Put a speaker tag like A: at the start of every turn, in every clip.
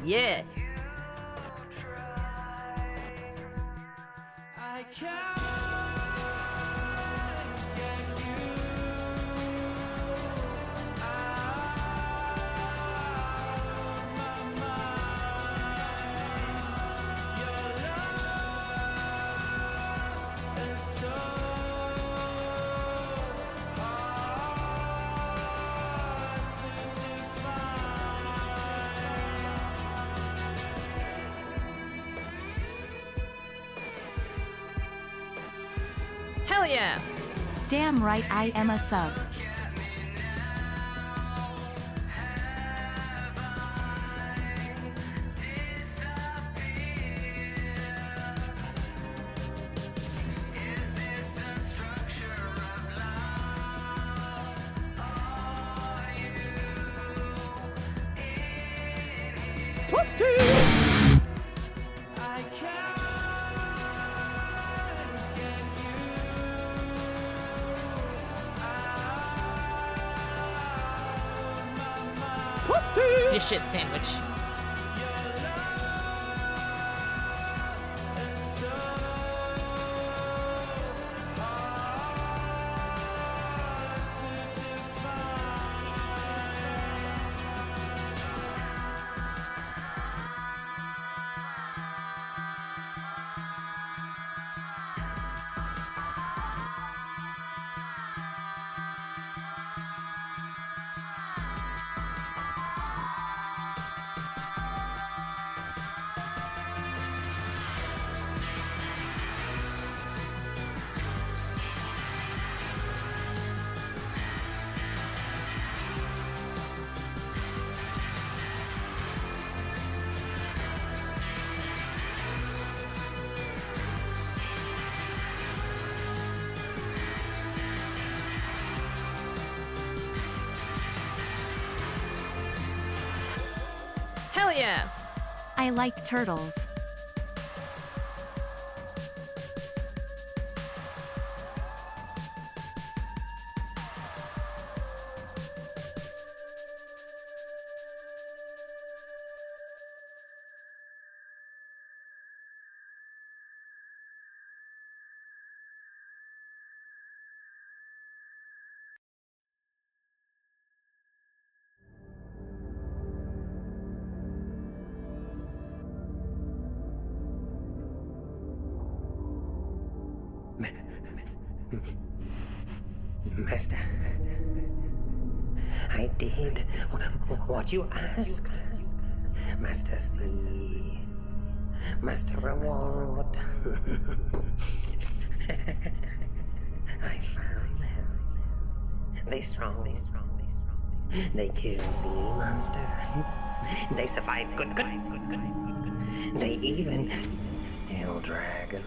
A: Yeah.
B: I can't get you out of my mind. Your love is so hard to define.
A: Hell yeah.
C: Damn right I am a sub.
B: I can't get you out of my mind.
A: Eat a shit sandwich.
B: Your love is so hard to
A: Hell yeah.
C: I like turtles.
D: Master, I did what you asked. Master C. Master Reward. I found them. They strong. They killed sea monster. They survived good. They even killed dragon.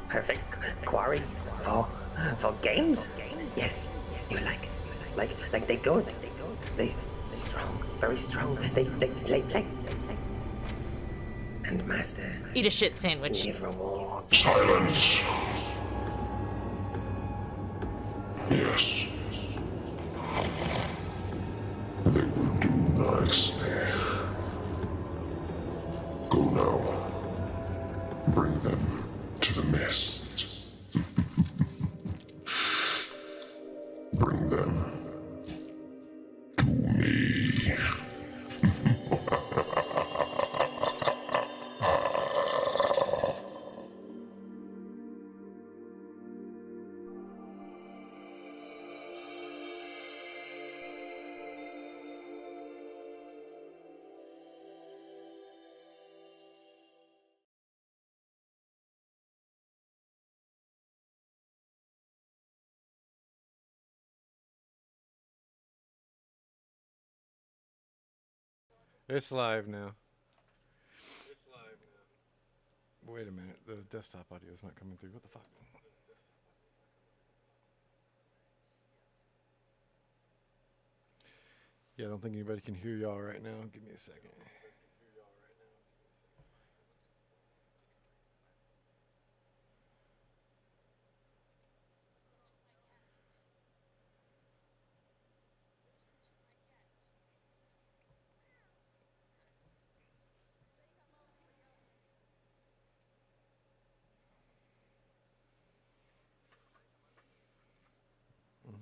D: Perfect quarry for games. Yes, you like they good. They strong, very strong. They play. And master,
A: Eat a shit sandwich.
D: give reward.
E: Silence. Yes. They will do nicely. Go now. Bring them to the mist. Bring them to me.
F: It's live now. Wait a minute, the desktop audio is not coming through. What the fuck? Yeah, I don't think anybody can hear y'all right now. Give me a second.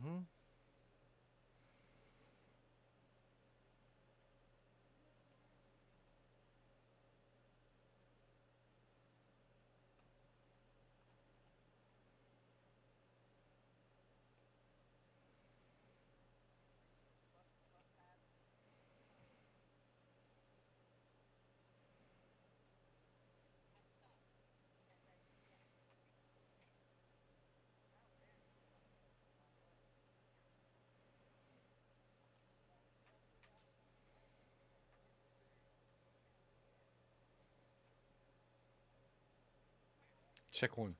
F: Mm-hmm. Check one.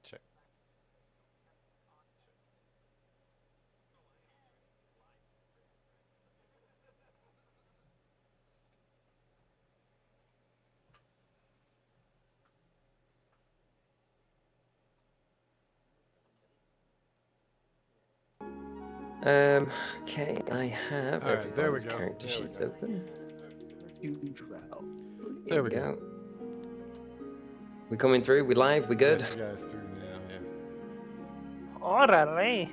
F: Check.
D: Okay, I have
F: All right, there we
D: everybody's
F: go.
D: character
F: There we
D: sheets
F: go.
D: open.
F: There
D: Here
F: we go.
D: We coming through? We live? We good?
F: Yes, you guys through now, yeah.
G: Orale.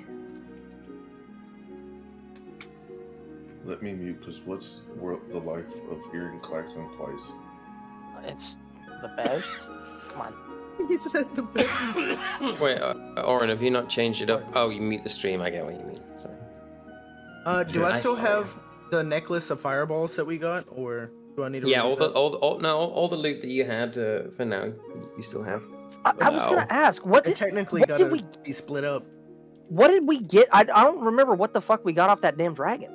E: Let me mute, because what's the life of hearing klaxon twice?
G: It's the best. Come on.
D: He said the best. Wait, Oren, have you not changed it up? Oh, you mute the stream. I get what you mean. Sorry.
H: Do I still have the necklace of fireballs that we got, or do I need to?
D: Yeah,
H: remove that?
D: all the loot that you had for now, you still have.
G: I was gonna ask, what
H: It
G: did,
H: technically
G: what
H: got
G: did
H: to
G: we
H: be split up.
G: what did we get? I don't remember what the fuck we got off that damn dragon.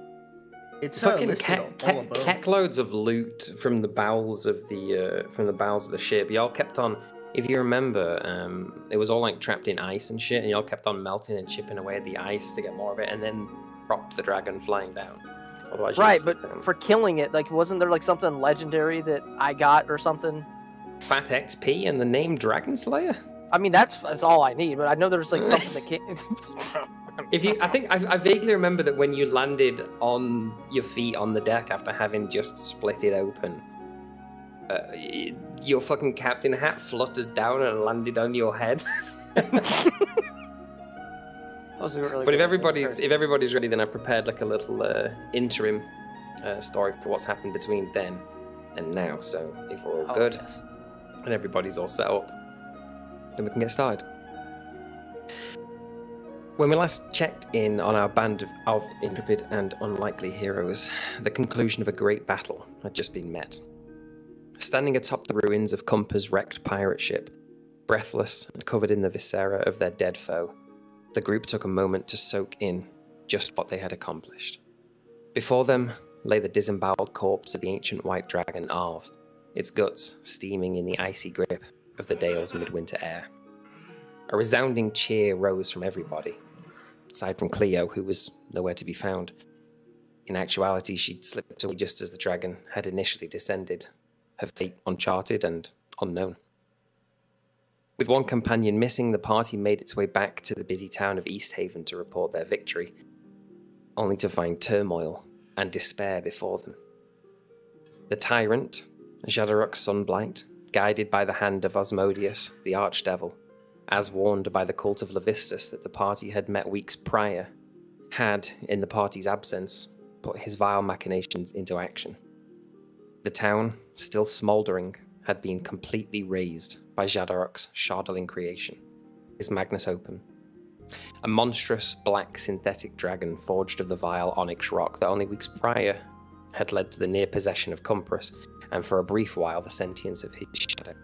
H: It's
D: Fucking
H: listed all above.
D: cackloads of loot from the bowels of the ship. Y'all kept on. If you remember, it was all like trapped in ice and shit, and y'all kept on melting and chipping away at the ice to get more of it, and then dropped the dragon flying down. Otherwise,
G: Right, but for killing it, like, wasn't there like something legendary that I got or something?
D: Fat XP and the name Dragon Slayer.
G: I mean, that's all I need, but I know there's like something that can't.
D: I vaguely remember that when you landed on your feet on the deck after having just split it open, your fucking captain hat fluttered down and landed on your head.
G: Really
D: But if everybody's ready, then I prepared like a little interim story for what's happened between then and now. So if we're all good
G: yes.
D: and everybody's all set up, then we can get started. When we last checked in on our band of intrepid and unlikely heroes, the conclusion of a great battle had just been met. Standing atop the ruins of Cumpa's wrecked pirate ship, breathless and covered in the viscera of their dead foe, the group took a moment to soak in just what they had accomplished. Before them lay the disemboweled corpse of the ancient white dragon Arv, its guts steaming in the icy grip of the Dale's midwinter air. A resounding cheer rose from everybody, aside from Cleo, who was nowhere to be found. In actuality, she'd slipped away just as the dragon had initially descended, her fate uncharted and unknown. With one companion missing, the party made its way back to the busy town of East Haven to report their victory, only to find turmoil and despair before them. The tyrant, Jadorok Sunblight, guided by the hand of Osmodius, the archdevil, as warned by the cult of Levistus that the party had met weeks prior, had, in the party's absence, put his vile machinations into action. The town, still smouldering, had been completely razed by Jadorok's Shardling creation, his Magnus Opum, a monstrous black synthetic dragon forged of the vile onyx rock that only weeks prior had led to the near possession of Cumpurus, and for a brief while the sentience of his shadow.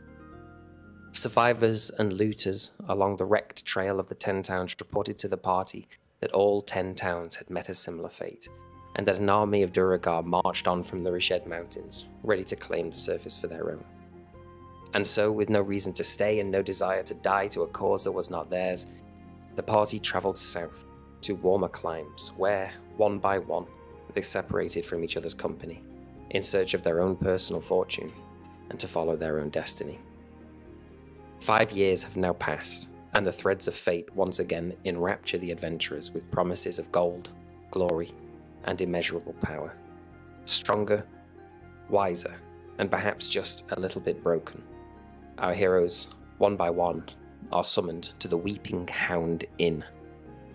D: Survivors and looters along the wrecked trail of the 10 towns reported to the party that all 10 towns had met a similar fate, and that an army of Duragar marched on from the Rished Mountains, ready to claim the surface for their own. And so, with no reason to stay and no desire to die to a cause that was not theirs, the party travelled south to warmer climes, where, one by one, they separated from each other's company, in search of their own personal fortune, and to follow their own destiny. 5 years have now passed, and the threads of fate once again enrapture the adventurers with promises of gold, glory, and immeasurable power. Stronger, wiser, and perhaps just a little bit broken, our heroes, one by one, are summoned to the Weeping Hound Inn,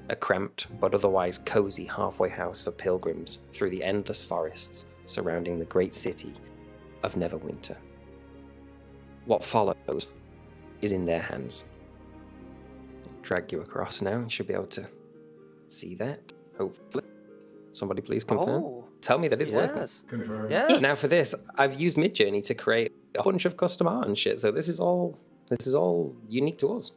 D: a cramped but otherwise cozy halfway house for pilgrims through the endless forests surrounding the great city of Neverwinter. What follows is in their hands. Drag you across now. You should be able to see that, hopefully. Somebody please confirm.
G: Oh,
D: Tell me that it's working.
G: yes.
F: Confirm.
G: Yes.
D: Now for this, I've used Midjourney to create a bunch of custom art and shit, so this is all unique to us.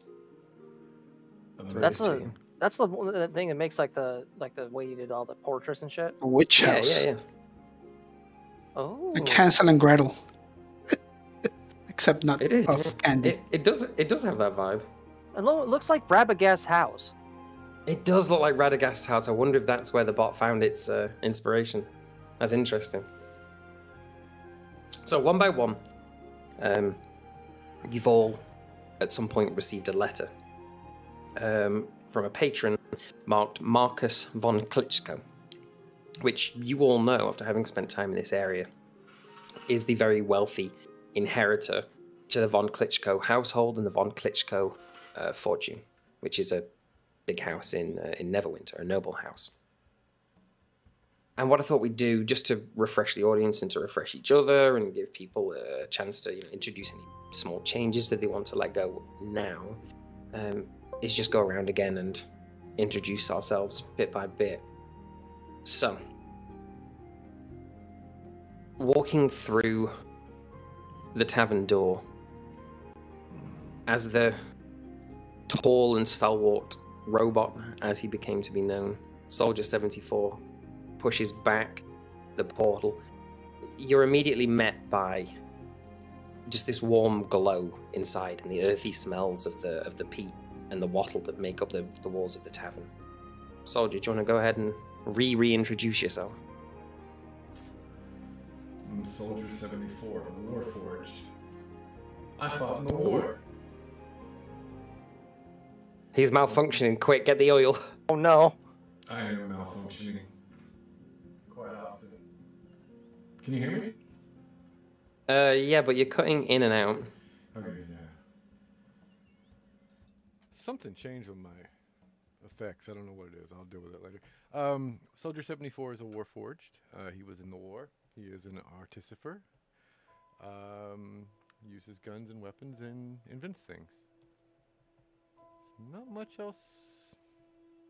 G: That's the thing that makes like the way you did all the portraits and shit.
I: Witch
D: Yeah,
I: house.
D: yeah.
G: Oh.
I: Like Hansel and Gretel. Except not
D: It is.
I: of candy.
D: It does have that vibe.
G: It looks like Rabagast's house.
D: It does look like Radagast's house. I wonder if that's where the bot found its inspiration. That's interesting. So one by one, you've all at some point received a letter from a patron marked Marcus von Klitschko, which you all know after having spent time in this area is the very wealthy inheritor to the von Klitschko household and the von Klitschko fortune, which is a big house in Neverwinter, a noble house. And what I thought we'd do, just to refresh the audience and to refresh each other and give people a chance to introduce any small changes that they want to let go now, is just go around again and introduce ourselves bit by bit. So, walking through the tavern door, as the tall and stalwart robot, as he became to be known, Soldier 74, pushes back the portal, you're immediately met by just this warm glow inside and the earthy smells of the peat and the wattle that make up the walls of the tavern. Soldier, do you want to go ahead and reintroduce yourself?
F: I'm Soldier 74, Warforged. I fought in the war.
D: He's malfunctioning. Quick, get the oil.
G: Oh no.
F: I am malfunctioning quite often. Can you hear me?
D: Yeah, but you're cutting in and out.
F: Okay, yeah. Something changed with my effects. I don't know what it is. I'll deal with it later. Soldier 74 is a Warforged. He was in the war. He is an artificer. Uses guns and weapons and invents things. There's not much else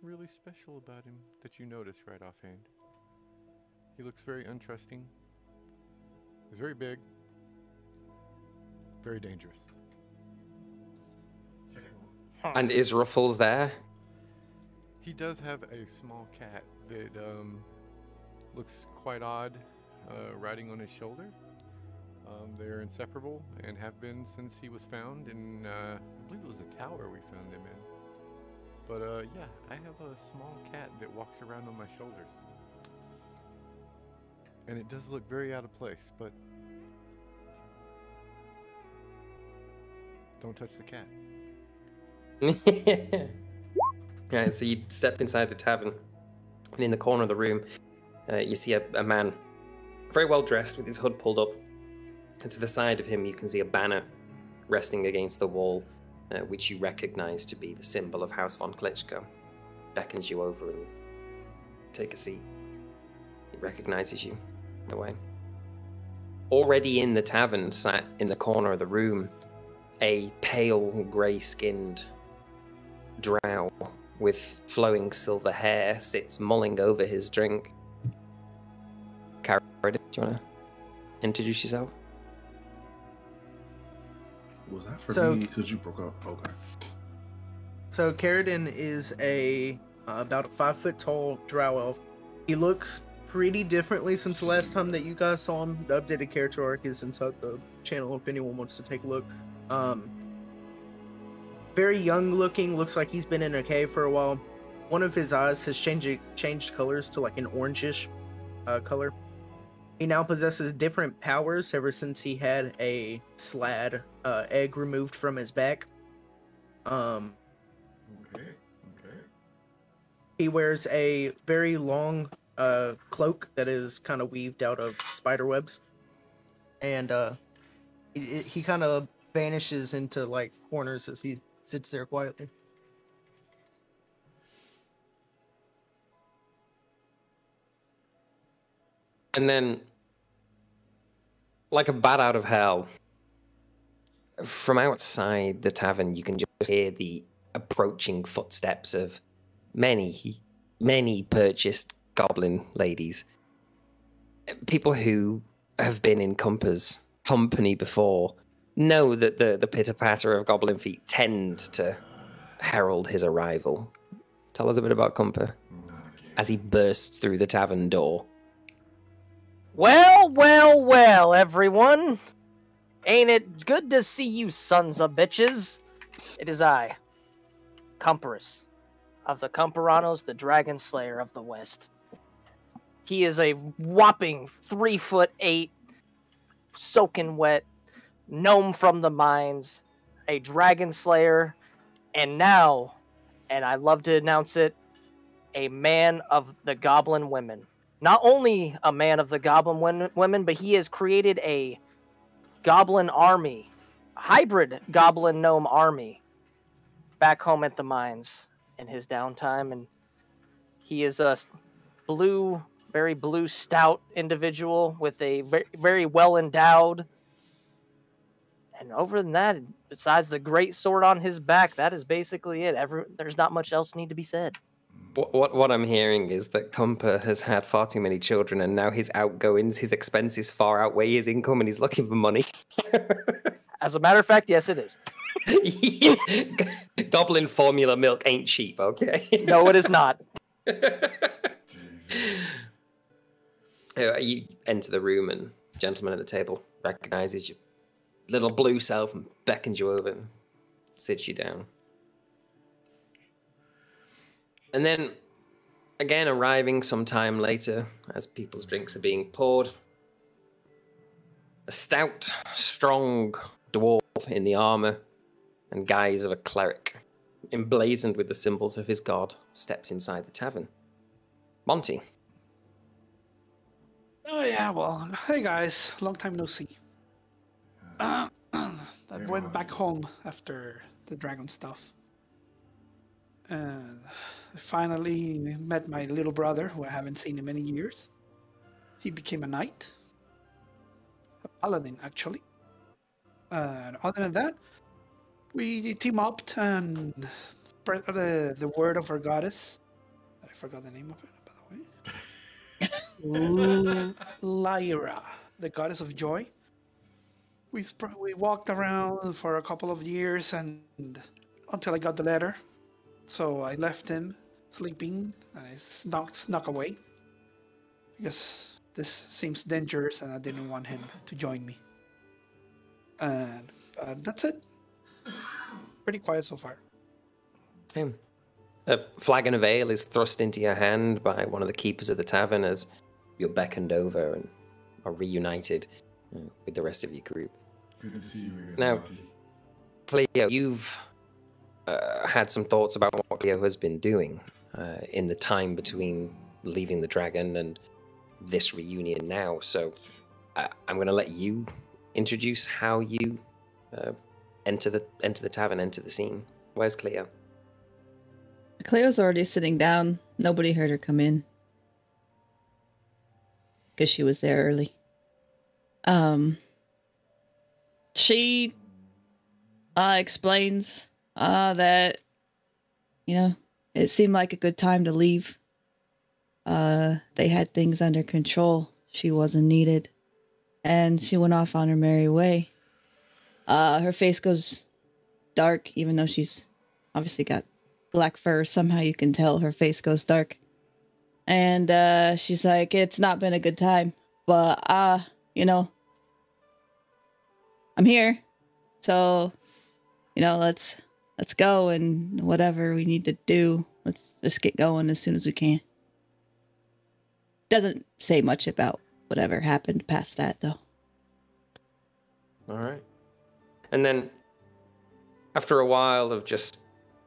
F: really special about him that you notice right offhand. He looks very untrusting. He's very big. Very dangerous.
D: And is Ruffles there?
F: He does have a small cat that looks quite odd riding on his shoulder. They're inseparable and have been since he was found in, I believe it was the tower we found him in. But yeah, I have a small cat that walks around on my shoulders. And it does look very out of place, but don't touch the cat.
D: Right, so you step inside the tavern, and in the corner of the room, you see a man, very well dressed, with his hood pulled up. And to the side of him, you can see a banner resting against the wall, which you recognize to be the symbol of House von Klitschko. Beckons you over and you take a seat. He recognizes you, by the way. Already in the tavern, sat in the corner of the room, a pale, grey-skinned drow with flowing silver hair sits mulling over his drink. Carrot, do you want to introduce yourself?
E: Was that for
H: So-
E: me? Because you broke up. Okay.
H: So Carradine is a about a 5 foot tall drow elf. He looks pretty differently since the last time that you guys saw him. The updated character arc is inside the channel if anyone wants to take a look. Very young looking, looks like he's been in a cave for a while. One of his eyes has changed colors to like an orangish color. He now possesses different powers ever since he had a slad egg removed from his back.
F: Okay. Okay.
H: He wears a very long cloak that is kind of weaved out of spider webs, and he kind of vanishes into like corners as he sits there quietly.
D: And then, like a bat out of hell, from outside the tavern, you can just hear the approaching footsteps of many purchased goblin ladies. People who have been in Cumpa's company before know that the pitter-patter of goblin feet tend to herald his arrival. Tell us a bit about Cumpa as he bursts through the tavern door.
G: Well, everyone. Ain't it good to see you sons of bitches? It is I, Cumpurus, of the Cumpuranos, the Dragon Slayer of the West. He is a whopping 3'8", soaking wet, gnome from the mines, a Dragon Slayer, and now, and I love to announce it, a man of the Goblin Women. Not only a man of the Goblin Women, but he has created a Goblin army, hybrid Goblin Gnome army, back home at the mines in his downtime, and he is a very blue, stout individual with a very well endowed. And over than that, besides the great sword on his back, that is basically it. There's not much else need to be said.
D: What I'm hearing is that Cumpa has had far too many children, and now his outgoings, his expenses far outweigh his income, and he's looking for money.
G: As a matter of fact, yes, it is.
D: Goblin formula milk ain't cheap, okay?
G: No, it is not.
D: You enter the room, and the gentleman at the table recognizes your little blue self and beckons you over and sits you down. And then, again, arriving some time later, as people's drinks are being poured, a stout, strong dwarf in the armor and guise of a cleric, emblazoned with the symbols of his god, steps inside the tavern. Monty.
I: Oh yeah, well, hey guys, long time no see. I went back home after the dragon stuff. And I finally met my little brother, who I haven't seen in many years. He became a knight. A paladin, actually. And other than that, we team up and spread the word of our goddess. I forgot the name of it, by the way. Lyra, the goddess of joy. We walked around for a couple of years and until I got the letter. So I left him sleeping and I snuck away because this seems dangerous and I didn't want him to join me. And that's it. Pretty quiet so far.
D: Okay. A flagon of ale is thrust into your hand by one of the keepers of the tavern as you're beckoned over and are reunited with the rest of your group.
F: Good to see you again.
D: Now,
F: Monty.
D: Cleo, you've had some thoughts about what Cleo has been doing in the time between leaving the dragon and this reunion now. So I'm going to let you introduce how you enter the tavern, enter the scene. Where's Cleo?
J: Cleo's already sitting down. Nobody heard her come in because she was there early. She explains that, it seemed like a good time to leave. They had things under control. She wasn't needed. And she went off on her merry way. Her face goes dark, even though she's obviously got black fur. Somehow you can tell her face goes dark. And she's like, it's not been a good time. But, I'm here. So, let's go and whatever we need to do, let's just get going as soon as we can. Doesn't say much about whatever happened past that, though.
D: All right. And then, after a while of just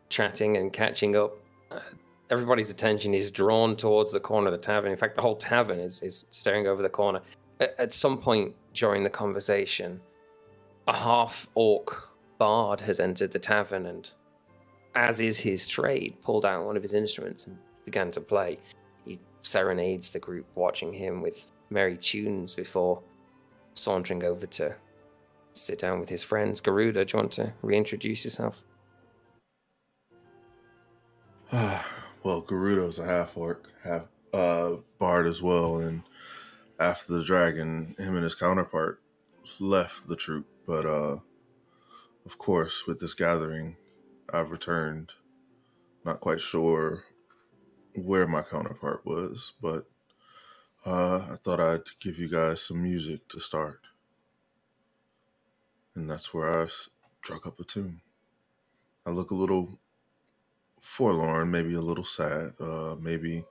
D: chatting and catching up, everybody's attention is drawn towards the corner of the tavern. In fact, the whole tavern is staring over the corner. At some point during the conversation, a half-orc bard has entered the tavern and, as is his trade, pulled out one of his instruments and began to play. He serenades the group, watching him with merry tunes before sauntering over to sit down with his friends. Garuda, do you want to reintroduce yourself?
E: Well, Gerudo's a half-orc, half bard as well, and after the dragon, him and his counterpart left the troop. But, of course, with this gathering, I've returned. Not quite sure where my counterpart was, but I thought I'd give you guys some music to start. And that's where I struck up a tune. I look a little forlorn, maybe a little sad, maybe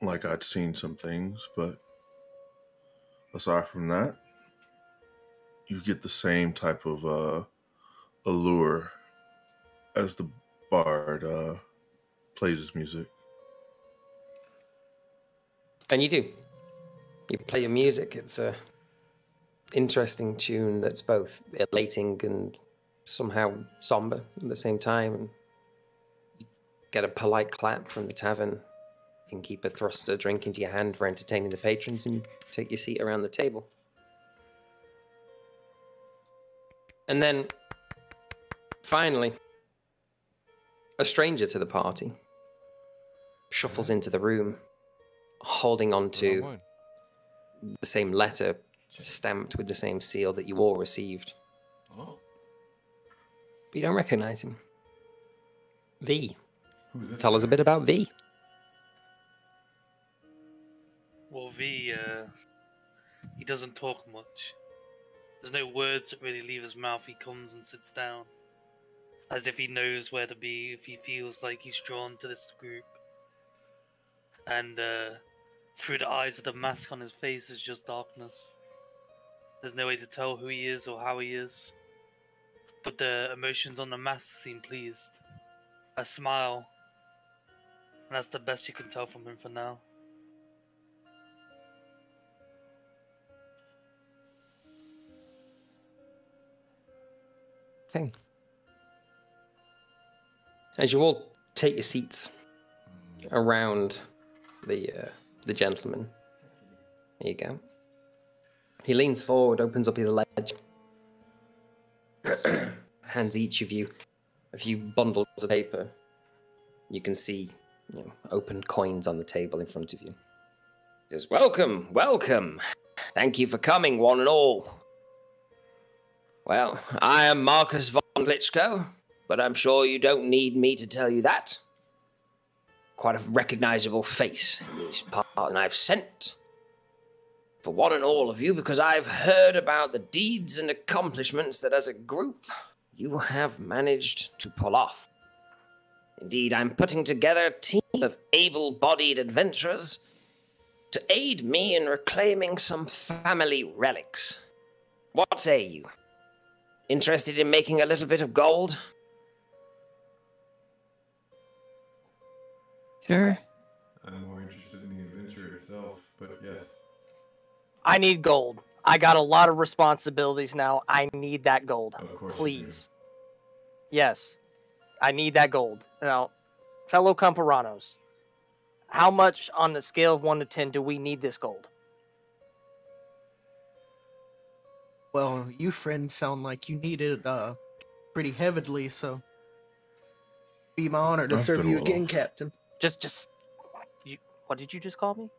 E: like I'd seen some things, but aside from that, you get the same type of allure as the bard plays his music.
D: And you do. You play your music. It's a interesting tune that's both elating and somehow somber at the same time. And you get a polite clap from the tavern. Innkeeper thrusts a drink into your hand for entertaining the patrons, and you take your seat around the table. And then, finally, a stranger to the party shuffles into the room, holding on to the same letter stamped with the same seal that you all received.
F: Oh.
D: But you don't recognize him. V.
F: Who's this?
K: Tell us a bit about V.
L: Well, V, he doesn't talk much. There's no words that really leave his mouth. He comes and sits down, as if he knows where to be, if he feels like he's drawn to this group. And through the eyes of the mask on his face is just darkness. There's no way to tell who he is or how he is. But the emotions on the mask seem pleased. A smile. And that's the best you can tell from him for now.
D: Okay. As you all take your seats around the gentleman, there you go. He leans forward, opens up his ledger, hands each of you a few bundles of paper. You can see, open coins on the table in front of you. He says, "Welcome, welcome. Thank you for coming, one and all. Well, I am Marcus von Glitchko, but I'm sure you don't need me to tell you that. Quite a recognizable face in these parts, and I've sent for one and all of you because I've heard about the deeds and accomplishments that as a group you have managed to pull off. Indeed, I'm putting together a team of able-bodied adventurers to aid me in reclaiming some family relics. What say you? Interested in making a little bit of gold?"
J: Sure.
F: I'm more interested in the adventure itself, but yes.
G: I need gold. I got a lot of responsibilities now. I need that gold.
F: Of course.
G: Please. Yes. I need that gold. Now, fellow Cumpuranos, how much on the scale of 1 to 10 do we need this gold?
H: Well, you friends sound like you need it pretty heavily, so be my honor to
E: I've
H: serve
E: been
H: you
E: well
H: again,
E: off.
H: Captain.
G: What did you just call me?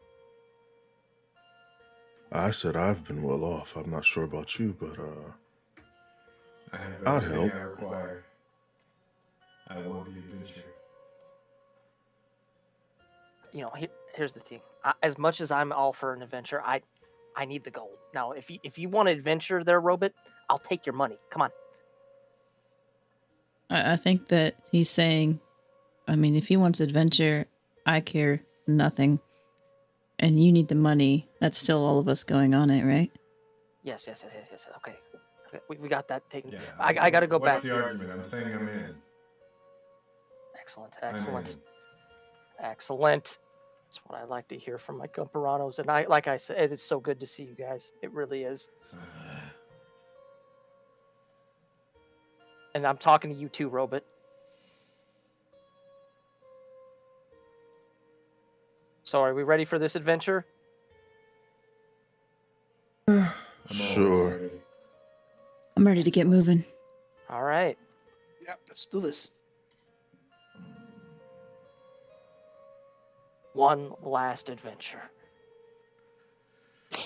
E: I said I've been well off. I'm not sure about you, but
F: I have
E: I'd
F: everything
E: help.
F: I require. I want the adventure.
G: Here's the thing. As much as I'm all for an adventure, I need the gold. Now, if you want to adventure there, Robot, I'll take your money. Come on.
J: I think that he's saying, if he wants adventure, I care nothing. And you need the money. That's still all of us going on it, right?
G: Yes. Okay. We got that taken.
F: Yeah.
G: I gotta go
F: What's
G: back.
F: the argument? I'm saying I'm in.
G: Excellent,
F: I'm
G: excellent,
F: in.
G: excellent. That's what I like to hear from my Cumpuranos. And like I said, it is so good to see you guys. It really is. And I'm talking to you too, Robot. So are we ready for this adventure?
E: Sure.
J: I'm ready to get moving.
G: All right.
I: Yep, let's do this.
G: One last adventure.
J: Are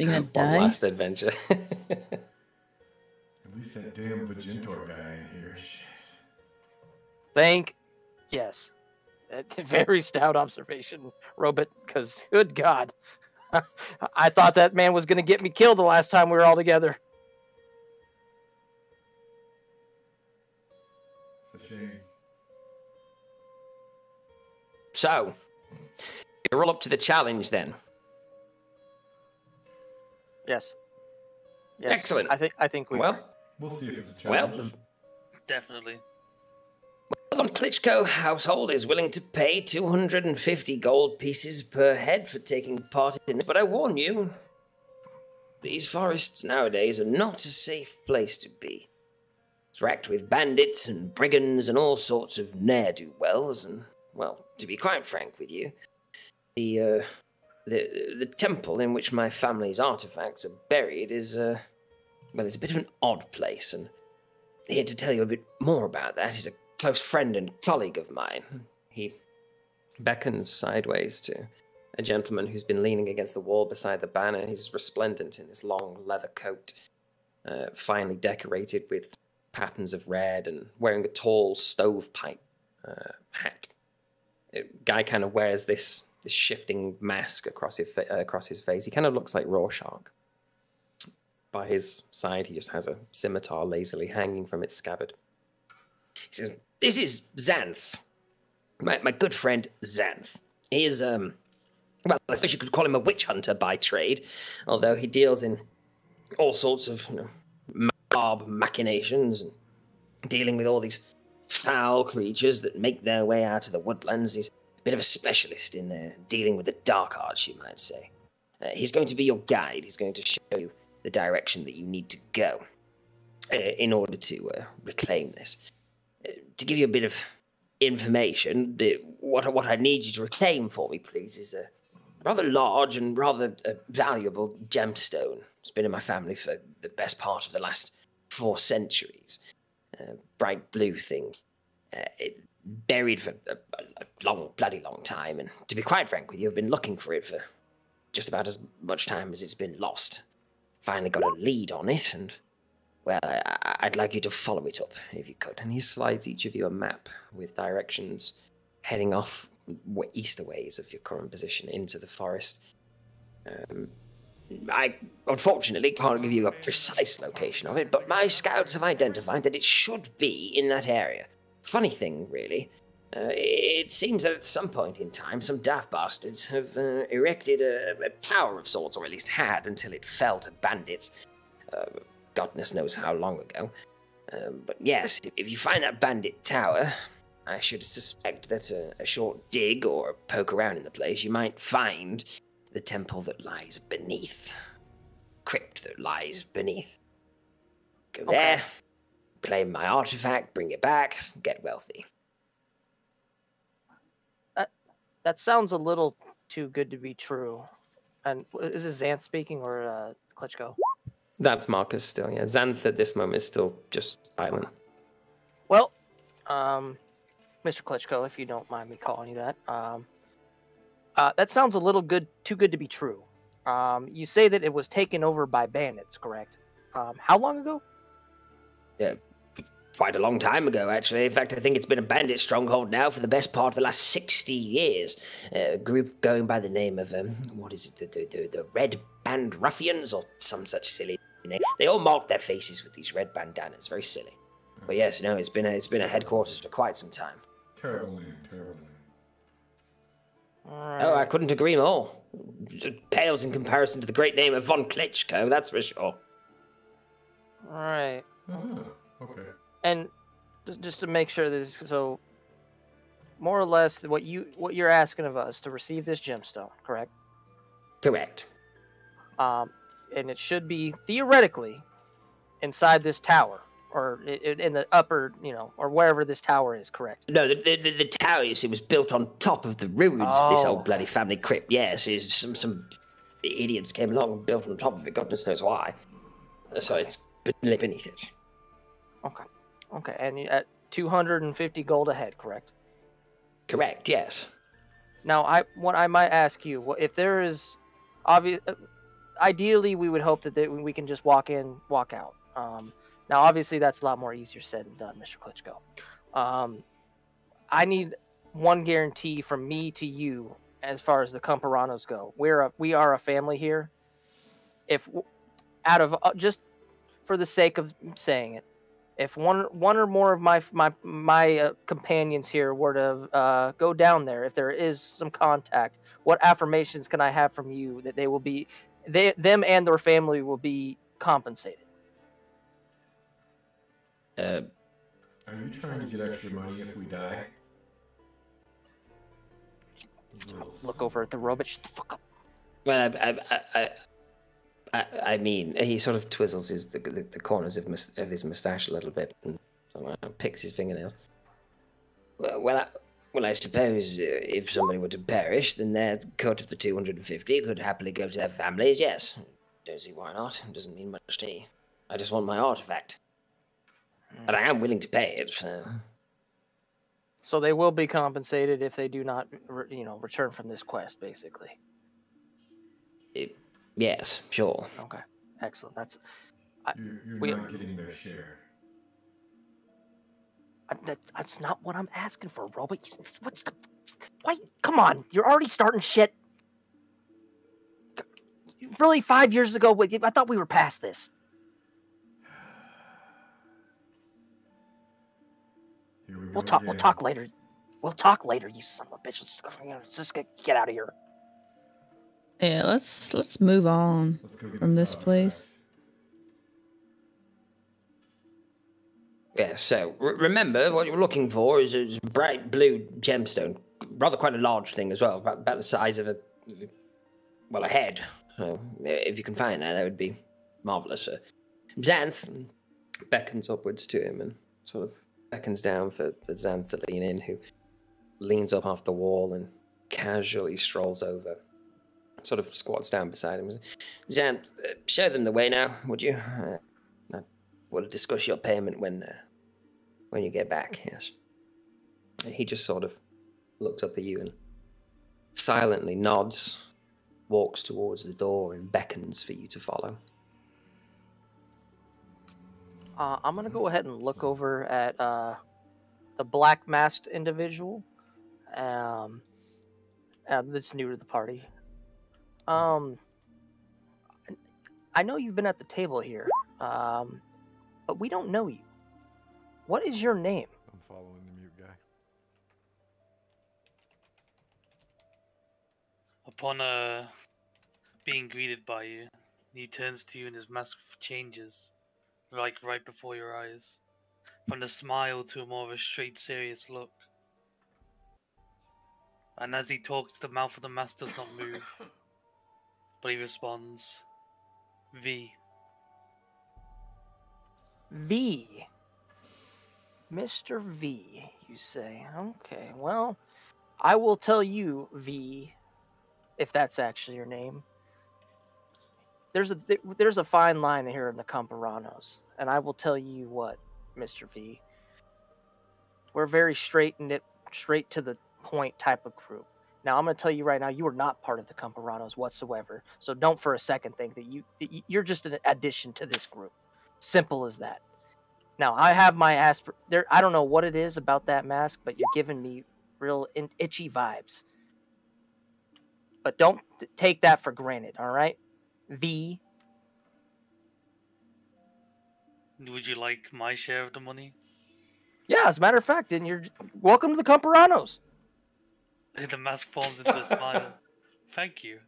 J: you gonna
D: One
J: die?
D: last adventure.
F: At least that damn Vagintor guy in here. Shit.
G: Yes. Very stout observation, Robot, because good God. I thought that man was going to get me killed the last time we were all together.
F: It's a shame.
D: So, you're all up to the challenge then.
G: Yes.
D: Excellent.
G: I think we are.
D: Well,
F: We'll see if it's a
D: well,
F: challenge.
L: Definitely.
D: the Klitschko household is willing to pay 250 gold pieces per head for taking part in it, but I warn you, these forests nowadays are not a safe place to be. It's racked with bandits and brigands and all sorts of ne'er-do-wells, and, well, to be quite frank with you, the temple in which my family's artifacts are buried is, well, it's a bit of an odd place, and here to tell you a bit more about that is a close friend and colleague of mine. He beckons sideways to a gentleman who's been leaning against the wall beside the banner. He's resplendent in his long leather coat, finely decorated with patterns of red, and wearing a tall stovepipe hat. The guy kind of wears this shifting mask across his face. He kind of looks like Rorschach. By his side, he just has a scimitar lazily hanging from its scabbard. He says, "This is Xanth, my good friend Xanth. He is, well, I suppose you could call him a witch hunter by trade, although he deals in all sorts of, macabre machinations, and dealing with all these foul creatures that make their way out of the woodlands. He's a bit of a specialist in dealing with the dark arts, you might say. He's going to be your guide. He's going to show you the direction that you need to go in order to reclaim this. To give you a bit of information, what I need you to reclaim for me, please, is a rather large and rather valuable gemstone. It's been in my family for the best part of the last 4 centuries. Bright blue thing. Buried for a bloody long time, and to be quite frank with you, I've been looking for it for just about as much time as it's been lost. Finally got a lead on it, and, well, I'd like you to follow it up, if you could. And he slides each of you a map with directions heading off east ways of your current position into the forest. I unfortunately can't give you a precise location of it, but my scouts have identified that it should be in that area. Funny thing, really. It seems that at some point in time, some daft bastards have erected a tower of sorts, or at least had, until it fell to bandits. Godness knows how long ago. But yes, if you find that bandit tower, I should suspect that a short dig or a poke around in the place, you might find the temple that lies beneath. Crypt that lies beneath. Go there, claim my artifact, bring it back, get wealthy.
G: That sounds a little too good to be true. And is this Xanth speaking or Klitschko?
D: That's Marcus still, yeah. Xanth at this moment is still just silent.
G: Well, Mr. Klitschko, if you don't mind me calling you that, that sounds a little too good to be true. You say that it was taken over by bandits, correct? How long ago?
D: Yeah, quite a long time ago, actually. In fact, I think it's been a bandit stronghold now for the best part of the last 60 years. A group going by the name of, what is it, the Red Band Ruffians, or some such silly name. They all mark their faces with these red bandanas. Very silly. But yes, no, it's been a headquarters for quite some time.
F: Terrible name, terrible name.
D: Oh, I couldn't agree more. It pales in comparison to the great name of von Klitschko, that's for sure.
G: All right.
F: Okay.
G: And just to make sure this, so more or less what you're asking of us to receive this gemstone, correct?
D: Correct.
G: And it should be theoretically inside this tower, or in the upper, or wherever this tower is, correct?
D: No, the tower, you see, was built on top of the ruins of this old
G: Oh.
D: bloody family crypt. Yes, some idiots came along and built on top of it, goodness knows why. So it's beneath it.
G: Okay, and at 250 gold a head, correct?
D: Correct, yes.
G: Now, what I might ask you, if there is, ideally we would hope that we can just walk in, walk out. Now, obviously that's a lot more easier said than done, Mr. Klitschko. I need one guarantee from me to you as far as the Cumpuranos go. We are a family here. If out of just for the sake of saying it, if one or more of my companions here were to go down there, if there is some contact, what affirmations can I have from you that they will be, them and their family will be compensated?
F: Are you trying to get extra money if we die?
G: Look over at the robot. Shut the fuck up.
D: Well, I mean, he sort of twizzles the corners of his moustache a little bit and sort of picks his fingernails. Well, I suppose if somebody were to perish, then their cut of the 250 could happily go to their families. Yes, don't see why not. It doesn't mean much to me. I just want my artifact, but I am willing to pay it.
G: So they will be compensated if they do not, return from this quest, basically.
D: Yes, sure.
G: Okay, excellent. That's.
F: You're not getting their share.
G: That's not what I'm asking for, Robot. What's the? Why? Come on, you're already starting shit. Really, 5 years ago, I thought we were past this. We'll talk. We'll talk later. We'll talk later, you son of a bitch. Let's just get out of here.
J: Yeah, let's move on from this place.
D: Yeah, so remember what you're looking for is a bright blue gemstone, rather quite a large thing as well, about the size of a head. So if you can find that would be marvelous. Xanth beckons upwards to him and sort of beckons down for Xanth to lean in, who leans up off the wall and casually strolls over, sort of squats down beside him. Xanth, show them the way now, would you? We'll discuss your payment when you get back, yes. And he just sort of looks up at you and silently nods, walks towards the door and beckons for you to follow.
G: I'm going to go ahead and look over at the black masked individual that's new to the party. I know you've been at the table here, but we don't know you. What is your name?
F: I'm following the mute guy.
L: Upon being greeted by you, he turns to you and his mask changes, like right before your eyes, from a smile to a more of a straight, serious look. And as he talks, the mouth of the mask does not move, but he responds, V.
G: V. Mr. V, you say. Okay, well, I will tell you, V, if that's actually your name. There's a fine line here in the Cumpuranos, and I will tell you what, Mr. V. We're very straight to the point type of group. Now, I'm going to tell you right now, you are not part of the Cumpuranos whatsoever. So don't for a second think that you're just an addition to this group. Simple as that. Now, I have my there. I don't know what it is about that mask, but you're giving me real itchy vibes. But don't take that for granted, all right? V.
L: Would you like my share of the money?
G: Yeah, as a matter of fact, then you're welcome to the Cumpuranos.
L: The mask forms into a smile. Thank you.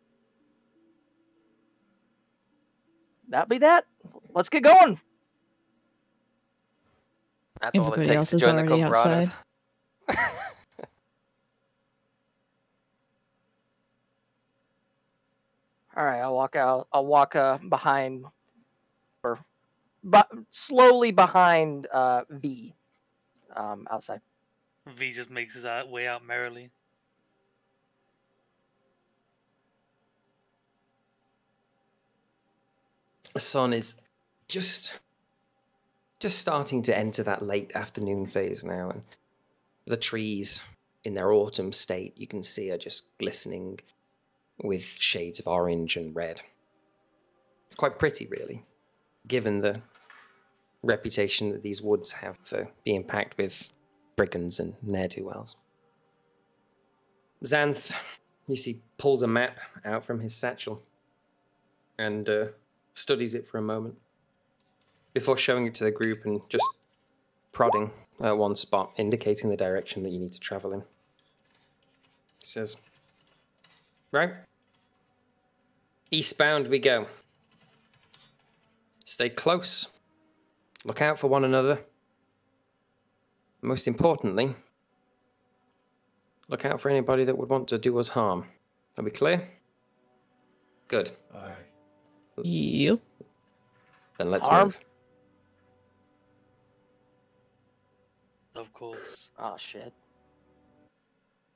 G: That be that. Let's get going. That's all it
J: Everybody
G: takes
J: else
G: to
J: is
G: join the
J: already
G: Cumpuranos.
J: outside.
G: All right, I'll walk out. I'll walk behind, or but slowly behind V, outside.
L: V just makes his way out merrily.
D: The sun is just starting to enter that late afternoon phase now, and the trees in their autumn state you can see are just glistening with shades of orange and red. It's quite pretty, really, given the reputation that these woods have for being packed with brigands and ne'er-do-wells. Xanth, you see, pulls a map out from his satchel and studies it for a moment before showing it to the group and just prodding at one spot, indicating the direction that you need to travel in. He says, right, eastbound we go. Stay close. Look out for one another. Most importantly, look out for anybody that would want to do us harm. Are we clear? Good.
F: Aye.
J: Yep.
D: Then let's
G: Harm?
D: move.
L: Of course.
G: Oh shit.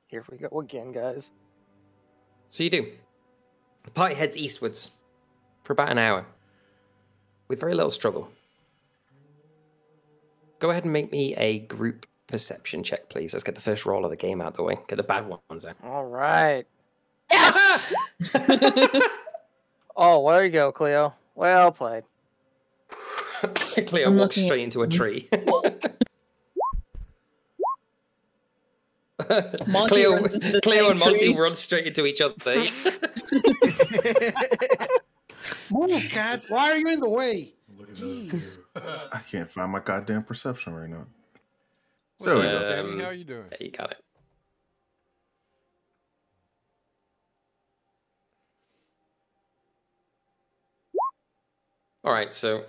G: Here we go again, guys.
D: So you do. The party heads eastwards for about an hour, with very little struggle. Go ahead and make me a group perception check, please. Let's get the first roll of the game out of the way. Get the bad ones out.
G: All right. Oh, there you go, Cleo. Well played.
D: Cleo
J: I'm
D: walks
J: looking
D: straight into a tree.
J: Monty
D: Cleo,
J: runs into the
D: Cleo
J: same
D: and Monty
J: tree.
D: run straight into each other.
I: Move, cat. Why are you in the way?
F: Look at those two.
E: I can't find my goddamn perception right now.
F: What's
E: There we
F: up,
E: go.
F: Sammy? How you doing?
D: There you got it. All right, so
E: Wait, it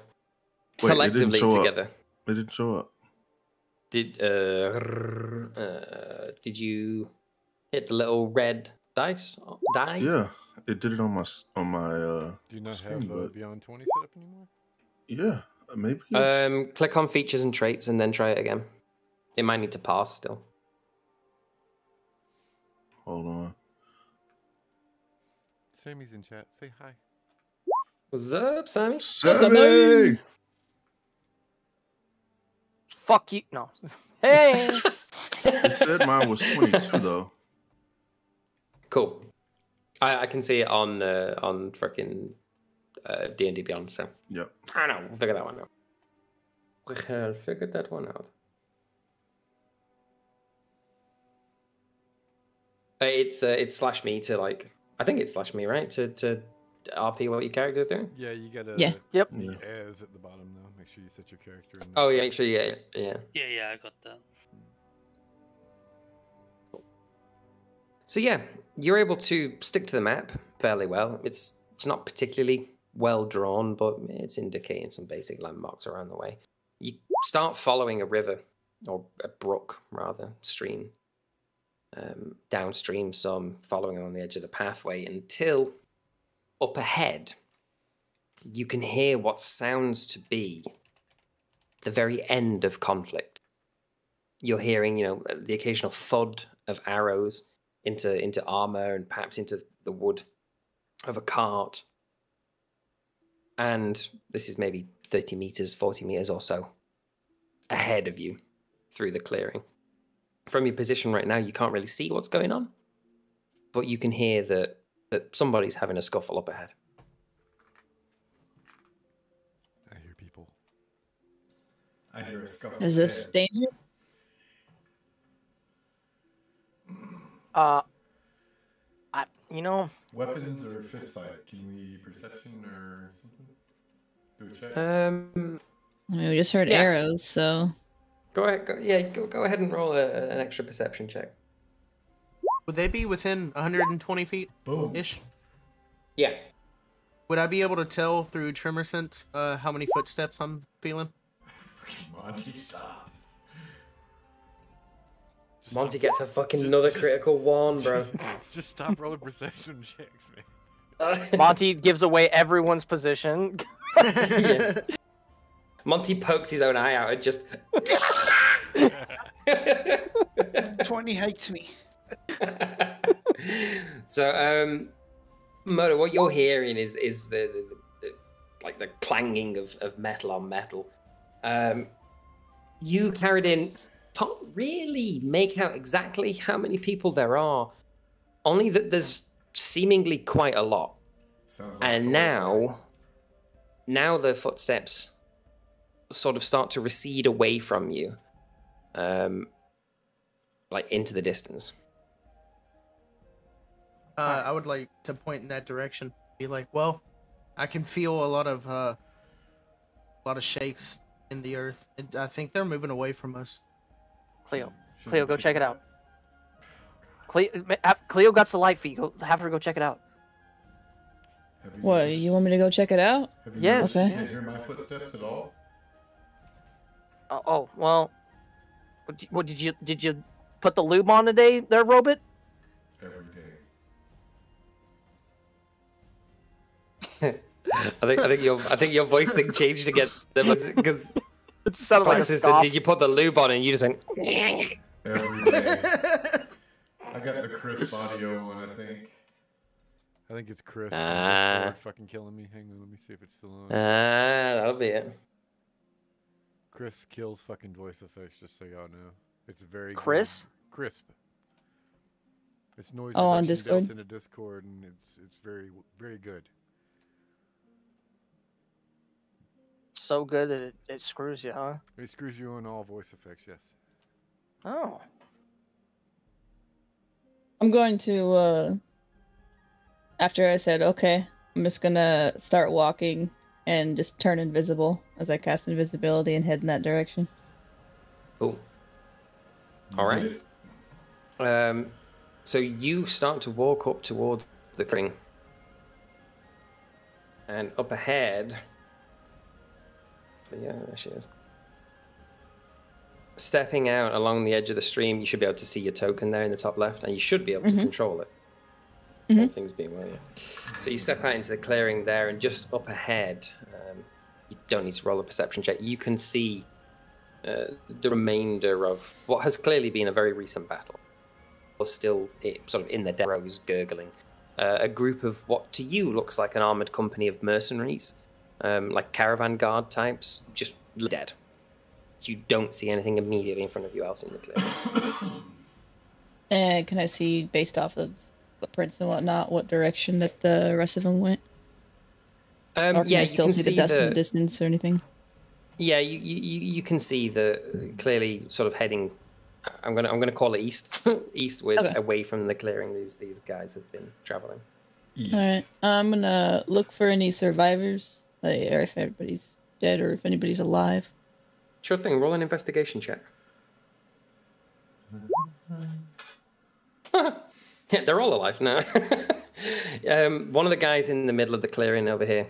E: didn't
D: collectively
E: show
D: together,
E: up. It didn't show up.
D: did you hit the little red dice? Die?
E: Yeah, it did it on my
F: Do you not
E: screen,
F: have
E: but-
F: Beyond 20 set up anymore?
E: yeah, maybe. It's...
D: Click on features and traits and then try it again. It might need to pass still.
E: Hold on.
F: Sammy's in chat. Say hi.
D: What's up, Sammy?
E: Sammy!
G: Fuck you. No. Hey.
E: It said mine was 22 though.
D: Cool. I can see it on freaking D&D Beyond. So
E: Yep.
D: I don't know. We'll figure that one out. We can figure that one out. It's slash me to like. I think it's slash me, right? To RP what your character's doing.
F: Yeah, you gotta.
J: Yeah.
G: Yep.
E: Yeah.
F: As at the bottom though. Make sure you set your character. In
D: Oh yeah, make sure you get it. Yeah.
L: Yeah, I got that.
D: So yeah, you're able to stick to the map fairly well. It's not particularly well drawn, but it's indicating some basic landmarks around the way. You start following a river, or a brook rather, stream, downstream some, following along the edge of the pathway until up ahead you can hear what sounds to be the very end of conflict. You're hearing, the occasional thud of arrows into armor and perhaps into the wood of a cart. And this is maybe 30 meters, 40 meters or so ahead of you through the clearing. From your position right now, you can't really see what's going on, but you can hear that somebody's having a scuffle up ahead.
F: I hear people. I hear a scuffle.
J: Is this danger?
F: Weapons or fist fight? Can we perception or something? Do a check.
J: I mean, we just heard
D: Yeah.
J: arrows, so
D: Go ahead, go ahead and roll an extra perception check.
H: Would they be within 120 feet
F: Boom.
H: ish?
D: Yeah.
H: Would I be able to tell through tremor sense how many footsteps I'm feeling?
F: Monty, stop.
D: Monty gets a fucking another critical one, bro.
F: Just stop rolling perception checks, man.
G: Monty gives away everyone's position.
D: Yeah. Monty pokes his own eye out and just.
I: 20 hates me.
D: So, Moto, what you're hearing is the like the clanging of metal on metal. You carried in. Can't really make out exactly how many people there are. Only that there's seemingly quite a lot. And now the footsteps sort of start to recede away from you, like into the distance.
H: I would like to point in that direction. Be like, well, I can feel a lot of shakes in the earth, and I think they're moving away from us.
G: Cleo, go check it out. Cleo got the light feed. Go have her go check it out.
J: What, you want me to go check it out?
G: Yes.
J: Okay.
F: Can't hear my footsteps at all.
G: Oh well. What did you put the lube on today, there, Robot?
F: Every day.
D: I think your voice thing changed again because
G: It sounded like a
D: Plexus said,
G: scoff.
D: "Did you put the lube on?" And you just went.
F: Every day. I got the crisp audio one, I think. I think it's crisp. Fucking killing me. Hang on, let me see if it's still on.
D: That'll be it.
F: Chris kills fucking voice effects, just so y'all know. It's very
G: Chris?
F: good. Crisp. It's noise
J: Oh, on
F: reduction built
J: Discord?
F: into Discord, and it's very good.
G: So good that it screws you, huh?
F: It screws you on all voice effects, yes.
G: Oh.
J: I'm going to, after I said, okay, I'm just gonna start walking and just turn invisible as I cast invisibility and head in that direction.
D: Cool. All right. So you start to walk up towards the thing, and up ahead. Yeah, there she is. Stepping out along the edge of the stream, you should be able to see your token there in the top left, and you should be able to control it. All things being well, yeah. So you step out into the clearing there, and just up ahead, you don't need to roll a perception check. You can see the remainder of what has clearly been a very recent battle. Or still sort of in the rows, gurgling. A group of what to you looks like an armored company of mercenaries. Like caravan guard types, just dead. You don't see anything immediately in front of you else in the clearing.
J: And can I see, based off of footprints and whatnot, what direction that the rest of them went? Or can
D: Yeah,
J: I
D: you
J: still
D: can
J: see the
D: see
J: dust in the distance or anything?
D: Yeah, you can see the clearly sort of heading. I'm gonna call it east, eastwards,
J: Okay.
D: away from the clearing. These guys have been traveling.
J: All right, I'm gonna look for any survivors, like, or if everybody's dead or if anybody's alive.
D: Sure thing. Roll an investigation check. Yeah, they're all alive now. One of the guys in the middle of the clearing over here,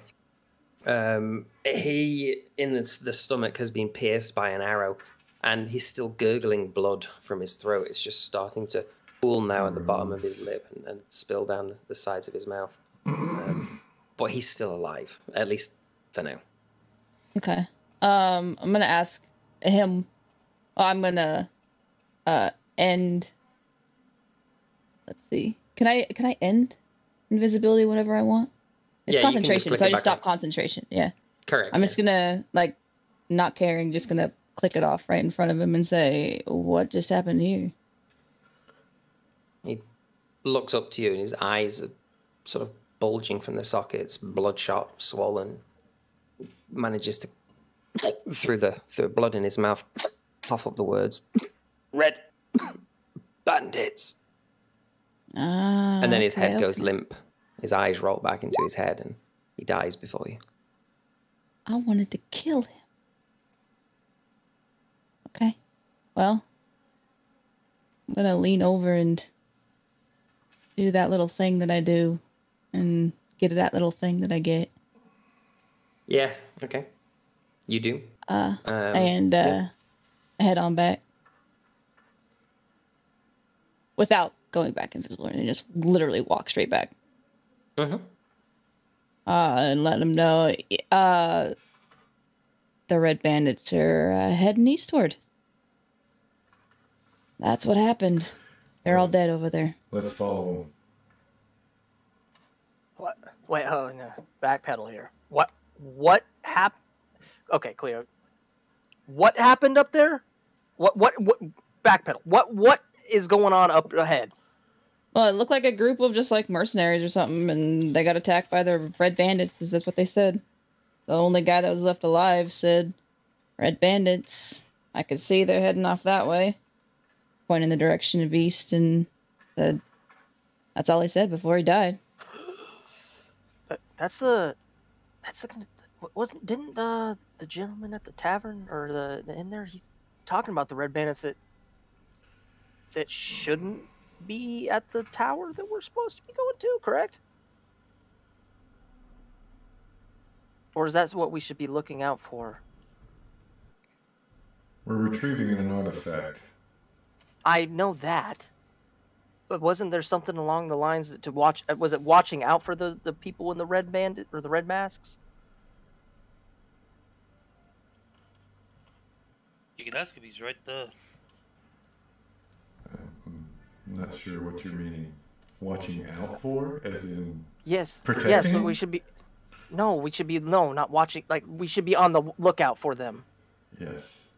D: he in the stomach has been pierced by an arrow, and he's still gurgling blood from his throat. It's just starting to pool now at the bottom of his lip and spill down the sides of his mouth. But he's still alive, at least for now.
J: Okay. I'm gonna ask him. Well, I'm gonna end. Let's see. Can I end invisibility whenever I want? It's
D: Yeah, you can just
J: concentration,
D: click
J: so
D: it
J: I just
D: back
J: stop concentration. Yeah.
D: Correct.
J: I'm just gonna, like, not caring, just gonna click it off right in front of him and say, "What just happened here?"
D: He looks up to you, and his eyes are sort of bulging from the sockets, bloodshot, swollen. Manages to, through the blood in his mouth, cough up the words, "Red bandits."
J: Ah.
D: And then his head
J: okay,
D: goes
J: okay.
D: limp. His eyes roll back into his head, and he dies before you.
J: I wanted to kill him. Okay. Well, I'm gonna lean over and do that little thing that I do and get that little thing that I get.
D: Yeah, okay. You do.
J: And
D: yeah.
J: head on back. without going back invisible, and they just literally walk straight back.
D: Mm-hmm.
J: And let them know the red bandits are heading eastward. That's what happened. They're all dead over there.
F: Let's follow them.
G: What? Wait, oh no. Backpedal here. What happened? Okay, Cleo. What happened up there? What backpedal. What is going on up ahead?
J: Well, it looked like a group of just like mercenaries or something, and they got attacked by the red bandits. Is that's what they said? The only guy that was left alive said, "Red bandits." I could see they're heading off that way, pointing in the direction of east, and said, "That's all he said before he died."
G: Didn't the gentleman at the tavern or the inn there, he's talking about the red bandits that shouldn't be at the tower that we're supposed to be going to, correct? Or is that what we should be looking out for?
F: We're retrieving an artifact.
G: I know that. But wasn't there something along the lines to watch? Was it watching out for the people in the red bandit or the red masks?
L: You can ask him. He's right there.
F: I'm not sure what you're meaning. Watching out for, as in
G: Yes.
F: protecting.
G: Yes. So we should be. No, we should be not watching. Like we should be on the lookout for them.
F: Yes.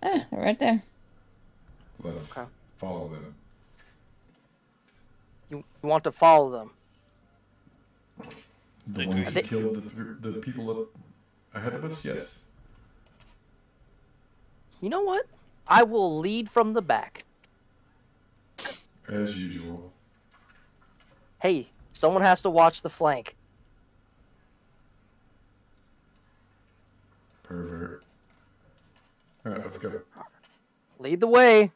J: They're right there.
F: Let's follow them.
G: You want to follow them?
F: The ones who killed the people up ahead of us? Yes.
G: You know what? I will lead from the back.
F: As usual.
G: Hey, someone has to watch the flank.
F: Pervert. Alright, let's go.
G: Lead the way.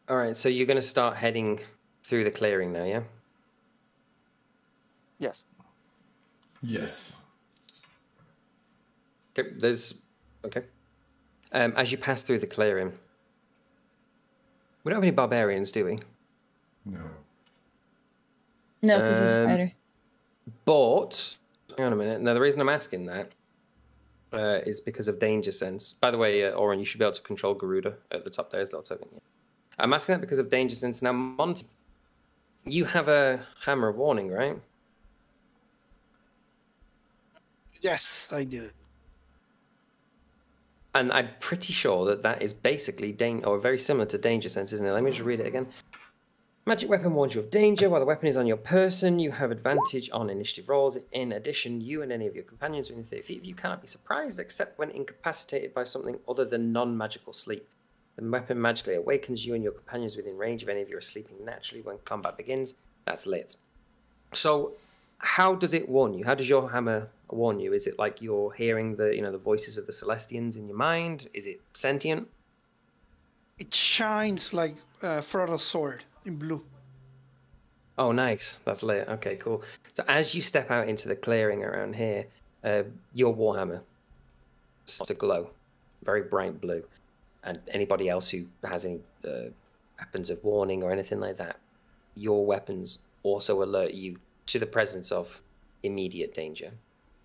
D: All right, so you're going to start heading through the clearing now, yeah?
G: Yes.
F: Yes.
D: Okay, okay. As you pass through the clearing, we don't have any barbarians, do we?
F: No.
J: No, because he's a fighter.
D: But, hang on a minute. Now, the reason I'm asking that is because of danger sense. By the way, Oren, you should be able to control Garuda at the top there. Is that token? Yeah. I'm asking that because of danger sense. Now, Monty, you have a hammer of warning, right?
I: Yes, I do.
D: And I'm pretty sure that that is basically or very similar to danger sense, isn't it? Let me just read it again. Magic weapon warns you of danger. While the weapon is on your person, you have advantage on initiative rolls. In addition, you and any of your companions within 30 feet of you cannot be surprised except when incapacitated by something other than non-magical sleep. The weapon magically awakens you and your companions within range if any of you are sleeping naturally when combat begins. That's lit. So, how does it warn you? How does your hammer warn you? Is it like you're hearing the voices of the Celestians in your mind? Is it sentient?
I: It shines like Frodo's sword in blue.
D: Oh, nice. That's lit. Okay, cool. So as you step out into the clearing around here, your warhammer starts to glow, very bright blue. And anybody else who has any weapons of warning or anything like that, your weapons also alert you to the presence of immediate danger.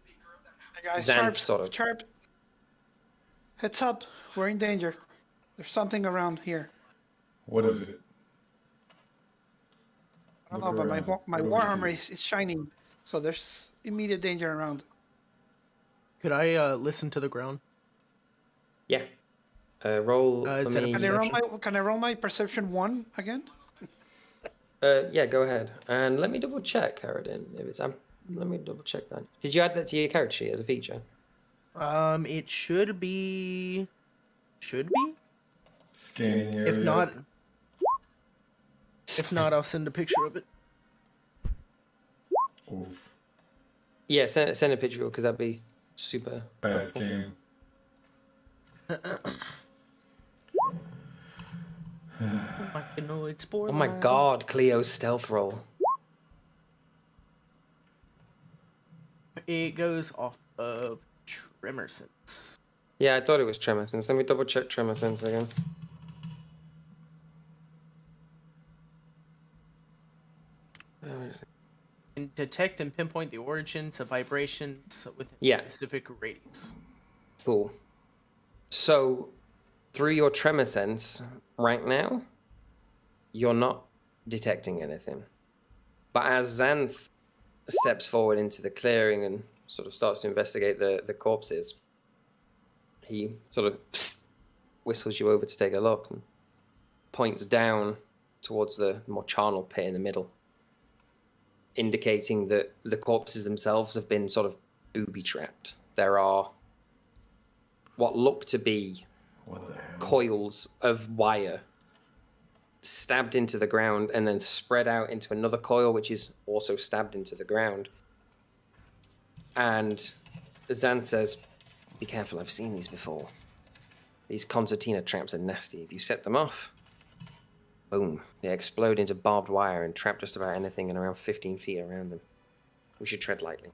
I: Hey guys,
D: Xanth
I: sharp. Heads up, we're in danger. There's something around here.
F: What is it?
I: I don't know, but my warhammer is shining, so there's immediate danger around.
H: Could I listen to the ground?
D: Yeah. Roll for me.
I: Can I roll my perception 1 again?
D: Yeah, go ahead. And let me double check, Haradin. If it's let me double check that. Did you add that to your character sheet as a feature?
H: It should be.
F: Scanning area.
H: If not, I'll send a picture of it.
F: Oof.
D: Yeah, send a picture because that'd be super.
F: Bad scan.
D: Oh my god, Cleo's stealth roll.
H: It goes off of Tremor Sense.
D: Yeah, I thought it was Tremor Sense. Let me double check Tremor Sense again.
H: detect and pinpoint the origin to vibrations within
D: Yeah.
H: a specific radius.
D: Cool. So, through your tremor sense, right now, you're not detecting anything. But as Xanth steps forward into the clearing and sort of starts to investigate the corpses, he sort of whistles you over to take a look and points down towards the more charnel pit in the middle, indicating that the corpses themselves have been sort of booby-trapped. There are what look to be coils of wire stabbed into the ground and then spread out into another coil, which is also stabbed into the ground. And Xanth says, "Be careful, I've seen these before. These concertina traps are nasty. If you set them off, boom, they explode into barbed wire and trap just about anything in around 15 feet around them. We should tread lightly."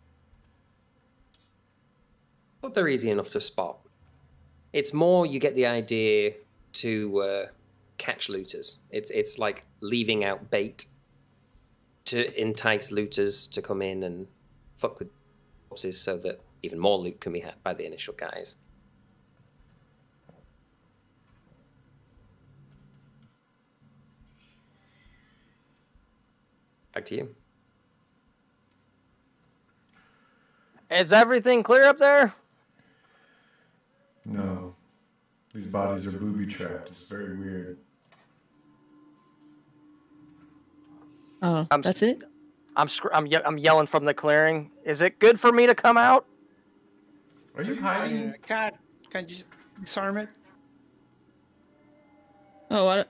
D: But they're easy enough to spot. It's more you get the idea to catch looters. It's like leaving out bait to entice looters to come in and fuck with corpses so that even more loot can be had by the initial guys. Back to you.
G: Is everything clear up there?
K: No. These bodies are booby-trapped. It's very weird.
J: Oh, that's it?
G: I'm yelling from the clearing. Is it good for me to come out?
K: Are you hiding?
I: Can't you disarm it?
J: Oh,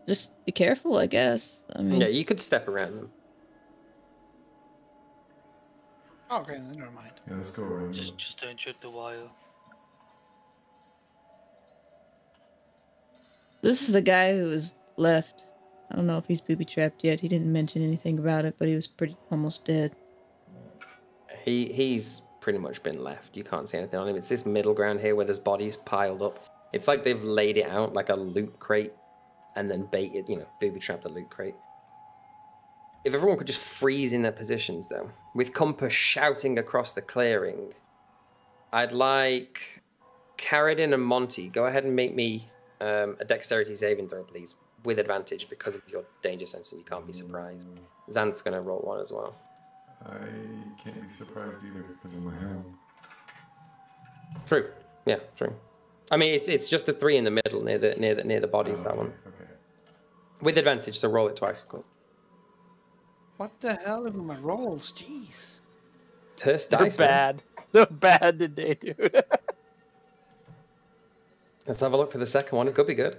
J: just be careful, I guess. I mean,
D: Yeah, you could step around them.
I: Okay, then never mind.
K: Yeah, let's go around.
L: Just don't trip the wire.
J: this is the guy who was left. I don't know if he's booby-trapped yet. He didn't mention anything about it, but he was almost dead.
D: He's pretty much been left. You can't see anything on him. It's this middle ground here where there's bodies piled up. It's like they've laid it out like a loot crate and then baited, booby-trapped the loot crate. If everyone could just freeze in their positions, though, with Compass shouting across the clearing, I'd like Carradine and Monty, go ahead and make me a dexterity saving throw, please, with advantage because of your danger sense and you can't be surprised. Xanth's going to roll one as well.
K: I can't be surprised either because of my helm.
D: True. Yeah, true. I mean, it's just the three in the middle near the bodies. That one.
K: Okay.
D: With advantage, so roll it twice, of course.
I: What the hell are my rolls? Jeez.
D: Cursed
G: They're
D: dice.
G: bad. They're bad today, dude.
D: Let's have a look for the second one. It could be good.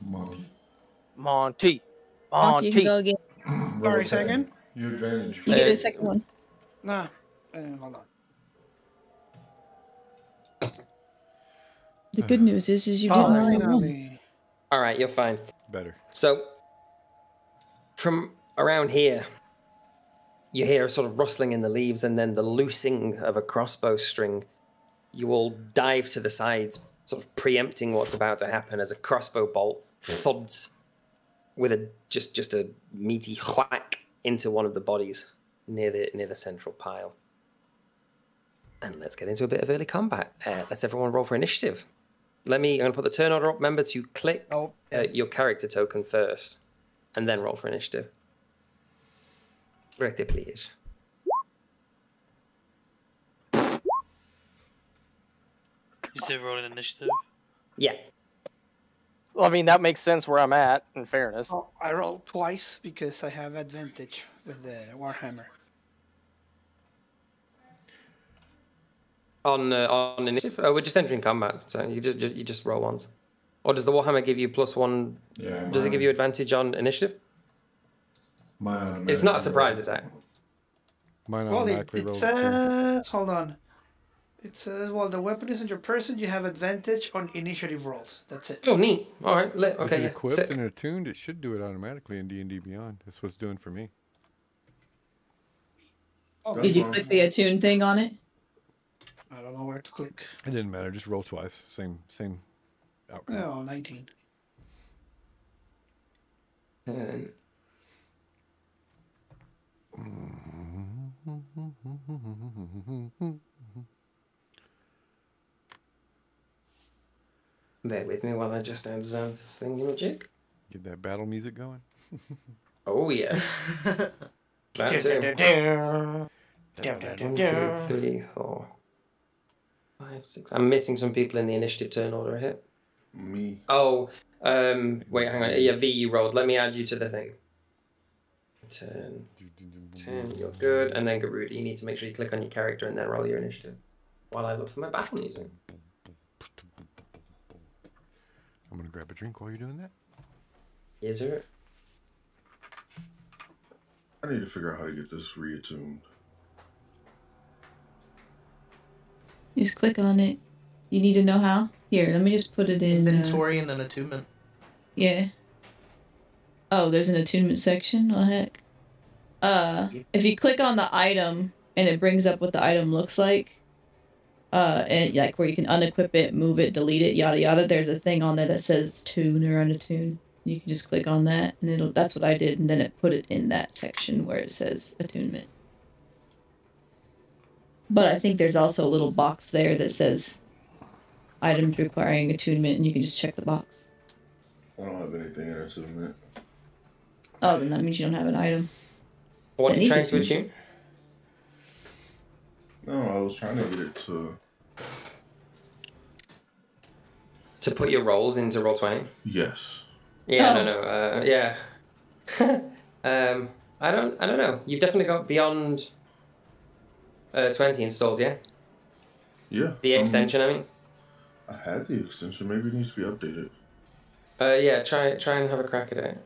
J: Monty,
G: Monty.
J: you can go again.
I: Sorry, second.
K: Your advantage.
J: You get a second one.
I: Nah. Hold on.
J: The good news is you didn't roll wrong.
I: Finally.
D: All right, you're fine.
F: Better.
D: So, from around here, you hear a sort of rustling in the leaves and then the loosing of a crossbow string. You all dive to the sides, sort of preempting what's about to happen as a crossbow bolt thuds with a just a meaty whack into one of the bodies near the central pile. And let's get into a bit of early combat. Let's everyone roll for initiative. I'm going to put the turn order up. Remember to click your character token first, and then roll for initiative. Correct, please.
L: You still rolling initiative?
D: Yeah.
G: Well, I mean, that makes sense where I'm at, in fairness.
I: Oh, I rolled twice because I have advantage with the Warhammer.
D: On initiative? Oh, we're just entering combat, so you just roll once. Or does the Warhammer give you +1?
K: Yeah.
D: Does it give you advantage on initiative?
K: Mine
D: It's not a surprise attack.
F: Mine
I: Well,
F: automatically
I: it
F: rolls
I: says... Hold on. It says, well, the weapon is on your person. You have advantage on initiative rolls. That's it.
D: Oh, neat. All right.
F: If
D: Okay.
F: it's
D: Yeah.
F: equipped
D: Sick.
F: and attuned, it should do it automatically in D&D Beyond. That's what it's doing for me.
I: Oh,
J: Did you click the attune thing on it?
I: I don't know where to click.
F: It didn't matter. Just roll twice. Same outcome.
I: Oh, 19.
D: turn. Bear with me while I just add Xanth's thingamajig.
F: Get that battle music going.
D: Oh, yes. That too. 1, 2, 3, 4, 5, 6. I'm missing some people in the initiative turn order here.
E: Me.
D: Oh, wait, hang on. Yeah, V, you rolled. Let me add you to the thing. Turn 10, you're good. And then Garuda, you need to make sure you click on your character and then roll your initiative. While I look for my battle music.
F: I'm gonna grab a drink while you're doing that.
D: Yes, sir.
E: I need to figure out how to get this reattuned.
J: Just click on it. You need to know how? Here, let me just put it in...
H: Inventory and then attunement.
J: Yeah. Oh, there's an attunement section? Oh, heck. If you click on the item, and it brings up what the item looks like, and like where you can unequip it, move it, delete it, yada yada, there's a thing on there that says tune or unattune. You can just click on that, and that's what I did, and then it put it in that section where it says attunement. But I think there's also a little box there that says items requiring attunement, and you can just check the box.
E: I don't have anything in attunement.
J: Oh, then that means you don't have an item.
D: What are you trying to attune?
E: No, I was trying to get it to
D: put your rolls into Roll20?
E: Yes.
D: Yeah, no, yeah. I don't know. You've definitely got Beyond 20 installed, yeah?
E: Yeah.
D: The extension, I mean.
E: I had the extension. Maybe it needs to be updated.
D: Yeah, try and have a crack at it.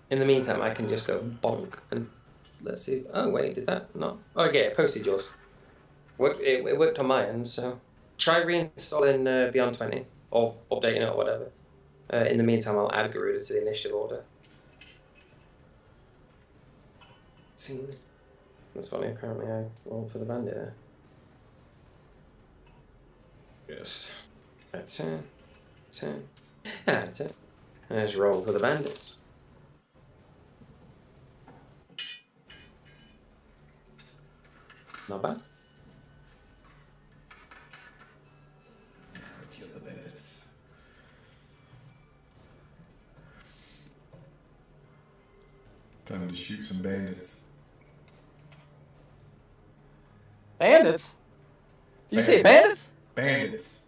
D: In the meantime, I can just go bonk and let's see. Oh wait, did that not? Oh yeah, it posted yours. It worked on my end, so try reinstalling Beyond 20 or updating it or whatever. In the meantime, I'll add Garuda to the initiative order. See, that's funny. Apparently, I rolled for the bandit there. Yes. That's it. That's it. And just roll for the bandits. Not bad.
K: Kill the bandits. Time to shoot some bandits.
G: Bandits? Did you say bandits?
K: Bandits.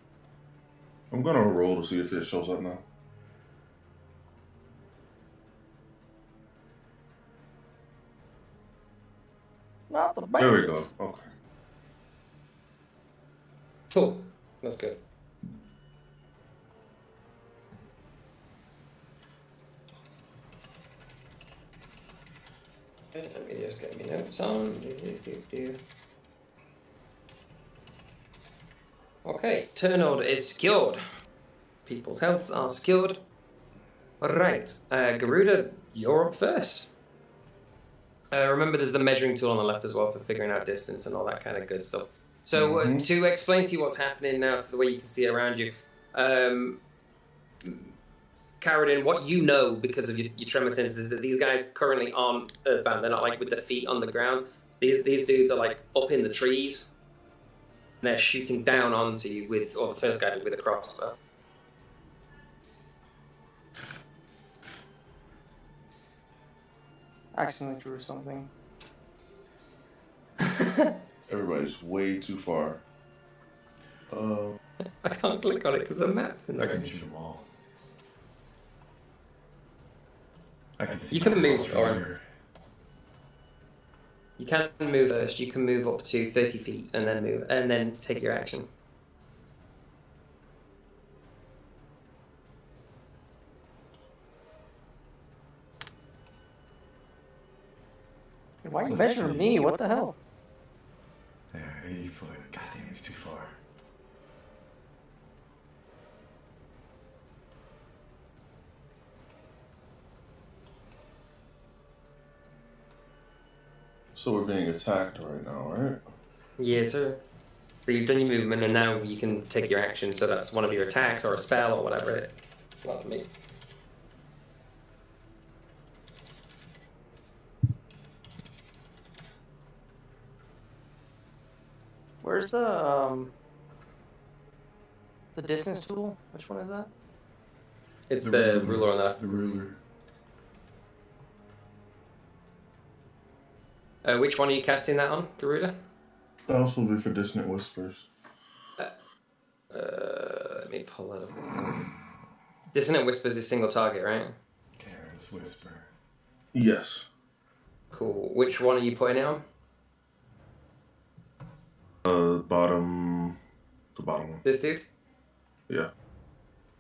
E: I'm gonna roll to see if it shows up now.
G: Not the bandits.
E: There we go. Okay.
D: Cool. That's good. Let me just get my notes on. Okay, turn order is secured. People's healths are secured. Right, Garuda, you're up first. Remember, there's the measuring tool on the left as well for figuring out distance and all that kind of good stuff. So to explain to you what's happening now, so the way you can see around you, Carradine, what you know because of your tremor senses is that these guys currently aren't earthbound. They're not like with their feet on the ground. These dudes are like up in the trees. And they're shooting down onto you with, or the first guy did with a crossbow.
G: Accidentally drew something.
E: Everybody's way too far.
D: I can't click on it because of the map.
K: I can shoot them all. I can see.
D: You can move,
K: from
D: Oren.
K: here.
D: You can move first. You can move up to 30 feet and then move, and then take your action.
G: Why are you measuring me? What the hell?
K: Yeah, 80 foot. God damn, he's too far.
E: So we're being attacked right now, right?
D: Yes, sir. So you've done your movement, and now you can take your action. So that's one of your attacks or a spell or whatever it is. Not me.
G: Where's the distance tool? Which one is that?
D: It's the ruler on the left.
K: The ruler.
D: Which one are you casting that on, Garuda?
E: That also will be for Dissonant Whispers.
D: Let me pull that up. Dissonant Whispers is single target, right?
K: Careless Whisper.
E: Yes.
D: Cool. Which one are you putting it on?
E: The bottom one.
D: This dude?
E: Yeah.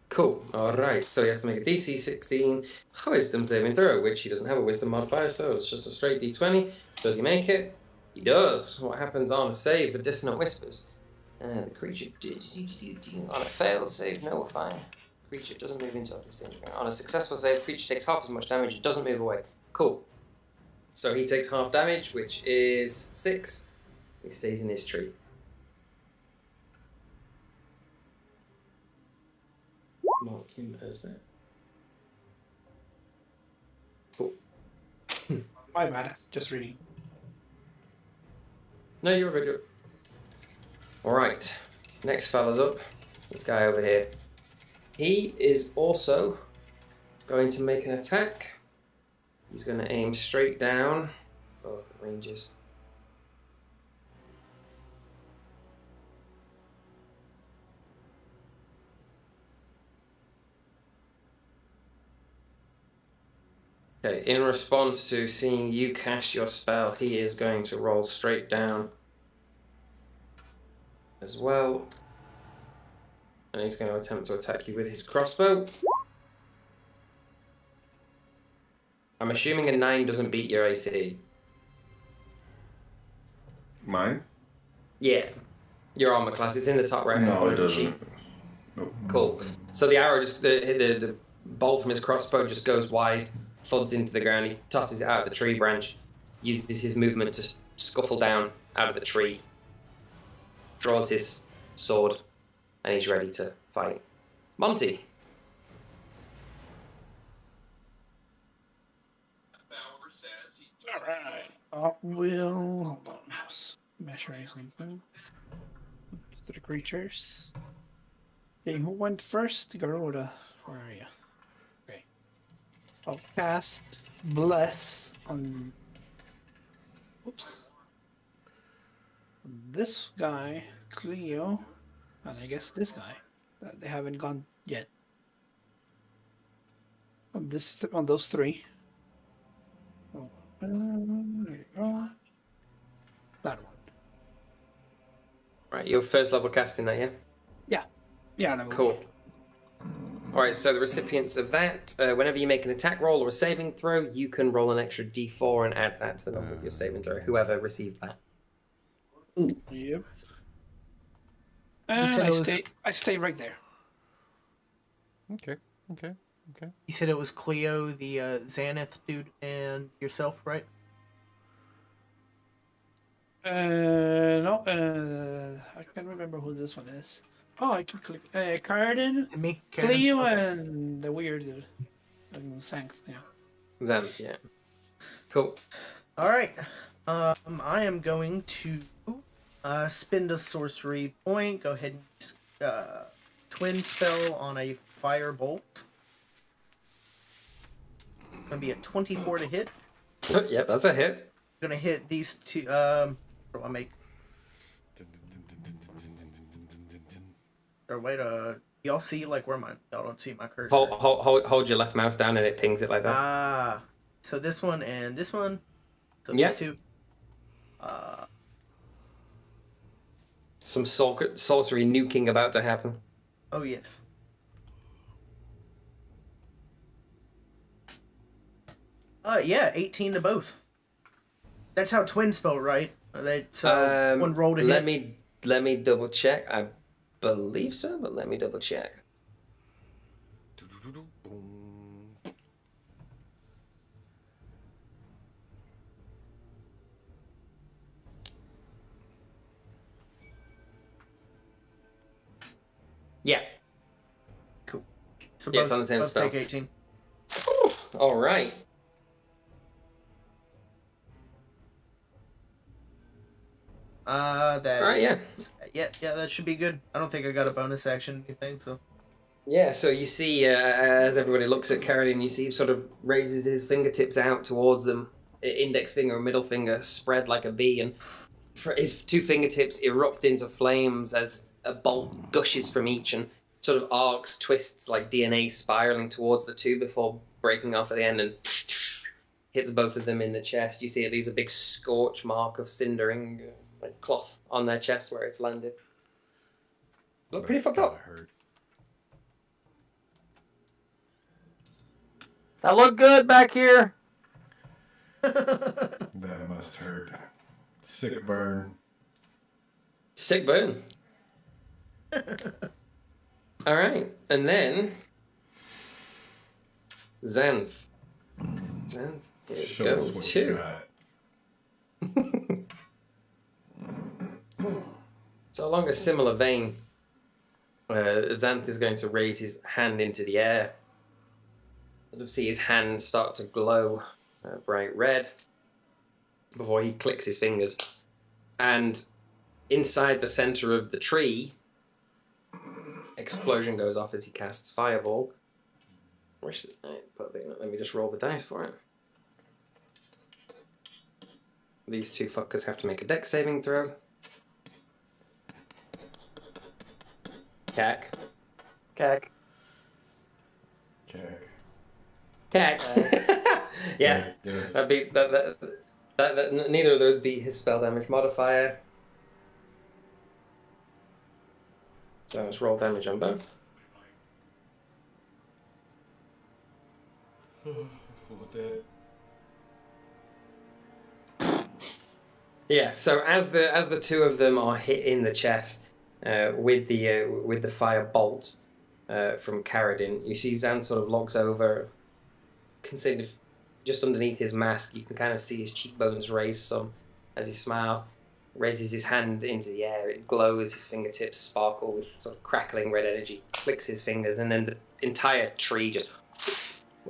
D: Cool. Alright, so he has to make a DC 16 wisdom saving throw, which he doesn't have a wisdom modifier, so it's just a straight D20. Does he make it? He does. What happens on a save for Dissonant Whispers? The creature... On a failed save, no, we're fine. Creature doesn't move into object danger. On a successful save, creature takes half as much damage, it doesn't move away. Cool. So he takes half damage, which is 6. He stays in his tree. Mark him as that. Cool.
I: My bad. Just reading.
D: No, you're good. Alright. Next fella's up. This guy over here. He is also going to make an attack. He's going to aim straight down. Oh, the ranges. Okay, in response to seeing you cast your spell, he is going to roll straight down as well. And he's going to attempt to attack you with his crossbow. I'm assuming a 9 doesn't beat your AC.
E: Mine?
D: Yeah. Your armor class. It's in the top right hand
E: No,
D: corner
E: it
D: of the sheet.
E: doesn't. Nope.
D: Cool. So the arrow just the bolt from his crossbow just goes wide, thuds into the ground. He tosses it out of the tree branch, uses his movement to scuffle down out of the tree, draws his sword, and he's ready to fight. Monty.
I: Alright. I will. Hold on. Measuring something. To the creatures. Okay, who went first? Garuda. Where are you? Okay. I'll cast Bless on. Oops. This guy, Cleo, and I guess this guy. They haven't gone yet. On those three. Oh, there you go. That one.
D: Right, you're first level casting that, yeah?
I: Yeah. Yeah, no.
D: Cool. Alright, so the recipients of that, whenever you make an attack roll or a saving throw, you can roll an extra d4 and add that to the number of your saving throw, whoever received that.
I: Yep.
H: You said
I: I stay right there.
F: Okay.
H: You said it was Cleo, the Xanath dude, and yourself, right?
I: No, I can't remember who this one is. Oh, I can click. Cardin,
H: Me,
I: Cleo,
H: okay.
I: and the weird dude. Sanct, yeah.
D: Then, yeah. Cool.
H: All right. I am going to spend a sorcery point. Go ahead and use, twin spell on a fire bolt. Gonna be a 24 to hit.
D: Yep, that's a hit.
H: Gonna hit these two. What do I make? Or wait, y'all see like where my y'all don't see my cursor.
D: Hold your left mouse down and it pings it like that.
H: Ah, so this one and this one. So
D: Yep.
H: these two.
D: Some sorcery nuking about to happen.
H: Oh yes. Yeah, 18 to both. That's how twin spell, right? That's one roll to hit.
D: Let me double check. I believe so, but let me double check. Yeah.
H: Cool. So
D: Yeah, it's on the same
H: both
D: spell.
H: take 18.
D: All right.
H: That
D: Alright, yeah.
H: yeah, that should be good. I don't think I got a bonus action, you think so?
D: Yeah, so you see, as everybody looks at Carradine, you see he sort of raises his fingertips out towards them, index finger and middle finger spread like a V, and his two fingertips erupt into flames as a bolt gushes from each and sort of arcs, twists like DNA spiraling towards the two before breaking off at the end and hits both of them in the chest. You see it leaves a big scorch mark of cindering like cloth on their chest where it's landed. Look pretty fucked up.
F: Hurt.
G: That look good back here.
K: That must hurt. Sick burn.
D: Sick burn. All right, and then Xanth. Xanth, here
K: Show us
D: go
K: what you
D: too.
K: got.
D: So along a similar vein, Xanth is going to raise his hand into the air. Sort of see his hand start to glow bright red before he clicks his fingers. And inside the center of the tree, explosion goes off as he casts Fireball. Let me just roll the dice for it. These two fuckers have to make a dex saving throw. Cack.
G: Cack.
K: Cack.
D: Cack. Yeah.
K: Yes.
D: That neither of those beat his spell damage modifier. So let's roll damage on both.
K: Full of dead.
D: Yeah. So as the two of them are hit in the chest with the fire bolt from Carradine, you see Xanth sort of looks over, considered just underneath his mask. You can kind of see his cheekbones raise some as he smiles. Raises his hand into the air, it glows, his fingertips sparkle with sort of crackling red energy, clicks his fingers, and then the entire tree just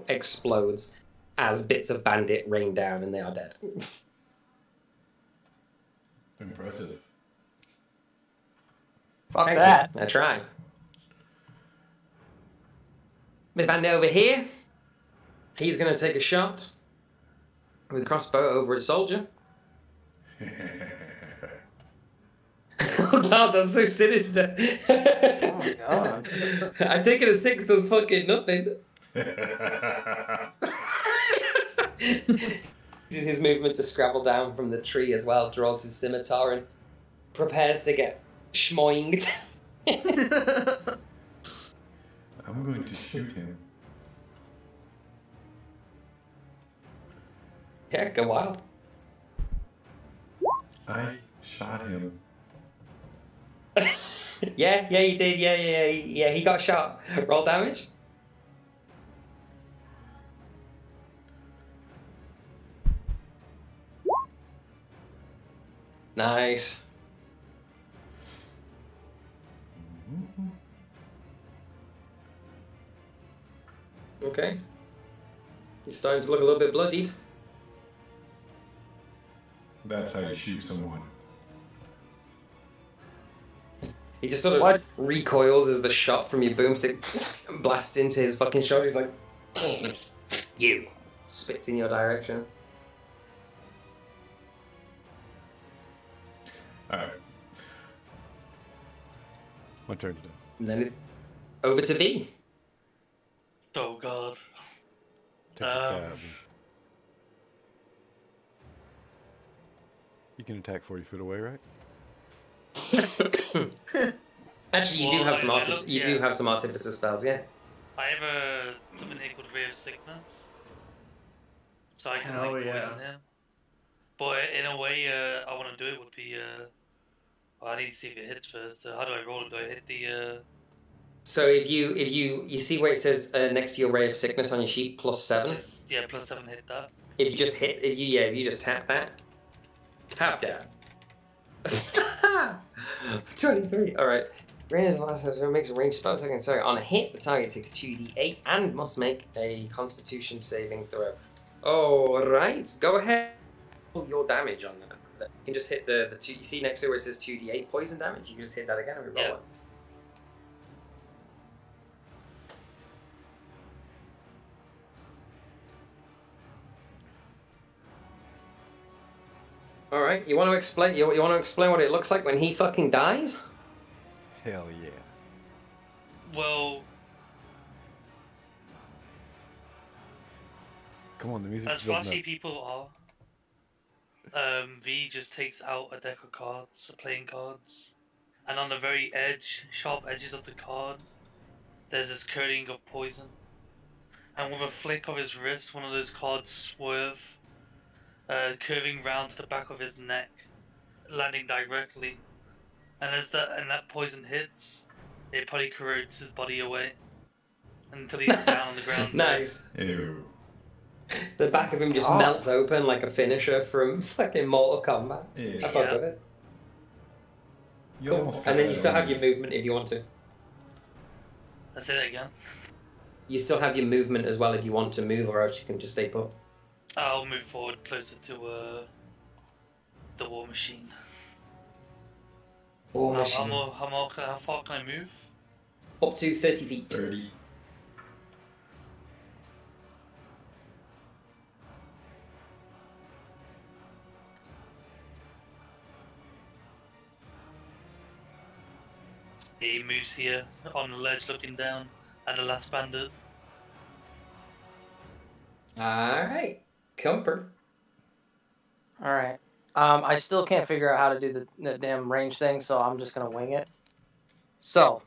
D: explodes as bits of bandit rain down and they are dead.
K: Impressive.
G: Fuck
D: Thank
G: that.
D: you. I tried. This bandit over here, he's going to take a shot with a crossbow over a soldier. Oh god, that's so sinister.
G: Oh my god.
D: I take it a 6 does fucking nothing. Uses his movement to scrabble down from the tree as well, draws his scimitar and prepares to get schmoinged.
K: I'm going to shoot him.
D: Yeah, go wild.
K: I shot him.
D: Yeah, you did. Yeah, he got shot. Roll damage. Nice. Okay. He's starting to look a little bit bloodied.
K: That's how you shoot someone.
D: He just sort of recoils as the shot from your boomstick blasts into his fucking shoulder. He's like, you. Spits in your direction.
F: Alright. My turn's done.
D: And then it's over to V.
L: Oh god.
F: Take the stab. You can attack 40 feet away, right?
D: Actually, you do have some do have some artificer spells, yeah.
L: I have something here called Ray of Sickness. So I can
H: Hell
L: like
H: yeah.
L: poison him. But in a way, I want to do it would be well, I need to see if it hits first. How do I roll it? Do I hit the
D: So if you see where it says next to your ray of sickness on your sheet +7.
L: Yeah, +7 hit that.
D: If you just hit, if you just tap that, tap that. 23. All right. Rain is the last time it makes a ranged spell attack. Sorry, on a hit, the target takes 2d8 and must make a Constitution saving throw. All right, go ahead. Roll your damage on that. You can just hit the two. You see next to it where it says 2d8 poison damage. You can just hit that again and reroll
L: Yeah.
D: it. All right. You want to explain? You want to explain what it looks like when he fucking dies?
F: Hell yeah.
L: Well,
F: Come on, the music's
L: as
F: building
L: flashy
F: up.
L: people V just takes out a deck of cards, playing cards, and on the very edge, sharp edges of the card, there's this coating of poison. And with a flick of his wrist, one of those cards swerve, curving round to the back of his neck, landing directly. And as that poison hits, it probably corrodes his body away until he's down on the ground.
D: Nice.
K: Ew.
D: The back of him just melts open like a finisher from fucking Mortal Kombat.
K: Yeah.
D: I fuck with it.
K: You
D: Cool.
K: almost
D: And then you
K: got
D: still
K: that
D: have your movement if you want to.
L: Let's say that again.
D: You still have your movement as well if you want to move, or else you can just stay put.
L: I'll move forward closer to the war machine.
D: War
L: How
D: machine.
L: far can I move?
D: Up to 30 feet.
K: 30.
L: He moves here on the ledge, looking down at the last bandit.
D: Alright. Cumper.
G: All right. I still can't figure out how to do the damn range thing, so I'm just gonna wing it. So,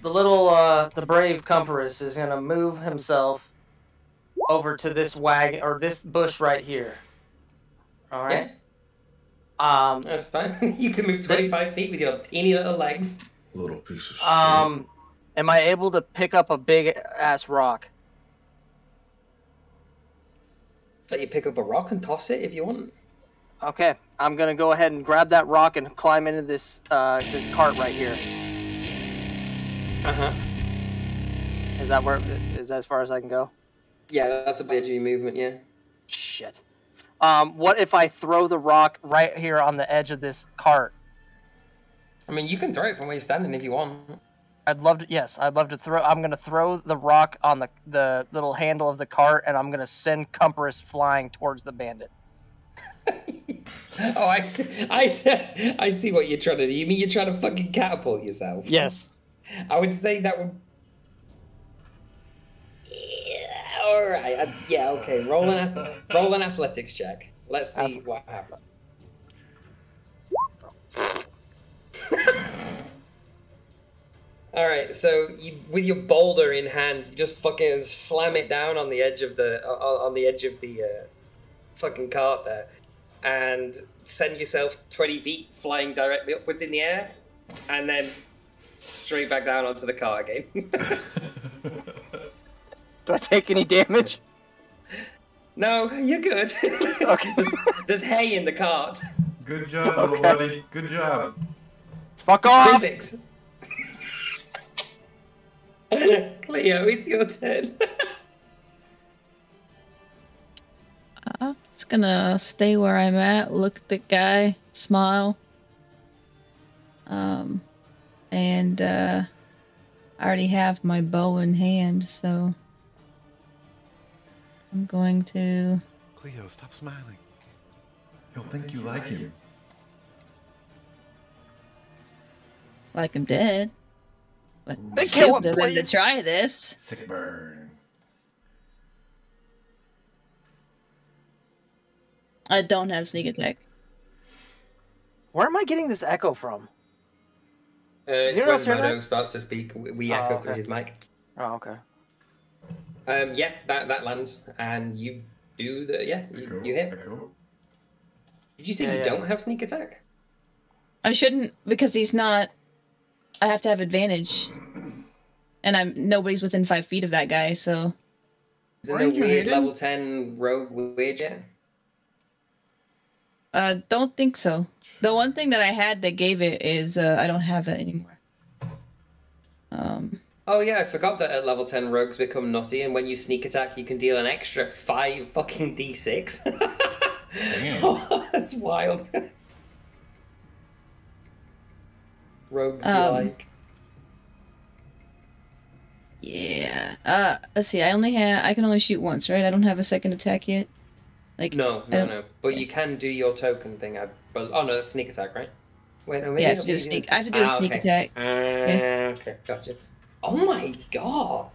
G: the little the brave Cumpurus is gonna move himself over to this wagon or this bush right here. All right.
D: That's fine. You can move 25 feet with your teeny little legs.
E: Little piece of shit.
G: Am I able to pick up a big ass rock?
D: Let you pick up a rock and toss it if you want.
G: Okay, I'm gonna go ahead and grab that rock and climb into this this cart right here. Is that as far as I can go?
D: Yeah, that's a bit of your movement, yeah.
G: Shit. What if I throw the rock right here on the edge of this cart?
D: I mean, you can throw it from where you're standing if you want.
G: I'd love to. Yes, I'd love to throw. I'm gonna throw the rock on the little handle of the cart, and I'm gonna send Cumpurus flying towards the bandit.
D: Oh, I see what you're trying to do. You mean you're trying to fucking catapult yourself?
G: Yes.
D: I would say that would. Yeah, all right. Yeah, okay. Roll an athletics check. Let's see what happens. All right. So you, with your boulder in hand, you just fucking slam it down on the edge of the fucking cart there, and send yourself 20 feet flying directly upwards in the air, and then straight back down onto the cart again.
G: Do I take any damage?
D: No, you're good.
G: Okay.
D: There's hay in the cart.
K: Good job, little buddy. Good job.
G: Fuck off!
D: Physics. Cleo, it's your turn.
J: I'm just gonna stay where I'm at, look at the guy, smile. And I already have my bow in hand, so I'm going to...
F: Cleo, stop smiling.
K: He'll think you like him.
J: like him dead. But
G: They kill him,
J: stupid of him to
G: please.
J: try this.
K: Sick burn.
J: I don't have sneak attack.
G: Where am I getting this echo from?
D: It's
G: anyone
D: when
G: else hear that?
D: Mono starts to speak, we echo
G: okay.
D: through his mic.
G: Oh, okay.
D: Yeah, that lands, and you do the you hit.
K: Echo.
D: Did you say
G: Yeah,
D: you
G: yeah.
D: don't have sneak attack?
J: I shouldn't, because he's not... I have to have advantage. And nobody's within 5 feet of that guy, so...
D: Is there
J: Why
D: no
J: are you
D: weird
J: hidden?
D: level 10 rogue wage yet?
J: Don't think so. The one thing that I had that gave it is, I don't have that anymore.
D: Oh yeah, I forgot that at level 10 rogues become nutty, and when you sneak attack, you can deal an extra 5 fucking d6.
K: Damn.
D: Oh, that's wild. Rogues be like.
J: Yeah. Let's see. I can only shoot once, right? I don't have a second attack yet. Like
D: No. But you can do your token thing. Oh no, that's sneak attack, right? Wait, no, maybe
J: Yeah, I have to do a sneak. I have to do a sneak attack. Yeah.
D: Okay, gotcha. Oh my god,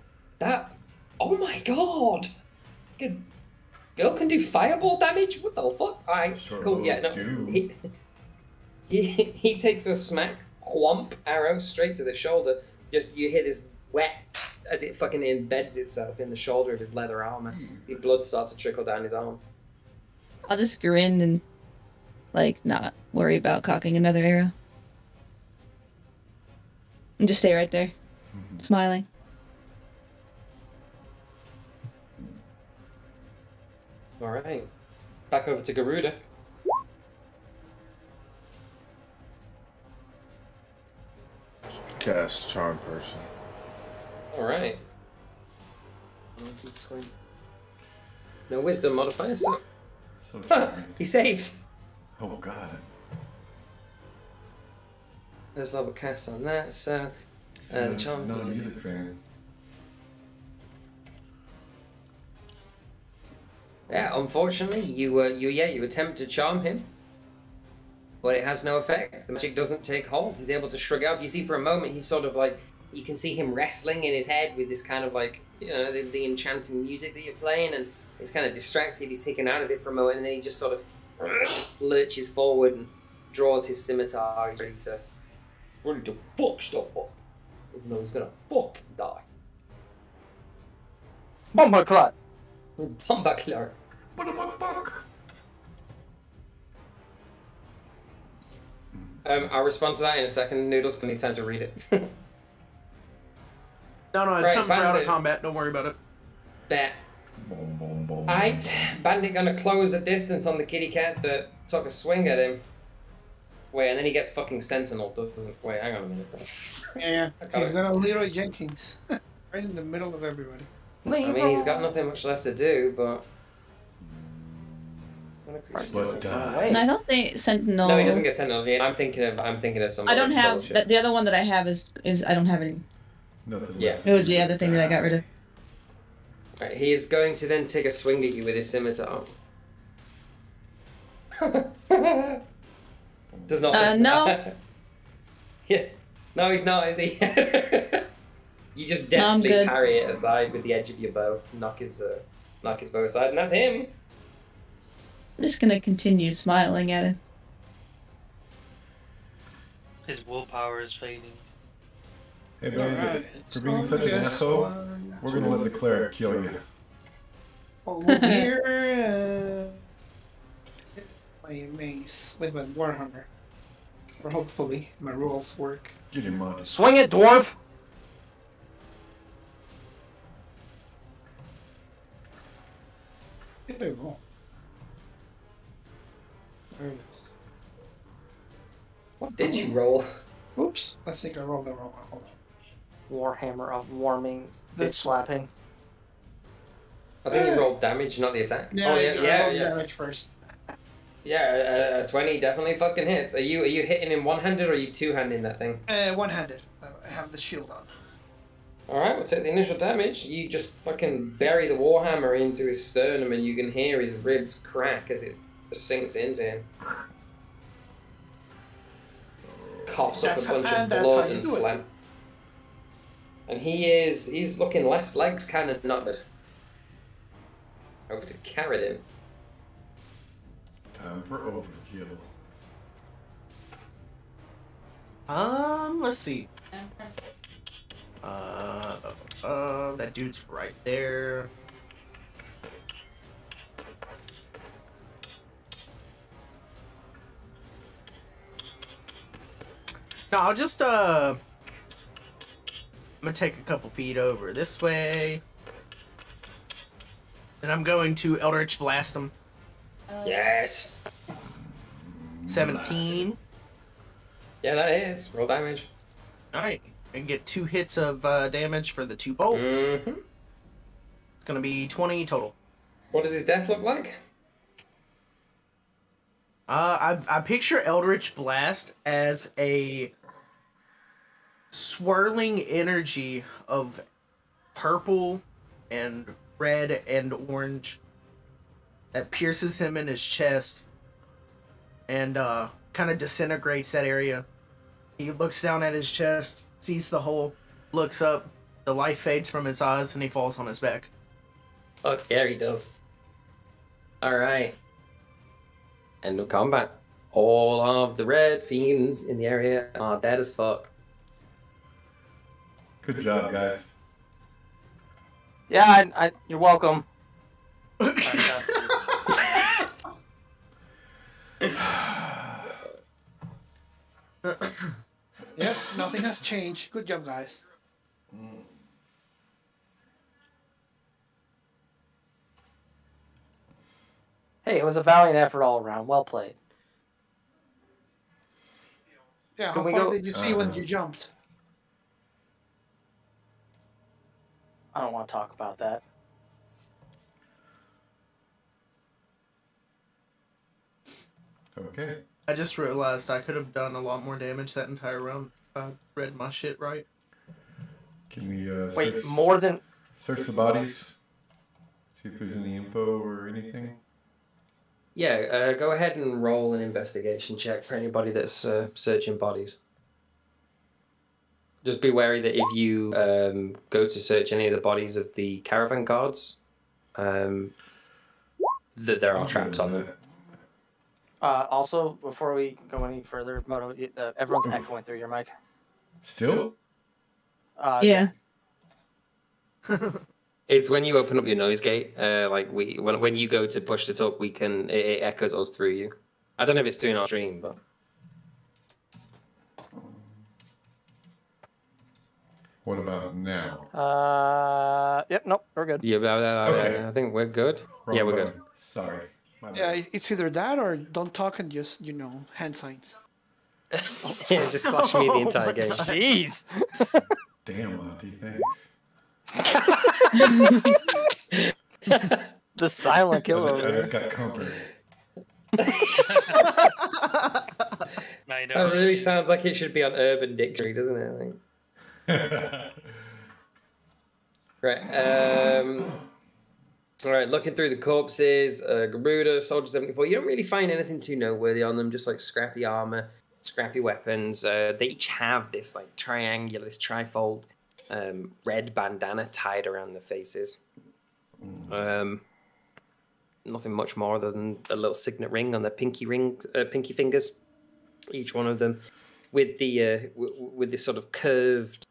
D: Oh my god. Girl can do fireball damage. What the fuck? All right,
K: Sure
D: cool. Yeah, no.
K: do.
D: He takes a smack, whomp, arrow straight to the shoulder. Just you hear this wet as it fucking embeds itself in the shoulder of his leather armor. The blood starts to trickle down his arm.
J: I'll just grin and not worry about cocking another arrow. And just stay right there, smiling.
D: All right, back over to Garuda.
E: Cast Charm Person.
D: All right. No wisdom modifier, so he saves.
K: Oh god.
D: There's level cast on that, so charm.
K: Another music fan.
D: Yeah, unfortunately, you attempt to charm him, but it has no effect. The magic doesn't take hold. He's able to shrug off. You see, for a moment, he's sort of like, you can see him wrestling in his head with this kind of like, the enchanting music that you're playing, and he's kind of distracted. He's taken out of it for a moment, and then he just sort of lurches forward and draws his scimitar. He's ready to fuck stuff up, even though he's gonna fucking die.
G: Bomber clot.
D: Bumbaclar. I'll respond to that in a second. Noodle's gonna need time to read it.
H: No, it's
D: Right,
H: something for out of
D: Bandit.
H: combat. Don't worry about it.
D: Bet.
K: Boom, boom, boom.
D: Aight, Bandit gonna close the distance on the kitty cat that took a swing at him. Wait, and then he gets fucking sentinel, doesn't? Wait, hang on a minute.
I: Yeah,
D: Okay.
I: he's got a Leroy Jenkins right in the middle of everybody.
D: I mean, he's got nothing much left to do, but.
K: But
J: And I don't think Sentinel.
D: No, he doesn't get sentinel. Yeah, I'm thinking of some.
J: I don't
D: other
J: have
D: bullshit.
J: the other one that I have is I don't have any.
K: Nothing
D: Yeah.
K: left.
J: It was the other thing that I got rid of.
D: Right, he is going to then take a swing at you with his scimitar. Does not.
J: No.
D: Yeah. No, he's not, is he? You just
J: No, I'm
D: deftly
J: good.
D: parry it aside with the edge of your bow, knock his bow aside, and that's him.
J: I'm just gonna continue smiling at him.
L: His willpower is fading.
K: Hey, Bandit, for being such an asshole, we're gonna let the cleric kill you.
I: Over here, my mace with my warhammer. Or hopefully my rules work.
K: Get him, Monty.
G: Swing it, dwarf.
I: Did I roll? There it is.
D: What did you roll?
I: Oops, I think I rolled the wrong one. Hold on.
G: Warhammer of warming,
I: That's-
G: slapping.
D: I think you rolled damage, not the attack.
I: Yeah,
D: Oh
I: I
D: yeah,
I: rolled
D: yeah.
I: damage first.
D: Yeah, 20 definitely fucking hits. Are you hitting him one-handed or are you two-handing that thing?
I: One-handed. I have the shield on.
D: Alright, we'll take the initial damage. You just fucking bury the warhammer into his sternum and you can hear his ribs crack as it sinks into him. Coughs up
I: That's
D: a bunch
I: how-
D: of
I: that's
D: blood
I: how you
D: and
I: do it.
D: phlegm. And he's looking less legs kind of knotted. Over to Carradine.
K: Time for overkill.
H: Let's see. That dude's right there. No, I'll just, I'm gonna take a couple feet over this way. And I'm going to Eldritch Blast him.
D: Yes!
H: 17.
D: Yeah, that hits. Roll damage.
H: Alright. And get 2 hits of damage for the 2 bolts.
D: Mm-hmm.
H: It's gonna be 20 total.
D: What does his death look like?
H: I picture Eldritch Blast as a swirling energy of purple and red and orange that pierces him in his chest and kind of disintegrates that area. He looks down at his chest, sees the hole, looks up, the light fades from his eyes, and he falls on his back.
D: Oh, yeah, he does. Alright. End of combat. All of the red fiends in the area are dead as fuck.
K: Good job, guys.
G: Yeah, you're welcome.
L: Fantastic.
I: Yep, nothing has changed. Good job, guys.
G: Hey, it was a valiant effort all around. Well played.
I: Yeah,
G: Can
I: how
G: we
I: far
G: go-
I: did you see when you jumped?
G: I don't want to talk about that.
K: Okay.
H: I just realized I could have done a lot more damage that entire round if I read my shit right.
K: Can we
G: Wait,
K: search,
G: more than...
K: search the bodies? See if there's any info or anything?
D: Yeah, go ahead and roll an investigation check for anybody that's searching bodies. Just be wary that if you go to search any of the bodies of the caravan guards, that there are traps on them.
G: Also, before we go any further, Moto, everyone's echoing through your mic.
K: Still?
J: Yeah.
D: It's when you open up your noise gate, like when you go to push to talk, it echoes us through you. I don't know if it's doing our stream, but
K: What about now?
G: Yep, nope, we're good.
D: yeah,
K: Okay.
D: I think we're good.
K: Wrong
D: Yeah, we're
K: button.
D: good.
K: Sorry. My bad.
I: Yeah, it's either that or don't talk and just, hand signs.
D: Yeah, just slash me the entire game.
G: Jeez.
K: Damn, Monty, thanks.
G: The silent killer over
K: I
G: there.
K: just got comfort.
L: Now you know.
D: That really sounds like it should be on Urban Dictionary, doesn't it? I think. Right. All right. Looking through the corpses, Garuda, Soldier 74. You don't really find anything too noteworthy on them. Just like scrappy armor, scrappy weapons. They each have this like triangular, this trifold red bandana tied around their faces. Nothing much more than a little signet ring on their pinky fingers. Each one of them with the with this sort of curved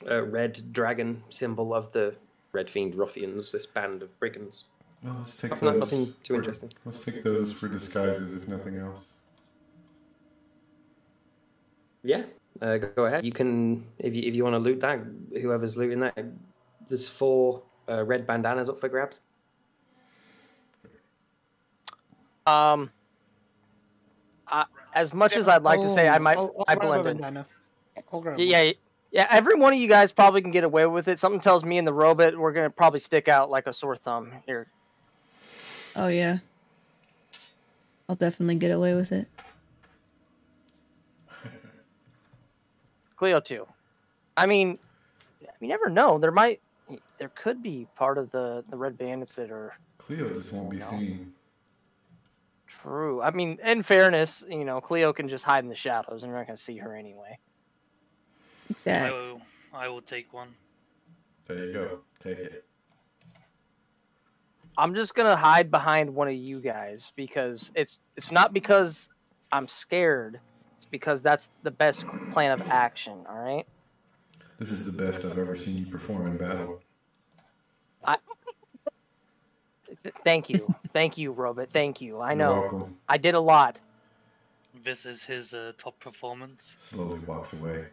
D: red dragon symbol of the Red Fiend Ruffians, this band of brigands.
K: Well, let's take
D: Nothing too interesting.
K: Let's take those for disguises, if nothing else.
D: Yeah, go ahead. You can, if you want to loot that, whoever's looting that, there's 4 red bandanas up for grabs.
G: As much as I'd like to say, I might, I blend in. Yeah. Every one of you guys probably can get away with it. Something tells me in the robot we're gonna probably stick out like a sore thumb here.
J: Oh yeah. I'll definitely get away with it.
G: Cleo too. I mean, you never know. There could be part of the Red Bandits that are
K: Cleo just won't be seen.
G: true. I mean, in fairness, Cleo can just hide in the shadows, and we're not gonna see her anyway.
J: Exactly.
L: I will take one.
K: There you go. Take it.
G: I'm just gonna hide behind one of you guys because it's not because I'm scared. It's because that's the best plan of action. All right.
K: This is the best I've ever seen you perform in battle.
G: Thank you, Robot. Thank you. I
K: You're
G: know.
K: welcome.
G: I did a lot.
L: This is his top performance.
K: Slowly walks away.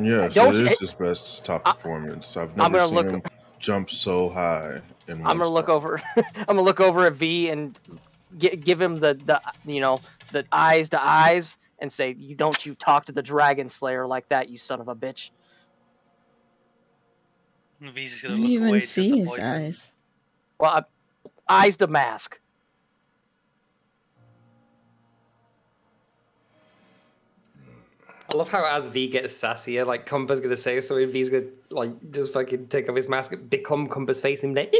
E: Yes,
G: Don't
E: it
G: you-
E: is his best top performance. I've
G: I'm
E: never
G: gonna
E: seen
G: look-
E: him jump so high. In
G: I'm gonna look over. I'm gonna look over at V and give him the eyes to eyes and say, "You talk to the Dragon Slayer like that, you son of a bitch."
L: V's
J: I
L: gonna
J: didn't
L: look
J: even
L: away
J: see his
L: disappointed.
J: eyes.
G: Well, eyes to mask.
D: love how as V gets sassier, like Cumpa's gonna say something, V's gonna like just fucking take off his mask, become Cumpa's face, and like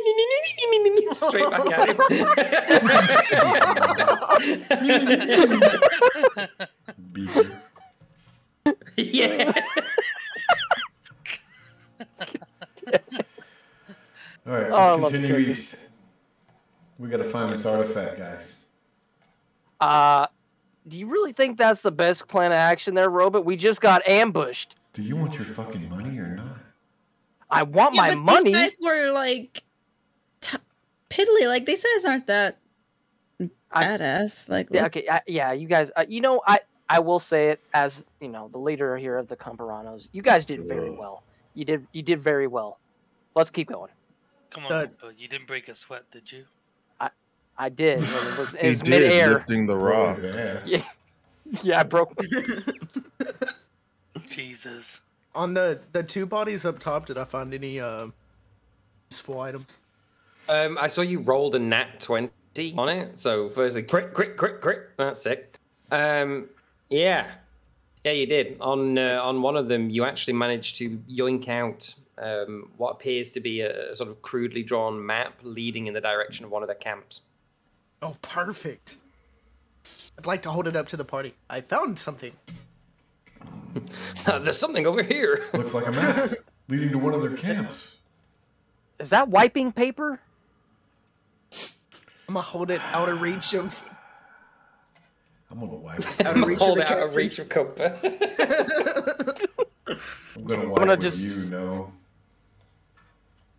D: straight back at him. Yeah.
K: All right,
G: Oh,
K: let's continue east. We gotta find this artifact, guys.
G: Do you really think that's the best plan of action there, Robot? We just got ambushed.
K: Do you want your fucking money or not?
G: I want
J: Yeah,
G: my
J: but
G: money.
J: these guys were like piddly. Like these guys aren't that badass. Like
G: Yeah,
J: look-
G: okay, yeah, you guys. You know, I will say it as you know the leader here of the Cumpuranos. You guys did very well. You did very well. Let's keep going.
L: Come on, but you didn't break a sweat, did you?
G: I did. And it was
E: He did,
G: midair.
E: lifting the rock.
G: Yeah, yeah, I broke.
L: Jesus.
H: On the two bodies up top, did I find any useful items?
D: I saw you rolled a nat 20 on it. So firstly, crit. That's sick. Yeah, you did. On one of them, you actually managed to yoink out what appears to be a sort of crudely drawn map leading in the direction of one of their camps.
H: Oh, perfect. I'd like to hold it up to the party. I found something.
D: There's something over here.
K: Looks like a map leading to one of their camps.
G: Is that wiping paper?
H: I'm gonna hold it out of reach of.
K: I'm gonna wipe it.
H: Out of reach
D: Hold
H: of
D: it
H: the
D: out of
H: captain.
D: reach of Cumpa.
K: I'm gonna wipe
G: gonna
K: with
G: just-
K: you, no.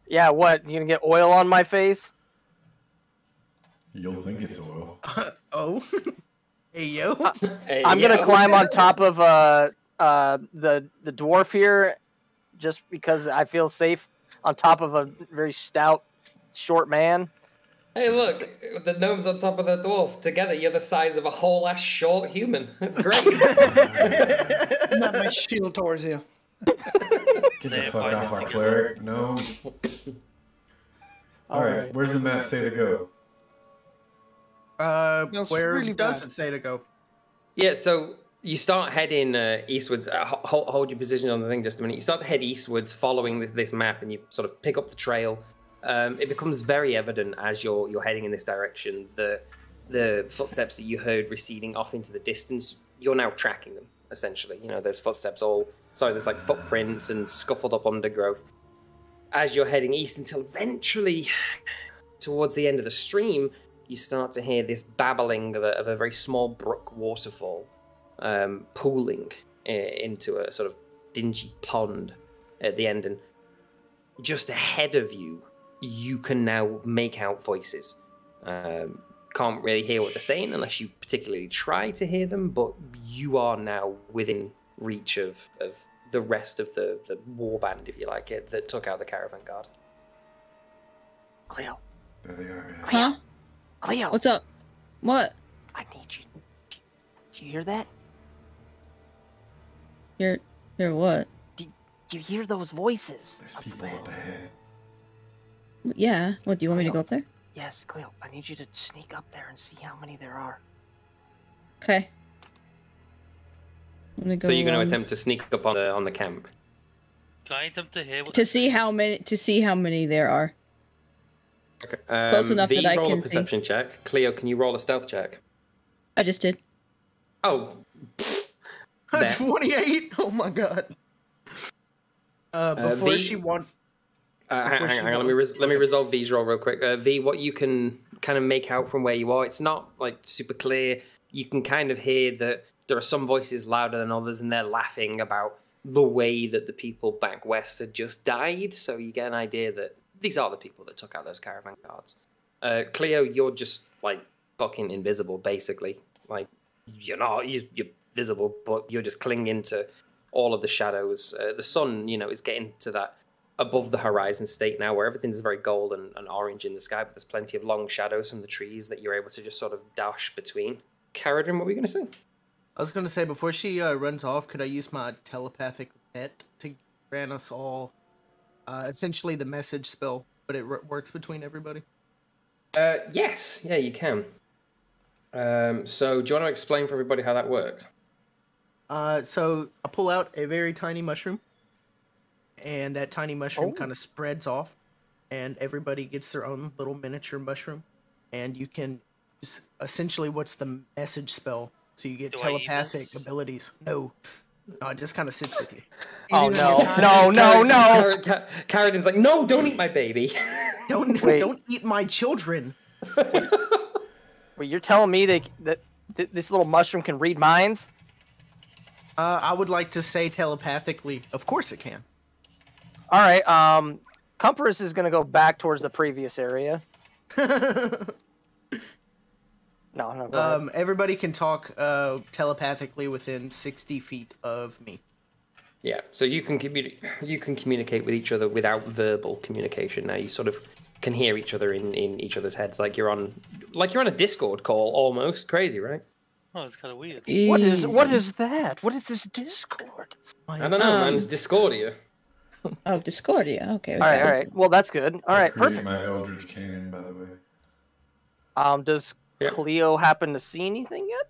G: Yeah, what? You gonna get oil on my face?
K: You'll think it's oil.
H: Oh. Hey, yo.
D: Hey,
G: I'm gonna
D: yo.
G: climb on top of the dwarf here, just because I feel safe on top of a very stout, short man.
D: Hey, look, the gnome's on top of the dwarf. Together, you're the size of a whole ass short human. It's great.
I: Not my shield towards you.
K: Get the fuck off our cleric. No. Alright, where's the map say to go?
I: Smells
H: Where
I: really
H: does
I: bad.
H: it say to go?
D: Yeah, so you start heading eastwards. Hold your position on the thing just a minute. You start to head eastwards following this map, and you sort of pick up the trail. It becomes very evident as you're heading in this direction that the footsteps that you heard receding off into the distance, you're now tracking them, essentially. You know, there's footsteps there's like footprints and scuffled up undergrowth. As you're heading east until eventually, towards the end of the stream, you start to hear this babbling of a very small brook waterfall pooling into a sort of dingy pond at the end. And just ahead of you, you can now make out voices. Can't really hear what they're saying unless you particularly try to hear them, but you are now within reach of the rest of the war band, if you like it, that took out the caravan guard.
G: Cleo,
K: There they are, guys.
J: huh?
G: Cleo,
J: What's up? What?
G: I need you. Do you hear that?
J: You're what?
G: Do you hear those voices?
K: There's people up ahead.
J: Yeah. What do you want me to go up there?
G: Yes, Cleo. I need you to sneak up there and see how many there are.
J: Okay. I'm gonna go
D: So you're going to
J: along-
D: attempt to sneak up on the camp.
L: Can I attempt to hear what
J: to see how many there are.
D: Okay.
J: Close enough
D: V,
J: that I
D: roll
J: can
D: a
J: see.
D: perception check. Cleo, can you roll a stealth check?
J: I just did.
D: Oh. There.
H: 28. Oh my god. Before
D: V-
H: she won.
D: Hang
H: Before she
D: on,
H: won.
D: let me resolve V's roll real quick. V, what you can kind of make out from where you are, it's not like super clear. You can kind of hear that there are some voices louder than others, and they're laughing about the way that the people back west had just died. So you get an idea that these are the people that took out those caravan guards. Cleo, you're just like fucking invisible, basically. Like you're visible, but you're just clinging to all of the shadows. The sun, is getting to that above the horizon state now, where everything's very gold and orange in the sky, but there's plenty of long shadows from the trees that you're able to just sort of dash between. Caradrin, what were you going to say?
H: I was gonna say, before she runs off, could I use my telepathic pet to grant us all essentially the message spell, but it works between everybody?
D: Yes, yeah, you can. So do you want to explain for everybody how that works?
H: So I pull out a very tiny mushroom, and that tiny mushroom
G: Oh.
H: kind of spreads off, and everybody gets their own little miniature mushroom, and you can use essentially what's the message spell, so you get
L: Do I eat
H: telepathic
L: this?
H: abilities. No, it just kind of sits with you.
G: Oh no, no, no, no!
D: Carradin's like, no, don't eat my baby.
G: Wait.
H: Don't eat my children.
G: Wait, you're telling me that this little mushroom can read minds?
H: I would like to say telepathically. Of course it can.
G: All right. Cumpuranos is gonna go back towards the previous area. No, go ahead.
H: Everybody can talk telepathically within 60 feet of me.
D: Yeah, so you can communicate with each other without verbal communication. Now you sort of can hear each other in each other's heads, like you're on a Discord call almost. Crazy, right?
L: Oh, it's kind of weird.
G: What is that? What is this Discord?
D: I don't know, man. It's Discordia.
J: Oh, Discordia. Okay.
G: All right. Well, that's good. All right,
K: Created
G: perfect.
K: my Eldritch Cannon, by the way.
G: Does Cleo happen to see anything yet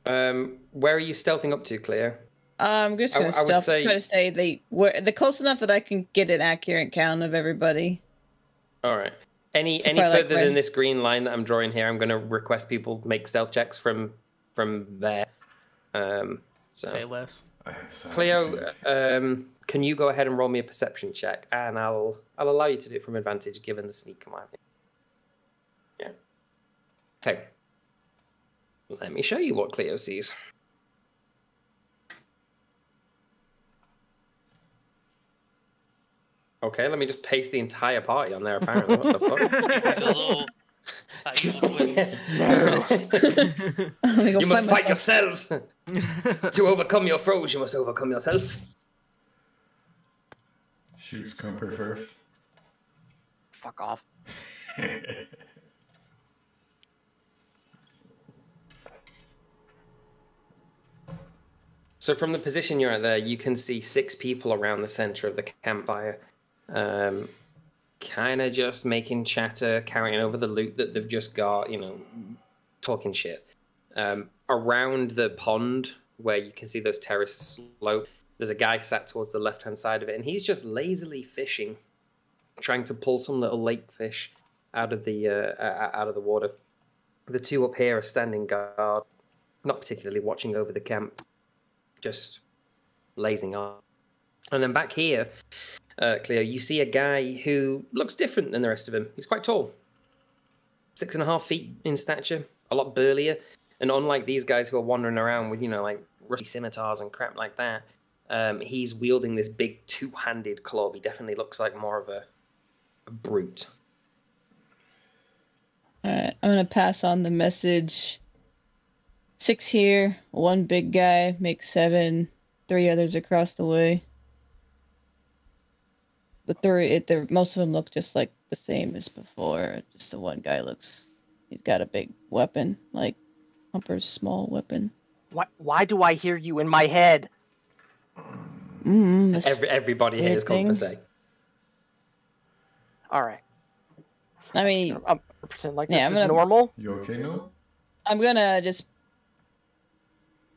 G: then?
D: Where are you stealthing up to, Cleo?
J: I'm just gonna
D: I would
J: try to say they're close enough that I can get an accurate count of everybody.
D: All right. Any
J: probably
D: further
J: like
D: than
J: when-
D: this green line that I'm drawing here, I'm going to request people make stealth checks from there.
H: Say less.
D: Cleo, can you go ahead and roll me a perception check, and I'll allow you to do it from advantage given the sneak command. Yeah. Okay. Let me show you what Cleo sees. Okay, let me just paste the entire party on there, apparently. What the fuck? You must fight yourselves. To overcome your foes, you must overcome yourself.
K: Shoots Cumper first.
G: Fuck off.
D: So from the position you're at there, you can see 6 people around the center of the campfire. Kind of just making chatter, carrying over the loot that they've just got, talking shit. Around the pond, where you can see those terraced slope, there's a guy sat towards the left-hand side of it, and he's just lazily fishing, trying to pull some little lake fish out of the water. The 2 up here are standing guard, not particularly watching over the camp, just lazing on. And then back here, Cleo, you see a guy who looks different than the rest of them. He's quite tall, 6.5 feet in stature, a lot burlier. And unlike these guys who are wandering around with, like rusty scimitars and crap like that, he's wielding this big 2-handed club. He definitely looks like more of a brute.
J: All right, I'm gonna pass on the message. 6 here, 1 big guy makes 7, 3 others across the way. Most of them look just like the same as before. Just the one guy he's got a big weapon, like Humper's small weapon.
G: Why do I hear you in my head?
D: Everybody here is compensate.
G: All right.
J: I mean,
G: I'm pretend like this is normal.
K: You okay, no?
J: I'm gonna just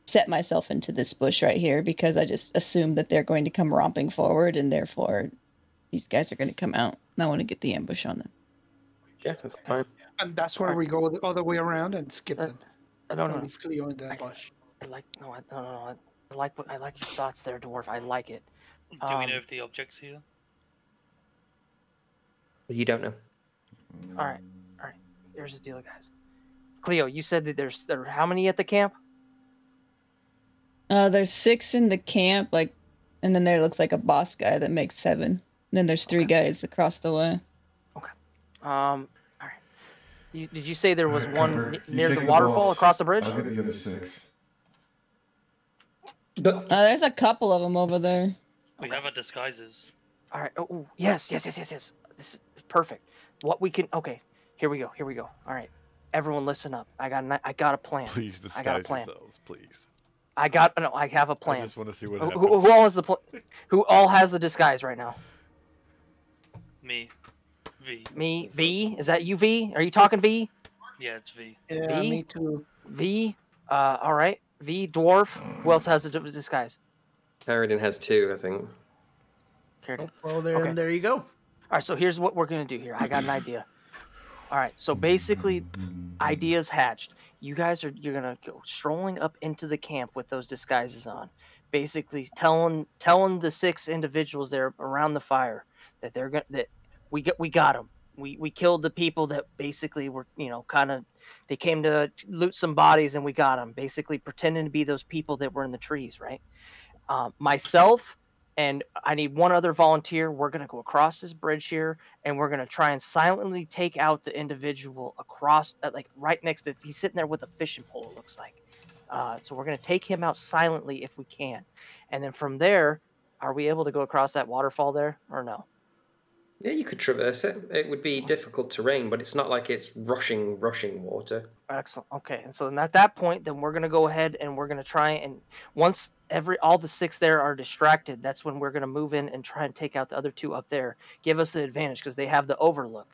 J: set myself into this bush right here because I just assume that they're going to come romping forward, and therefore these guys are going to come out. And I want to get the ambush on them.
D: Yeah, that's fine.
I: And that's where we go the other way around and skip them.
G: I don't know.
I: Leave Cleo in that bush.
G: I like your thoughts there, dwarf. I like it.
L: Do we know if the object's here?
D: You don't know.
G: All right. Here's the deal, guys. Cleo, you said that there are how many at the camp?
J: There's 6 in the camp, and then there looks like a boss guy that makes 7. And then there's 3 guys across the way.
G: Okay. All right. Did you say there was one near the
K: take
G: waterfall
K: boss.
G: across the bridge?
K: I'll get the other 6.
J: There's a couple of them over there.
L: We have our disguises.
G: All right. Oh, yes. This is perfect. What we can. Okay. Here we go. All right. Everyone, listen up. I got a plan.
F: Please disguise
G: I got a plan.
F: yourselves, please.
G: I have a plan.
F: I just want to see what
G: Who
F: happens.
G: all has who all has the disguise right now?
L: Me. V.
G: Me. V. Is that you, V? Are you talking V?
L: Yeah, it's V.
I: Yeah,
G: V?
I: me too.
G: V. All right. V, dwarf. Who else has a disguise?
D: Paradin has 2, I think.
G: Carradine.
H: Well, there
G: Okay.
H: and there you go.
G: All right, so here's what we're gonna do here. I got an idea. All right, so basically, ideas hatched. You're gonna go strolling up into the camp with those disguises on, basically telling the 6 individuals there around the fire that we got them. We killed the people that basically were they came to loot some bodies and we got them. Basically pretending to be those people that were in the trees, right? Myself. And I need one other volunteer. We're going to go across this bridge here, and we're going to try and silently take out the individual across, like right next to, he's sitting there with a fishing pole, it looks like. So we're going to take him out silently if we can. And then from there, are we able to go across that waterfall there or no?
D: Yeah, you could traverse it. It would be difficult terrain, but it's not like it's rushing water.
G: Excellent. Okay, and so at that point, then we're going to go ahead and we're going to try and once all the 6 there are distracted, that's when we're going to move in and try and take out the other 2 up there. Give us the advantage because they have the overlook.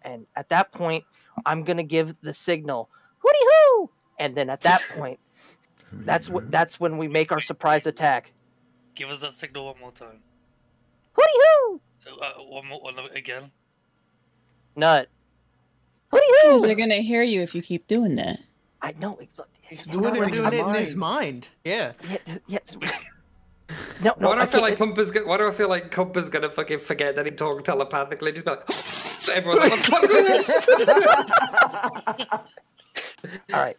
G: And at that point, I'm going to give the signal, hooty hoo! And then at that point, that's when we make our surprise attack.
L: Give us that signal one more time.
G: Hooty hoo!
L: One again.
G: Nut. Hooty hoo!
J: They're gonna hear you if you keep doing that.
G: I know.
H: He's doing it in his mind. Yeah.
G: Yes. No,
D: Why do I feel like Cumpa's gonna fucking forget that he talked telepathically? Just be like, everyone's like, what the fuck?
G: All right.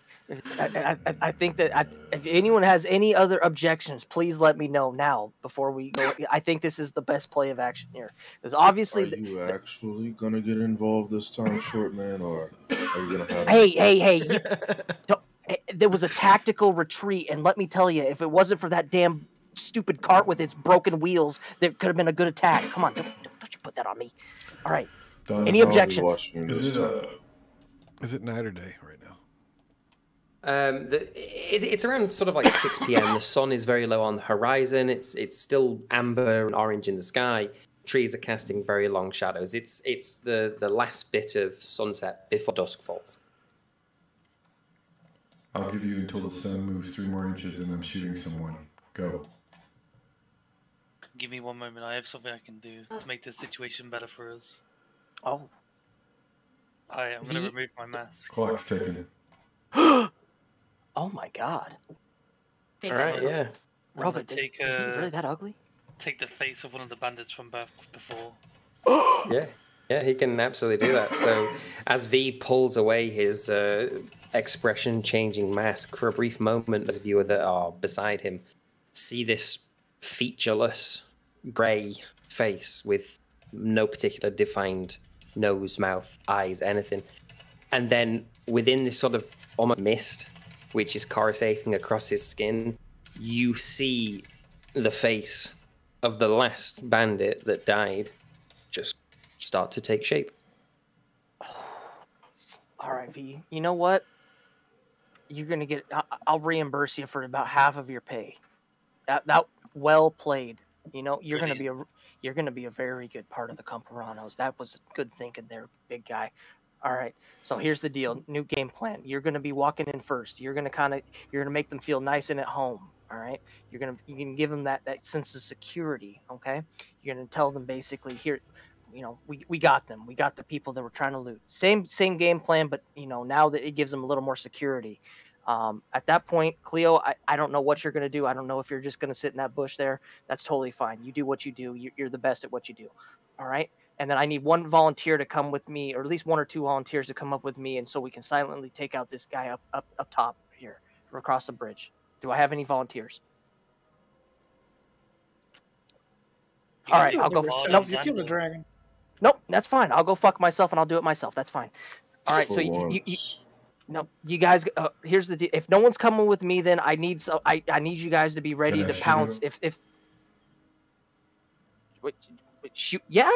G: I think that if anyone has any other objections, please let me know now before we go. I think this is the best play of action here, because obviously.
E: Are you actually gonna get involved this time, short man, or are you gonna have?
G: Hey! There was a tactical retreat, and let me tell you, if it wasn't for that damn stupid cart with its broken wheels, there could have been a good attack. Come on, don't you put that on me. All right. Any objections?
F: Is it night or day right now?
D: It's around sort of like 6 p.m. The sun is very low on the horizon. It's still amber and orange in the sky. Trees are casting very long shadows. It's the last bit of sunset before dusk falls.
K: I'll give you until the sun moves 3 more inches and I'm shooting someone. Go.
L: Give me one moment. I have something I can do to make this situation better for us.
G: Oh.
L: I'm going to remove my mask.
K: Clock's ticking.
G: Oh my god.
D: All right, yeah.
G: Robert, is he really that ugly?
L: Take the face of one of the bandits from back before.
D: Yeah, he can absolutely do that. So as V pulls away his expression-changing mask, for a brief moment, those viewer that are beside him see this featureless grey face with no particular defined nose, mouth, eyes, anything. And then within this sort of almost mist, which is coruscating across his skin, you see the face of the last bandit that died just start to take shape.
G: All right, V. You know what? You're gonna get. I'll reimburse you for about half of your pay. That well played. You know, you're gonna be a very good part of the Cumpuranos. That was good thinking there, big guy. All right. So here's the deal. New game plan. You're gonna be walking in first. You're gonna make them feel nice and at home. All right. You can give them that sense of security. Okay. You're gonna tell them basically here. You know, we got them. We got the people that were trying to loot. Same game plan, but you know, now that it gives them a little more security. At that point, Cleo, I don't know what you're gonna do. I don't know if you're just gonna sit in that bush there. That's totally fine. You do what you do. You're the best at what you do. All right. And then I need one volunteer to come with me, or at least 1 or 2 volunteers to come up with me, and so we can silently take out this guy up top here, or across the bridge. Do I have any volunteers? All right, I'll go.
I: Nope, you killed the dragon.
G: Nope, that's fine. I'll go fuck myself and I'll do it myself. That's fine. All right, so you guys. Here's the deal. If no one's coming with me, then I need you guys to be ready to pounce. Shoot, yeah.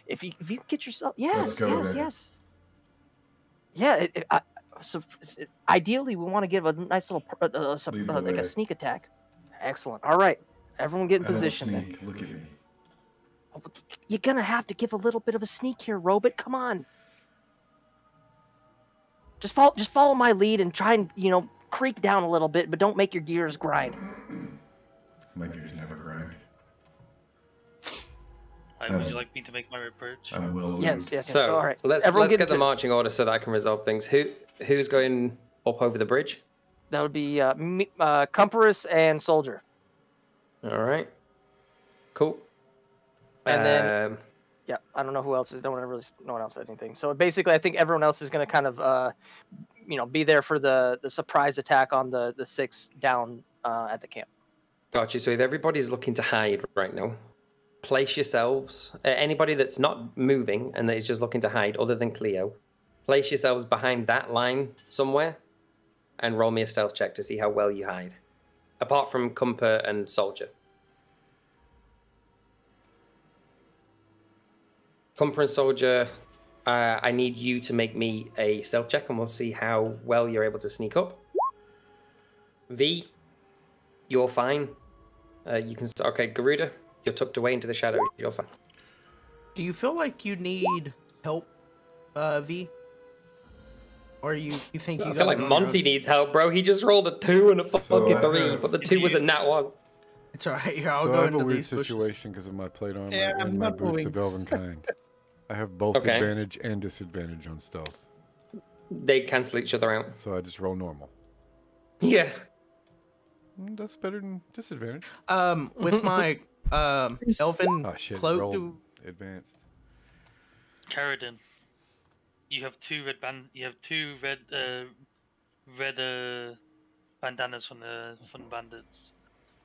G: If you get yourself, yes, yes. Yeah. So ideally, we want to give a nice little like a sneak attack. Excellent. All right, everyone get in position. Then.
K: Look at me.
G: You're gonna have to give a little bit of a sneak here, Robot. Come on. Just follow my lead and try and creak down a little bit, but don't make your gears grind.
K: My gears never grind.
L: Would you like me to make my reproach?
K: I will.
G: Yes.
D: So
G: All right.
D: let's
G: Everyone
D: get the
G: into-
D: marching order so that I can resolve things. Who's going up over the bridge?
G: That would be Cumpuranos and Soldier.
D: All right. Cool.
G: And then, yeah, I don't know who else is. No one else said anything. So basically, I think everyone else is going to kind of, be there for the surprise attack on the 6 down at the camp.
D: Gotcha. So if everybody's looking to hide right now, place yourselves. Anybody that's not moving and that is just looking to hide, other than Cleo, place yourselves behind that line somewhere, and roll me a stealth check to see how well you hide. Apart from Cumper and Soldier. Cumper and Soldier, I need you to make me a stealth check, and we'll see how well you're able to sneak up. V, you're fine. You can. Okay, Garuda, you're tucked away into the shadows. You're fine.
H: Do you feel like you need help, V? Or you think you
D: I feel like
H: got it
D: Monty needs help, bro. He just rolled a 2 and a fucking 3, but the 2 was a nat 1.
H: It's alright. Here, I'll
F: So
H: go
F: I have
H: into
F: a weird
H: these bushes.
F: situation because of my plate armor
I: Yeah, I'm
F: and my
I: not
F: boots
I: moving.
F: of elven kind. I have both
D: Okay.
F: advantage and disadvantage on stealth,
D: They cancel each other out.
F: so I just roll normal.
D: Yeah.
F: That's better than disadvantage.
H: With my elven
F: Oh shit!
H: cloak,
F: Roll advanced.
L: Carradine, you have two red bandanas from the bandits.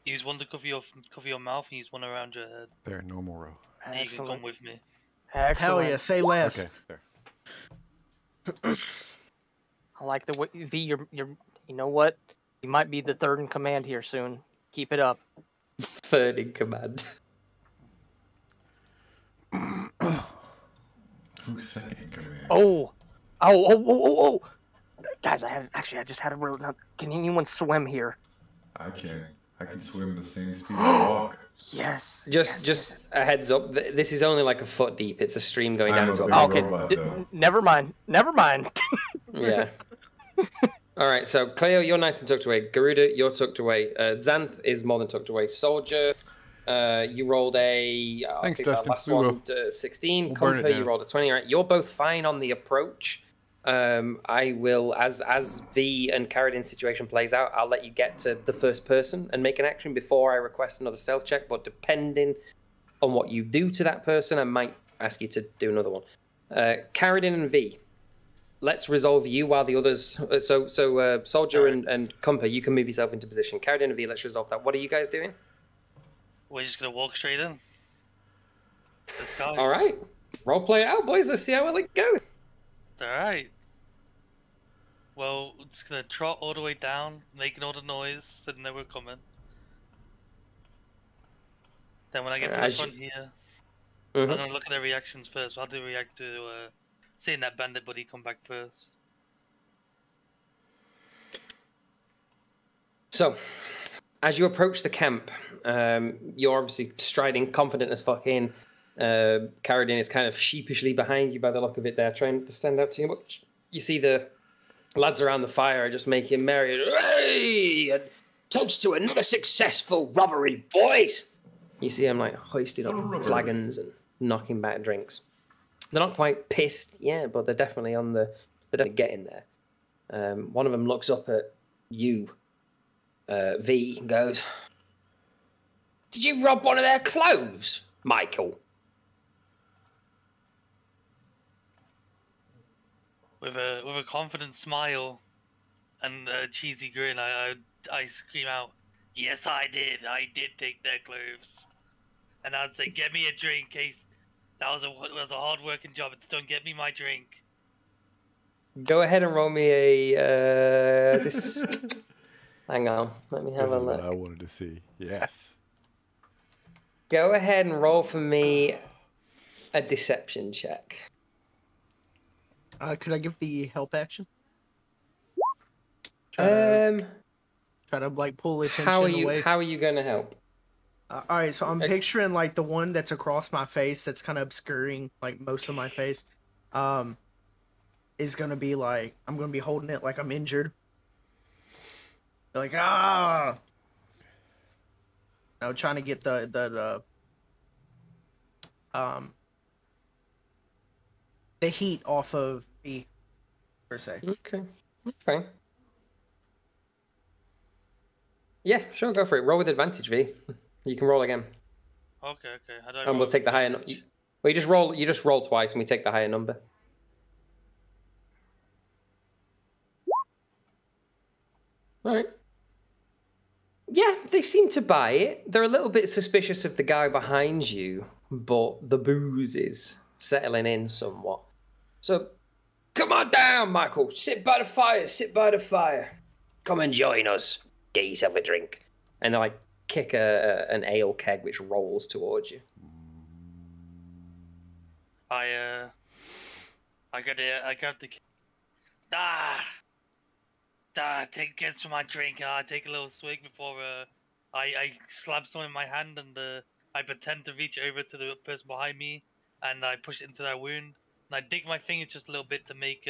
L: Use one to cover your mouth and use one around your head.
F: There, normal row.
L: And you can come with me.
H: hell
G: Excellent.
H: yeah, say less.
F: Okay, there.
G: I like the way V. You're. You know what? You might be the 3rd in command here soon. Keep it up.
D: 3rd in command.
K: Who's second in command?
G: Oh. Guys, I just had a real. Can anyone swim here?
K: I can. I can swim the same speed I walk.
G: Yes.
D: Just a heads up. This is only like a foot deep. It's a stream going down
K: I'm a
D: into a
K: big
D: pond.
G: Okay.
K: robot, though.
G: Never mind.
D: Yeah. All right. So Cleo, you're nice and tucked away. Garuda, you're tucked away. Xanth is more than tucked away. Soldier, you rolled a.
F: Thanks,
D: think that
F: Dustin.
D: last
F: We
D: one,
F: will.
D: 16.
F: We'll burn it
D: Cumper, you
F: down.
D: rolled a 20. All right. You're both fine on the approach. I will, as V and Carradine's situation plays out, I'll let you get to the first person and make an action before I request another stealth check. But depending on what you do to that person, I might ask you to do another one. Carradine and V, let's resolve you while the others. Soldier and Cumper, you can move yourself into position. Carradine and V, let's resolve that. What are you guys doing?
L: We're just gonna walk straight in. Disguised.
D: All right, role play it out, boys. Let's see how well it goes.
L: All right. Well, we're just gonna trot all the way down, making all the noise, so they know we're coming. Then when I get to the
D: As
L: front here,
D: Mhm.
L: I'm gonna look at their reactions first. How do they react to seeing that bandit buddy come back first?
D: So, as you approach the camp, you're obviously striding confident as fuck in. Carradine is kind of sheepishly behind you by the look of it there, trying to stand out too much. You see the lads around the fire are just making merry. Hey! And toast to another successful robbery, boys! You see them like hoisting up flagons and knocking back drinks. They're not quite pissed, yeah, but they're definitely they're definitely getting there. One of them looks up at you, V, and goes, "Did you rob one of their clothes, Michael?"
L: With a confident smile and a cheesy grin, I scream out, "Yes, I did. I did take their clothes." And I'd say, "Get me a drink, case that was a hard working job. It's done. Get me my drink."
D: Go ahead and roll me a this. Hang on, let me have
F: This
D: a
F: is what
D: look.
F: I wanted to see. Yes.
D: Go ahead and roll for me a deception check.
H: Could I give the help action?
D: Um,
H: Try to like pull attention
D: how are you?
H: away.
D: How are you going to help?
H: All right, so I'm picturing like the one that's across my face, that's kind of obscuring like most of my face. Is gonna be like I'm gonna be holding it like I'm injured, You're like, ah. Now trying to get the heat off of me, per se.
D: Okay. Okay. Yeah, sure, go for it. Roll with advantage, V. You can roll again.
L: Okay, okay. How do I
D: And we'll
L: roll
D: take the higher
L: advantage?
D: Well, you just roll twice and we take the higher number. Alright. Yeah, they seem to buy it. They're a little bit suspicious of the guy behind you, but the booze is settling in somewhat. So, come on down, Michael. Sit by the fire. Sit by the fire. Come and join us. Get yourself a drink. And they like kick an ale keg which rolls towards you.
L: I got the. Take gets to my drink. I take a little swig before I slap some in my hand and I pretend to reach over to the person behind me and I push it into that wound and I dig my fingers just a little bit to make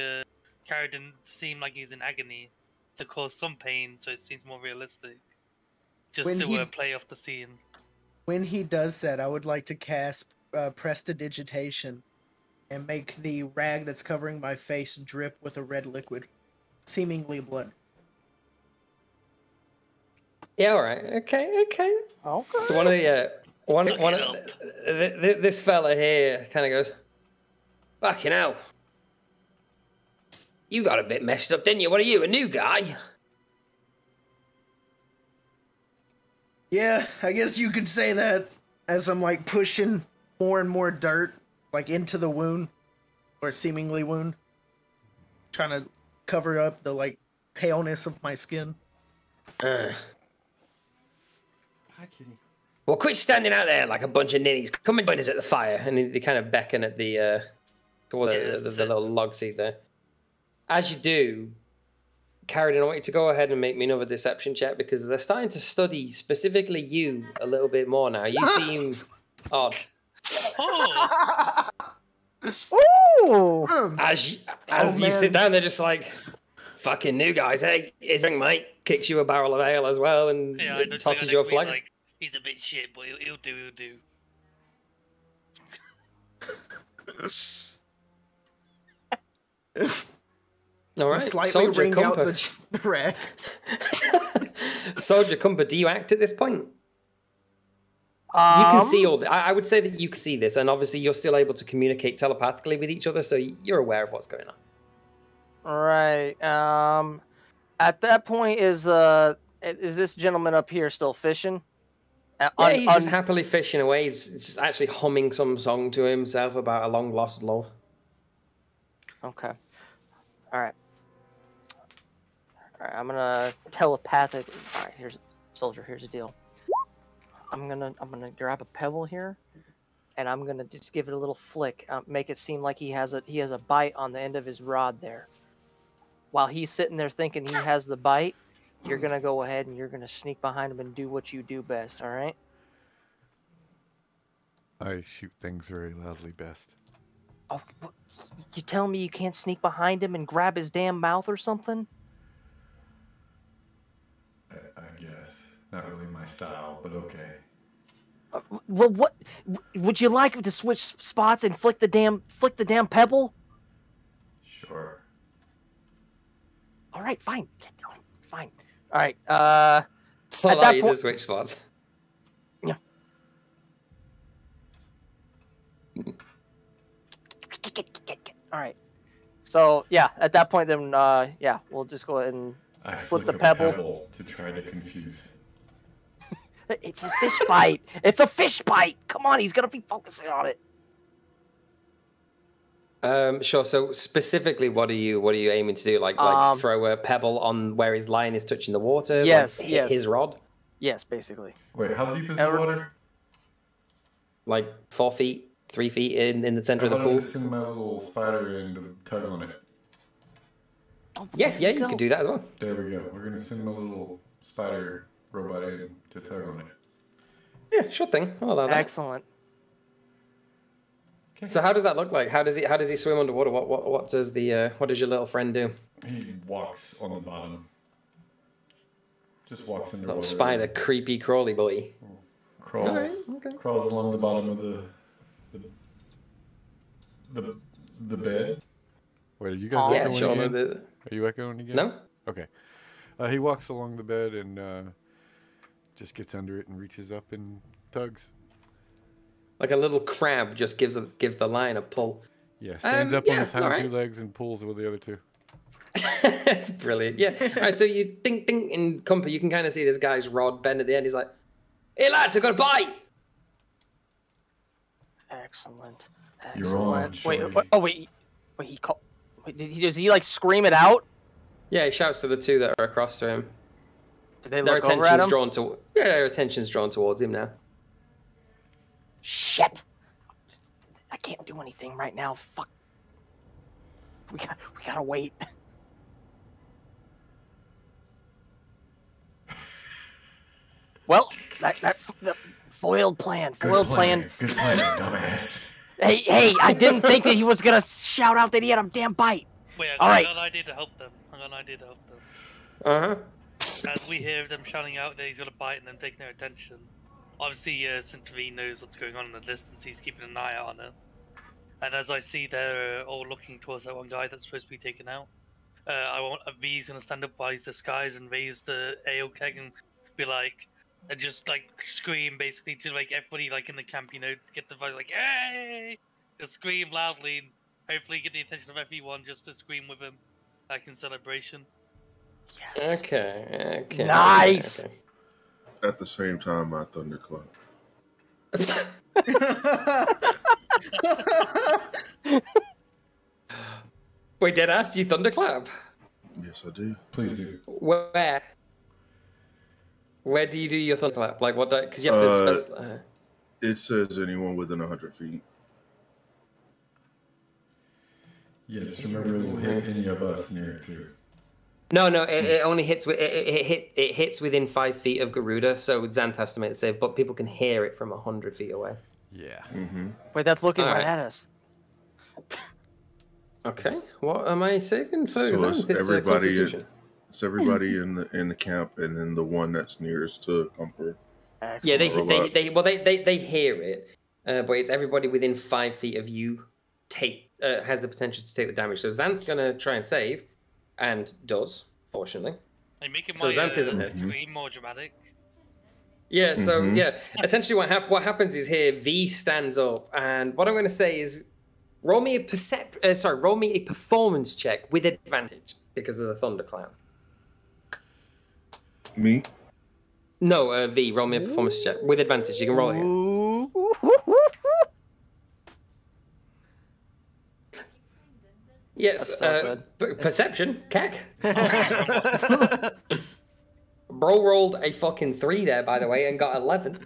L: Carradine seem like he's in agony to cause some pain so it seems more realistic. Just
H: When
L: to
H: he-
L: play off the scene.
H: When he does that, I would like to cast Prestidigitation and make the rag that's covering my face drip with a red liquid, seemingly blood.
D: Yeah, all right. Okay.
G: Okay.
D: So one of the this fella here kind of goes, "Fucking hell, you got a bit messed up, didn't you? What are you, a new guy?"
H: Yeah, I guess you could say that as I'm like pushing more and more dirt like into the wound or seemingly wound, trying to cover up the like paleness of my skin.
K: Hi, Kitty.
D: Well, quit standing out there like a bunch of ninnies. Come and join us at the fire. And they kind of beckon at the little log seat there. As you do, Carradine, I want you to go ahead and make me another deception check because they're starting to study specifically you a little bit more now. You seem odd.
L: Oh!
G: Ooh!
D: As you sit down, they're just like, fucking new guys, hey, here's a drink, mate. Kicks you a barrel of ale as well and
L: Yeah, I know
D: tosses you a flag.
L: like, he's a bit shit, but he'll do.
D: All right,
H: Slightly
D: Soldier
H: wring out
D: Cumper.
H: the rag.
D: Soldier Cumper, do you act at this point? You can see all. I would say that you can see this, and obviously you're still able to communicate telepathically with each other, so you're aware of what's going on.
G: Right. At that point, is this gentleman up here still fishing?
D: Yeah, he's just happily fishing away. He's actually humming some song to himself about a long lost love.
G: Okay. All right. All right. I'm gonna telepathic. All right. Here's soldier. Here's the deal. I'm gonna grab a pebble here, and I'm gonna just give it a little flick. Make it seem like he has a bite on the end of his rod there. While he's sitting there thinking he has the bite, you're gonna go ahead and you're gonna sneak behind him and do what you do best. All right.
F: I shoot things very loudly best.
G: Oh, you telling me you can't sneak behind him and grab his damn mouth or something?
K: I guess. Not really my style, but okay.
G: Well, what would you like to switch spots and flick the damn pebble?
K: Sure.
G: All right, fine. Fine. All right.
D: I'll
G: at
D: allow
G: that
D: you
G: point,
D: to switch spots.
G: Yeah. All right. So yeah, at that point, then yeah, we'll just go ahead and
K: I
G: flip the
K: flick a
G: pebble.
K: to try to confuse.
G: It's a fish bite. It's a fish bite. Come on, he's gonna be focusing on it.
D: Sure. So specifically, what are you aiming to do? Like throw a pebble on where his line is touching the water?
G: Yes,
D: like,
G: yes.
D: hit his rod?
G: Yes, basically.
K: Wait, how deep is the water?
D: Like 4 feet, 3 feet in the center of the
K: How about I
D: pool.
K: just send my little spider in to tug on it?
D: Yeah, you could do that as well.
K: There we go. We're gonna send my little spider robot in to tug on it.
D: Yeah, sure thing. I'll allow that.
G: Excellent.
D: So how does that look like? How does he swim underwater? What does your little friend do?
K: He walks on the bottom. Just walks in the
D: Little
K: water.
D: spider, creepy crawly boy.
K: Crawls,
D: Alright, okay.
K: crawls along the bottom of the bed.
F: Wait, are you guys
D: Yeah,
F: echoing
D: sure.
F: again? Are you echoing again?
D: No?
F: Okay. He walks along the bed and just gets under it and reaches up and tugs.
D: Like a little crab just gives the line a pull.
F: Yeah, stands up on his hind
D: alright.
F: two legs and pulls with the other two.
D: That's brilliant. Yeah. All right, so you ding ding in Cumper, you can kind of see this guy's rod bend at the end. He's like, "Hey lads, I got a bite."
G: Excellent.
K: You're on,
G: Wait,
K: shorty.
G: wait, he called. Wait, does he like scream it out?
D: Yeah, he shouts to the two that are across to him.
G: Did they
D: Their
G: look over at
D: attention's
G: him?
D: their attention's drawn towards him now.
G: Shit! I can't do anything right now. Fuck. We gotta wait. Well, the foiled plan.
K: Good plan, dumbass.
G: Hey! I didn't think that he was gonna shout out that he had a damn bite.
L: Wait,
G: All right.
L: I got an idea to help them.
D: Uh-huh.
L: As we hear them shouting out that he's got a bite and them taking their attention, obviously, since V knows what's going on in the distance, he's keeping an eye on it. And as I see they're all looking towards that one guy that's supposed to be taken out, I want V's gonna stand up by his disguise and raise the ale keg and be like, and just like scream basically to like everybody like in the camp, you know, get the vibe like, hey! Just scream loudly and hopefully get the attention of everyone just to scream with him, like in celebration.
G: Yes.
D: Okay.
G: Nice.
D: Okay.
E: At the same time, my thunderclap.
D: Wait, did I ask you thunderclap?
E: Yes, I do.
K: Please do.
D: Where? Where do you do your thunderclap? Like what? Because you have to specify.
E: It says anyone within 100 feet.
K: Yeah, just remember it will hit any of us near it too.
D: No, it only hits it hits within 5 feet of Garuda, so Xanth has to make the save, but people can hear it from 100 feet away.
F: Yeah.
E: Mm-hmm.
G: Wait, that's looking
D: All
G: right
D: right.
G: at us.
D: Okay, what am I saving for?
E: So
D: Xanth?
E: it's everybody.
D: Constitution.
E: It's everybody in the camp, and then the one that's nearest to Cumper.
D: Yeah, they
G: Excellent.
D: hear it, but it's everybody within 5 feet of you has the potential to take the damage. So Xanth's gonna try and save, and does, fortunately.
L: I'm making
D: So
L: my
D: Xanth isn't
L: scream more dramatic.
D: Yeah, so
E: Mhm.
D: yeah, essentially what happens is here V stands up, and what I'm going to say is roll me a performance check with advantage because of the thunderclap.
E: Me?
D: No, V, roll me a performance check with advantage. You can roll it. Yes,
G: That's so
D: perception, keck. Bro rolled a fucking 3 there, by the way, and got 11.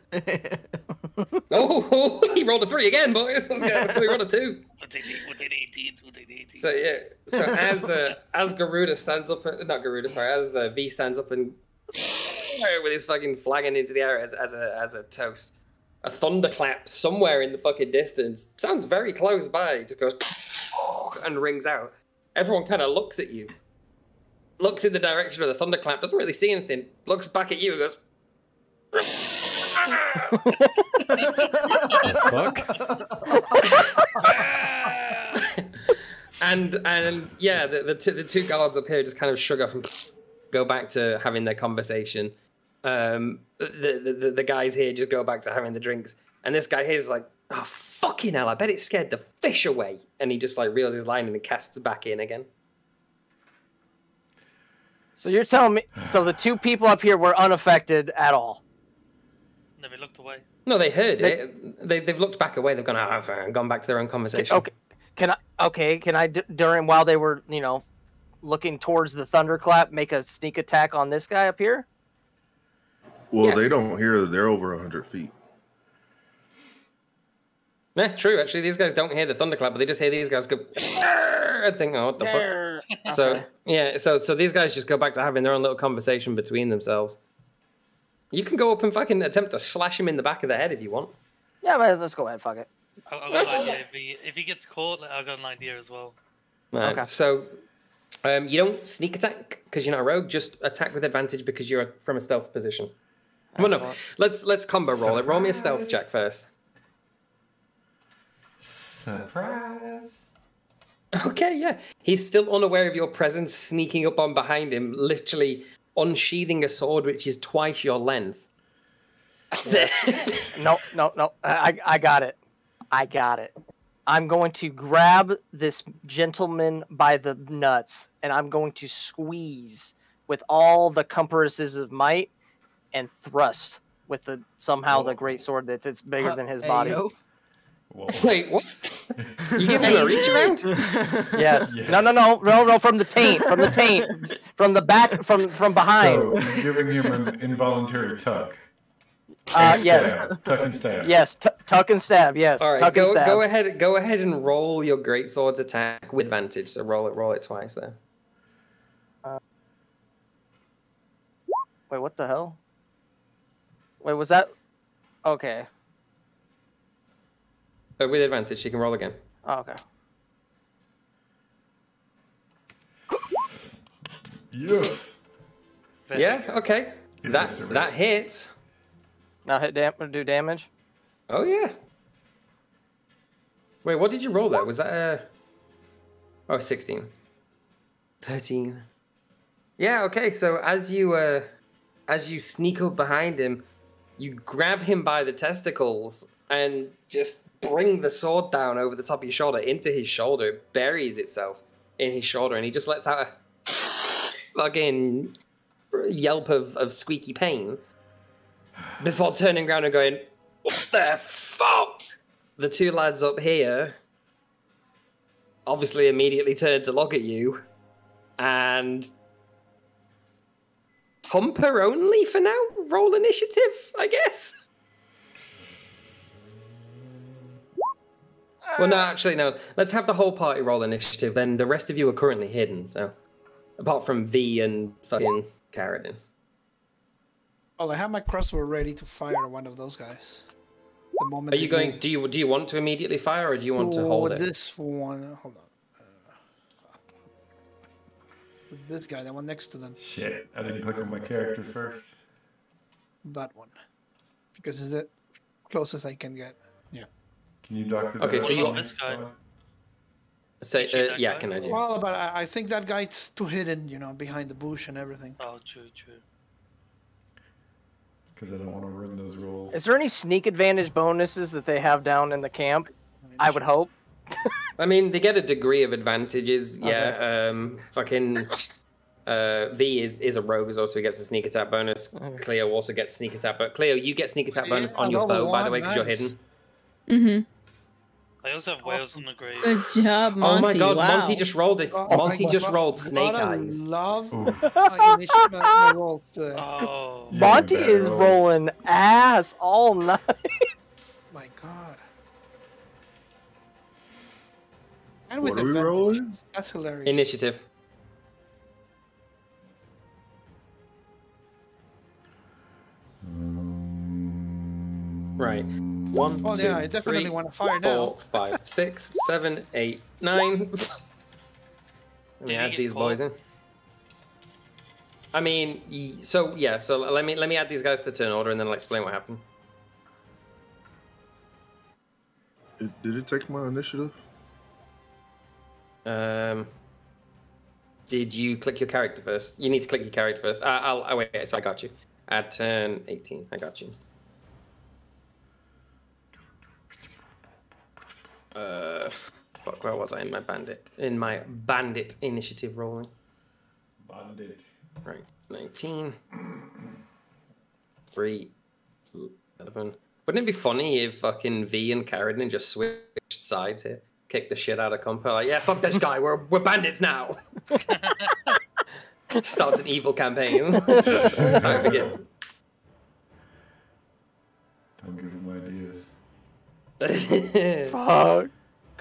D: Oh, he rolled a 3 again, boys. Let's go. So we rolled a 2.
L: We'll take 18.
D: So yeah, so as Garuda stands up, not Garuda, sorry, as V stands up and with his fucking flagging into the air as a toast, a thunderclap somewhere in the fucking distance sounds very close by. Just goes and rings out. Everyone kind of looks at you, looks in the direction of the thunderclap, doesn't really see anything, looks back at you and goes.
F: Fuck.
D: and yeah, the two guards up here just kind of shrug off and go back to having their conversation. The guys here just go back to having the drinks, and this guy here's like, oh fucking hell, I bet it scared the fish away, and he just like reels his line and he casts back in again.
G: So you're telling me, so the two people up here were unaffected at all?
L: Never looked away.
D: No, they heard it. They've looked back away. They've gone back to their own conversation.
G: Okay, can I during while they were looking towards the thunderclap make a sneak attack on this guy up here?
E: Well,
D: Yeah.
E: they don't hear that they're over 100 feet.
D: Yeah, true. Actually, these guys don't hear the thunderclap, but they just hear these guys go. I think, oh, what the fuck? So yeah, so these guys just go back to having their own little conversation between themselves. You can go up and fucking attempt to slash him in the back of the head if you want.
G: Yeah, but let's go ahead. Fuck it.
L: I've got an idea. If he gets caught, I've got an idea as well.
D: Right.
G: Okay.
D: So You don't sneak attack because you're not a rogue. Just attack with advantage because you're from a stealth position. Well, no, let's combo roll it. Roll me a stealth check first.
K: Surprise!
D: Okay, yeah. He's still unaware of your presence, sneaking up on behind him, literally unsheathing a sword which is twice your length.
G: No. I got it. I got it. I'm going to grab this gentleman by the nuts, and I'm going to squeeze with all the compasses of might and thrust with the great sword that's bigger than his body.
D: Wait, what? You give him a reach around?
G: Yes.
D: Yes.
G: No, from the taint, from the back, from behind.
K: So you're giving him an involuntary tuck.
G: Yes.
K: Tuck and stab.
G: Yes, tuck and stab. Yes.
D: All right,
G: tuck and stab.
D: go ahead and roll your great sword's attack with advantage. So roll it twice there.
G: Wait, what the hell? Wait, was that? Okay.
D: With advantage, you can roll again.
G: Oh, okay.
K: Yes.
D: Yeah. Okay. That hits.
G: Now do damage.
D: Oh yeah. Wait, what did you roll there? Was that 16. 13. Yeah, okay. So as you sneak up behind him, you grab him by the testicles and just bring the sword down over the top of your shoulder into his shoulder. It buries itself in his shoulder, and he just lets out a fucking yelp of squeaky pain before turning around and going, "What the fuck?" The two lads up here obviously immediately turn to look at you, and Humper only for now. Roll initiative, I guess. Well, no, actually, no. Let's have the whole party roll initiative. Then the rest of you are currently hidden. So, apart from V and fucking Carradine.
I: Well, I have my crossbow ready to fire one of those guys. The moment.
D: Are you going? Do you want to immediately fire, or do you want to hold it?
I: This one. Hold on. This guy, the one next to them.
K: Shit, I didn't click on my character first.
I: That one, because it's the closest I can get. Yeah.
K: Can you doctor
D: Okay,
K: that
D: so you
K: out?
L: This guy.
D: Say, yeah, can I do?
I: Well, but I think that guy's too hidden, behind the bush and everything.
L: Oh, true.
K: Because I don't want to ruin those rolls.
G: Is there any sneak advantage bonuses that they have down in the camp? I would hope.
D: I mean, they get a degree of advantages.
G: Okay.
D: Yeah. Fucking. V is a rogue as well, so he gets a sneak attack bonus. Cleo also gets sneak attack, but Cleo, you get sneak attack bonus on your bow, by the way, because you're hidden.
J: Mm-hmm.
L: I also have whales on the grave.
J: Good job, Monty.
D: Oh my god,
J: wow.
D: Monty just rolled it. Monty just rolled snake eyes.
I: Love my roll today.
L: Oh.
G: Monty is rolling ass all night.
I: My god. And
E: What
I: with
E: are we
I: advantage.
E: rolling?
I: That's hilarious.
D: Initiative. Right. 1,
I: Oh,
D: 2,
I: yeah, I definitely
D: 3,
I: want to fire
D: 4, 5, 6, 7, 8, 9. Let me add these boys in. I mean, so yeah. So let me add these guys to turn order, and then I'll explain what happened.
E: Did it take my initiative?
D: Did you click your character first? You need to click your character first. I'll wait. So I got you. Add turn 18. I got you. Fuck, where was I in my bandit? In my bandit initiative rolling.
K: Bandit.
D: Right, 19. 3, 11. Wouldn't it be funny if fucking V and Carradine just switched sides here? Kick the shit out of Compo. Like, yeah, fuck this guy. We're bandits now. Starts an evil campaign. Time begins.
K: Don't give him ideas.
G: Fuck.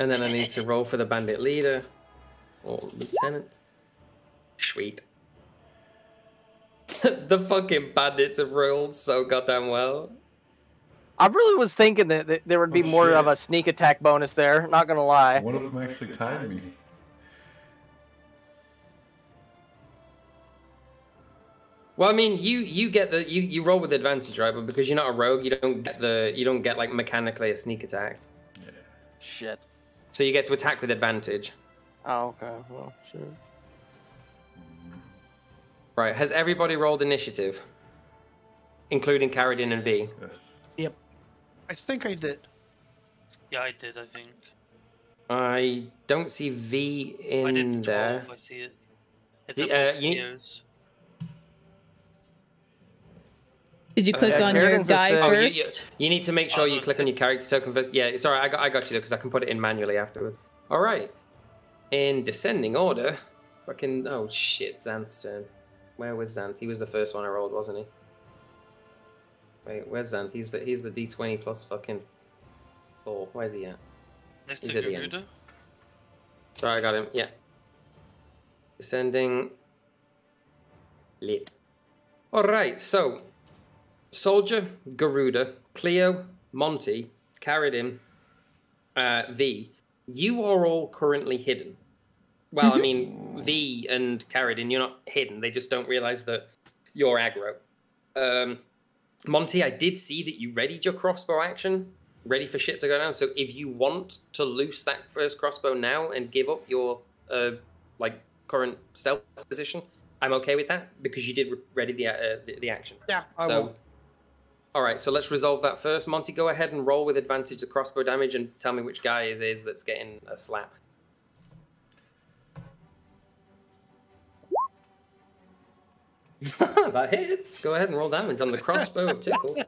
D: And then I need to roll for the bandit leader or lieutenant. Sweet. The fucking bandits have rolled so goddamn well.
G: I really was thinking that there would be more of a sneak attack bonus there. Not gonna lie.
K: One of them actually tied me.
D: Well, I mean, you get the you roll with advantage, right? But because you're not a rogue, you don't get like mechanically a sneak attack.
K: Yeah.
G: Shit.
D: So you get to attack with advantage.
G: Oh, okay. Well, sure.
D: Right. Has everybody rolled initiative, including Carradine and V?
K: Yes.
I: I think I did.
L: Yeah, I did, I think.
D: I don't see V in
L: I did 12,
D: there.
L: I see it. It's
D: The-
L: above
D: you-
L: Theo's.
J: Did you click on your
G: Carradine's a
J: guy
G: six.
D: Oh,
J: first?
D: you need to make sure you click on your character token first. Yeah, sorry, I got you though, because I can put it in manually afterwards. All right. In descending order, fucking oh shit, Xanth's turn. Where was Xanth? He was the first one I rolled, wasn't he? Wait, where's Xanth? He's the D20 plus fucking 4. Where's he at?
L: Next
D: He's
L: to
D: at the end.
L: Garuda.
D: Sorry, I got him. Yeah. Descending. Lit. All right, so Soldier, Garuda, Cleo, Monty, Carradine, V. You are all currently hidden. Well, I mean, V and Carradine, you're not hidden. They just don't realize that you're aggro. Monty, I did see that you readied your crossbow action, ready for shit to go down. So if you want to loose that first crossbow now and give up your current stealth position, I'm okay with that because you did ready the action.
I: Yeah, I
D: So,
I: will.
D: all right, so let's resolve that first. Monty, go ahead and roll with advantage the crossbow damage and tell me which guy it is that's getting a slap. That hits. Go ahead and roll damage on the crossbow of Tickles.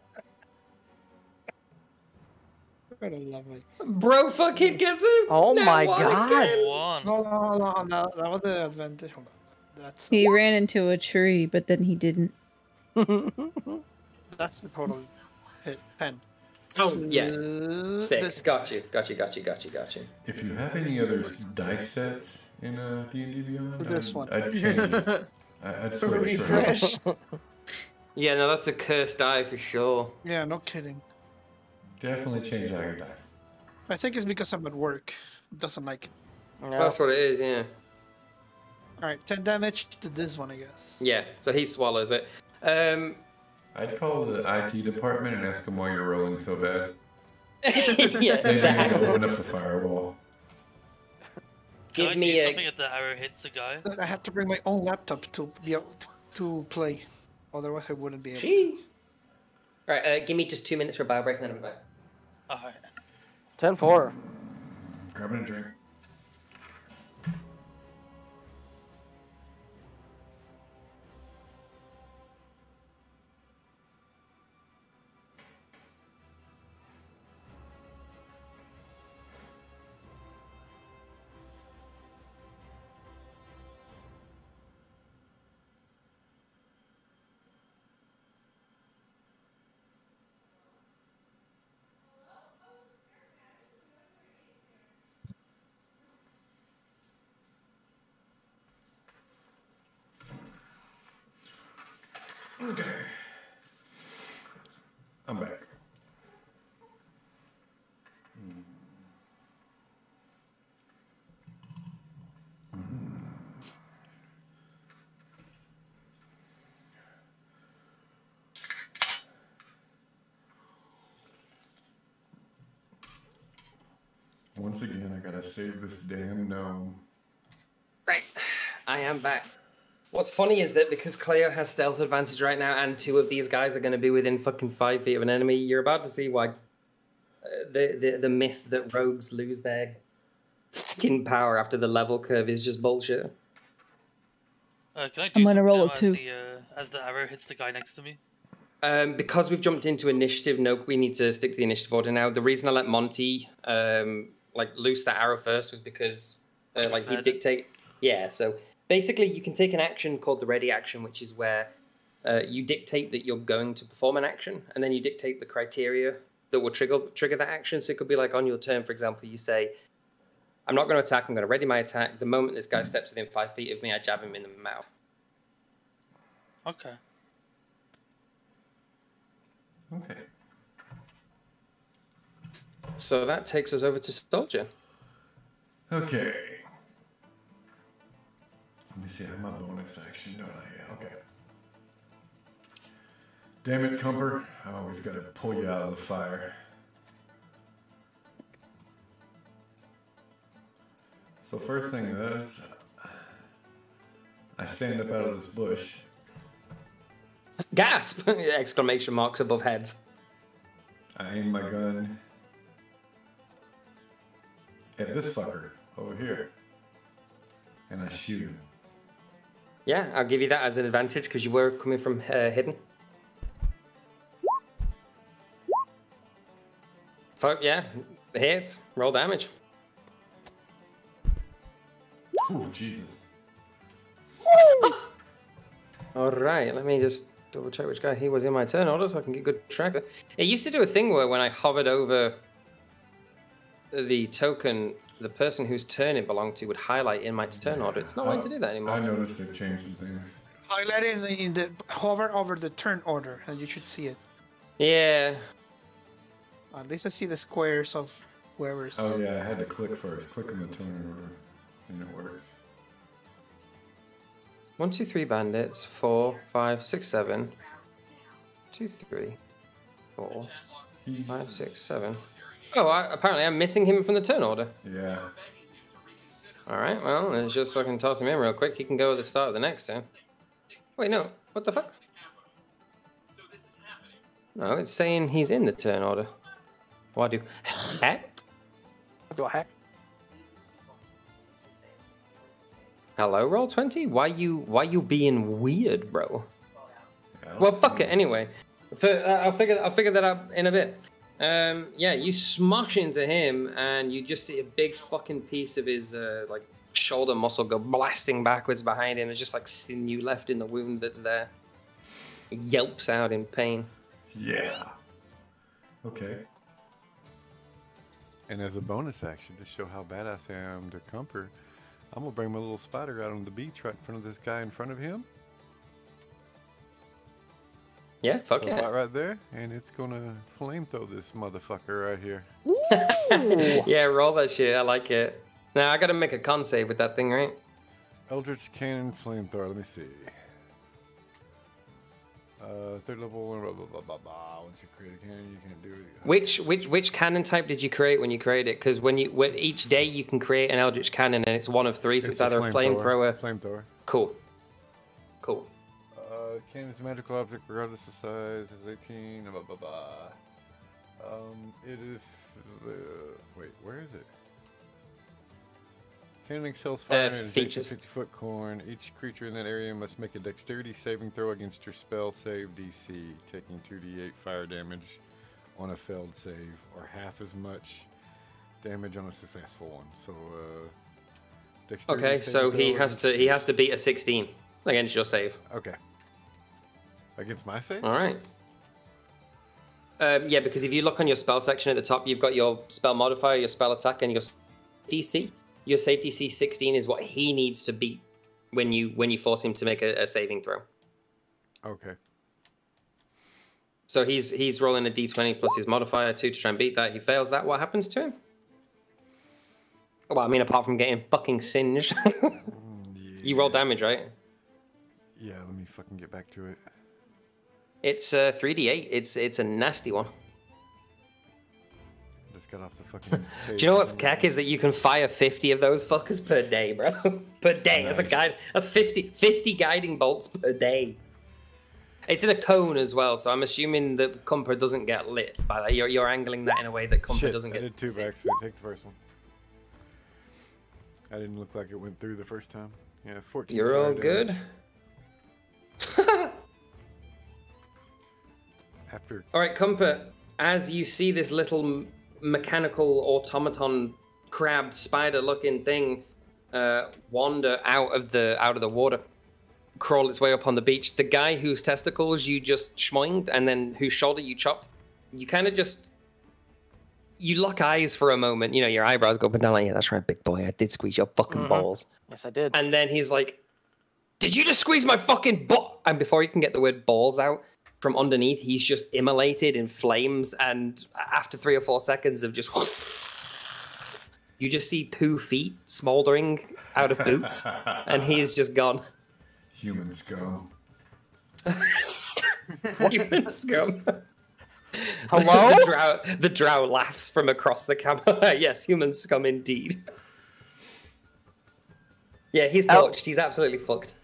I: Lovely.
D: Bro fucking gets him!
G: Oh
D: Nat
G: my
D: one
G: God.
D: again.
L: One.
I: No, that was the advantage. Hold on. That's
J: He ran into a tree, but then he didn't.
I: that's the total hit. 10.
D: Oh, yeah.
I: Sick.
D: 6. Got you.
K: If you have any other dice sets in D&D Beyond,
I: This one.
K: I'd change it. I'd switch.
H: Refresh.
D: Yeah, no, that's a cursed die for sure.
I: Yeah, no kidding.
K: Definitely change out your dice.
I: I think it's because I'm at work. It doesn't like it.
D: That's what it is, yeah.
I: Alright, 10 damage to this one, I guess.
D: Yeah, so he swallows it.
K: I'd call the IT department and ask them why you're rolling so bad.
D: Yeah,
K: They need to open up the firewall.
L: Can
D: Give
L: I
D: me
L: do
D: a-
L: something if the arrow hits the guy?
I: I have to bring my own laptop to be able to play. Otherwise, I wouldn't be able to.
D: Gee. Alright, give me just 2 minutes for a bio break and then I'm back.
L: Alright.
G: 10-4.
K: Grabbing a drink. Okay. I'm back. Once again, I gotta save this damn gnome.
D: Right, I am back. What's funny is that because Cleo has stealth advantage right now and 2 of these guys are going to be within fucking 5 feet of an enemy, you're about to see why the myth that rogues lose their fucking power after the level curve is just bullshit.
L: Can I do
J: I'm gonna
L: something
J: roll
L: now
J: it too.
L: As the arrow hits the guy next to me?
D: Because we've jumped into initiative, no, we need to stick to the initiative order now. The reason I let Monty loose that arrow first was because he'd dictate. Yeah, so basically you can take an action called the ready action, which is where you dictate that you're going to perform an action, and then you dictate the criteria that will trigger that action. So it could be like on your turn, for example, you say, I'm not going to attack, I'm going to ready my attack. The moment this guy steps within 5 feet of me, I jab him in the mouth.
L: Okay.
K: Okay.
D: So that takes us over to Soldier.
K: Okay. Let me see, I have my bonus action, don't I? Yeah, okay. Damn it, Cumper. I always gotta pull you out of the fire. So first thing is, I stand up out of this bush.
D: Gasp! Exclamation marks above heads.
K: I aim my gun at this fucker over here. And I shoot him.
D: Yeah, I'll give you that as an advantage because you were coming from hidden. Fuck yeah, hits. Roll damage.
K: Ooh, Jesus.
D: All right, let me just double check which guy he was in my turn order so I can get good track of it. It used to do a thing where when I hovered over the token, the person whose turn it belonged to would highlight in my turn order. It's not going to do that anymore.
K: I noticed they've changed some things.
I: Highlight it in the hover over the turn order, and you should see it.
D: Yeah.
I: At least I see the squares of whoever's.
K: Oh yeah, I had to click first. Click on the turn order, and it works.
D: 1, 2, 3 bandits. 4, 5, 6, 7. 2, 3, 4, 5, 6, 7. Oh, apparently I'm missing him from the turn order.
K: Yeah.
D: Alright, well, let's just fucking toss him in real quick. He can go at the start of the next turn. Wait, no. What the fuck? No, it's saying he's in the turn order. What do I do? Hack?
G: Do I hack?
D: Hello, Roll20? Why you being weird, bro? Well, fuck it. Anyway, I'll figure that out in a bit. Yeah, you smash into him, and you just see a big fucking piece of his like shoulder muscle go blasting backwards behind him. There's just like sinew left in the wound that's there. He yelps out in pain.
K: Yeah. Okay.
F: And as a bonus action to show how badass I am to Cumper, I'm gonna bring my little spider out on the beach right in front of this guy in front of him.
D: Yeah, fuck
F: So
D: yeah.
F: right there, and it's gonna flamethrow this motherfucker right here.
D: Yeah, roll that shit. I like it. Now I gotta make a con save with that thing, right?
F: Eldritch Cannon Flamethrower. Let me see. Third level. Blah, blah, blah, blah, blah. Once you create a cannon, you can't do it.
D: Which cannon type did you create when you created it? Because when each day you can create an Eldritch Cannon, and it's one of 3, so it's either a flamethrower.
F: Flamethrower.
D: Cool. Cool.
F: Cannon's a magical object regardless of size. Is 18. Blah blah blah. It is. Wait, where is it? Cannon excels fire in an adjacent 50-foot corn. Each creature in that area must make a dexterity saving throw against your spell save DC, taking 2d8 fire damage on a failed save, or half as much damage on a successful one. So, dexterity.
D: Okay, so he has to beat a 16 against your save.
F: Okay. Against my save?
D: All right. Yeah, because if you look on your spell section at the top, you've got your spell modifier, your spell attack, and your DC. Your save DC 16 is what he needs to beat when you force him to make a saving throw.
F: Okay.
D: So he's rolling a d20 plus his modifier 2 to try and beat that. He fails that. What happens to him? Well, I mean, apart from getting fucking singed.
F: Yeah.
D: You roll damage, right?
F: Yeah, let me fucking get back to it.
D: It's 3d8. It's a nasty one.
F: Just got off the fucking
D: Do you know what's cack is that you can fire 50 of those fuckers per day, bro? Per day.
F: Nice.
D: That's a guide. That's 50 guiding bolts per day. It's in a cone as well, so I'm assuming that Cumper doesn't get lit by that. You're angling that in a way that Cumper doesn't get.
F: I did 2 by accident. Take the first one. I didn't look like it went through the first time. Yeah, 14.
D: You're all good.
F: After.
D: All right, Cumper. As you see this little mechanical automaton crab spider-looking thing wander out of the water, crawl its way up on the beach. The guy whose testicles you just schmoinged and then whose shoulder you chopped, you kind of just you lock eyes for a moment. You know, your eyebrows go up and down like, yeah, that's right, big boy. I did squeeze your fucking balls.
G: Yes, I did.
D: And then he's like, did you just squeeze my fucking butt? And before he can get the word balls out, from underneath, he's just immolated in flames. And after 3 or 4 seconds of just, you just see 2 feet smoldering out of boots. And he is just gone.
K: Human scum.
D: Human scum.
G: Hello?
D: The drow laughs from across the camera. Yes, human scum indeed. Yeah, he's torched. He's absolutely fucked.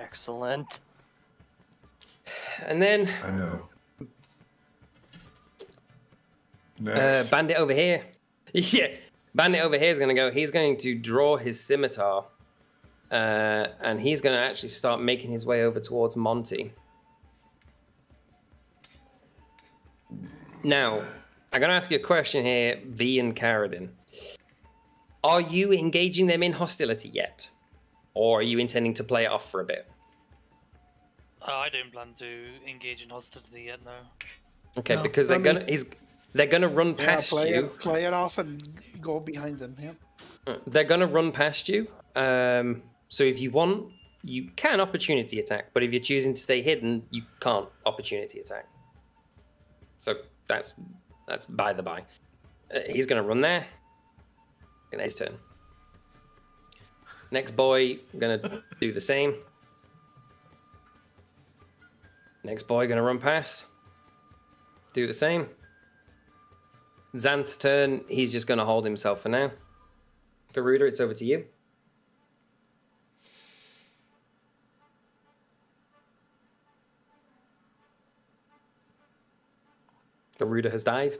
G: Excellent.
D: And then
K: I know. Next.
D: Bandit over here. Yeah, Bandit over here is going to go. He's going to draw his scimitar. And he's going to actually start making his way over towards Monty. Now, I'm going to ask you a question here, V and Carradine. Are you engaging them in hostility yet? Or are you intending to play it off for a bit?
L: I don't plan to engage in hostility yet, no.
D: Okay,
I: No,
D: because they're gonna run past you.
I: Play it off and go behind them. Yeah.
D: They're gonna run past you. So if you want, you can opportunity attack. But if you're choosing to stay hidden, you can't opportunity attack. So that's by the by. He's gonna run there. And his turn. Next boy gonna do the same. Next boy gonna run past. Do the same. Xanth's turn. He's just gonna hold himself for now. Garuda, it's over to you. Garuda has died.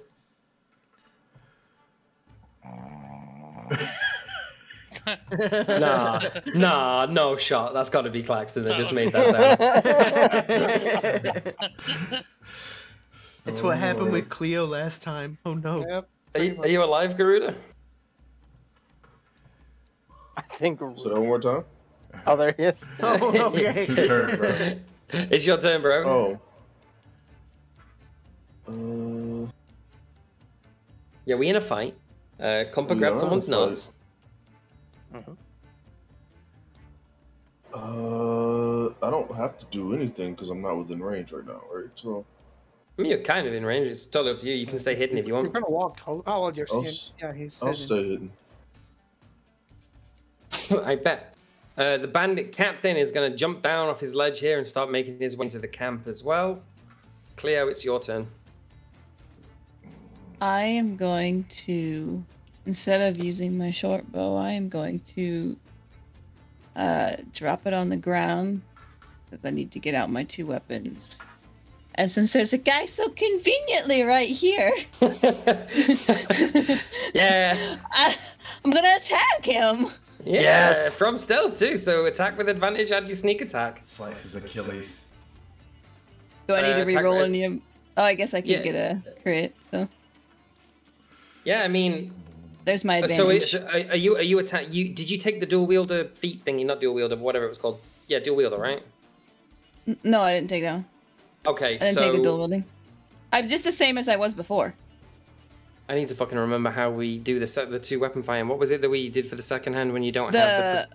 D: Nah, no shot. That's got to be Claxton that just made that sound.
H: It's what happened with Cleo last time. Oh no.
I: Yep.
D: Are you alive, Garuda?
G: I think.
E: So that one more time.
G: Oh, there he is.
H: Oh, okay.
K: It's your turn, bro.
D: It's your turn, bro.
E: Oh.
D: Yeah, we in a fight. Compa grabbed someone's nuts.
E: I don't have to do anything because I'm not within range right now, right? So.
D: I mean, you're kind of in range. It's totally up to you. You can stay hidden if you
I: You're
D: want.
I: gonna walk. Oh, well, you're
E: I'll
I: seeing. Yeah, he's.
E: I'll
I: hidden.
E: stay hidden.
D: I bet. The bandit captain is going to jump down off his ledge here and start making his way to the camp as well. Cleo, it's your turn.
J: I am going to, instead of using my short bow, I am going to drop it on the ground because I need to get out my two weapons. And since there's a guy so conveniently right here,
D: yeah,
J: I'm gonna attack him.
D: Yeah,
G: Yes.
D: from stealth too. So attack with advantage, add your sneak attack.
K: Slices Achilles.
J: Do I need to
D: attack
J: reroll
D: with-
J: any of? Oh, I guess I can
D: Yeah.
J: get a crit. So
D: Yeah, I mean,
J: there's my
D: so
J: advantage.
D: are you attack? Did you take the dual wielder feat thingy? Not dual wielder, but whatever it was called. Yeah, dual wielder, right?
J: No, I didn't take that one.
D: Okay,
J: I didn't
D: so
J: take the dual wielding. I'm just the same as I was before.
D: I need to fucking remember how we do the two weapon fighting. What was it that we did for the second hand when you don't have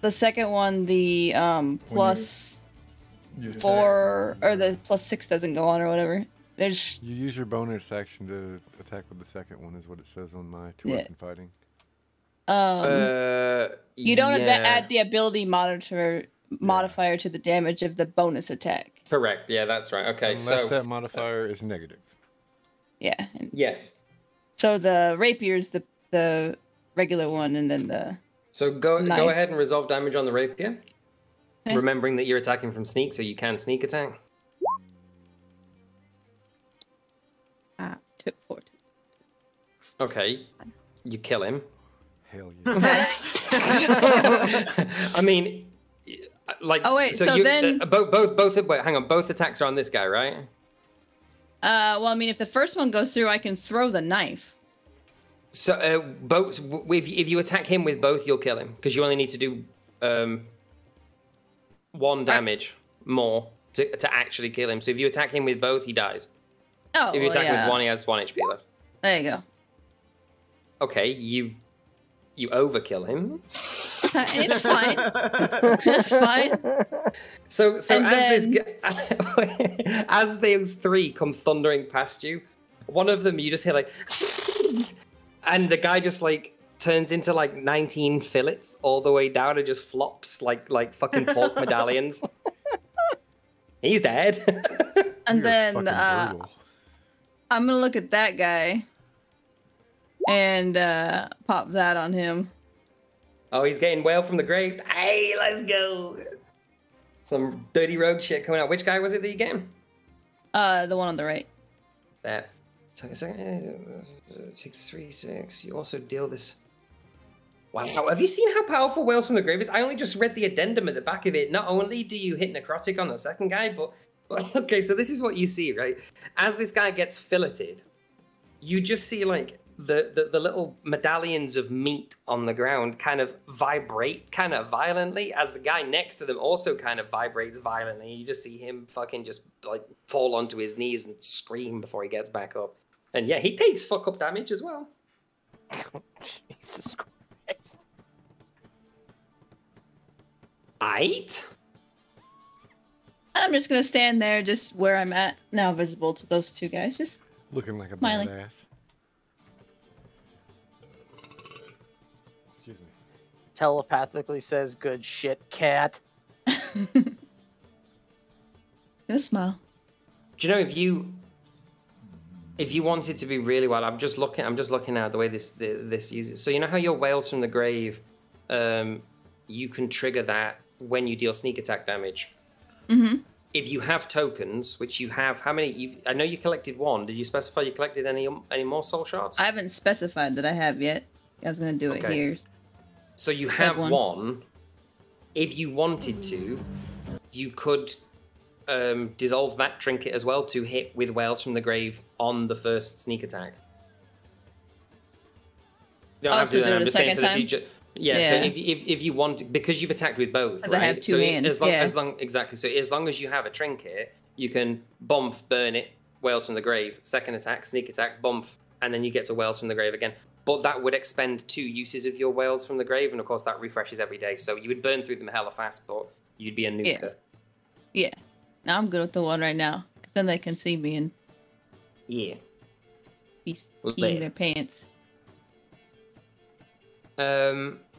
J: The second one, the plus
K: You attack.
J: 4 or the plus 6 doesn't go on or whatever. There's
F: You use your bonus action to attack with the second one, is what it says on my two weapon fighting.
J: you don't
D: yeah.
J: add the ability modifier to the damage of the bonus attack.
D: Correct. Yeah, that's right. Okay,
F: Unless
D: so
F: that modifier is negative.
J: Yeah.
D: yes.
J: So the rapier's the regular one, and then the
D: So go
J: Knife.
D: ahead and resolve damage on the rapier.
J: Okay.
D: Remembering that you're attacking from sneak, so you can sneak attack.
J: took 4.
D: Okay, you kill him.
F: Hell yeah.
D: I mean, like.
J: Oh, wait, so
D: you,
J: then-
D: both. Wait, hang on. Both attacks are on this guy, right?
J: Well, I mean, if the first one goes through, I can throw the knife.
D: So both. If you attack him with both, you'll kill him because you only need to do 1 damage more to actually kill him. So if you attack him with both, he dies.
J: Oh,
D: If you attack him
J: yeah.
D: with 1, he has 1 HP left.
J: There you go.
D: Okay, you overkill him.
J: It's fine. It's fine.
D: So
J: And
D: as as those 3 come thundering past you, one of them you just hear like, and the guy just like turns into like 19 fillets all the way down and just flops like fucking pork medallions. He's dead.
J: And
F: You're
J: then
F: fucking brutal.
J: I'm gonna look at that guy and pop that on him.
D: Oh, he's getting whale from the grave. Hey, let's go. Some dirty rogue shit coming out. Which guy was it that you get him?
J: The one on the right.
D: There. 636. You also deal this. Wow. Have you seen how powerful Whales from the Grave is? I only just read the addendum at the back of it. Not only do you hit necrotic on the second guy, but okay, so this is what you see, right? As this guy gets filleted, you just see like the little medallions of meat on the ground kind of vibrate kind of violently as the guy next to them also kind of vibrates violently. You just see him fucking just like fall onto his knees and scream before he gets back up. And yeah, he takes fuck up damage as well.
G: Jesus Christ.
D: Aight.
J: I'm just gonna stand there, just where I'm at, now visible to those two guys. Just
F: Looking like a
J: smiling.
F: badass. Excuse me.
G: Telepathically says, good shit, cat.
J: gonna smile.
D: Do you know if you wanted to be really wild, I'm just looking at the way this uses. So you know how your Whales from the Grave, you can trigger that when you deal sneak attack damage.
J: Mm-hmm.
D: If you have tokens, which you have, how many? I know you collected one. Did you specify you collected any more soul shards?
J: I haven't specified that I have yet. I was gonna do it
D: Okay.
J: here.
D: So you have one. If you wanted to, you could dissolve that trinket as well to hit with Whales from the Grave on the first sneak attack. You don't have to do that. I'm just saying for the future. Yeah, so if you want, because you've attacked with both, right?
J: I have two hands.
D: As long exactly. So as long as you have a trinket, you can bump, burn it, Whales from the Grave, second attack, sneak attack, bump, and then you get to Whales from the Grave again. But that would expend 2 uses of your Whales from the Grave, and of course that refreshes every day. So you would burn through them hella fast, but you'd be a nuker.
J: Yeah. Now I'm good with the one right now, because then they can see me and
D: Yeah.
J: be peeing their pants.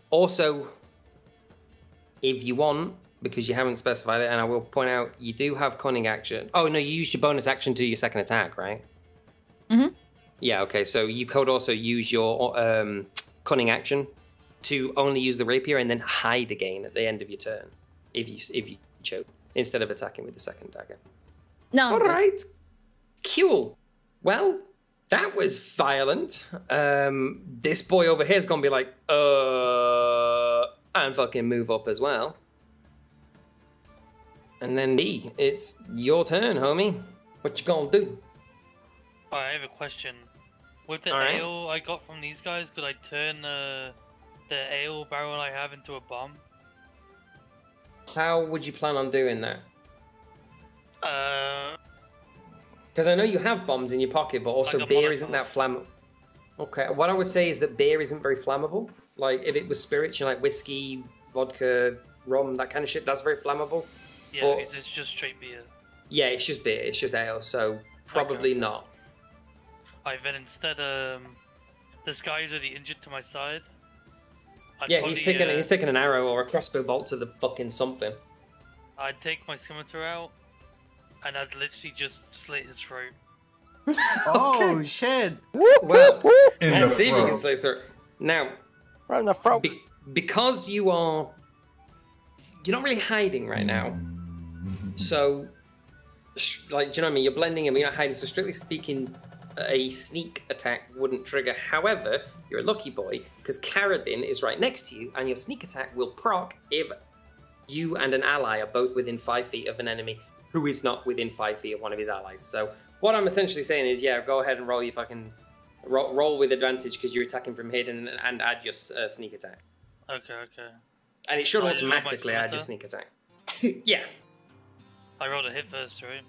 D: Also, if you want, because you haven't specified it, and I will point out, you do have cunning action. Oh no, you used your bonus action to your second attack, right?
J: Mm-hmm.
D: Yeah, okay, so you could also use your cunning action to only use the rapier and then hide again at the end of your turn, if you chose, instead of attacking with the second dagger.
J: No.
D: All right. Cool. Well, that was violent. This boy over here is gonna be like, and fucking move up as well. And then D, it's your turn, homie. What you gonna do?
L: I have a question. With the
D: Alright.
L: ale I got from these guys, could I turn the ale barrel I have into a bomb?
D: How would you plan on doing that? Because I know you have bombs in your pocket, but also
L: Like a
D: beer isn't
L: Molotov.
D: that flammable. Okay, what I would say is that beer isn't very flammable. Like, if it was spirits, you know, like whiskey, vodka, rum, that kind of shit, that's very flammable.
L: Yeah,
D: But-
L: because it's just straight beer.
D: Yeah, it's just beer, it's just ale, so probably not.
L: Alright, then instead, this guy's already injured to my side. I'd
D: Yeah,
L: probably,
D: he's taking an arrow or a crossbow bolt to the fucking something.
L: I'd take my scimitar out, and I'd literally just slit his throat.
H: Oh shit!
D: Well,
K: In
D: let's
K: the
D: see if you can
K: throat.
D: slice through. Now,
G: Right in the throat.
D: because you're not really hiding right now. So, like, do you know what I mean? You're blending in, but you're not hiding. So, strictly speaking, a sneak attack wouldn't trigger. However, you're a lucky boy because Karadin is right next to you, and your sneak attack will proc if you and an ally are both within 5 feet of an enemy who is not within 5 feet of one of his allies. So, what I'm essentially saying is, yeah, go ahead and roll your fucking roll with advantage because you're attacking from hidden, and add your sneak attack.
L: Okay, okay.
D: And it should
L: Oh, I just rolled my
D: automatically add your
L: scimitar?
D: sneak attack. Yeah.
L: I rolled a hit first, right?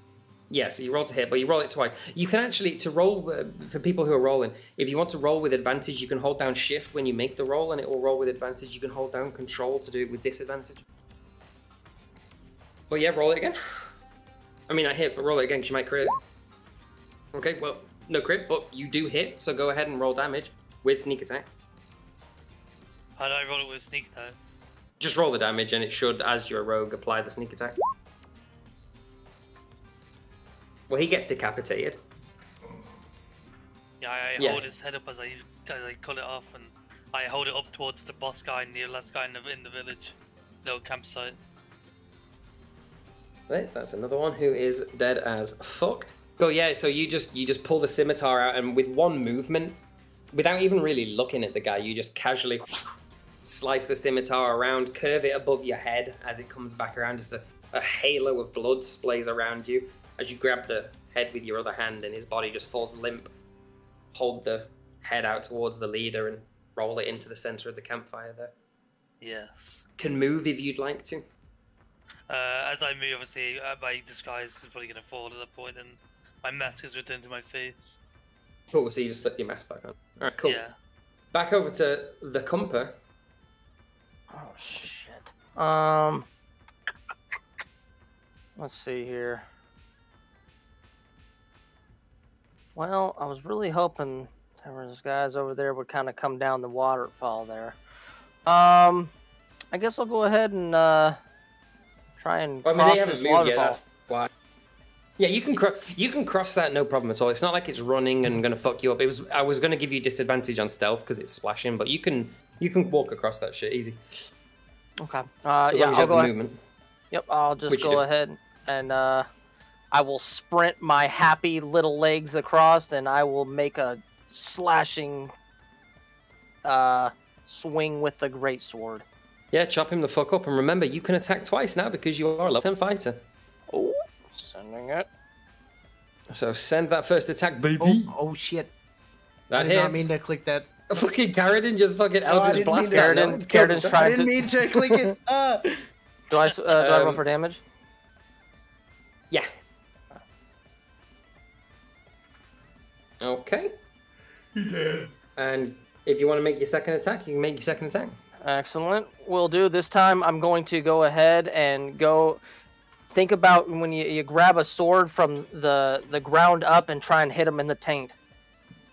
D: Yeah, so you roll to hit, but you roll it twice. You can actually, to roll, for people who are rolling, if you want to roll with advantage, you can hold down shift when you make the roll and it will roll with advantage. You can hold down control to do it with disadvantage. But yeah, roll it again. I mean, that hits, but roll it again because you might crit. Okay, well, no crit, but you do hit, so go ahead and roll damage with sneak attack.
L: How did I roll it with sneak attack?
D: Just roll the damage and it should, as you're a rogue, apply the sneak attack. Well, he gets decapitated.
L: Yeah, I
D: Yeah.
L: hold his head up as I cut it off, and I hold it up towards the boss guy and the last guy in the village, no campsite.
D: Right, that's another one who is dead as fuck. Oh yeah, so you just pull the scimitar out, and with one movement, without even really looking at the guy, you just casually slice the scimitar around, curve it above your head as it comes back around. Just a halo of blood splays around you as you grab the head with your other hand, and his body just falls limp. Hold the head out towards the leader and roll it into the center of the campfire there.
L: Yes.
D: Can move if you'd like to.
L: As I move, obviously, my disguise is probably going to fall at that point, and my mask is returned to my face.
D: Cool, so you just slip your mask back on. Alright, cool.
L: Yeah.
D: Back over to the Cumper.
G: Oh shit. Let's see here. Well, I was really hoping those guys over there would kind of come down the waterfall there. I guess I'll go ahead and try and
D: Well, I mean,
G: cross
D: they haven't
G: this
D: moved
G: waterfall.
D: yet, that's why. Yeah, you can cross that, no problem at all. It's not like it's running and gonna fuck you up. I was gonna give you disadvantage on stealth because it's splashing, but you can walk across that shit easy.
G: Okay.
D: As
G: Yeah,
D: long as you
G: I'll
D: have
G: go
D: the
G: ahead.
D: movement.
G: Yep, I'll just
D: Which you
G: go
D: do.
G: ahead and I will sprint my happy little legs across, and I will make a slashing swing with the greatsword.
D: Yeah, chop him the fuck up, and remember, you can attack twice now because you are a level 10 fighter.
G: Oh, sending it.
D: So send that first attack, baby.
H: Oh shit.
D: That
H: I did not
D: hits.
H: mean to click that.
D: Fucking Carradine just fucking
H: I
D: Eldritch
H: didn't
D: Blast
H: mean to.
D: that. No,
G: Carradine's
D: it kills himself.
H: I
G: trying
H: didn't mean to click it.
G: Do I roll for damage?
D: Yeah. Okay.
K: He did.
D: And if you want to make your second attack, you can make your second attack.
G: Excellent. Will do. This time I'm going to go ahead and go. Think about when you grab a sword from the ground up and try and hit him in the taint.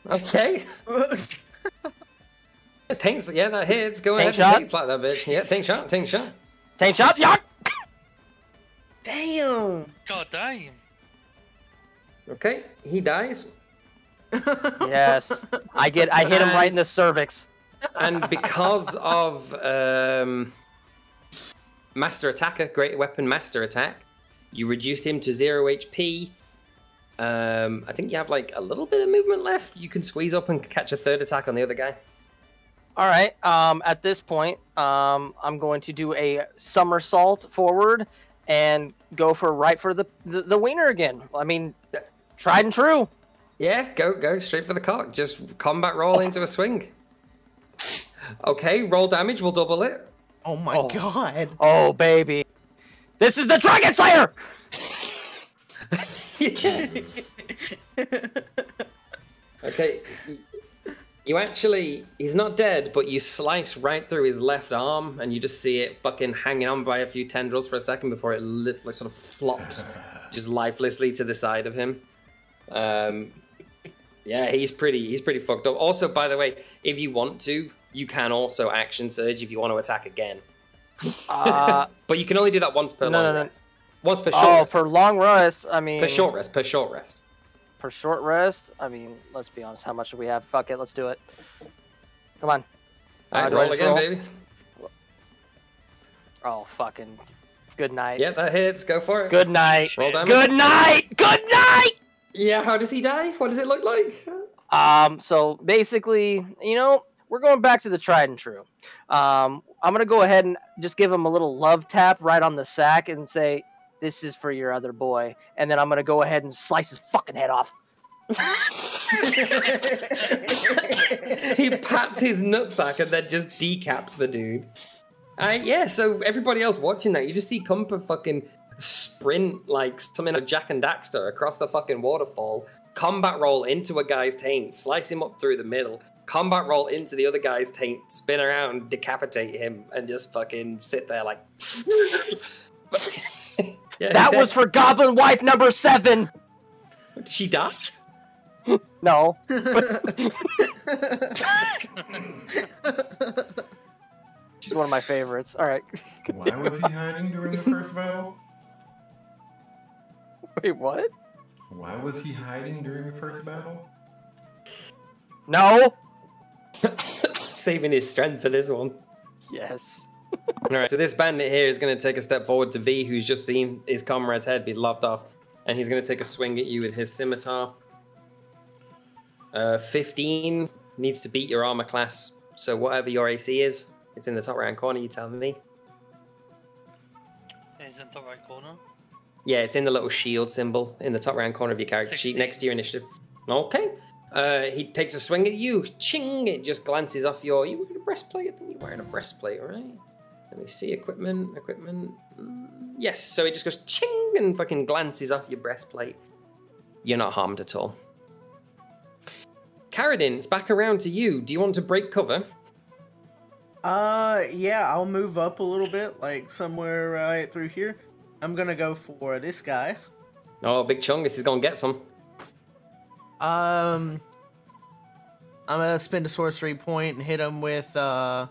D: Okay. Taints, yeah, that hits. Go
G: Taint
D: ahead and
G: shot?
D: taints like that bitch. Yeah, taint shot, taint shot.
G: Taint shot, yeah!
H: Damn.
L: God damn.
D: Okay, he dies.
G: Yes. I hit him right in the cervix.
D: And because of Master Attacker, Great Weapon Master Attack, you reduced him to 0 HP. I think you have like a little bit of movement left. You can squeeze up and catch a third attack on the other guy.
G: All right. At this point, I'm going to do a somersault forward and go right for the wiener again. I mean, tried and true.
D: Yeah, go straight for the cock. Just combat roll into a swing. Okay, roll damage. We'll double it.
H: Oh my god.
G: Oh baby, this is the Dragon Slayer.
D: Okay, you actually, he's not dead, but you slice right through his left arm, and you just see it fucking hanging on by a few tendrils for a second before it literally sort of flops just lifelessly to the side of him. Yeah, he's pretty fucked up. Also, by the way, if you want to, you can also action surge if you want to attack again. But you can only do that once per long rest. Once per short rest.
G: For long rest, I mean...
D: Per short rest.
G: For short rest, I mean, let's be honest, how much do we have? Fuck it, let's do it. Come on.
D: Alright,
G: do I
D: roll
G: just
D: again, baby.
G: Oh, fucking... Good night.
D: Yeah, that hits. Go for it.
G: Good night.
D: Roll damage.
G: Good night! Good night!
D: Yeah, how does he die? What does it look like?
G: So basically, you know, we're going back to the tried and true. I'm gonna go ahead and just give him a little love tap right on the sack and say, "This is for your other boy," and then I'm gonna go ahead and slice his fucking head off.
D: He pats his nutsack and then just decaps the dude. Yeah, so everybody else watching that, you just see Cumper fucking sprint like something like Jack and Daxter across the fucking waterfall, combat roll into a guy's taint, slice him up through the middle, combat roll into the other guy's taint, spin around, decapitate him, and just fucking sit there like... Yeah,
G: that was for Goblin Wife number 7!
D: Did she die?
G: No. She's one of my favorites. Alright.
K: Why was he hiding during the first battle?
G: Wait, what?
K: Why was he hiding during the first battle?
G: No.
D: Saving his strength for this one.
G: Yes.
D: All right, so this bandit here is going to take a step forward to V, who's just seen his comrade's head be lopped off, and he's going to take a swing at you with his scimitar. 15 needs to beat your armor class, so whatever your AC is, it's in the top right corner. You tell me.
L: It's in the top right corner.
D: Yeah, it's in the little shield symbol in the top right corner of your character
L: 16.
D: sheet next to your initiative. Okay. He takes a swing at you. Ching! It just glances off your. You wearing a breastplate? I think you're wearing a breastplate, right? Let me see. Equipment. Yes. So it just goes ching and fucking glances off your breastplate. You're not harmed at all. Karadin, it's back around to you. Do you want to break cover?
H: Yeah, I'll move up a little bit, like somewhere right through here. I'm gonna go for this guy.
D: Oh, Big Chungus is gonna get some.
H: I'm gonna spend a sorcery point and hit him with 4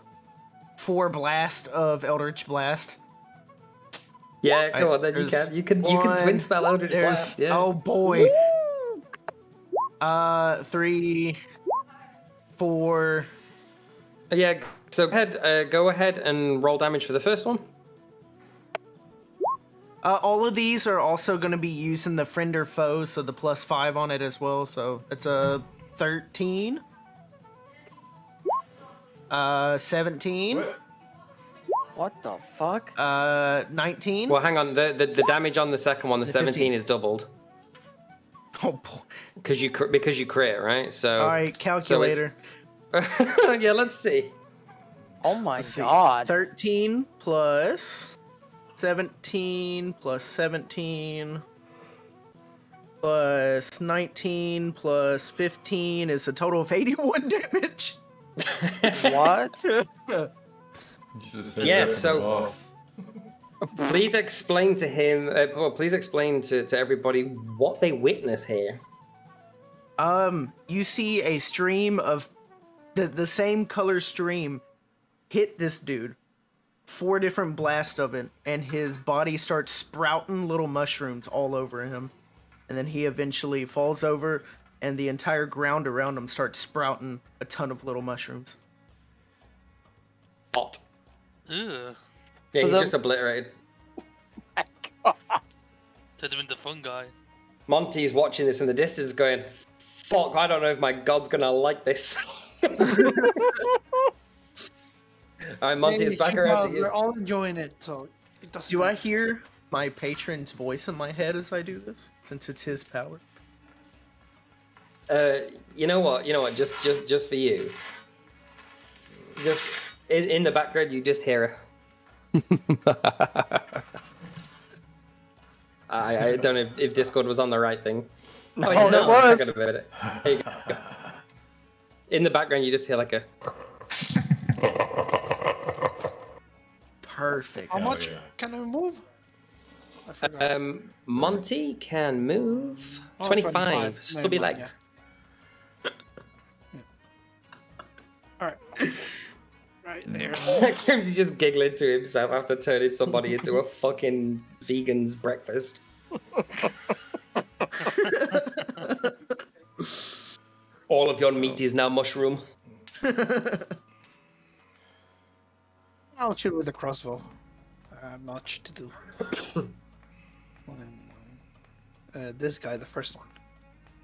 H: blast of Eldritch Blast.
D: Yeah, go on then. You can twin spell Eldritch Blast. Yeah.
H: Oh boy. 3, 4.
D: Yeah. So go ahead and roll damage for the first one.
H: All of these are also going to be using the friend or foe, so the +5 on it as well. So it's a 13, 17.
G: What the fuck?
H: 19.
D: Well, hang on. The damage on the second one, the 17
H: 15.
D: is doubled.
H: Oh boy.
D: Because you crit, right? So.
H: All right, calculator.
D: Yeah, let's see.
G: Oh my god.
H: 13 plus 17 plus 17 plus 19 plus 15 is a total of 81 damage.
G: What?
D: Yeah, so please explain to him, please explain to everybody what they witness here.
H: You see a stream of the same color stream hit this dude. 4 different blasts of it, and his body starts sprouting little mushrooms all over him. And then he eventually falls over, and the entire ground around him starts sprouting a ton of little mushrooms.
D: Hot.
L: Ugh.
D: Yeah, he's just obliterated.
L: Turned him into fungi.
D: Monty's watching this in the distance going, fuck, I don't know if my god's gonna like this. Alright, Monty, it's back around to you.
I: We're all enjoying it, so it doesn't
H: Do I
I: matter.
H: hear my patron's voice in my head as I do this? Since it's his power.
D: You know what? Just for you. Just in the background, you just hear I don't know if Discord was on the right thing.
G: No,
D: he's
G: it
D: not.
G: was.
D: I got about it. Here you go. In the background, you just hear like a.
H: Perfect.
I: How much can I move? I forgot.
D: Monty can move
I: Oh,
D: 25.
I: 25.
D: Stubby
I: Never mind,
D: legged.
I: Alright. Right there.
D: He's just giggling to himself after turning somebody into a fucking vegan's breakfast. All of your meat is now mushroom.
I: I'll shoot with a crossbow. Much to do. This guy, the first one.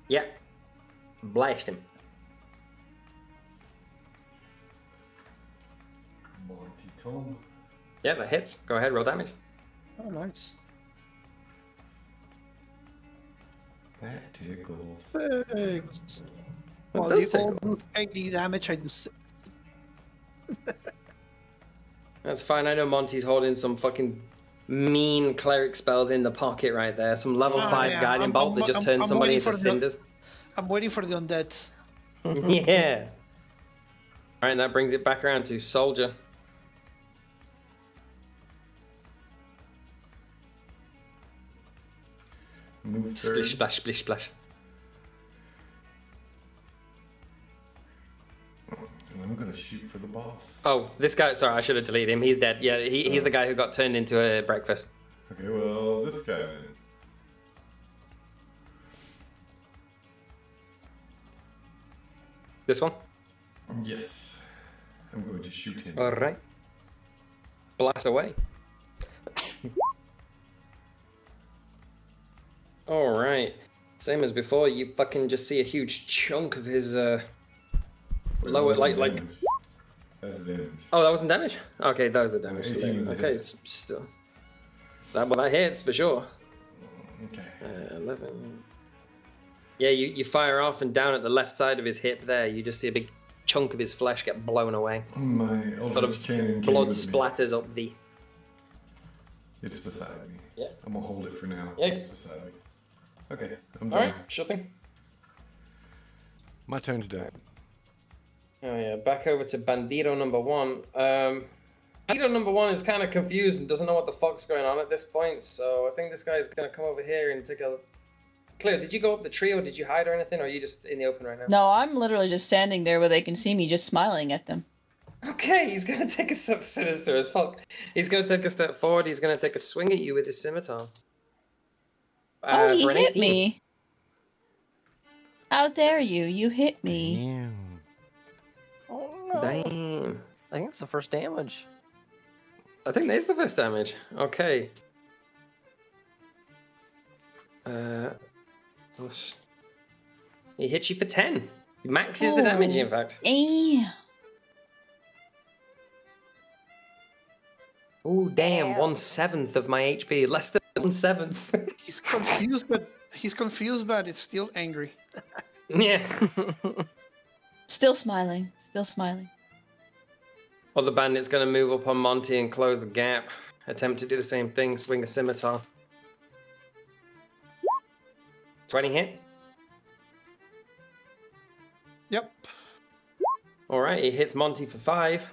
D: Yeah. Blast him.
K: Monty Tom.
D: Yeah, that hits. Go ahead, roll damage.
I: Oh, nice.
K: That tickles.
I: Thanks.
D: What
I: Well,
D: does
I: the old
D: tickle?
I: 80 damage, I do 6.
D: That's fine. I know Monty's holding some fucking mean cleric spells in the pocket right there. Some level 5
I: yeah,
D: guiding bolt that just turns
I: I'm
D: somebody
I: waiting
D: into
I: for the-
D: cinders.
I: I'm waiting for the undead.
D: Yeah. Alright, that brings it back around to Soldier.
K: Move
D: Splish,
K: third.
D: splash, splish, splash.
K: And I'm gonna shoot for the boss.
D: Oh, this guy, sorry, I should have deleted him. He's dead. Yeah, he's the guy who got turned into a breakfast.
K: Okay, well, this guy then.
D: This one?
K: Yes. I'm going to shoot him.
D: All right. Blast away. All right. Same as before, you fucking just see a huge chunk of his lower, like.
K: That's the damage.
D: Oh, that wasn't damage. Okay, that was the damage.
K: 18 was the
D: okay,
K: hit.
D: still. That hits for sure.
K: Okay.
D: 11. Yeah, you fire off, and down at the left side of his hip there, you just see a big chunk of his flesh get blown away.
K: My
D: Sort
K: ultimate
D: of
K: cannon
D: blood
K: came with me.
D: splatters up the.
K: It's beside me.
D: Yeah.
K: I'm gonna hold it for now.
D: Yeah.
K: It's beside me. Okay, I'm
D: All
K: done.
D: right, sure thing.
F: My turn's done.
D: Oh yeah, back over to Bandito number 1. Bandito number 1 is kind of confused and doesn't know what the fuck's going on at this point, so I think this guy's gonna come over here and take a... Cleo, did you go up the tree or did you hide or anything, or are you just in the open right now?
J: No, I'm literally just standing there where they can see me, just smiling at them.
D: Okay, he's gonna take a step sinister as fuck. He's gonna take a step forward, he's gonna take a swing at you with his scimitar.
J: Oh, he
D: for an
J: hit
D: 18.
J: me. How dare you? You hit me.
F: Damn.
G: Oh no.
D: Damn.
G: I think it's the first damage.
D: I think that is the first damage. Okay. He hits you for 10. He maxes the damage, in fact.
J: Eh.
D: Oh, damn. 1/7 of my HP. Less than 1/7.
I: He's confused, but it's still angry.
D: Yeah.
J: Still smiling. Still smiling.
D: Other bandit's going to move up on Monty and close the gap. Attempt to do the same thing. Swing a scimitar. 20 hit.
I: Yep.
D: All right, he hits Monty for 5.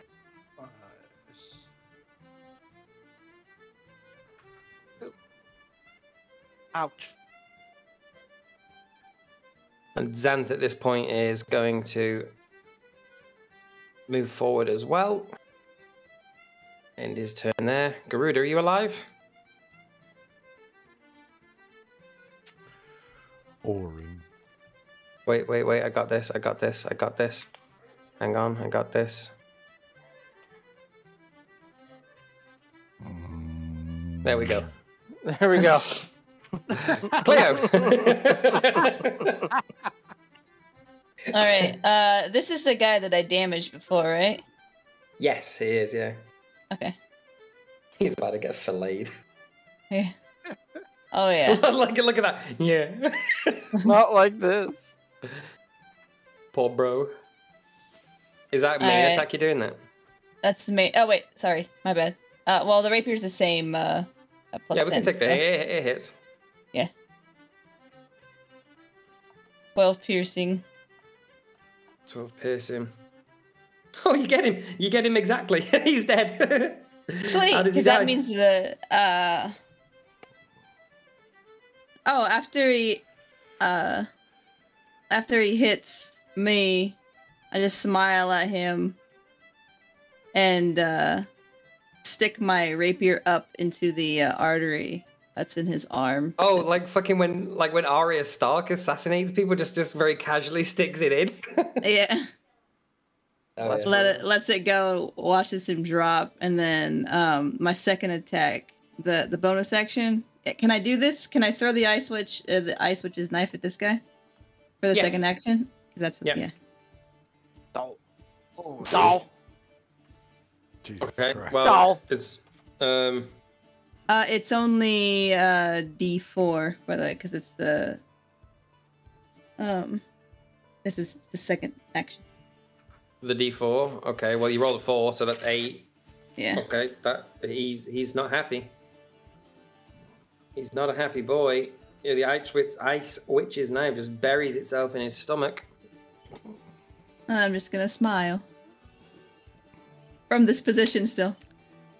I: Ouch.
D: And Xanth at this point is going to move forward as well. End his turn there. Garuda, are you alive?
F: Orin.
D: Wait, I got this. Hang on, I got this. There we go.
G: There we go.
D: Cleo!
J: Alright, this is the guy that I damaged before, right?
D: Yes, he is, yeah.
J: Okay.
D: He's about to get filleted.
J: Yeah. Oh, yeah.
D: Look at that. Yeah.
G: Not like this.
D: Poor bro. Is that main
J: Alright.
D: attack you're doing that?
J: That's the main. Oh, wait. Sorry. My bad. Well, the rapier's the same. Plus
D: Yeah, we
J: 10,
D: can take
J: so-
D: that. It hits.
J: Yeah. 12 piercing.
D: 12 piercing. Oh, you get him. You get him exactly. He's dead.
J: Sweet,
D: How does he
J: because that
D: die?
J: means the Oh, after he hits me, I just smile at him and stick my rapier up into the artery that's in his arm.
D: Oh, like fucking when Arya Stark assassinates people, just very casually sticks it in.
J: Yeah.
D: Oh, yeah.
J: Lets it go, watches him drop, and then my second attack, the bonus action. Can I do this? Can I throw the ice witch's knife at this guy for the
D: Yeah.
J: second action? 'Cause that's yeah.
G: Doll.
F: Jesus
D: Okay.
F: Christ.
D: Well, it's
J: It's only D4 by the way, because it's the this is the second action.
D: the D4. Okay. Well, you rolled a 4, so that's 8.
J: Yeah.
D: Okay. He's not happy. He's not a happy boy. Yeah, the ice witch's knife just buries itself in his stomach.
J: I'm just gonna smile from this position still.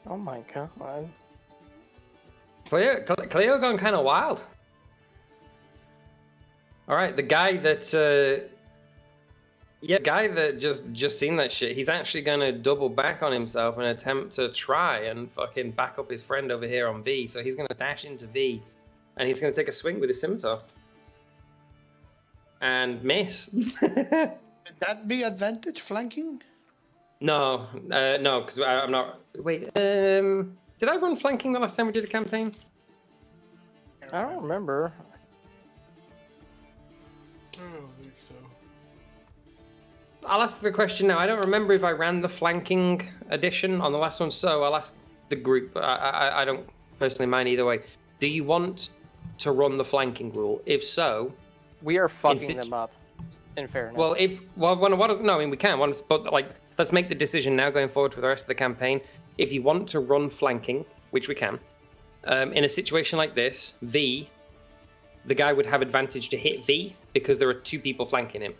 G: Oh my god.
D: Cleo gone kind of wild. All right, the guy that just seen that shit. He's actually gonna double back on himself and attempt to try and fucking back up his friend over here on V. So he's gonna dash into V, and he's gonna take a swing with his scimitar and miss.
I: Would that be advantage flanking?
D: No, no, because I'm not. Wait, did I run flanking the last time we did a campaign?
G: I don't remember.
F: I don't think so.
D: I'll ask the question now. I don't remember if I ran the flanking edition on the last one, so I'll ask the group. I don't personally mind either way. Do you want to run the flanking rule? If so,
G: we are fucking them up. In fairness.
D: Well, no, I mean we can. But like, let's make the decision now going forward for the rest of the campaign. If you want to run flanking, which we can, in a situation like this, the guy would have advantage to hit V because there are 2 people flanking him.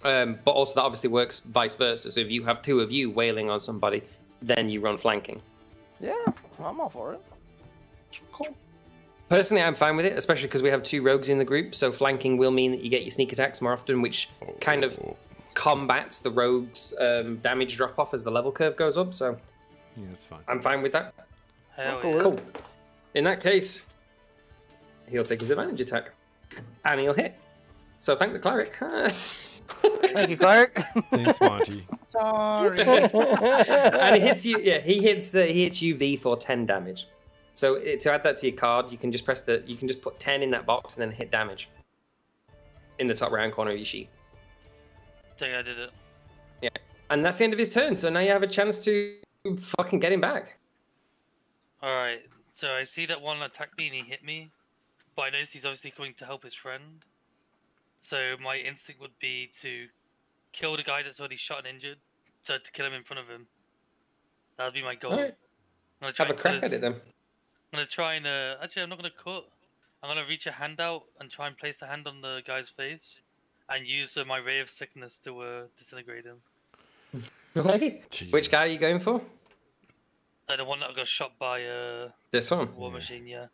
D: But also that obviously works vice versa. So if you have 2 of you wailing on somebody, then you run flanking.
G: Yeah, I'm all for it.
I: Cool.
D: Personally, I'm fine with it, especially because we have 2 rogues in the group. So flanking will mean that you get your sneak attacks more often, which kind of combats the rogues' damage drop off as the level curve goes up. So
F: yeah, that's fine.
D: I'm fine with that.
L: Hell
G: Cool.
L: yeah.
D: Cool. In that case, he'll take his advantage attack, and he'll hit. So thank the cleric.
G: Thank you, Clark.
F: Thanks, Monty.
I: Sorry.
D: And it hits you. Yeah, he hits you V for 10 damage. So to add that to your card, you can just put 10 in that box and then hit damage in the top right corner of your sheet.
L: Think I did it.
D: Yeah, and that's the end of his turn. So now you have a chance to fucking get him back.
L: All right. So I see that one attacked me and he hit me, but I notice he's obviously coming to help his friend. So my instinct would be to kill the guy that's already shot and injured, so to kill him in front of him. That would be my goal.
D: All right.
L: I'm gonna try
D: Have a
L: and
D: crack
L: cut
D: at it then.
L: I'm gonna try and actually I'm not gonna cut. I'm gonna reach a hand out and try and place the hand on the guy's face, and use my ray of sickness to disintegrate him.
D: Which guy are you going for?
L: The one that got shot by
D: This one.
L: War Machine, yeah.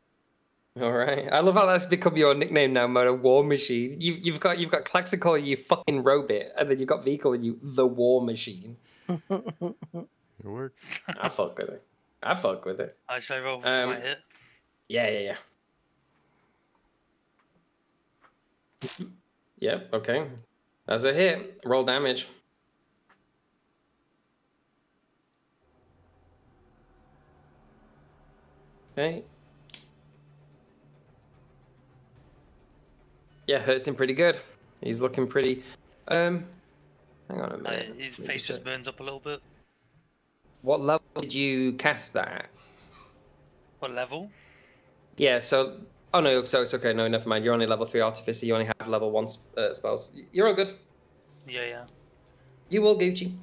D: All right. I love how that's become your nickname now, Mona. War Machine. You've got Klaxon calling you fucking Robit, and then you've got V calling you the War Machine.
F: It works.
D: I fuck with it. I fuck with it.
L: Should I roll for my hit?
D: Yeah. Yep. Okay. That's a hit. Roll damage. Okay. Yeah, hurts him pretty good. He's looking pretty. Hang on a minute.
L: His face just burns up a little bit.
D: What level did you cast that at?
L: What level?
D: Yeah, so... Oh no, so it's okay. No, never mind. You're only level 3 Artificer. You only have level 1 spells. You're all good.
L: Yeah.
D: You will, Gucci.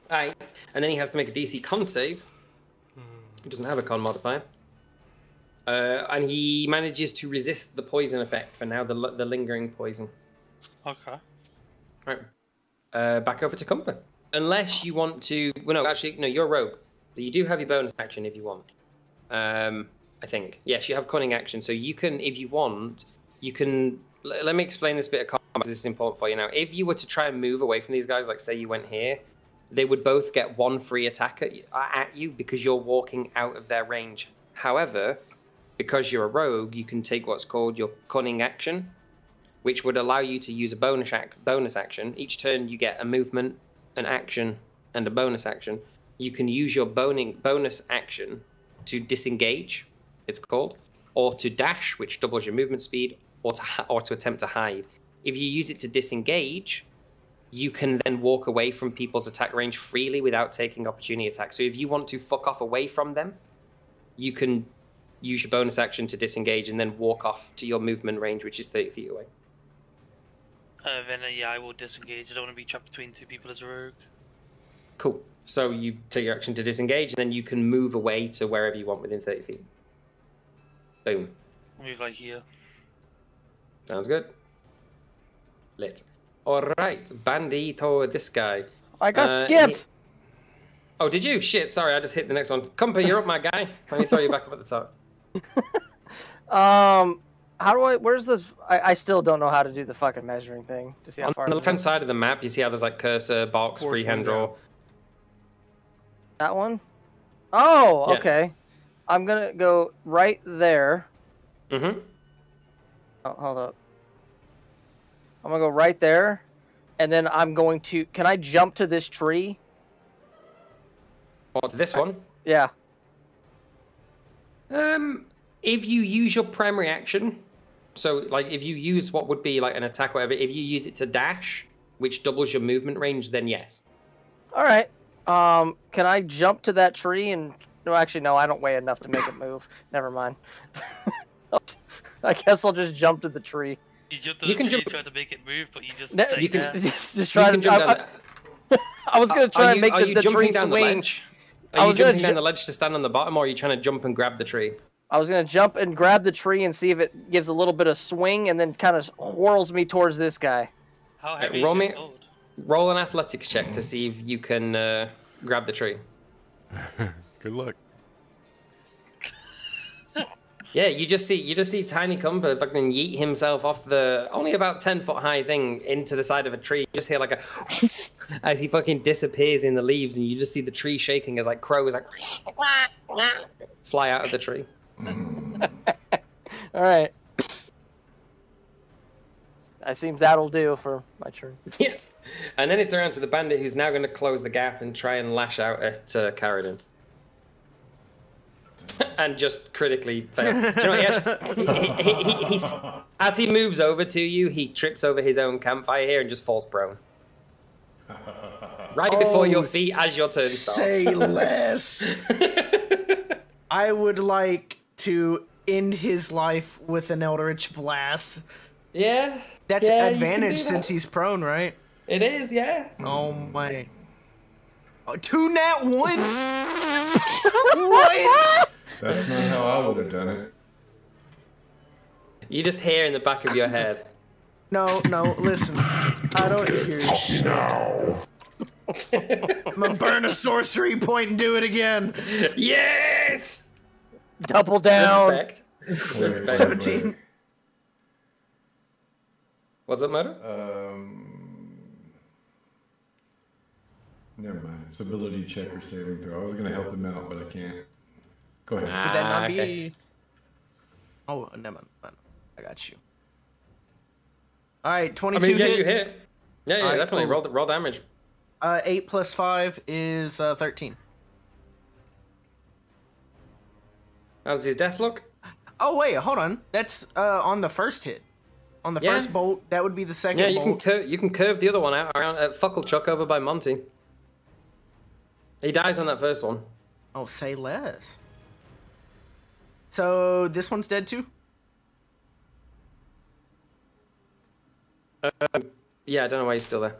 D: Alright. And then he has to make a DC con save. He doesn't have a con modifier. And he manages to resist the poison effect for now, the lingering poison.
L: Okay.
D: Alright. Back over to Cumper. Unless you want to... Well, no, actually, no, you're a rogue. So you do have your bonus action if you want. I think. Yes, you have cunning action. So you can, if you want, you can... Let me explain this bit of combat. This is important for you now. If you were to try and move away from these guys, like say you went here, they would both get 1 free attack at you because you're walking out of their range. However, because you're a rogue, you can take what's called your cunning action, which would allow you to use a bonus action. Each turn you get a movement, an action, and a bonus action. You can use your bonus action to disengage, it's called, or to dash, which doubles your movement speed, or to attempt to hide. If you use it to disengage, you can then walk away from people's attack range freely without taking opportunity attacks. So if you want to fuck off away from them, you can use your bonus action to disengage and then walk off to your movement range, which is 30 feet away.
L: Then yeah, I will disengage. I don't want to be trapped between 2 people as a rogue.
D: Cool. So you take your action to disengage, and then you can move away to wherever you want within 30 feet. Boom.
L: Move like here.
D: Sounds good. Lit. Alright, Bandito, this guy.
G: I got skipped!
D: Oh, did you? Shit, sorry, I just hit the next one. Cumper, you're up, my guy. Let me throw you back up at the top.
G: How do where's the... I still don't know how to do the fucking measuring thing. To see how far...
D: On the left-hand side of the map, you see how there's like cursor, box, freehand draw.
G: That one? Oh,
D: Yeah.
G: okay. I'm gonna go right there.
D: Mm-hmm.
G: Oh, hold up. I'm gonna go right there. and then I'm going to. Can I jump to this tree?
D: Or to this one?
G: Yeah.
D: If you use your primary action, so like if you use what would be like an attack or whatever, if you use it to dash, which doubles your movement range, then yes.
G: All right. Can I jump to that tree and? No, actually, no. I don't weigh enough to make it move. Never mind. I guess I'll just jump to the tree.
L: You jumped to the tree, try to make it move, but you just
D: You can
G: just try to
D: jump down.
G: I was gonna try and make
D: are you
G: the
D: jumping
G: tree
D: down
G: swing.
D: the ledge? Are you jumping down the ledge to stand on the bottom, or are you trying to jump and grab the tree?
G: I was gonna jump and grab the tree and see if it gives a little bit of swing, and then kind of whirls me towards this guy.
L: How heavy
D: roll
L: is your sword?
D: Roll an athletics check to see if you can grab the tree.
F: Good luck.
D: Yeah, you just see Tiny Cumper fucking yeet himself off the only about 10-foot high thing into the side of a tree. You just hear like a as he fucking disappears in the leaves, and you just see the tree shaking as like crows like fly out of the tree.
G: All right. It seems that'll do for my turn.
D: Yeah. And then it's around to the bandit, who's now going to close the gap and try and lash out at Carradine. And just critically fail. Do you know what he's, as he moves over to you, he trips over his own campfire here and just falls prone. Right before your feet as your turn starts.
H: Say less. I would like to end his life with an Eldritch Blast.
D: Yeah.
H: That's
D: yeah,
H: advantage since he's prone, right?
D: It is, yeah.
H: Oh my. Oh, 2 nat ones? What?
K: That's not how I would have done it.
D: You just hear in the back of your head.
H: No, listen. I don't hear shit. I'm gonna burn a sorcery point and do it again.
D: Yes!
G: Double down.
D: Respect. Respect.
H: 17.
D: What's up, Matter?
K: Never mind. It's ability check or saving throw. I was gonna help him out, but I can't. Go ahead.
H: Would that not
D: okay.
H: be? Oh, never mind. I got you. All right, 22
D: I mean, yeah,
H: hit.
D: you hit. Yeah,
H: All right,
D: definitely.
H: cool.
D: Roll damage.
H: 8 plus 5 is 13.
D: How does his death look?
H: Oh wait, hold on. That's on the first hit. On the first bolt, that would be the second
D: Yeah, you
H: bolt.
D: can you can curve the other one out around Fucklechuck over by Monty. He dies on that first one.
H: Oh, say less. So this one's dead too?
D: Yeah, I don't know why he's still there.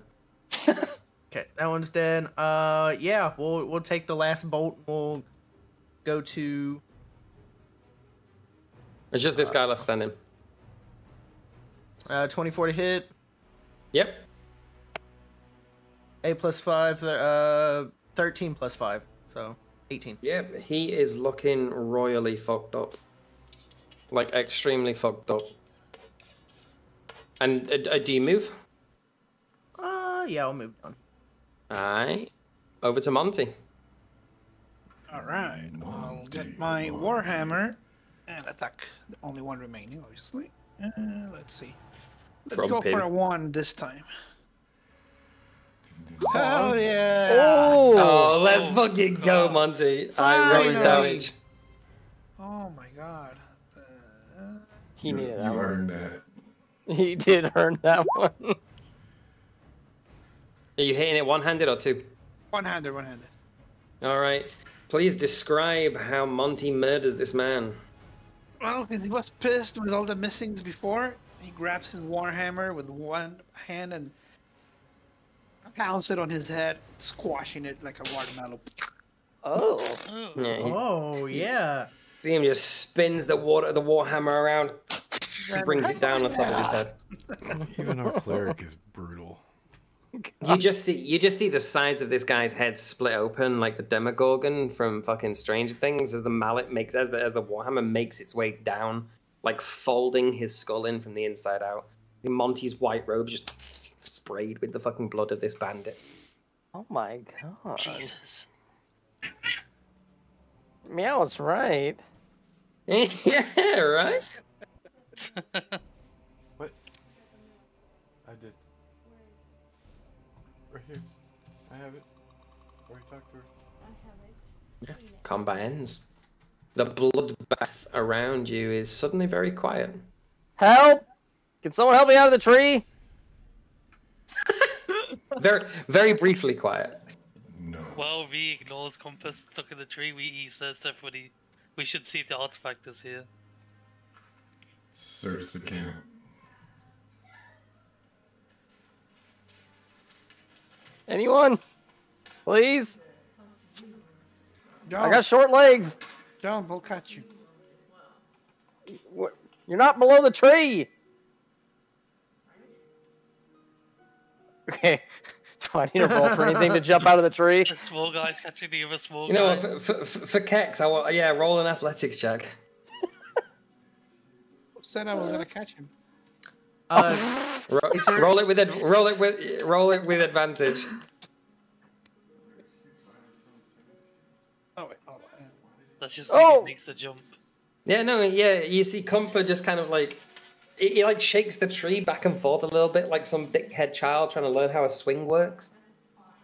H: Okay, that one's dead. Yeah, we'll take the last bolt. We'll go to.
D: It's just this guy left standing.
H: 24 to hit.
D: Yep.
H: 8 plus 5. 13 plus 5. So 18.
D: Yep, he is looking royally fucked up. Like, extremely fucked up. And do you move?
H: Yeah, I'll move on.
D: Alright. Over to Monty.
I: All right. I'll get my Warhammer and attack. The only one remaining, obviously. Let's see. Let's
D: From
I: go
D: Pim.
I: for a 1 this time. Hell yeah!
D: Oh, let's fucking go, Monty. I roll
I: Finally.
D: damage.
I: Oh my god.
G: He needed that
K: You
G: one.
K: earned that.
G: He did earn that one.
D: Are you hitting it one-handed or two?
I: One-handed.
D: Alright. Please describe how Monty murders this man.
I: Well, he was pissed with all the missings before. He grabs his Warhammer with one hand and pounds it on his head, squashing it like a watermelon.
G: Oh.
D: Yeah,
H: Oh, yeah.
D: see him just spins the warhammer around, brings it down on top of his head.
F: Even our cleric is brutal.
D: You just see the sides of this guy's head split open like the Demogorgon from fucking Stranger Things as the mallet makes as the warhammer makes its way down, like folding his skull in from the inside out. Monty's white robe just sprayed with the fucking blood of this bandit.
G: Oh my god.
L: Jesus.
G: Meow's right.
D: Yeah, right.
F: What? I did. Right here. I have it. Already talked to her.
D: Yeah. Combat ends. The bloodbath around you is suddenly very quiet.
G: Help! Can someone help me out of the tree?
D: Very, very briefly quiet.
K: No.
L: While V ignores Compass stuck in the tree, he says to everybody, we should see if the artifact is here.
K: Search the camp.
G: Anyone? Please?
I: Jump,
G: I got short legs.
I: jump, I'll catch you.
G: What? You're not below the tree. Okay. Do I need to roll for anything to jump out of the tree?
L: The small guy's catching the other small
D: You know,
L: guy.
D: for Kex, roll an athletics check.
I: Who said I was gonna catch him?
D: Roll it with advantage.
I: Oh wait, hold on.
L: Let's just see if he makes the jump.
D: Yeah, no, yeah. You see, Compa just kind of like he like shakes the tree back and forth a little bit, like some dickhead child trying to learn how a swing works.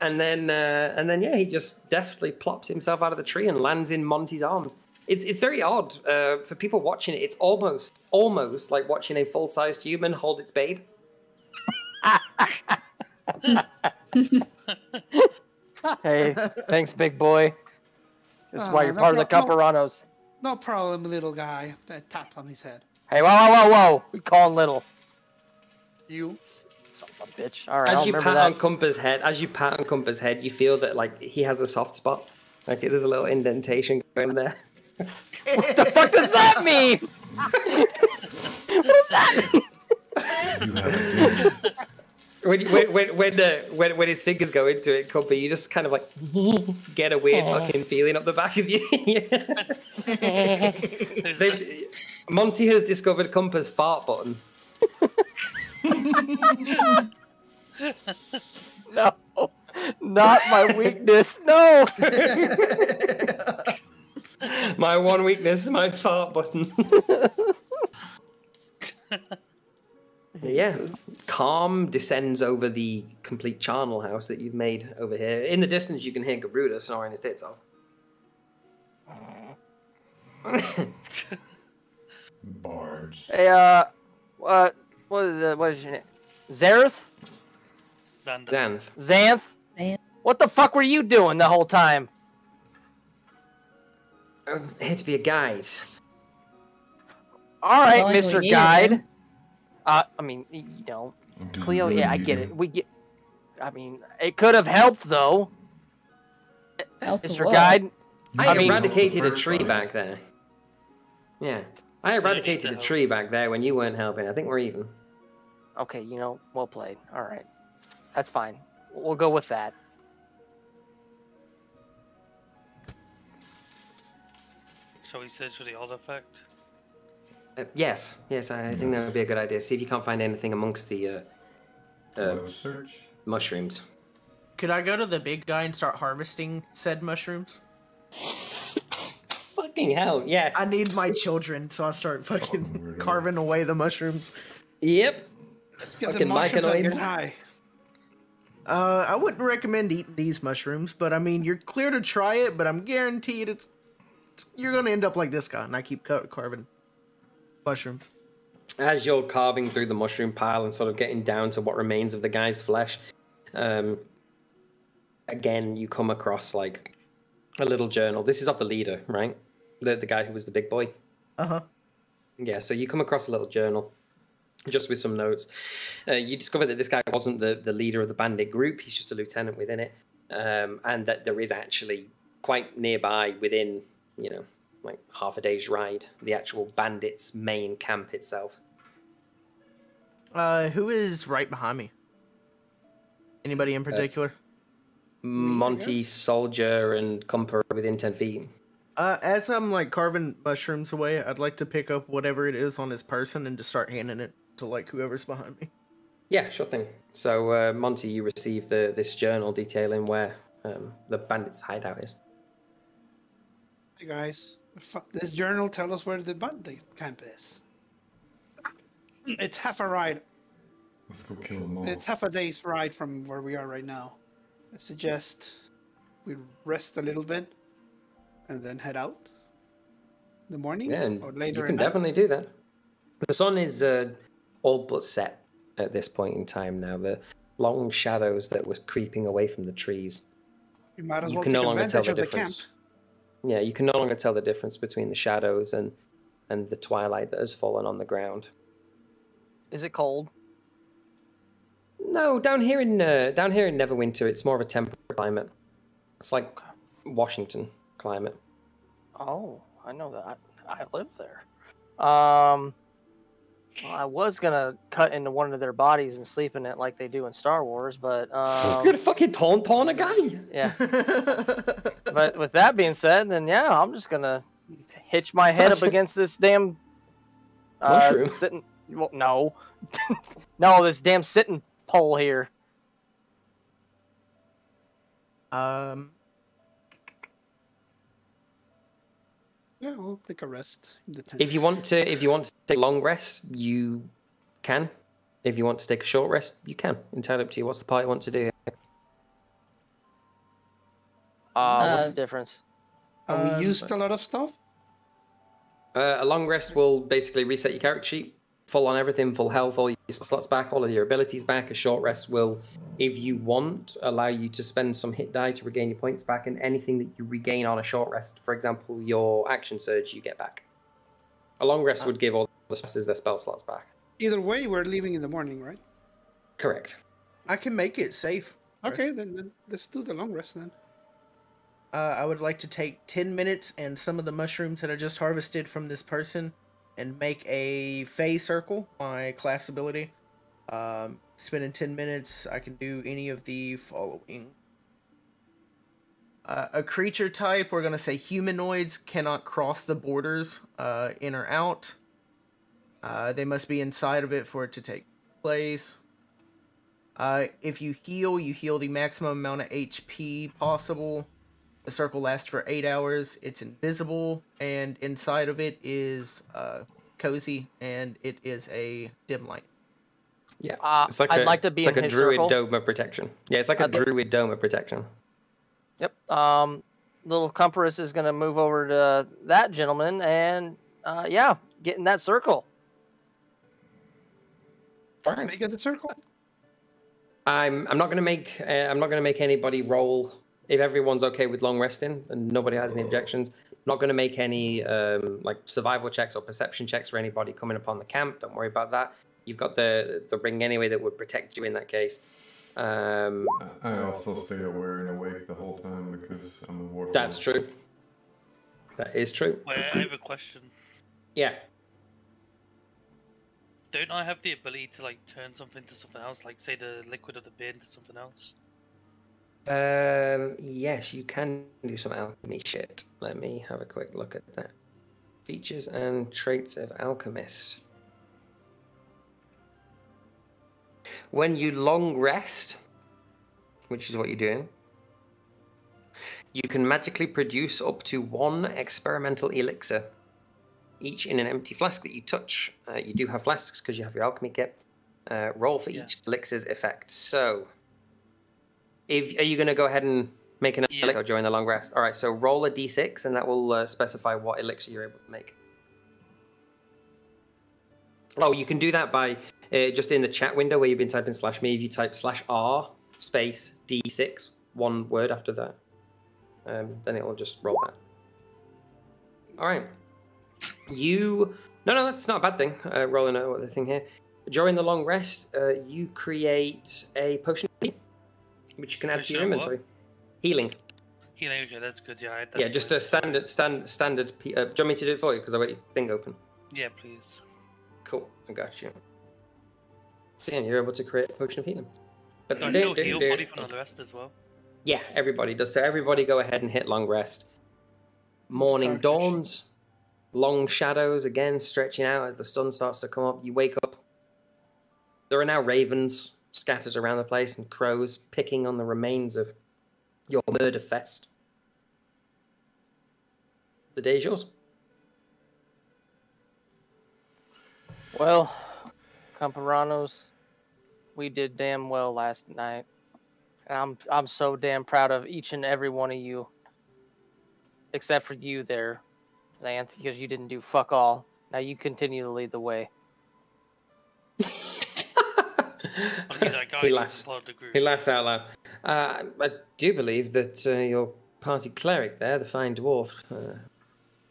D: And then yeah, he just deftly plops himself out of the tree and lands in Monty's arms. It's very odd for people watching it. It's almost like watching a full-sized human hold its babe.
G: Hey, thanks, big boy. This is why you're
I: no
G: part of the Cumpuranos.
I: No problem, little guy. That tap on his head.
G: Hey, whoa! We call him little.
I: You.
G: Son of a bitch. All right,
D: As
G: I'll
D: you
G: remember
D: pat
G: that.
D: on Compa's head, you feel that like he has a soft spot. Like there's a little indentation going there.
G: What the fuck does that mean? What does that mean?
K: You have a
D: When his fingers go into it, Compa, you just kind of like get a weird fucking feeling up the back of you. Monty has discovered Compa's fart button.
G: No, not my weakness. No.
D: My one weakness is my fart button. Yeah, calm descends over the complete charnel house that you've made over here. In the distance, you can hear Garuda snoring his tits off.
K: Barge.
G: Hey, what is your name? Zareth?
L: Xander.
D: Xanth.
J: Xanth.
G: What the fuck were you doing the whole time?
D: I'm here to be a guide.
G: All right,
J: Well, we
G: Mr.
J: need
G: Guide.
J: him.
G: I mean, you know, Cleo. Yeah, I get it. We get. I mean, it could have helped though.
J: Help
G: Mr.
J: what?
G: Guide.
D: I
G: mean-
D: eradicated a
K: First
D: tree
K: fight.
D: back there. Yeah, I eradicated a tree back there when you weren't helping. I think we're even.
G: Okay, you know, well played. All right, that's fine. We'll go with that.
L: Shall we search for the artifact?
D: Yes, I think that would be a good idea. See if you can't find anything amongst the
K: Search.
D: mushrooms.
H: Could I go to the big guy and start harvesting said mushrooms?
D: Fucking hell, yes.
H: I need my children, so I start fucking
K: really?
H: carving away the mushrooms.
D: Yep.
I: Let's get the
D: Fucking
I: mushrooms and
D: myconoids.
I: get high.
H: I wouldn't recommend eating these mushrooms, but I mean, you're clear to try it, but I'm guaranteed you're gonna end up like this guy, and I keep carving mushrooms.
D: As you're carving through the mushroom pile and sort of getting down to what remains of the guy's flesh, again, you come across like a little journal. This is of the leader, right? The guy who was the big boy.
H: Uh-huh.
D: Yeah, so you come across a little journal just with some notes. You discover that this guy wasn't the leader of the bandit group. He's just a lieutenant within it. And that there is actually quite nearby within, you know, like half a day's ride, the actual bandits' main camp itself.
H: Who is right behind me? Anybody in particular?
D: Monty, Soldier, and Compa within 10 feet.
H: As I'm like carving mushrooms away, I'd like to pick up whatever it is on his person and just start handing it to like whoever's behind me.
D: Yeah, sure thing. So, Monty, you receive this journal detailing where the bandits' hideout is.
I: Hey guys, fuck this journal. Tell us where the bandit camp is. It's half a ride
K: Let's go kill them all.
I: It's half a day's ride from where we are right now. I suggest we rest a little bit and then head out in the morning
D: Yeah, and
I: or later
D: you can
I: at night.
D: definitely do that. The sun is all but set at this point in time now. The long shadows that were creeping away from the trees.
I: We might as
D: You
I: well
D: can no
I: take
D: longer tell
I: advantage
D: the
I: of the camp.
D: difference. Yeah, you can no longer tell the difference between the shadows and the twilight that has fallen on the ground.
G: Is it cold?
D: No, down here in Neverwinter, it's more of a temperate climate. It's like Washington climate.
G: Oh, I know that. I live there. Well, I was gonna cut into one of their bodies and sleep in it like they do in Star Wars, but
D: You're gonna fucking pawn a guy.
G: yeah. But with that being said, then yeah, I'm just gonna hitch my head up against this damn
D: Mushroom.
G: sitting. Well, no, no, this damn sitting pole here.
I: Yeah, we'll take a rest in the tent.
D: If you want to take a long rest, you can. If you want to take a short rest, you can. Entirely up to you. What's the party want to do?
G: What's the difference?
I: Have we used a lot of stuff?
D: A long rest will basically reset your character sheet, full on everything, full health, all your slots back, all of your abilities back. A short rest will, if you want, allow you to spend some hit die to regain your points back, and anything that you regain on a short rest, for example, your action surge, you get back. A long rest would give all the spells their spell slots back.
I: Either way, we're leaving in the morning, right?
D: Correct.
H: I can make it safe.
I: Okay, then let's do the long rest then.
H: I would like to take 10 minutes and some of the mushrooms that I just harvested from this person and make a Fey circle, my class ability. Spending 10 minutes, I can do any of the following. A creature type, we're going to say humanoids, cannot cross the borders in or out. They must be inside of it for it to take place. If you heal the maximum amount of HP possible. The circle lasts for 8 hours. It's invisible, and inside of it is cozy, and it is a dim light.
D: Yeah,
G: I'd like to be
D: it's like
G: in
D: a
G: his
D: druid
G: circle.
D: dome of protection. Yeah, it's like a druid dome of protection.
G: Yep. Little Cumpurus is gonna move over to that gentleman and yeah, get in that circle.
D: All right.
I: Make it the circle.
D: I'm not gonna make anybody roll. If everyone's okay with long resting and nobody has any objections, I'm not going to make any like survival checks or perception checks for anybody coming upon the camp. Don't worry about that. You've got the ring anyway that would protect you in that case.
K: I also stay aware and awake the whole time because I'm a warrior.
D: That's true. That is true.
L: Wait, I have a question.
D: Yeah.
L: Don't I have the ability to like turn something to something else, like say the liquid of the beer into something else?
D: Yes, you can do some alchemy shit. Let me have a quick look at that. Features and traits of alchemist. When you long rest, which is what you're doing, you can magically produce up to 1 experimental elixir, each in an empty flask that you touch. You do have flasks because you have your alchemy kit. Roll for each elixir's effect. So, are you going to go ahead and make an elixir during the long rest? All right, so roll a d6, and that will specify what elixir you're able to make. Oh, you can do that by just in the chat window where you've been typing /me. If you type /r space d6, one word after that, then it will just roll that. All right. No, that's not a bad thing. Rolling the thing here. During the long rest, you create a potion of healing, which you can add to your inventory. Healing.
L: Healing, okay, that's good. Yeah,
D: Yeah, just a standard. Do you want me to do it for you? Because I've got your thing open.
L: Yeah, please.
D: Cool, I got you. So yeah, you're able to create a potion of healing. But
L: Do I still heal fully from the rest as well?
D: Yeah, everybody does. So everybody go ahead and hit long rest. Morning dawns. Long shadows again stretching out as the sun starts to come up. You wake up. There are now ravens scattered around the place and crows picking on the remains of your murder fest. The day is yours.
G: Well, Cumpuranos, We did damn well last night. And I'm so damn proud of each and every one of you. Except for you there, Xanth, because you didn't do fuck all. Now you continue to lead the way.
D: He laughs. He laughs out loud. I do believe that your party cleric there, the fine dwarf,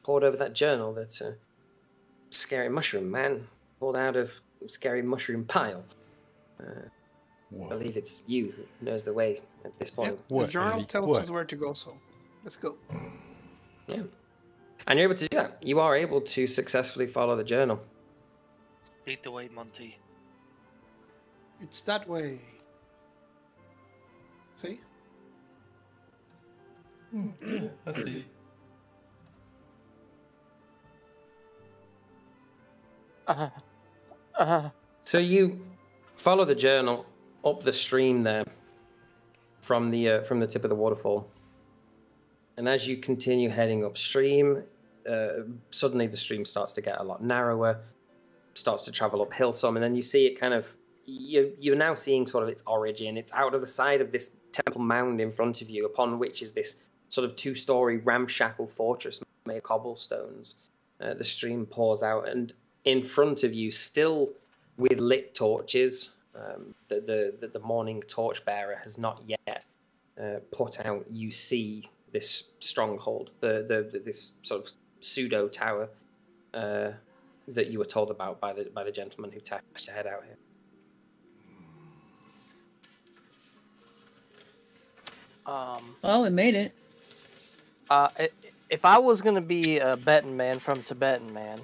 D: poured over that journal that scary mushroom man pulled out of scary mushroom pile. I believe it's you who knows the way at this point.
I: The journal tells us where to go, so let's go.
D: Yeah. And you're able to do that. You are able to successfully follow the journal.
L: Lead the way, Monty.
I: It's that way. See?
K: Yeah, I see.
D: So you follow the journal up the stream there from the tip of the waterfall. And as you continue heading upstream, suddenly the stream starts to get a lot narrower, starts to travel uphill some, and then you see it kind of, you're now seeing sort of its origin. It's out of the side of this temple mound in front of you, upon which is this sort of 2-story ramshackle fortress made of cobblestones. The stream pours out, and in front of you, still with lit torches, the morning torchbearer has not yet put out, you see this stronghold, this sort of pseudo tower that you were told about by the gentleman who tasked to head out here.
J: Well, we made it.
G: If I was gonna be a betting man from Tibetan man,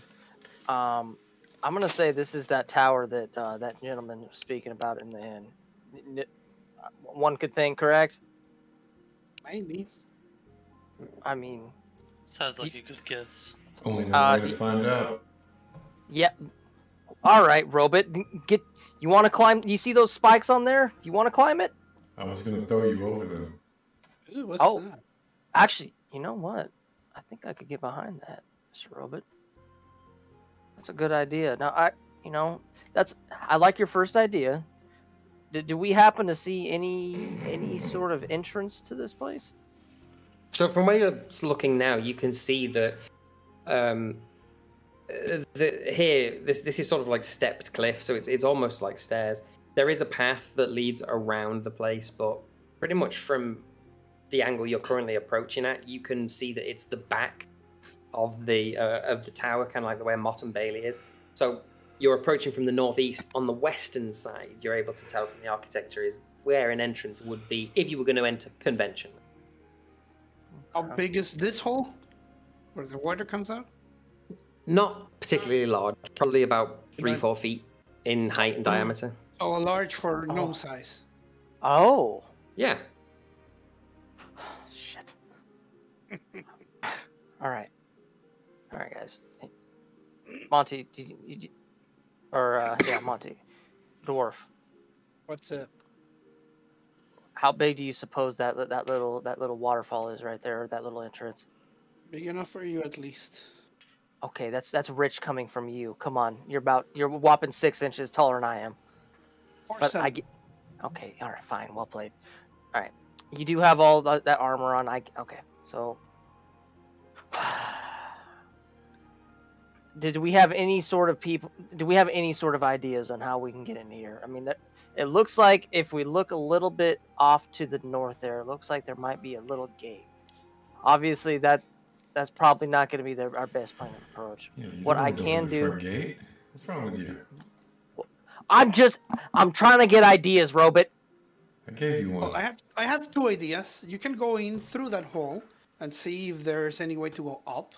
G: I'm gonna say this is that tower that that gentleman was speaking about in the inn. One could think, correct?
I: Maybe.
G: I mean,
L: sounds like a good guess.
K: Only no way to find out.
G: Yeah. All right, Robot. Get. You want to climb? You see those spikes on there? You want to climb it?
K: I was gonna throw you over them.
I: Ooh, what's that?
G: Actually, you know what? I think I could get behind that, Mr. Robot. That's a good idea. Now, I like your first idea. Do we happen to see any sort of entrance to this place?
D: So from where you're looking now, you can see that this is sort of like stepped cliff, so it's almost like stairs. There is a path that leads around the place, but pretty much from the angle you're currently approaching at, you can see that it's the back of the tower, kind of like the way Mott and Bailey is. So you're approaching from the northeast. On the western side, you're able to tell from the architecture is where an entrance would be if you were going to enter convention.
I: How big is this hole? Where the water comes out?
D: Not particularly large, probably about 3-4 feet in height and diameter.
I: Oh, large for gnome size.
G: Oh.
D: Yeah.
G: Shit. All right, guys. Hey, Monty, Monty, dwarf.
I: What's up?
G: How big do you suppose that little waterfall is right there, or that little entrance?
I: Big enough for you, at least.
G: Okay, that's rich coming from you. Come on, you're whopping 6 inches taller than I am. Okay, all right, fine, well played. All right, you do have all that armor on. Okay, so. Do we have any sort of ideas on how we can get in here? I mean, it looks like if we look a little bit off to the north there, it looks like there might be a little gate. Obviously, that's probably not going to be our best plan of approach.
K: Yeah,
G: what I can do.
K: Gate? What's wrong with you?
G: I'm trying to get ideas, Robot.
K: I gave you one.
I: Well, I have 2 ideas. You can go in through that hole and see if there's any way to go up.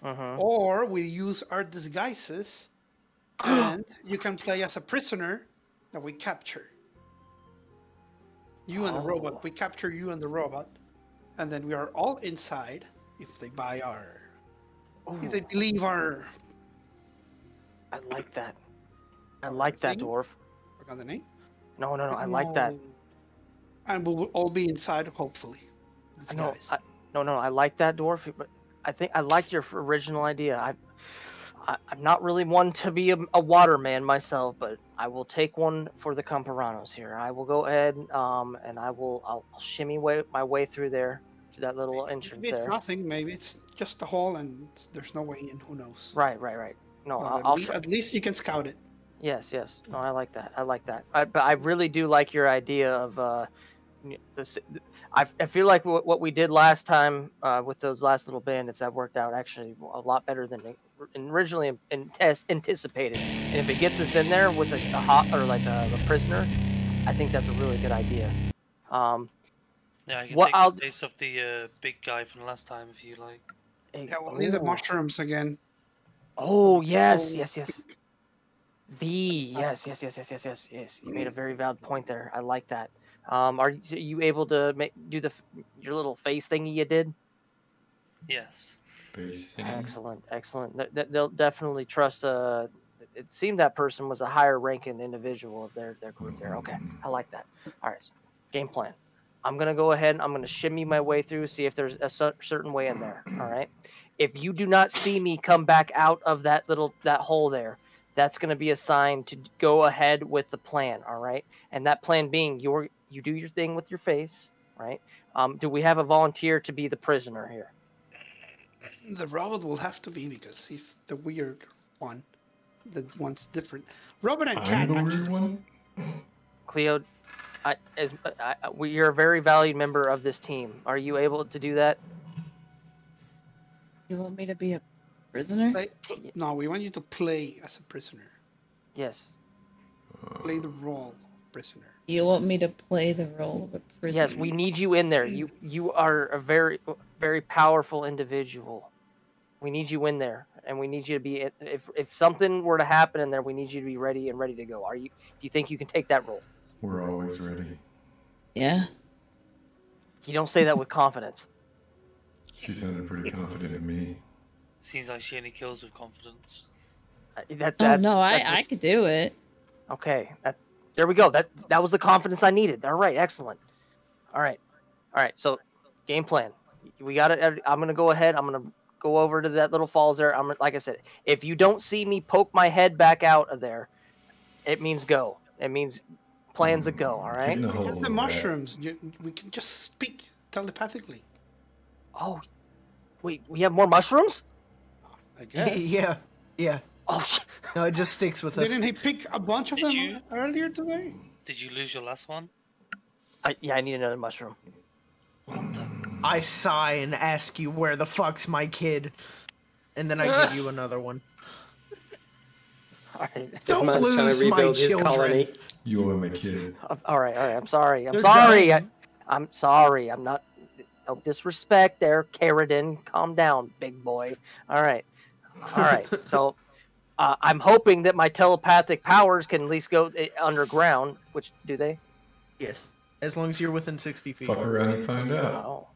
I: Or we use our disguises and you can play as a prisoner that we capture. You and the robot. We capture you and the robot. And then we are all inside if they buy our... If they believe our...
G: I like that. I like that, dwarf.
I: Forgot the name?
G: No, I like that.
I: And we'll all be inside, hopefully.
G: No, I like that, dwarf. But I think I liked your original idea. I'm not really one to be a waterman myself, but I will take one for the Cumpuranos here. I will go ahead, and I'll shimmy my way through there to that little entrance
I: Maybe it's
G: there.
I: nothing. Maybe it's just a hall and there's no way in. Who knows?
G: Right. No,
I: Well,
G: I'll try.
I: at least you can scout it.
G: Yes. No, I like that. But I really do like your idea of I feel like what we did last time with those last little bandits, that worked out actually a lot better than originally anticipated. And if it gets us in there with a hot or like a prisoner, I think that's a really good idea.
L: Yeah, I can
G: what
L: take
G: I'll
L: the place of the big guy from last time if you like.
I: Yeah, we'll need the
G: Ooh.
I: mushrooms again.
G: Oh yes. V, yes. You made a very valid point there. I like that. Are you able to do your little face thingy you did?
L: Yes.
G: Excellent. They'll definitely trust. It seemed that person was a higher ranking individual of their group there. Okay, I like that. All right, so game plan. I'm gonna go ahead and I'm gonna shimmy my way through, see if there's a certain way in there. All right. If you do not see me come back out of that hole there, that's going to be a sign to go ahead with the plan, all right? And that plan being you do your thing with your face, right? Do we have a volunteer to be the prisoner here?
I: The robot will have to be because he's the weird one. The one's different. Robot and cat.
K: I'm the weird one?
G: Cleo, you're a very valued member of this team. Are you able to do that?
J: You want me to be a prisoner?
I: No, we want you to play as a prisoner.
G: Yes.
I: Play the role of prisoner.
J: You want me to play the role of a prisoner?
G: Yes, we need you in there. You are a very, very powerful individual. We need you in there, and we need you to be. If something were to happen in there, we need you to be ready to go. Do you think you can take that role?
K: We're always ready.
J: Yeah.
G: You don't say that with confidence.
K: She sounded pretty confident in me.
L: Seems like she only kills with confidence.
J: I could do it.
G: Okay, there we go. That was the confidence I needed. All right, excellent. All right. So, game plan. We got it. I'm gonna go ahead. I'm gonna go over to that little falls there. Like I said, if you don't see me poke my head back out of there, it means go. It means plans a go. All right.
I: Get the mushrooms. We can just speak telepathically.
G: Oh, wait. We have more mushrooms?
I: I guess.
H: Yeah.
G: Oh shit.
H: No, it just sticks with us.
I: Didn't he pick a bunch of them earlier today?
L: Did you lose your last one?
G: I need another mushroom.
H: I sigh and ask you, where the fuck's my kid? And then I give you another one.
G: All right.
H: Don't lose my children.
K: You are my kid.
G: All right. I'm sorry.
H: They're dying.
G: I'm sorry. I'm not. No disrespect there, Carradine. Calm down, big boy. All right. So, I'm hoping that my telepathic powers can at least go underground. Which do they?
H: Yes, as long as you're within 60 feet.
K: Fuck around and find out.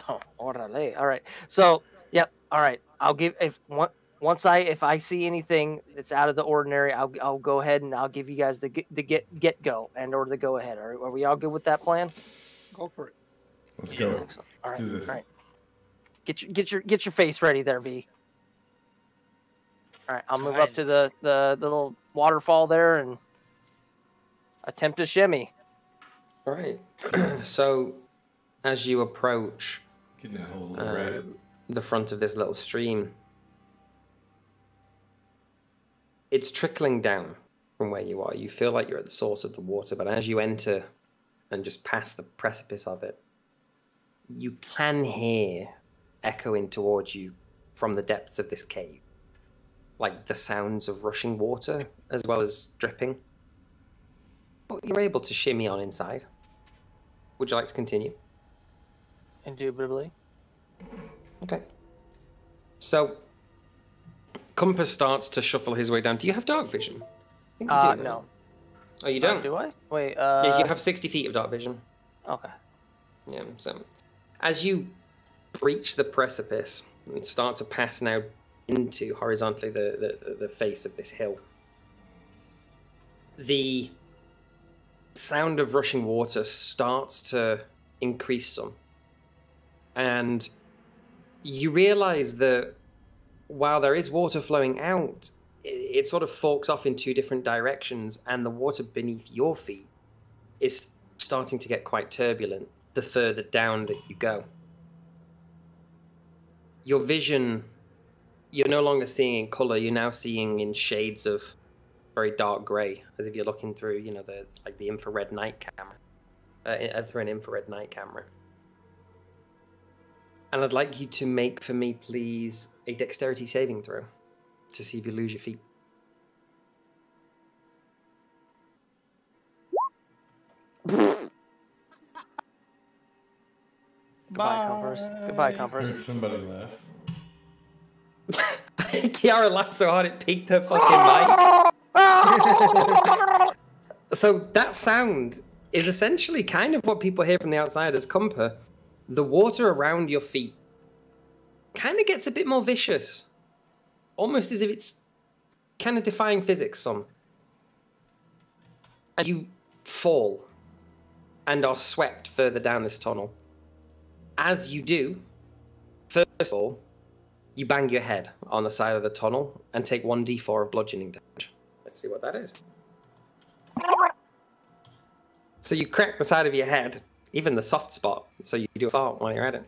G: Oh, orale. All right. So, yep. All right. I'll give if I see anything that's out of the ordinary, I'll go ahead and I'll give you guys the get go and or the go ahead. Are we all good with that plan?
I: Go for it.
K: Let's go.
G: Excellent.
K: Let's do this.
G: All right. Get your face ready there, V. All right, I'll move up to the little waterfall there and attempt to shimmy.
D: All right. So, as you approach the front of this little stream, it's trickling down from where you are. You feel like you're at the source of the water, but as you enter and just pass the precipice of it, you can hear echoing towards you from the depths of this cave, like the sounds of rushing water as well as dripping. But you're able to shimmy on inside. Would you like to continue?
G: Indubitably.
D: Okay. So, Compass starts to shuffle his way down. Do you have dark vision? I think you do,
G: No.
D: Oh, you don't?
G: Do I? Wait,
D: Yeah, you have 60 feet of dark vision.
G: Okay.
D: Yeah, so as you breach the precipice and start to pass now into horizontally the face of this hill, the sound of rushing water starts to increase some. And you realize that while there is water flowing out, it sort of forks off in two different directions, and the water beneath your feet is starting to get quite turbulent the further down that you go. Your vision, you're no longer seeing in color, you're now seeing in shades of very dark gray, as if you're looking through, you know, the infrared night camera, through an infrared night camera. And I'd like you to make for me, please, a dexterity saving throw to see if you lose your feet.
G: Goodbye, Compass. Goodbye,
K: Heard
G: Compass.
K: somebody laugh.
D: Kiara laughed so hard it peaked her fucking mic. So that sound is essentially kind of what people hear from the outside as Cumper. The water around your feet kind of gets a bit more vicious. Almost as if it's kind of defying physics some. And you fall and are swept further down this tunnel. As you do, first of all, you bang your head on the side of the tunnel and take 1d4 of bludgeoning damage. Let's see what that is. So you crack the side of your head, even the soft spot, so you do a fart while you're at it.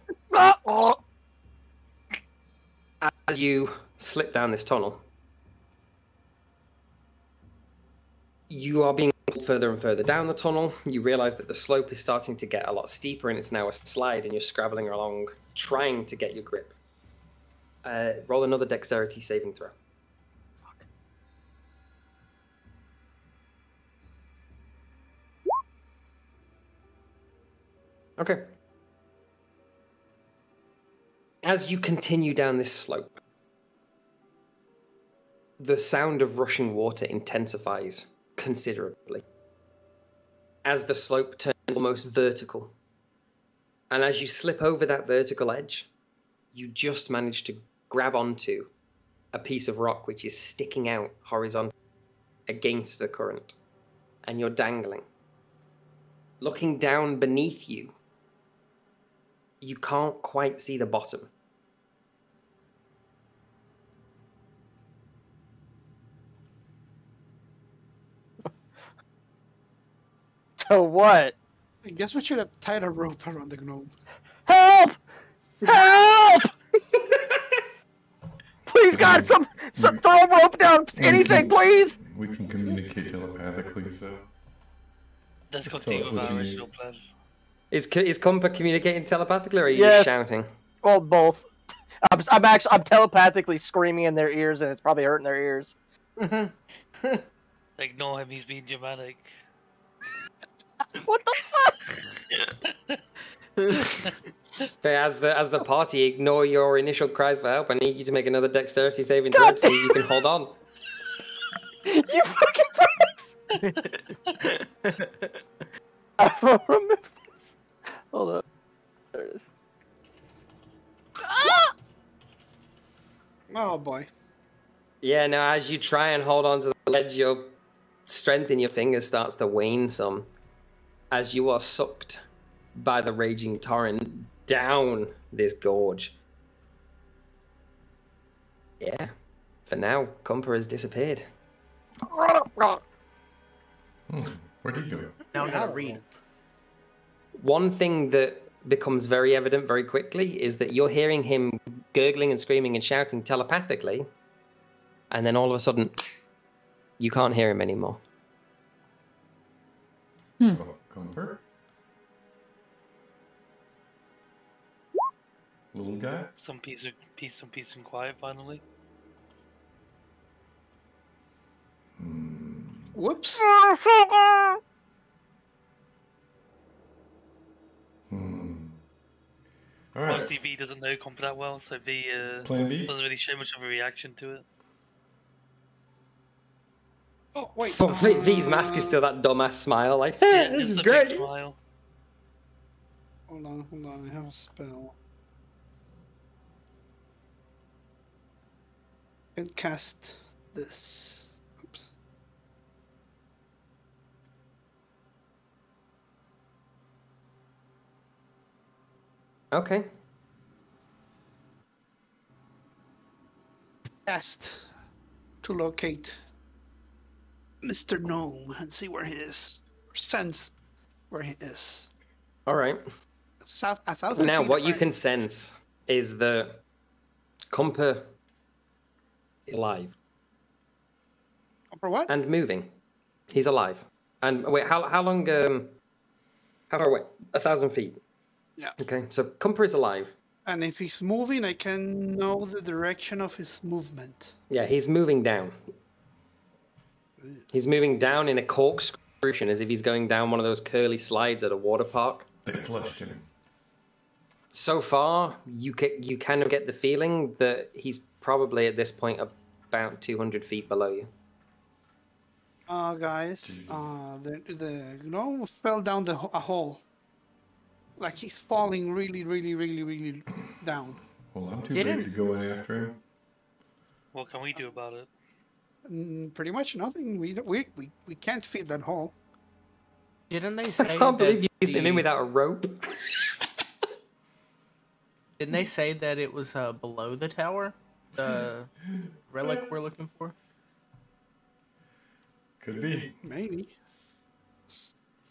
D: As you slip down this tunnel, you are being pulled further and further down the tunnel. You realize that the slope is starting to get a lot steeper and it's now a slide, and you're scrabbling along, trying to get your grip. Roll another dexterity saving throw. Okay. As you continue down this slope, the sound of rushing water intensifies considerably as the slope turns almost vertical. And as you slip over that vertical edge, you just manage to grab onto a piece of rock which is sticking out horizontally against the current, and you're dangling. Looking down beneath you, you can't quite see the bottom.
G: So what?
I: I guess we should have tied a rope around the gnome.
G: Help! Help! Please, God, some throw a rope down. Anything, please.
K: We can communicate telepathically, so.
L: Let's
K: Tell
L: continue
K: us
L: with
K: what
L: our
K: you
L: original
K: need.
L: plan.
D: Is Cumper communicating telepathically, or are you
G: Yes.
D: just shouting?
G: Well, both. I'm telepathically screaming in their ears, and it's probably hurting their ears.
L: Ignore him, he's being dramatic.
G: What the fuck?
D: But as the party ignore your initial cries for help, I need you to make another dexterity saving throw to see if you can hold on.
G: You fucking pricks! I don't remember this. Hold up. There it is. Ah!
I: Oh boy.
D: Yeah, now as you try and hold on to the ledge, your strength in your fingers starts to wane some as you are sucked by the raging torrent down this gorge. Yeah, for now, Cumper has disappeared.
K: Where'd he go?
H: Now I'm gonna read.
D: One thing that becomes very evident very quickly is that you're hearing him gurgling and screaming and shouting telepathically, and then all of a sudden, you can't hear him anymore.
K: Cumper? Little guy?
L: Some peace and quiet finally.
I: Whoops.
K: Alright.
L: Obviously, V doesn't know Comp that well, so V
K: Plan B?
L: doesn't really show much of a reaction to it.
I: Oh wait.
D: But V's mask is still that dumbass smile, like, hey,
L: Yeah,
D: this
L: just
D: is
L: a
D: great.
L: big smile.
I: Hold on. I have a spell. I can cast this. Oops.
D: Okay.
I: cast to locate Mr. Gnome and see where he is. Or sense where he is.
D: All right.
I: South, 1,000
D: Now,
I: feet
D: what you
I: away.
D: can sense is that Comper is alive
I: For what?
D: and moving. He's alive. And wait, how long? How far away? 1,000 feet.
I: Yeah.
D: Okay, so Comper is alive.
I: And if he's moving, I can know the direction of his movement.
D: Yeah, he's moving down. He's moving down in a corkscrew as if he's going down one of those curly slides at a water park.
K: They flushed him.
D: So far, you kind of get the feeling that he's probably at this point about 200 feet below you.
I: Guys, the gnome fell down a hole. Like he's falling really down.
K: Well, I'm too big to go in after him.
L: What can we do about it?
I: Pretty much nothing. We can't fit that hole.
H: Didn't they
D: I
H: say?
D: can't believe
H: that
D: you sent him without a rope.
H: Didn't they say that it was below the tower? The relic we're looking for?
K: Could be.
I: Maybe.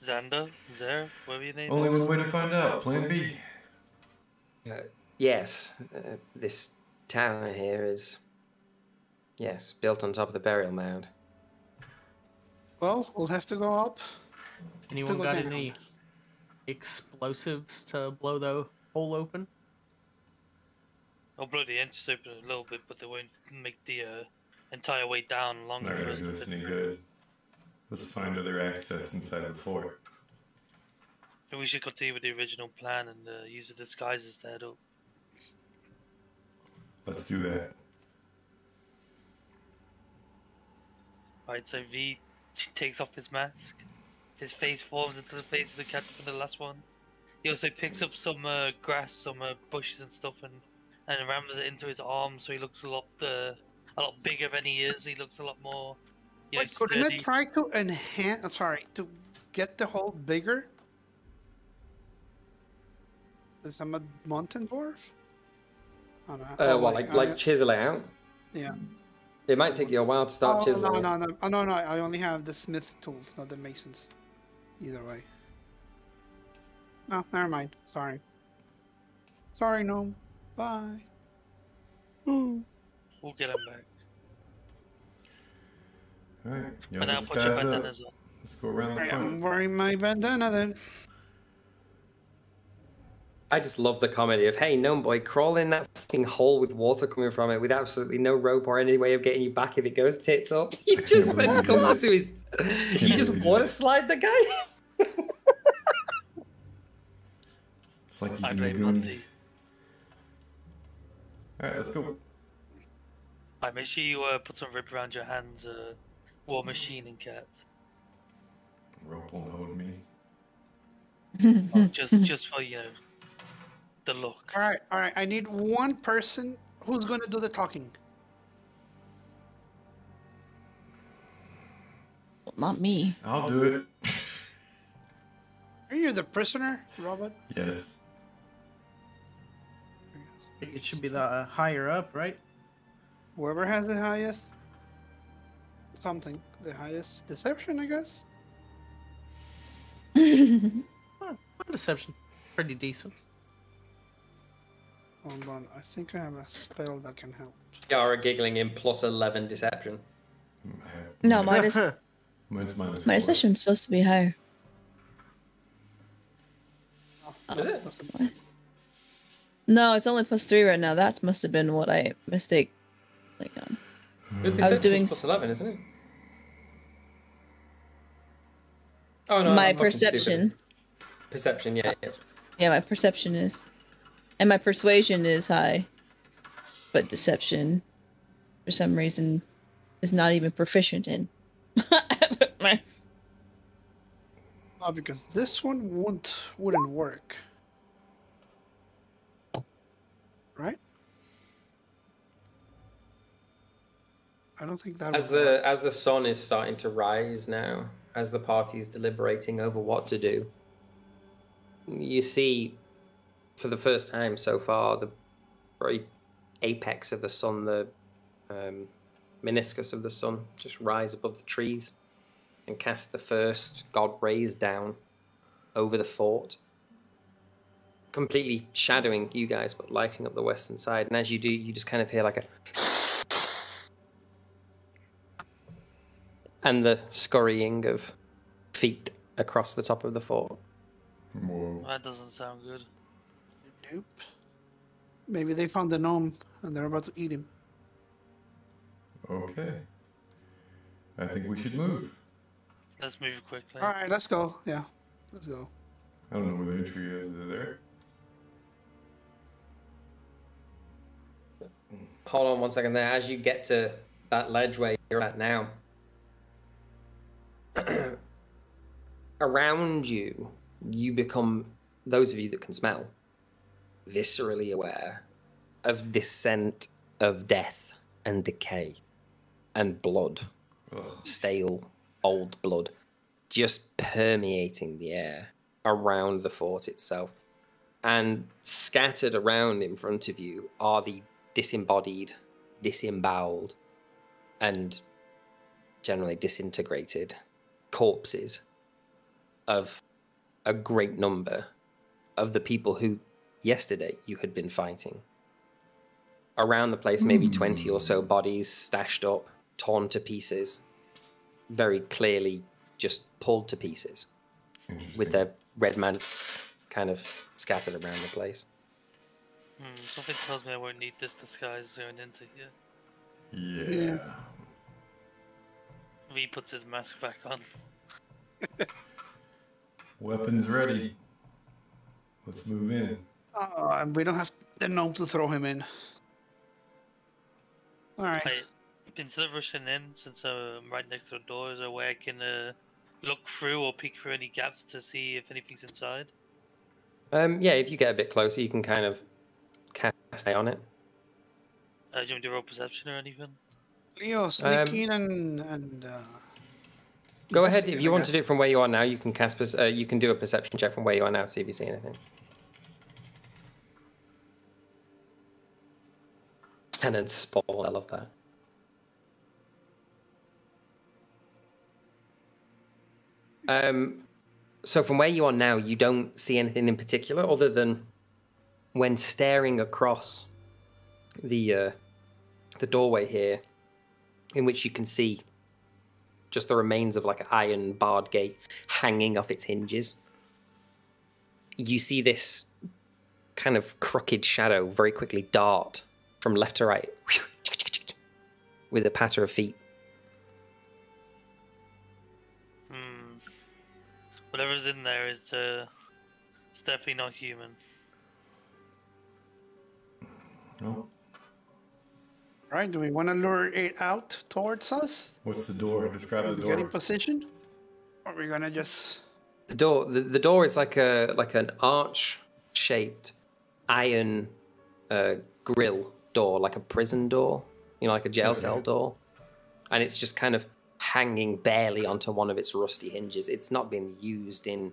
L: Xander, Zer, whatever your name
K: Only
L: is.
K: one way to find out. Plan B.
D: Yes, this tower here is, yes, built on top of the burial mound.
I: Well, we'll have to go up.
H: Anyone
I: go
H: got
I: down.
H: any explosives to blow the hole open?
L: I'll blow the entrance open a little bit, but they won't make the entire way down
K: It's
L: long
K: not
L: enough for
K: going
L: us
K: to
L: to
K: do us
L: fit
K: any
L: through.
K: good. Let's find other access inside the fort.
L: I think we should continue with the original plan and use the disguises to head up.
K: Let's do that.
L: Right, so V takes off his mask. His face forms into the face of the cat from the last one. He also picks up some grass, some bushes and stuff, and rams it into his arm, so he looks a lot bigger than he is. He looks a lot more, you know,
I: Wait, couldn't
L: sturdy.
I: I try to enhance? Sorry, to get the hole bigger? Is I'm a mountain dwarf? Oh, no.
D: Well, like chisel it out.
I: Yeah.
D: It might take you a while to start chiseling.
I: No. I only have the smith tools, not the masons. Either way. No, never mind. Sorry. Sorry, gnome. Bye.
L: We'll get him back.
K: Alright, you
L: But
K: know,
L: now
K: this
L: put your
K: guy's up.
L: bandanas on.
K: Let's go around the
I: Alright,
K: front.
I: I'm wearing my bandana then.
D: I just love the comedy of, hey, gnome boy, crawl in that fucking hole with water coming from it with absolutely no rope or any way of getting you back if it goes tits up. You just said come on to his... You just water slide the guy?
K: It's like he's
L: I
K: in the
L: blame
K: Goonies.
L: Monty.
K: Alright, let's go.
L: Alright, make sure you put some rope around your hands, War Machine and Cat.
K: Rope won't hold me.
L: Just for, you know, the look.
I: Alright. I need one person who's gonna do the talking.
J: Not me.
K: I'll do it.
I: Are you the prisoner, Robert?
K: Yes.
H: It should be the higher up, right?
I: Whoever has the highest something, the highest deception, I guess.
H: My deception, pretty decent.
I: Hold on, I think I have a spell that can help.
D: Yara giggling in plus 11 deception.
J: No, mine is
K: Mine's minus
J: my
K: 4.
J: deception's supposed to be higher.
D: Is it?
J: What? No, it's only +3 right now. That must have been what I mistake. Like, I was doing
D: plus 11, isn't it? Oh no,
J: my
D: I'm fucking stupid.
J: perception.
D: Perception, yeah, yes.
J: Yeah, my perception is, and my persuasion is high, but deception, for some reason, is not even proficient in.
I: Oh, because this one wouldn't work. Right? I don't think that
D: As
I: would work.
D: the sun is starting to rise now, as the party is deliberating over what to do, you see, for the first time so far, the very apex of the sun, the meniscus of the sun just rise above the trees and cast the first god rays down over the fort, completely shadowing you guys, but lighting up the western side. And as you do, you just kind of hear like a and the scurrying of feet across the top of the fort.
K: Whoa.
L: That doesn't sound good.
I: Nope. Maybe they found the gnome and they're about to eat him.
K: Okay. I think we should move.
L: Let's move quickly.
I: All right, let's go. Yeah, let's go.
K: I don't know where the entry is. Is it there?
D: Hold on one second there. As you get to that ledge where you're at now, around you, you become, those of you that can smell, viscerally aware of this scent of death and decay and blood.
K: Ugh.
D: Stale, old blood, just permeating the air around the fort itself. And scattered around in front of you are the disembodied, disemboweled, and generally disintegrated corpses of a great number of the people who yesterday you had been fighting. Around the place, maybe 20 or so bodies stashed up, torn to pieces, very clearly just pulled to pieces, with their red masks kind of scattered around the place.
L: Something tells me I won't need this disguise going into here.
K: Yeah.
L: V puts his mask back on.
K: Weapons ready. Let's move in.
I: And we don't have the gnome to throw him in. All right.
L: Instead of rushing in, since I'm right next to the door, is there a way I can look through or peek through any gaps to see if anything's inside?
D: Yeah, if you get a bit closer, you can kind of cast eye on it.
L: Do you want me to roll perception or anything?
I: Leo, sneak in and
D: go ahead. If you want
I: guess.
D: to do it from where you are now, you can cast. You can do a perception check from where you are now, see if you see anything. And then spoil. I love that. So from where you are now, you don't see anything in particular, other than when staring across the doorway here, in which you can see just the remains of like an iron barred gate hanging off its hinges. You see this kind of crooked shadow very quickly dart from left to right with a patter of feet.
L: Whatever's in there is it's definitely not human.
K: No.
I: Right, do we want to lure it out towards us?
K: What's the door? Describe the
I: Get in
K: door.
I: position? Or are we gonna just...
D: The door is like an arch-shaped iron grill door, like a prison door, you know, like a jail cell door, and it's just kind of hanging barely onto one of its rusty hinges. It's not been used in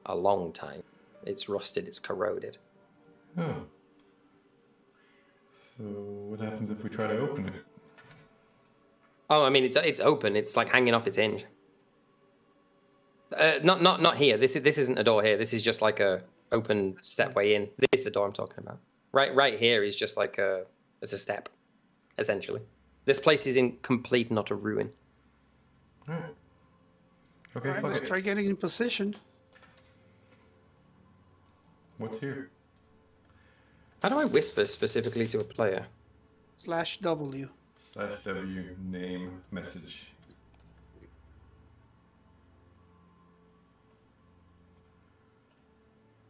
D: a long time. It's rusted. It's corroded.
K: Oh. So what happens if we try to open it?
D: Oh, I mean, it's open. It's like hanging off its hinge. Not here. This isn't a door here. This is just like a open stepway in. This is the door I'm talking about. Right here is just like it's a step, essentially. This place is in complete and utter ruin.
K: Alright. Okay,
I: All right,
K: fuck
I: let's
K: it.
I: try getting in position.
K: What's here?
D: How do I whisper specifically to a player?
I: /W.
K: /W name message.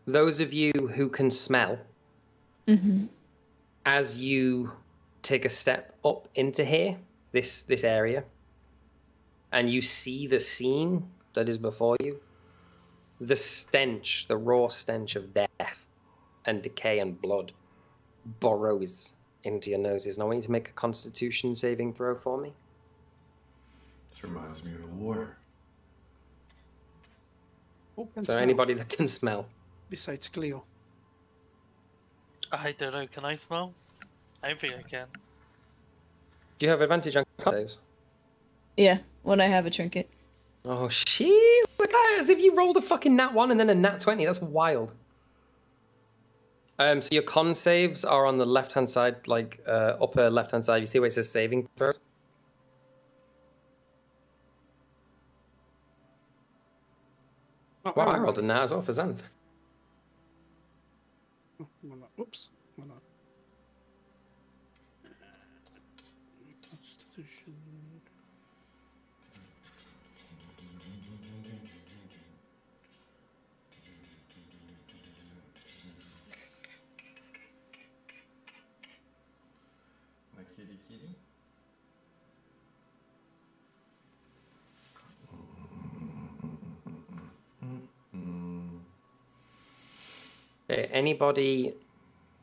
D: Those of you who can smell, as you take a step up into here, this area, and you see the scene that is before you, the stench, the raw stench of death and decay and blood burrows into your noses. And I want you to make a Constitution saving throw for me.
K: This reminds me of the war.
I: Who can
D: So
I: smell?
D: anybody that can smell.
I: Besides Cleo.
L: I don't know, can I smell? I don't think I can.
D: Do you have advantage on con saves?
J: Yeah, when I have a trinket.
D: Oh shit! Look at it, as if you rolled a fucking nat 1 and then a nat 20. That's wild. So your con saves are on the left-hand side, like upper left-hand side. You see where it says saving throws?
I: Oh,
D: Well, I rolled a nat as well for Xanth.
I: Oops. Hold on. Constitution.
K: My kitty kitty.
D: Okay, anybody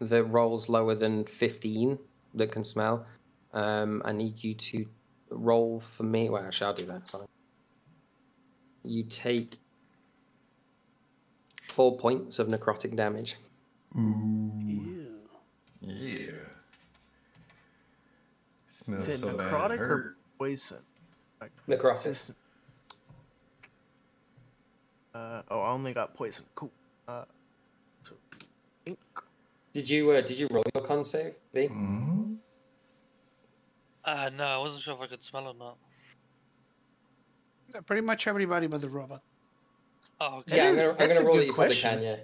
D: that rolls lower than 15 that can smell, I need you to roll for me. Well, actually, I'll do that. Sorry. You take 4 points of necrotic damage.
K: Ooh. Yeah. Smells
H: Is it
K: so bad. It
H: necrotic or
K: hurt.
H: poison? Like,
D: Necrotic.
H: consistent. Oh, I only got poison. Cool. So, ink.
D: Did you roll your con save, V?
K: Mm-hmm.
L: No, I wasn't sure if I could smell or not.
I: Yeah, pretty much everybody but the robot.
L: Oh, okay.
D: Yeah, I'm
H: That's
D: gonna
H: a
D: roll
H: good
D: that you probably
H: question.
D: can,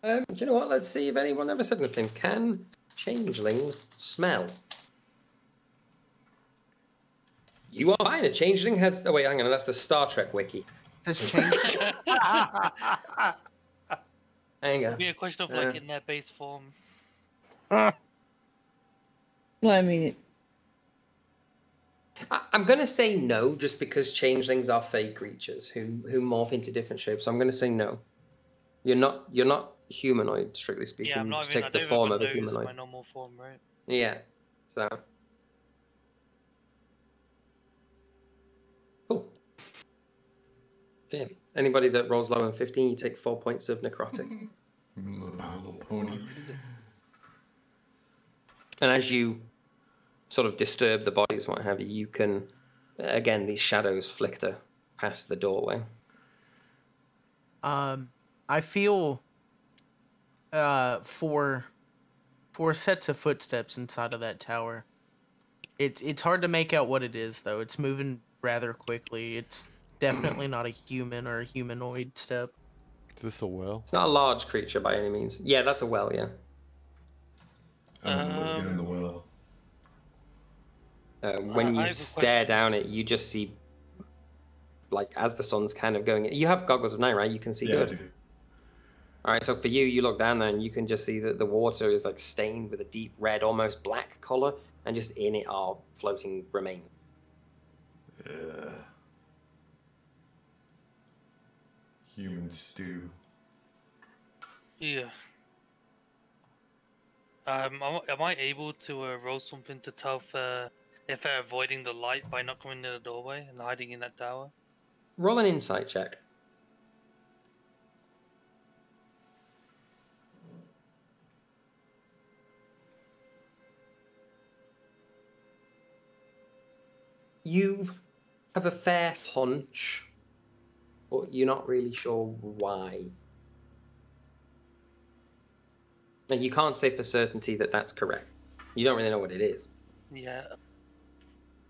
D: yeah. Do you know what? Let's see if anyone ever said anything. Can changelings smell? You are fine. A changeling has. Oh wait, hang on. That's the Star Trek wiki.
H: This change.
D: Hang on.
L: It'd be a question of like in their base form.
J: Well, I mean,
D: I'm gonna say no, just because changelings are fey creatures who morph into different shapes. So I'm gonna say no. You're not humanoid, strictly speaking.
L: Yeah, I'm
D: You
L: not
D: just
L: even.
D: take
L: I
D: the
L: don't
D: form
L: even
D: of a
L: have a nose in
D: humanoid.
L: my normal form, right?
D: Yeah. So. Cool. So, yeah. Anybody that rolls lower than 15, you take 4 points of necrotic.
K: Little pony.
D: And as you sort of disturb the bodies and what have you, you can, again, these shadows flicker past the doorway.
H: I feel four sets of footsteps inside of that tower. It's hard to make out what it is though. It's moving rather quickly. It's definitely not a human or a humanoid step.
F: Is this a well?
D: It's not a large creature by any means. Yeah, that's a well, yeah.
K: I'm gonna look down the well.
D: When
L: I
D: you
L: have a
D: stare
L: question.
D: down it, you just see, like, as the sun's kind of going... You have goggles of night, right? You can see
K: Yeah, I
D: good.
K: do.
D: All right, so for you, you look down there and you can just see that the water is, like, stained with a deep red, almost black color, and just in it are floating remains.
K: Human stew.
L: Yeah. Am I able to roll something to tell if they're avoiding the light by not coming in the doorway and hiding in that tower?
D: Roll an insight check. You have a fair hunch, but you're not really sure why. And you can't say for certainty that that's correct. You don't really know what it is.
L: Yeah.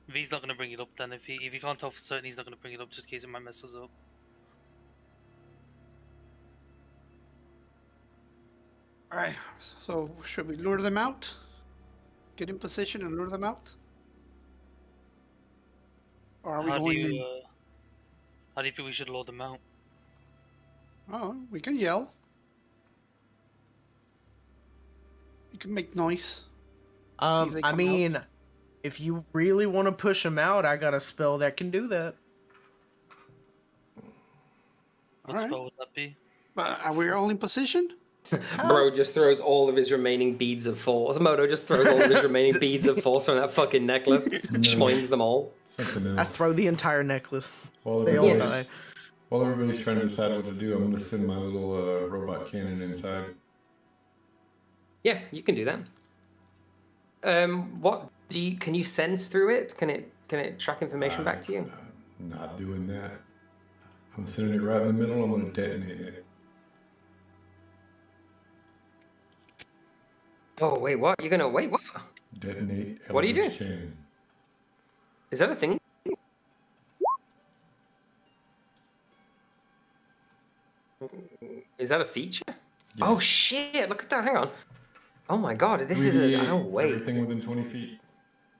L: V's not gonna bring it up then. If he can't tell for certain, he's not gonna bring it up just in case it might mess us up.
I: Alright, so should we lure them out? Get in position and lure them out? Or are we
L: How do
I: going in?
L: you how do you think we should load them out?
I: Oh, we can yell. You can make noise. See if they
H: I
I: come
H: mean,
I: out.
H: if you really want to push them out, I got a spell that can do that.
L: What
I: Alright.
L: spell would that be?
I: But are we all in position?
D: Bro just throws all of his remaining beads of force. Moto just throws all of his remaining beads of force from that fucking necklace. Schmoings them all.
K: Something
H: I
K: else.
H: throw the entire necklace.
K: While
H: They all
K: everybody's,
H: die.
K: while everybody's trying to decide what to do, I'm gonna send my little robot cannon inside.
D: Yeah, you can do that. What do you? Can you sense through it? Can it track information back to you?
K: Not doing that. I'm sending it right in the middle. I'm going to detonate it.
D: Oh wait, what? You're gonna wait? What?
K: Detonate.
D: What are you
K: Eldritch
D: doing?
K: Cannon.
D: Is that a thing? Is that a feature?
K: Yes.
D: Oh shit! Look at that. Hang on. Oh my god, this is a. Oh wait.
K: Everything within 20 feet.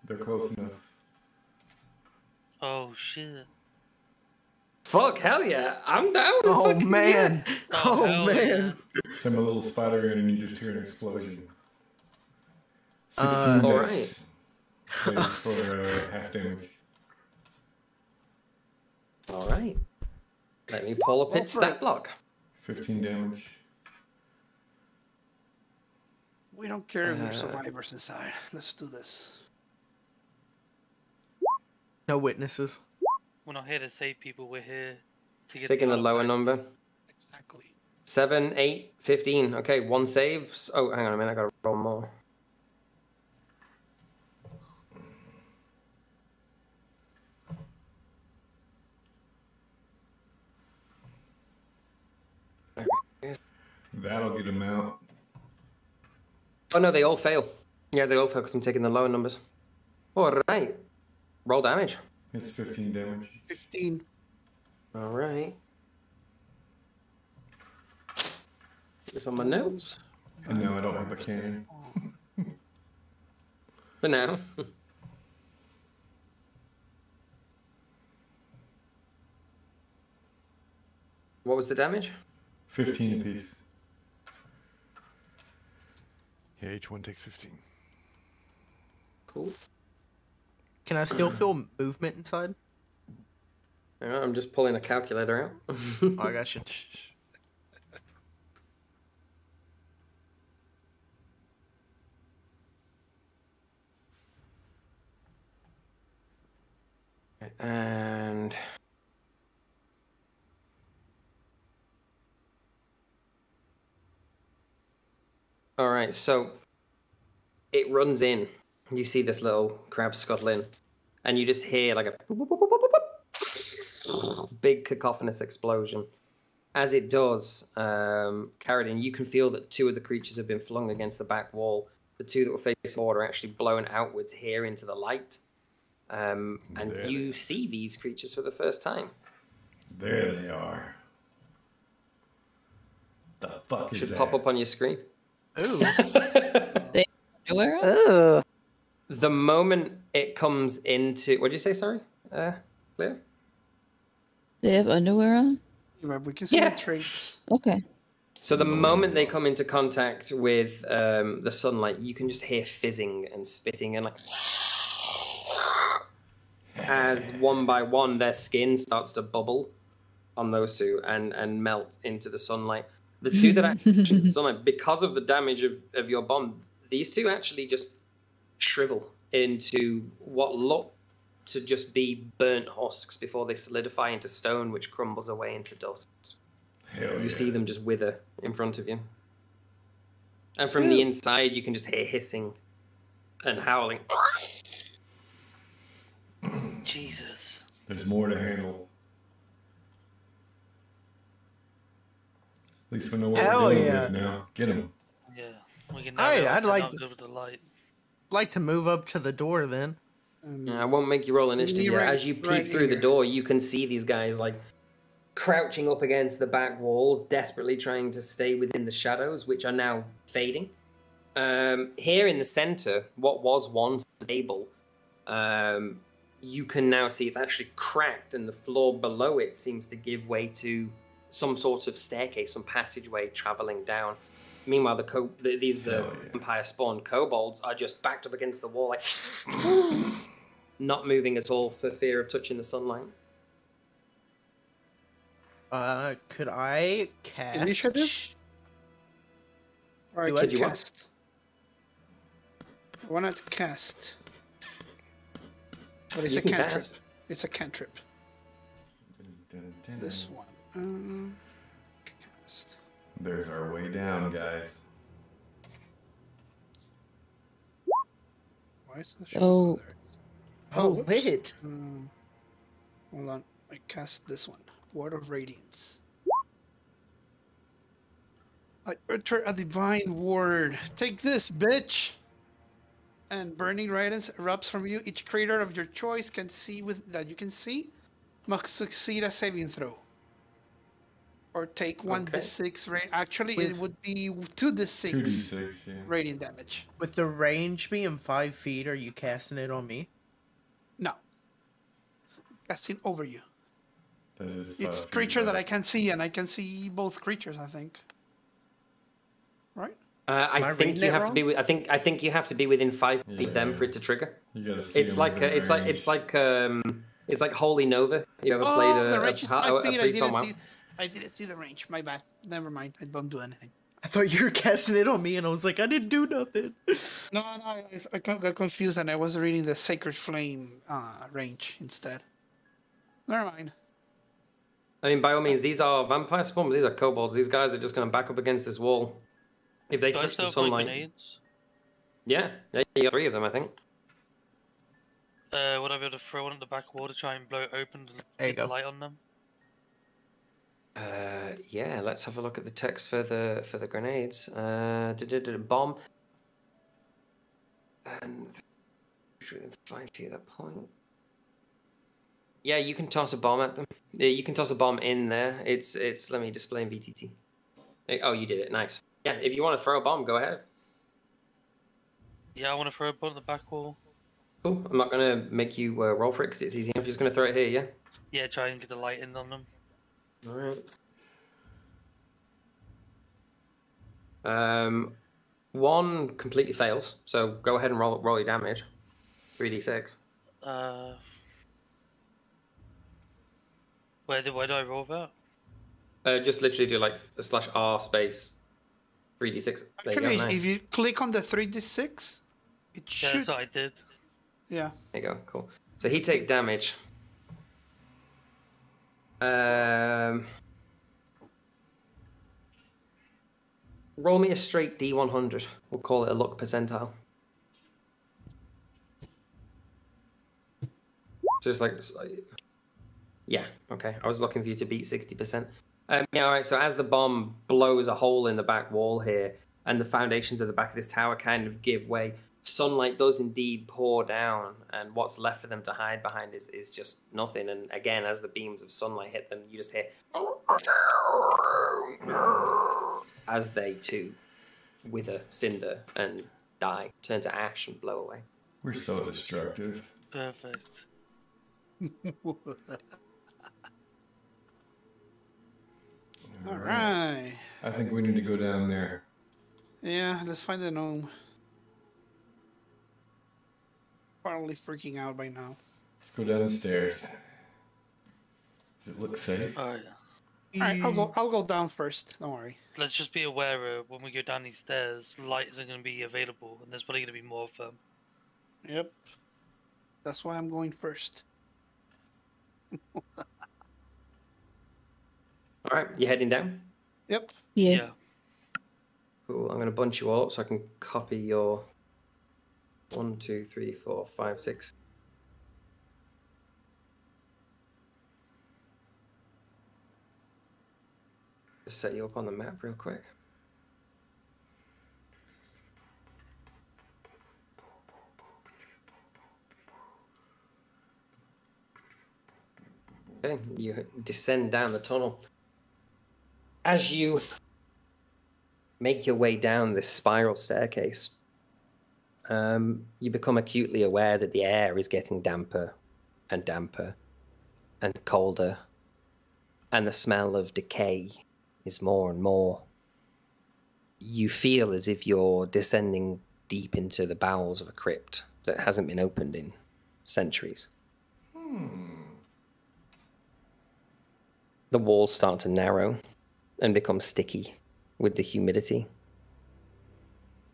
K: They're close enough.
L: Oh shit.
D: Fuck, hell yeah. I'm down.
H: Oh
D: Fucking
H: man.
D: yeah.
H: Oh
L: hell
H: man.
K: Send a little spider in and you just hear an explosion. 16
D: all
K: dex. Saves for half damage.
D: Alright. Let me pull up its stat block.
K: 15 damage.
I: We don't care if there's survivors inside. Let's do this.
H: No witnesses.
L: We're not here to save people, we're here to get
D: Taking the lower
L: artifact.
D: number.
I: Exactly.
D: 7, 8, 15. Okay, one save. Oh, hang on a minute. I gotta roll more.
K: That'll get him out.
D: Oh no, they all fail. Yeah, they all fail because I'm taking the lower numbers. Alright. Roll damage.
K: It's 15 damage.
I: 15.
D: Alright. It's on my notes.
K: And now I don't have a cannon.
D: For now. What was the damage?
K: 15 apiece.
F: Yeah, each one takes 15.
D: Cool.
H: Can I still feel movement inside?
D: Hang on, I'm just pulling a calculator out.
H: Oh, I got you.
D: And all right, so it runs in. You see this little crab scuttling, and you just hear like a big cacophonous explosion. As it does, Carradine, you can feel that two of the creatures have been flung against the back wall. The two that were facing forward are actually blown outwards here into the light. And
K: There
D: you see these creatures for the first time.
K: There they are. The fuck is
D: Should
K: that?
D: pop up on your screen.
H: Ooh.
J: Where?
G: Ugh.
D: The moment it comes into, what did you say? Sorry, Cleo?
J: They have underwear on?
I: But we can see
D: Yeah.
I: the traits.
J: Okay.
D: So the moment they come into contact with the sunlight, you can just hear fizzing and spitting and like, as one by one their skin starts to bubble on those two and melt into the sunlight. The two that actually into the sunlight, because of the damage of your bomb, these two actually just shrivel into what look to just be burnt husks before they solidify into stone, which crumbles away into dust.
K: Hell
D: You
K: yeah.
D: see them just wither in front of you. And from the inside, you can just hear hissing and howling.
L: Jesus.
K: There's more to handle. At least we know what
H: Hell
K: we're dealing
H: yeah.
K: with now. Get him.
L: Yeah. We can now
H: Alright,
L: realize
H: I'd
L: they're
H: like
L: not
H: to-
L: good with the light.
H: Like to move up to the door then.
D: I won't make you roll initiative
I: You're
D: yet.
I: right-
D: As you peek
I: right
D: through the
I: here.
D: door, you can see these guys like crouching up against the back wall, desperately trying to stay within the shadows, which are now fading. Here in the center, what was once a table, you can now see it's actually cracked, and the floor below it seems to give way to some sort of staircase, some passageway traveling down. Meanwhile, these vampire-spawned kobolds are just backed up against the wall, like not moving at all for fear of touching the sunlight.
H: Could I cast?
I: Initiative? Or I
H: Do
I: can
H: what?
D: You what?
I: cast. I want to cast. But it's
D: You
I: a
D: can
I: cantrip.
D: cast.
I: It's a cantrip. This one. Cast.
K: There's our way down, guys.
I: Why is this
J: Oh.
I: there?
H: Oh,
I: whoops.
H: lit.
I: Hold on. I cast this one. Word of Radiance. I utter a divine word. Take this, bitch! And burning radiance erupts from you. Each creature of your choice that you can see must succeed a saving throw. Or take 1d6 Actually, it would be 2d6.
K: 2d6, yeah.
I: Radiant damage.
H: With the range being 5 feet, are you casting it on me?
I: No. Casting over you.
K: That is
I: It's
K: 5 feet
I: creature that
K: back.
I: I can see, and I can see both creatures, I think. Right?
D: I think you have to be. I think you have to be within 5 feet of them for it to trigger.
K: You gotta see
D: It's
K: them
D: like
K: within range.
D: it's like Holy Nova. You ever played
I: the
D: a
I: range is 5 feet.
D: freestyle map?
I: I didn't see the range. My bad. Never mind. I don't do anything.
H: I thought you were casting it on me, and I was like, I didn't do nothing.
I: No, I got confused, and I was reading the Sacred Flame range instead. Never mind.
D: I mean, by all means, these are vampire spawn, but these are kobolds. These guys are just going to back up against this wall. If they
L: Do I
D: touch
L: still
D: the
L: have, like,
D: sunlight,
L: grenades?
D: yeah, you got 3 of them, I think.
L: Would I be able to throw one at the back wall to try and blow it open to get the light on them?
D: Yeah, let's have a look at the text for the grenades. Bomb. And 5 feet at that point. Yeah, you can toss a bomb at them. Yeah, you can toss a bomb in there. It's. Let me display in VTT. Oh, you did it. Nice. Yeah, if you want to throw a bomb, go ahead.
L: Yeah, I want to throw a bomb at the back wall.
D: Cool. I'm not gonna make you roll for it because it's easy. I'm just gonna throw it here. Yeah.
L: Yeah, try and get the light in on them.
D: All right. 1 completely fails, so go ahead and roll your damage. 3d6.
L: Where do I roll that?
D: Just literally do like a /R space 3d6. There you go.
I: Actually,
D: Nice.
I: if you click on the 3d6, it should.
L: Yeah, that's what I did.
I: Yeah.
D: There you go. Cool. So he takes damage. Roll me a straight D100. We'll call it a luck percentile. Just like, yeah, okay. I was looking for you to beat 60%. Yeah, all right. So as the bomb blows a hole in the back wall here, and the foundations of the back of this tower kind of give way, sunlight does indeed pour down, and what's left for them to hide behind is just nothing. And again, as the beams of sunlight hit them, you just hear as they too wither, cinder, and die, turn to ash and blow away.
K: We're so destructive.
L: Perfect.
I: All right.
K: I think we need to go down there.
I: Yeah, let's find the gnome. Probably freaking out by now.
K: Let's go down the stairs. Does it look safe?
L: Alright.
I: Alright, I'll go down first. Don't worry.
L: Let's just be aware when we go down these stairs, light isn't going to be available, and there's probably going to be more of them.
I: Yep. That's why I'm going first.
D: All right, you heading down?
I: Yep.
J: Yeah.
D: Cool. I'm going to bunch you all up so I can copy your 1, 2, 3, 4, 5, 6. Just set you up on the map real quick. Okay, you descend down the tunnel. As you make your way down this spiral staircase, you become acutely aware that the air is getting damper and damper and colder, and the smell of decay is more and more. You feel as if you're descending deep into the bowels of a crypt that hasn't been opened in centuries. The walls start to narrow and become sticky with the humidity,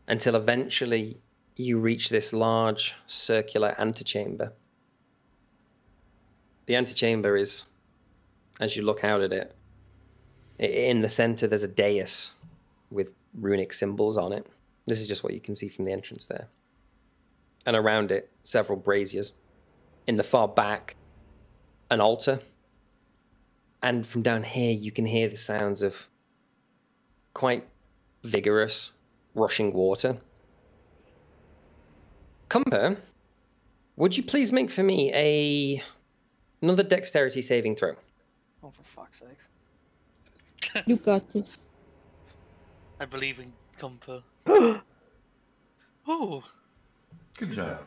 D: until eventually you reach this large circular antechamber. The antechamber is, as you look out at it, in the center there's a dais with runic symbols on it. This is just what you can see from the entrance there. and around it, several braziers. In the far back, an altar. And from down here, you can hear the sounds of quite vigorous rushing water. Cumper, would you please make for me another dexterity saving throw?
G: Oh, for fuck's sakes.
J: You got this.
L: I believe in Cumper. Oh,
K: Good job.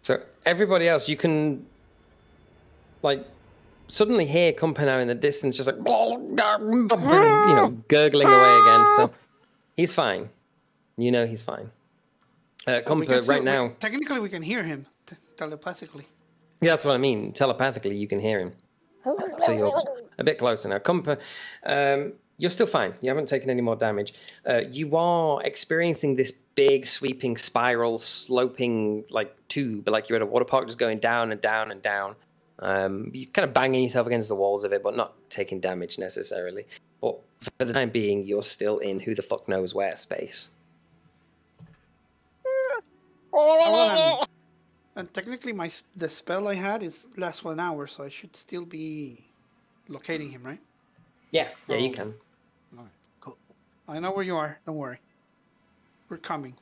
D: So everybody else, you can like suddenly hear Cumper now in the distance, just like gurgling away again. So he's fine. You know he's fine. Cumper, right now.
I: Technically, we can hear him telepathically.
D: Yeah, that's what I mean. Telepathically, you can hear him. So you're a bit closer now. Cumper, you're still fine. You haven't taken any more damage. You are experiencing this big, sweeping, spiral, sloping like tube, like you're at a water park, just going down and down and down. You're kind of banging yourself against the walls of it, but not taking damage necessarily. But for the time being, you're still in who the fuck knows where space.
I: And technically, the spell I had lasts 1 hour, so I should still be locating him, right?
D: Yeah, you can.
I: All right, cool. I know where you are. Don't worry. We're coming.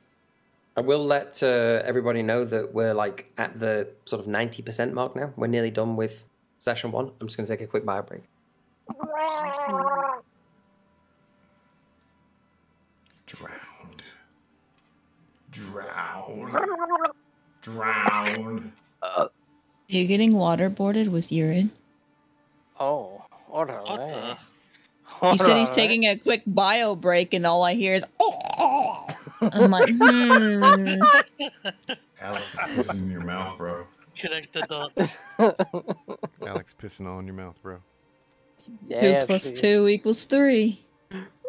D: I will let everybody know that we're like at the sort of 90% mark now. We're nearly done with session 1. I'm just going to take a quick bio break.
K: Drowned. Drowned.
J: Are you getting waterboarded with urine?
G: Oh, what
L: what
G: the?
L: the?
J: You said he's taking a quick bio break, and all I hear is, oh. I'm like,
K: Alex is pissing in your mouth, bro.
L: Connect the dots.
F: Alex pissing all in your mouth, bro.
J: 2 plus 2 equals 3.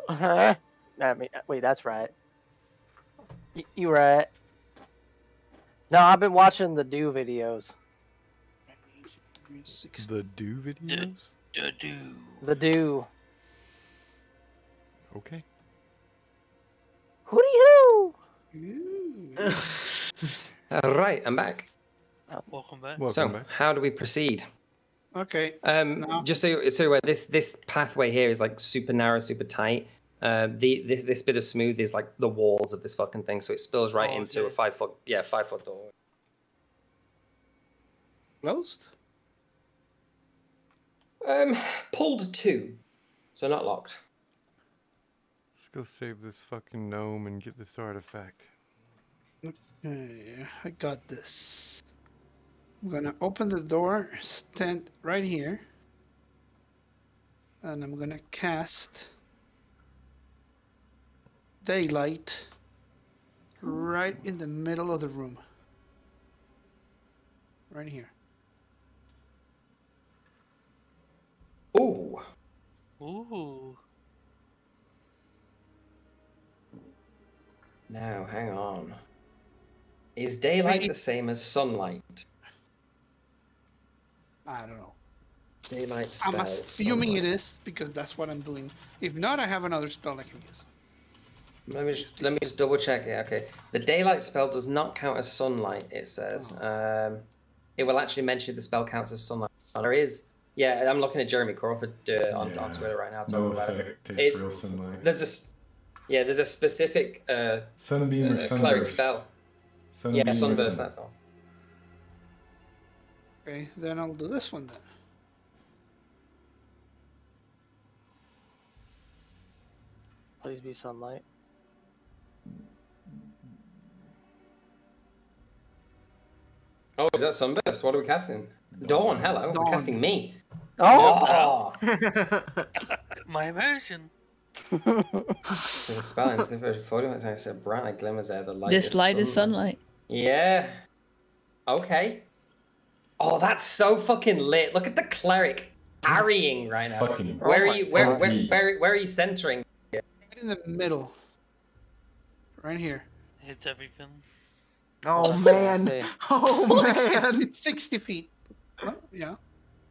G: I mean, wait, that's right. You right. No, I've been watching the Do videos.
F: The Do videos?
G: The Do.
F: Okay.
G: Hooty-hoo!
D: All right, I'm back.
L: Welcome back.
D: How do we proceed?
I: Okay.
D: Just so you're aware, this pathway here is like super narrow, super tight. This bit of smooth is like the walls of this fucking thing, so it spills right into a 5 foot door.
I: Closed?
D: Pulled to, so not locked.
F: Let's go save this fucking gnome and get this artifact.
I: Okay, I got this. I'm gonna open the door, stand right here, and I'm gonna cast daylight right in the middle of the room. Right here.
D: Ooh.
L: Ooh.
D: Now, hang on. Is daylight the same as sunlight?
I: I don't know.
D: Daylight
I: I'm
D: spells.
I: assuming it is because that's what I'm doing. If not, I have another spell I can use.
D: Let me just double check it. Okay, the daylight spell does not count as sunlight. It says it will actually mention the spell counts as sunlight. There is, yeah. I'm looking at Jeremy Crawford on Twitter right now.
K: No
D: about
K: effect
D: it.
K: takes real sunlight.
D: There's a specific
K: sunbeam or
D: cleric
K: sunburst.
D: spell.
K: Sunbeam
D: Yeah,
K: or
D: sunburst.
K: sun-
D: That's all.
I: Okay, then I'll do this one then.
G: Please be sunlight.
D: Oh, is that sunburst? What are we casting? Dawn. Hello.
I: Dawn.
D: We're casting me.
G: Oh!
L: My immersion.
D: The spell ends the version 40 minutes. I said bright like glimmers there. The light.
J: This light is sunlight.
D: Yeah. Okay. Oh, that's so fucking lit. Look at the cleric parrying right now.
K: Fucking
D: Where are you? Where
K: OP.
D: are you centering?
I: Right in the middle. Right here.
L: Hits everything.
H: Oh man! Oh man!
I: It's 60 feet. Oh, yeah.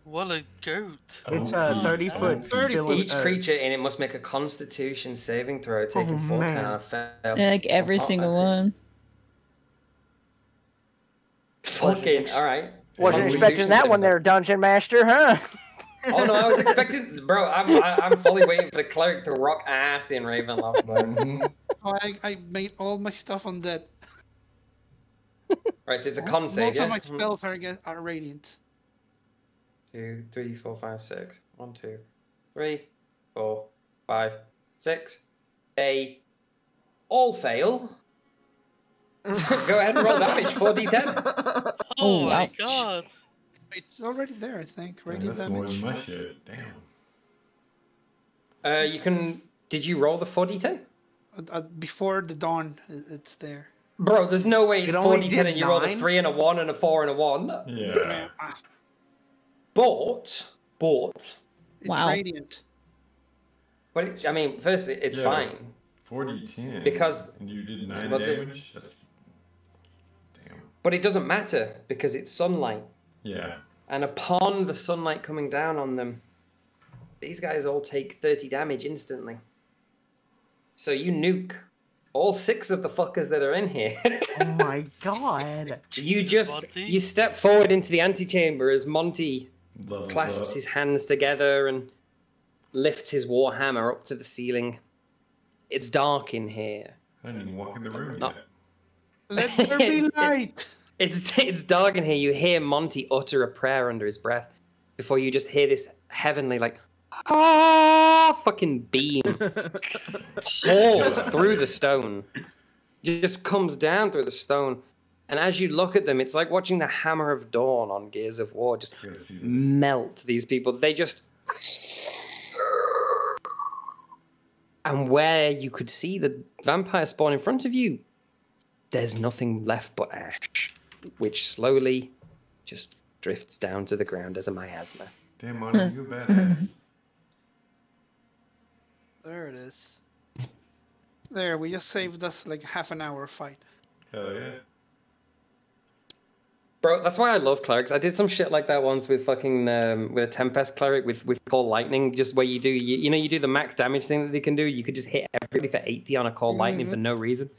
L: What a goat.
H: It's 30 foot.
I: 30
H: still in-
D: Each creature in it must make a Constitution saving throw, taking 4
H: man.
D: on a fail.
J: Yeah, like every single one.
D: Fucking, alright.
G: Wasn't expecting that one there, Dungeon Master, huh?
D: Oh no, I was expecting, bro. I'm fully waiting for the cleric to rock ass in Ravenloft.
I: Oh, I made all my stuff on that.
D: Right, so it's a con save,
I: Most
D: yeah?
I: of my spells are radiant.
D: 2, 3, 4, 5, 6. 1, 2, 3, 4, 5, 6. They all fail. Go ahead and roll damage. 4d10.
L: Oh my
J: ouch.
L: god!
I: It's already there, I think.
K: Damn,
I: Radiant
K: that's more than
I: damage.
K: my shit. Damn.
D: You can. Did you roll the 4d10?
I: Before the dawn, it's there.
D: Bro, there's no way it's
H: It only
D: 4d10
H: did
D: and you rolled a
H: 9?
D: 3 and a 1 and a 4 and a 1.
K: Yeah.
D: But.
I: It's
J: Wow.
I: radiant.
D: But it, I mean, firstly, it's
K: Yeah.
D: fine.
K: 40-10.
D: Because-
K: And you did 9
D: but the-
K: damage? That's... Damn.
D: But it doesn't matter because it's sunlight.
K: Yeah.
D: And upon the sunlight coming down on them, these guys all take 30 damage instantly. So you nuke all 6 of the fuckers that are in here.
H: Oh my god.
D: You step forward into the antechamber as Monty
K: Levels
D: clasps
K: up.
D: his hands together and lifts his warhammer up to the ceiling. It's dark in here.
K: I didn't even walk in the room
D: No.
K: yet.
I: Let there be light.
D: It's dark in here. You hear Monty utter a prayer under his breath before you just hear this heavenly fucking beam pours through the stone. Just comes down through the stone. And as you look at them, it's like watching the hammer of dawn on Gears of War just melt these people. They just... And where you could see the vampire spawn in front of you, there's nothing left but ash, which slowly just drifts down to the ground as a miasma.
K: Damn, Monty, you a badass.
I: There it is. There, we just saved us like half an hour fight.
K: Hell yeah.
D: Bro, that's why I love clerics. I did some shit like that once with fucking with a Tempest cleric with Call Lightning, just where you do the max damage thing that they can do. You could just hit everybody for 80 on a Call Lightning for no reason.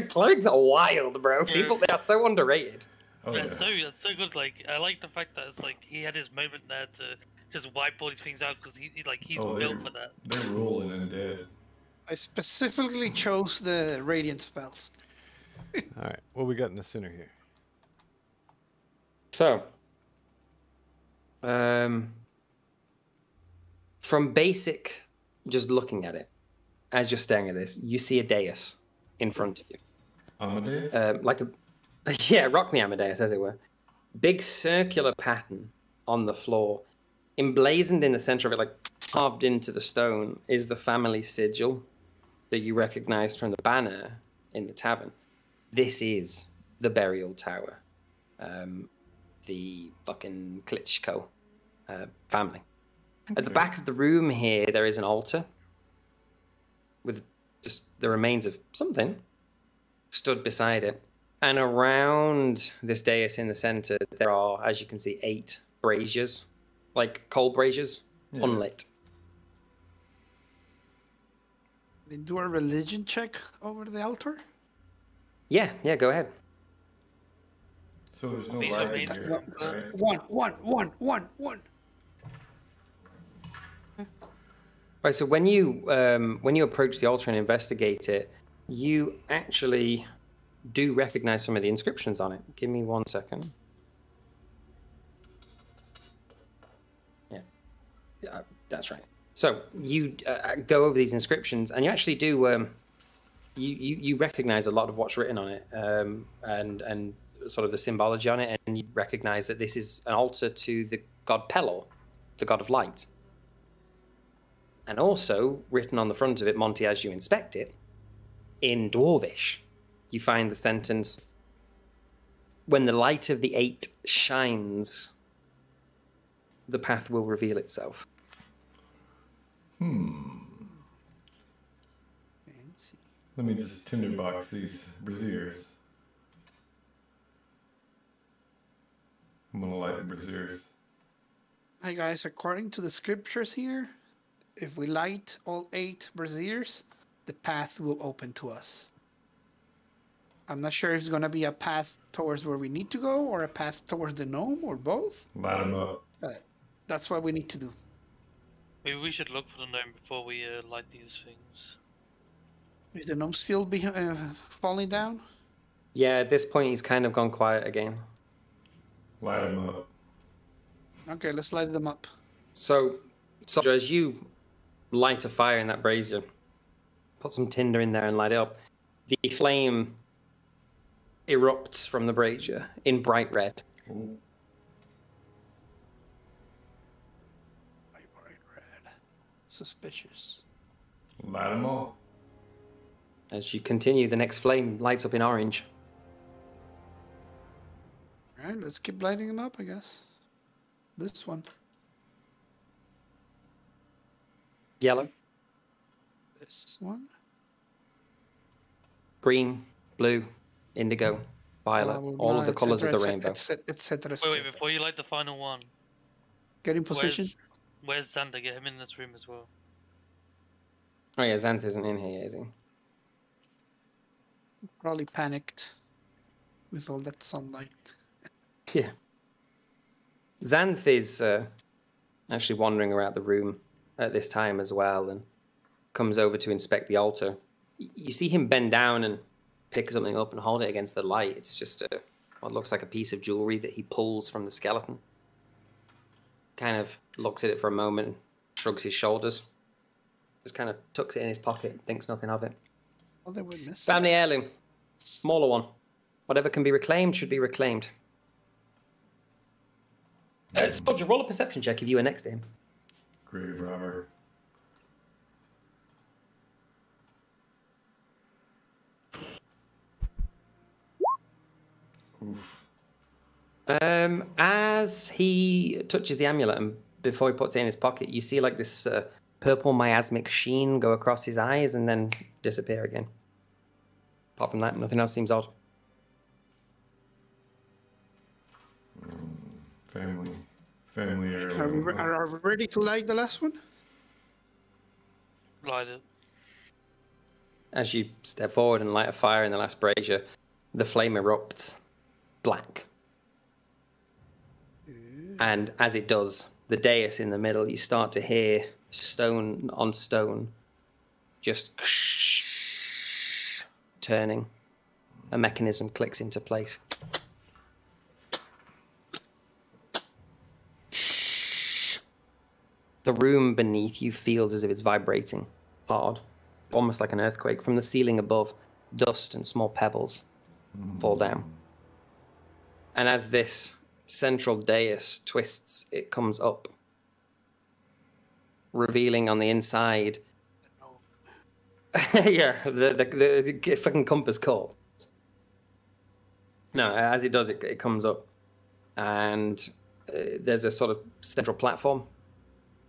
D: Clerics are wild, bro. People, they are so underrated.
K: Oh,
L: That's so good. Like, I like the fact that it's like he had his moment there to just wipe all these things out because he's built for that.
K: They're rolling undead.
I: I specifically chose the radiant spells.
F: All right, what we got in the center here?
D: So, from basic, just looking at it, as you're staring at this, you see a dais in front of you.
K: Amadeus?
D: Yeah, rock me Amadeus, as it were. Big circular pattern on the floor. Emblazoned in the center of it, like carved into the stone, is the family sigil that you recognized from the banner in the tavern. This is the burial tower. The fucking Klitschko family. Okay. At the back of the room here, there is an altar with just the remains of something stood beside it. And around this dais in the center, there are, as you can see, 8 braziers, like coal braziers, unlit.
I: They do a religion check over the altar?
D: Yeah, go ahead.
K: So there's no light in here, right?
I: One.
D: Right, so when you approach the altar and investigate it, you actually do recognize some of the inscriptions on it. Give me 1 second. Yeah, that's right. So you go over these inscriptions, and you actually do. You recognize a lot of what's written on it, and sort of the symbology on it, and you recognize that this is an altar to the god Pelor, the god of light. And also written on the front of it, Monty, as you inspect it, in Dwarvish, you find the sentence, "When the light of the 8 shines, the path will reveal itself."
K: Let me just tinderbox these braziers. I'm gonna light the braziers.
I: Hi guys, according to the scriptures here, if we light all 8 braziers, the path will open to us. I'm not sure if it's gonna be a path towards where we need to go or a path towards the gnome or both.
K: Light him up.
I: That's what we need to do.
L: Maybe we should look for the gnome before we light these things.
I: Is the gnome still falling down?
D: Yeah, at this point he's kind of gone quiet again.
K: Light him up.
I: Okay, let's light them up.
D: So, Soldier, as you light a fire in that brazier, put some tinder in there and light it up, the flame erupts from the brazier in bright red.
K: Ooh.
I: Bright red. Suspicious.
K: Light him up.
D: As you continue, the next flame lights up in orange.
I: Alright, let's keep lighting them up, I guess. This one.
D: Yellow,
I: This one.
D: green, blue, indigo, violet, all of the colors of the rainbow.
I: Etc.
L: Wait, before you light the final one.
I: Get in position.
L: Where's Xander? Get him in this room as well.
D: Oh yeah, Xanth isn't in here, is he?
I: Probably panicked with all that sunlight.
D: Yeah. Xanth is actually wandering around the room at this time as well and comes over to inspect the altar. You see him bend down and pick something up and hold it against the light. It's just what looks like a piece of jewelry that he pulls from the skeleton. Kind of looks at it for a moment and shrugs his shoulders. Just kind of tucks it in his pocket and thinks nothing of it.
I: Oh, they would miss.
D: Family heirloom. Smaller one. Whatever can be reclaimed should be reclaimed. Soldier, roll a perception check if you were next to him.
K: Grave robber. Oof.
D: As he touches the amulet and before he puts it in his pocket, you see like this purple miasmic sheen go across his eyes and then disappear again. Apart from that, nothing else seems odd.
K: Family heirloom.
I: Are we ready to light the last one?
L: Light it.
D: As you step forward and light a fire in the last brazier, the flame erupts black. And as it does, the dais in the middle, you start to hear stone on stone just turning. A mechanism clicks into place. The room beneath you feels as if it's vibrating hard, almost like an earthquake. From the ceiling above, dust and small pebbles fall down. And as this central dais twists, it comes up, revealing on the inside, yeah, the fucking compass core. No, as it does, it comes up, and there's a sort of central platform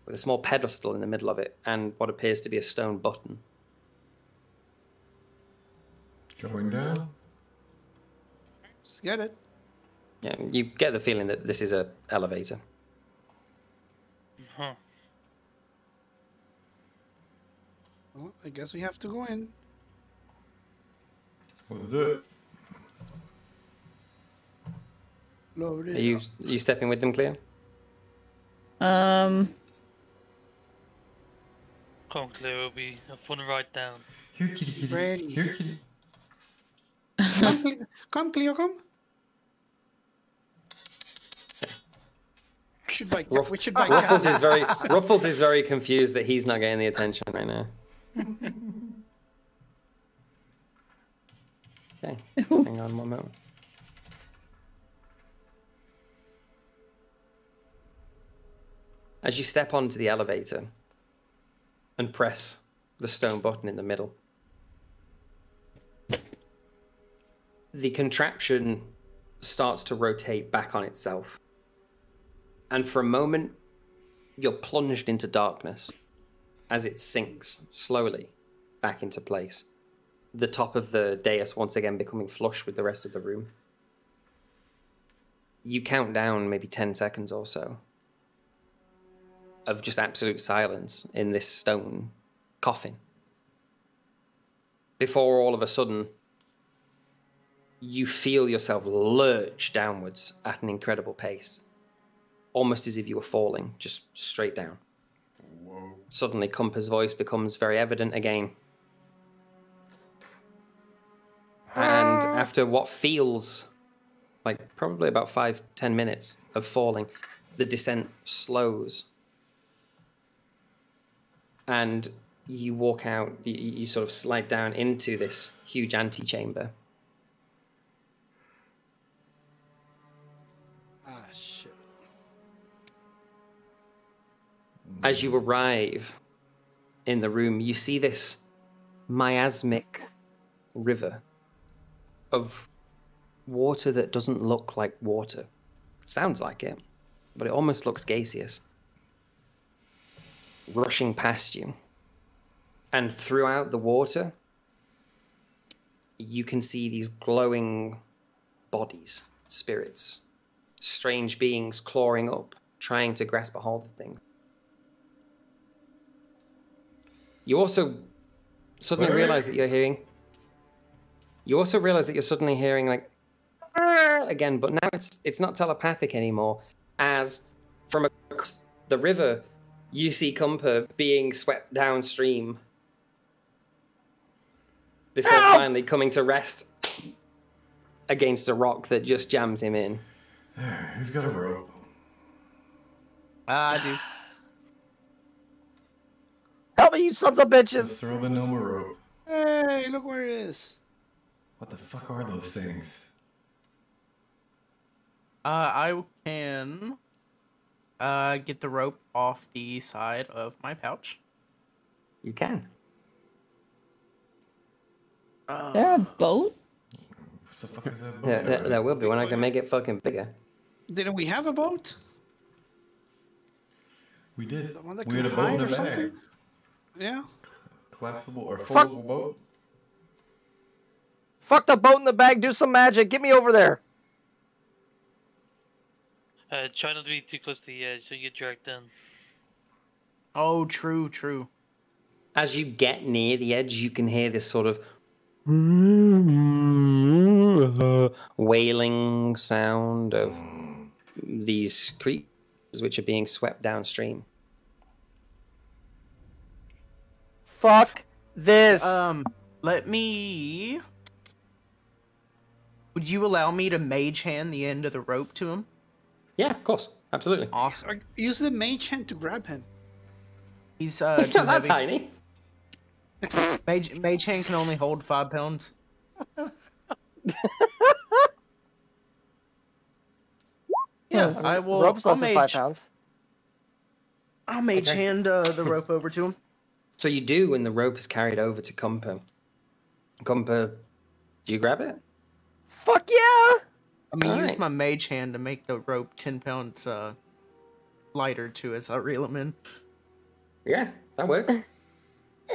D: with a small pedestal in the middle of it, and what appears to be a stone button.
K: Going down?
I: Just get it.
D: Yeah, you get the feeling that this is an elevator.
L: Huh.
I: Well, I guess we have to go in.
K: Let's do it.
I: Load it
D: Are you
I: up.
D: stepping with them, Cleo?
L: Come on, Cleo, it'll be a fun ride down.
K: Here, kitty, kitty.
I: Ready.
K: Here, kitty.
I: Come, Cleo, come. We should buy
D: Ruffles is very confused that he's not getting the attention right now. Okay, hang on one moment. As you step onto the elevator and press the stone button in the middle, the contraption starts to rotate back on itself. And for a moment, you're plunged into darkness as it sinks slowly back into place. The top of the dais once again becoming flush with the rest of the room. You count down maybe 10 seconds or so of just absolute silence in this stone coffin. Before all of a sudden, you feel yourself lurch downwards at an incredible pace, almost as if you were falling, just straight down.
K: Whoa.
D: Suddenly, Cumpa's voice becomes very evident again. And after what feels like probably about 5-10 minutes of falling, the descent slows. And you walk out, you sort of slide down into this huge antechamber.
I: Ah, shit.
D: As you arrive in the room, you see this miasmic river of water that doesn't look like water. Sounds like it, but it almost looks gaseous. Rushing past you. And throughout the water, you can see these glowing bodies, spirits, strange beings clawing up, trying to grasp a hold of things. You also suddenly realize that you're hearing... You also realize that you're suddenly hearing, like, again, but now it's not telepathic anymore, as from across the river, you see Cumpa being swept downstream before finally coming to rest against a rock that just jams him in.
K: Who's got a rope?
H: I do.
G: Help me, you sons of bitches!
K: Let's throw the gnome a rope.
I: Hey, look where it is.
K: What the fuck are those things?
H: I can get the rope off the side of my pouch.
D: You can.
J: There a boat?
K: What the fuck is that boat?
D: Yeah, there will be when I can make it fucking bigger.
I: Didn't we have a boat?
K: We did.
I: The one that
K: We had a
I: could
K: boat
I: hide
K: in a
I: or
K: bag.
I: something? Yeah.
K: Collapsible or
G: Fuck.
K: foldable boat?
G: Fuck the boat in the bag, do some magic, get me over there!
L: Try not to be too close to the edge so you get dragged in.
H: Oh, true, true.
D: As you get near the edge, you can hear this sort of wailing sound of these creatures which are being swept downstream.
G: Fuck this!
H: Let me... Would you allow me to mage hand the end of the rope to him?
D: Yeah, of course. Absolutely.
H: Awesome.
I: Use the mage hand to grab him.
H: He's
D: It's
H: too
D: not that
H: heavy.
D: tiny.
H: Mage hand can only hold 5 pounds. Yeah, I will.
G: Rope's
H: I'll
G: less than 5
H: mage.
G: pounds.
H: I'll mage hand the rope over to him.
D: So you do, and the rope is carried over to Cumpa. Cumpa, do you grab it?
G: Fuck yeah!
H: I'm gonna use
D: Alright.
H: my mage hand to make the rope 10 pounds lighter too as I reel him in.
D: Yeah, that works.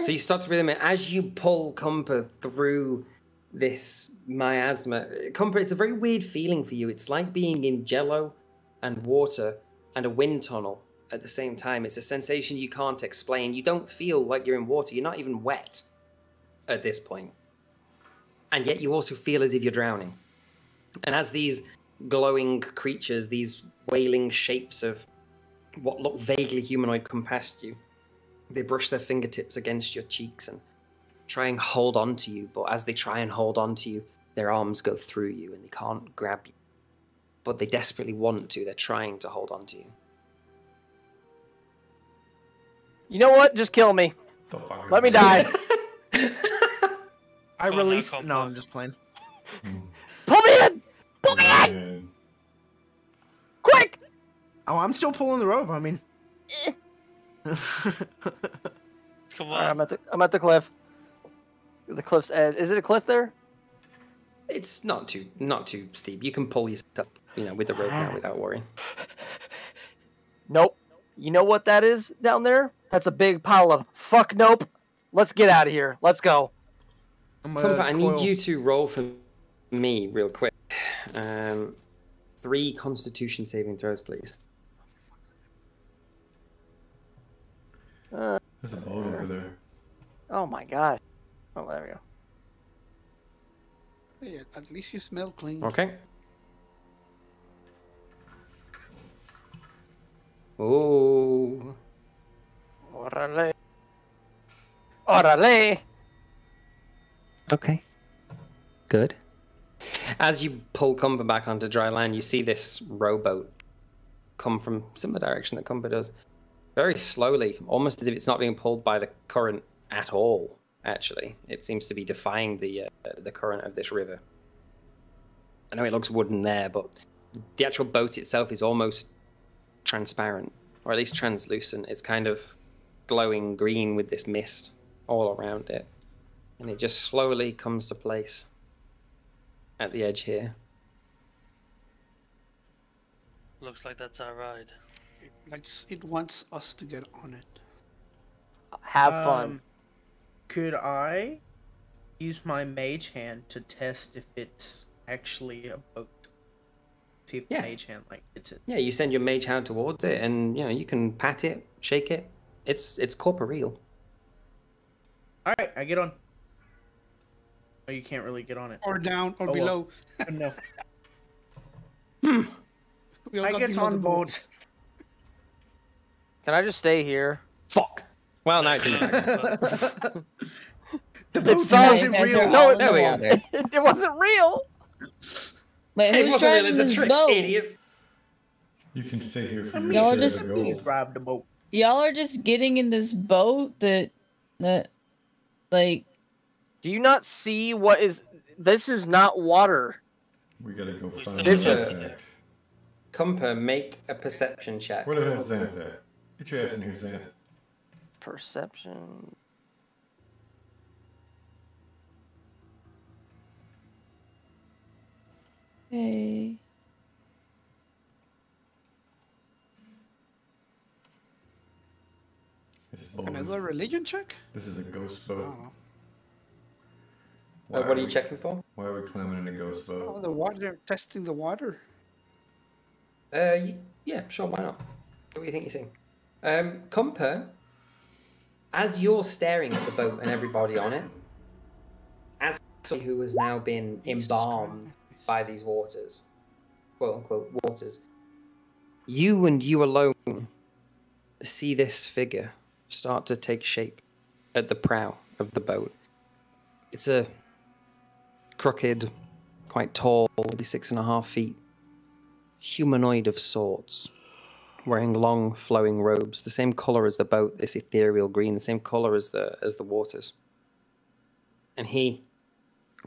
D: So you start to rhythm it as you pull Cumpa through this miasma. Cumpa, it's a very weird feeling for you. It's like being in jello and water and a wind tunnel at the same time. It's a sensation you can't explain. You don't feel like you're in water. You're not even wet at this point. And yet you also feel as if you're drowning. And as these glowing creatures, these wailing shapes of what look vaguely humanoid come past you, they brush their fingertips against your cheeks and try and hold on to you. But as they try and hold on to you, their arms go through you and they can't grab you. But they desperately want to. They're trying to hold on to you.
G: You know what? Just kill me.
K: The fuck is
G: Let me
K: this?
G: die.
H: I
L: Oh, no,
H: released.
L: come
H: No,
L: on.
H: I'm just playing.
G: Pull me in! Pull me in!
K: Man.
G: Quick!
H: Oh, I'm still pulling the rope. I mean.
L: Come
G: Alright,
L: on.
G: I'm at the cliff. The cliff's edge. Is it a cliff there?
D: It's not too steep. You can pull yourself, with the rope now without worrying.
G: Nope. You know what that is down there? That's a big pile of fuck nope. Let's get out of here. Let's go.
D: Cumpa, I need you to roll for me real quick. 3 Constitution saving throws, please.
K: There's a boat over there.
G: Oh my god. Oh, there we go.
I: Hey, at least you smell clean.
D: Okay. Ooh.
G: Orale. Orale.
D: Okay. Good. As you pull Cumber back onto dry land, you see this rowboat come from similar direction that Cumber does. Very slowly, almost as if it's not being pulled by the current at all, actually. It seems to be defying the current of this river. I know it looks wooden there, but the actual boat itself is almost transparent, or at least translucent. It's kind of glowing green with this mist all around it. And it just slowly comes to place at the edge here.
L: Looks like that's our ride.
I: It wants us to get on it.
G: Have fun.
H: Could I use my mage hand to test if it's actually a boat? See if the mage hand hits it.
D: Yeah, you send your mage hand towards it, and you can pat it, shake it. It's corporeal.
H: All right, I get on. Oh, you can't really get on it.
I: Or down, or below.
H: Well. Good enough.
I: I
H: get on board.
G: Can I just stay here?
D: Fuck. Well, now it's in
H: The
G: It
H: boat wasn't real.
G: No,
D: There we go.
G: it wasn't real.
J: Wait,
D: It
J: who's
D: wasn't real,
J: driving
D: it's a
J: this
D: trick,
J: boat?
D: idiots.
K: You can stay here for
J: Y'all
K: your
J: just-
K: share of gold.
H: Drive the boat.
J: Y'all are just getting in this boat that like.
G: Do you not see what is? This is not water.
K: We gotta go find
G: This
K: the
G: is-
K: artifact.
D: Cumper, make a perception check.
K: Where the hell's Xanath at? Get your ass in here, Xanath.
G: Perception.
J: Hey.
K: This boat
I: Can I
K: is-
I: do a religion check?
K: This is a ghost boat.
I: Oh.
K: Why
D: What are you
K: we-
D: checking for?
K: Why are we climbing in a ghost
I: Oh,
K: boat?
I: the water, testing the water.
D: Yeah, sure, why not? What do you think you're seeing? Cumper, as you're staring at the boat and everybody on it, as somebody who has now been embalmed by these waters, quote unquote waters, you and you alone see this figure start to take shape at the prow of the boat. It's a crooked, quite tall, maybe 6.5 feet, humanoid of sorts, wearing long flowing robes, the same color as the boat, this ethereal green, the same color as the waters. And he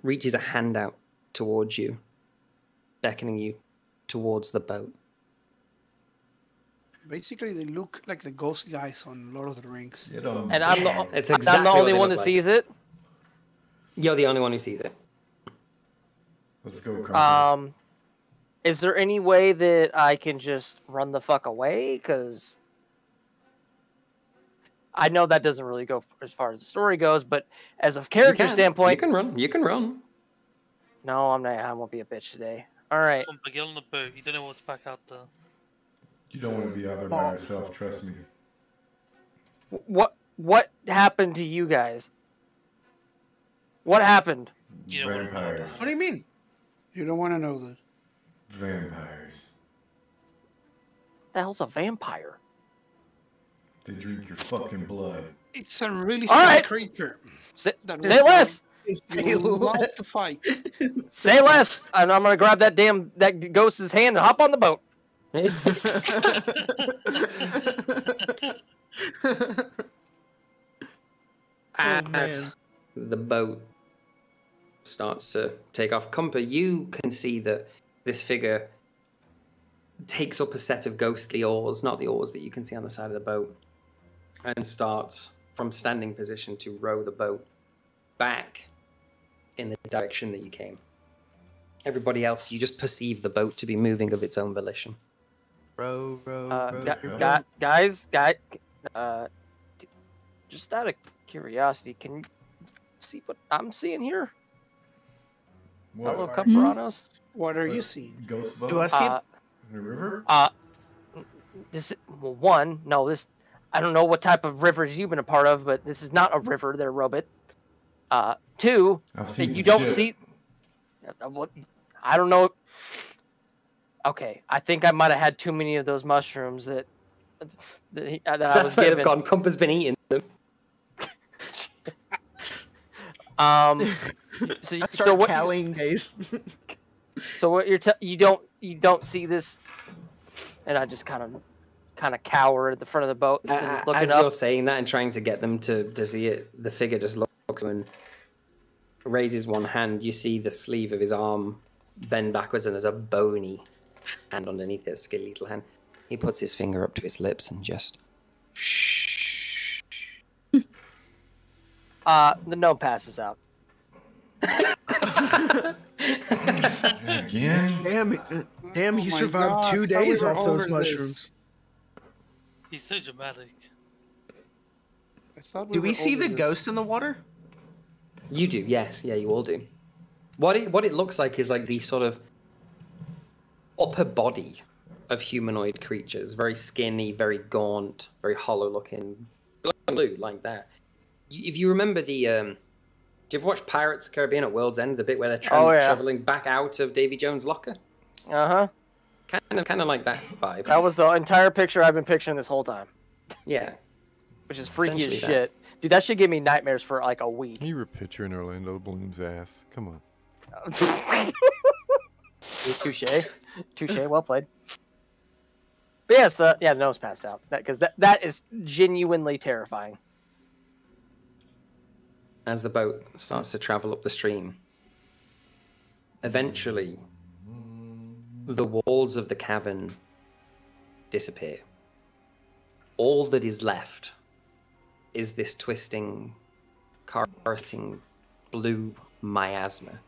D: reaches a hand out towards you, beckoning you towards the boat.
I: Basically, they look like the ghost guys on Lord of the Rings.
G: And I'm the,
D: It's
G: I'm
D: exactly
G: the
D: what
G: only
D: they
G: one
D: look
G: that
D: like.
G: sees it.
D: You're the only one who sees it.
K: Let's go, Carter.
G: Is there any way that I can just run the fuck away? Because I know that doesn't really go as far as the story goes, but as a character standpoint,
D: you can run. You can run.
G: no, I'm not. I won't be a bitch today. All right.
L: Come, get on the boat. You don't know what's back out there.
K: You don't want to be out there by yourself, trust me.
G: What happened to you guys? What happened?
L: You don't
K: Vampires.
H: What do you mean?
I: You don't want to know that.
K: Vampires.
G: The hell's a vampire?
K: They drink your fucking blood.
I: It's a really
G: All
I: strong
G: right.
I: creature.
G: Say
I: that
G: say less.
I: You love to fight.
G: Say less. And I'm gonna grab that ghost's hand and hop on the boat.
D: As the boat starts to take off, Cumper, you can see that this figure takes up a set of ghostly oars, not the oars that you can see on the side of the boat, and starts from standing position to row the boat back in the direction that you came. Everybody else, you just perceive the boat to be moving of its own volition.
B: Row, row,
G: Guys, just out of curiosity, can you see what I'm seeing here?
K: What?
G: Hello, Cumpuranos.
I: What are you seeing?
K: Ghost boat?
H: Do I see it?
K: In a river?
G: This well, one, no, this I don't know what type of rivers you've been a part of, but this is not a river there, Robit. Two,
K: I've
G: that
K: seen
G: you
K: some
G: don't
K: shit.
G: see I don't know. Okay, I think I might have had too many of those mushrooms that I was
D: That's where they've
G: given.
D: gone. Cumpa's been eating them.
G: So what?
H: tallying days.
G: So what you don't see this, and I just kind of cower at the front of the boat and looking
D: As
G: up.
D: you're saying that and trying to get them to see it, the figure just looks and raises one hand. You see the sleeve of his arm bend backwards, and there's a bony hand underneath his skinny little hand. He puts his finger up to his lips and just shh.
G: The gnome passes out.
K: Again?
H: Damn, he
I: Oh my
H: survived
I: God,
H: 2
I: I
H: days
I: thought we
H: off
I: were
H: those
I: over this.
H: mushrooms.
L: He's so dramatic.
I: I thought
H: Do we
I: were
H: see
I: over
H: the
I: this.
H: ghost in the water?
D: You do, yes. Yeah, you all do. What it looks like is like the sort of upper body of humanoid creatures. Very skinny, very gaunt, very hollow looking. Blue, like that. If you remember the... do you ever watch Pirates of the Caribbean at World's End? The bit where they're traveling back out of Davy Jones' locker?
G: Uh-huh.
D: Kind of like that vibe.
G: That was the entire picture I've been picturing this whole time.
D: Yeah.
G: Which is freaky as
D: Essentially
G: shit. Dude, that should give me nightmares for like a week.
F: You were picturing Orlando Bloom's ass. Come on.
G: Touche. Touche, well played. But yes, the nose passed out. Because that is genuinely terrifying.
D: As the boat starts to travel up the stream, eventually the walls of the cavern disappear. All that is left is this twisting, carting blue miasma,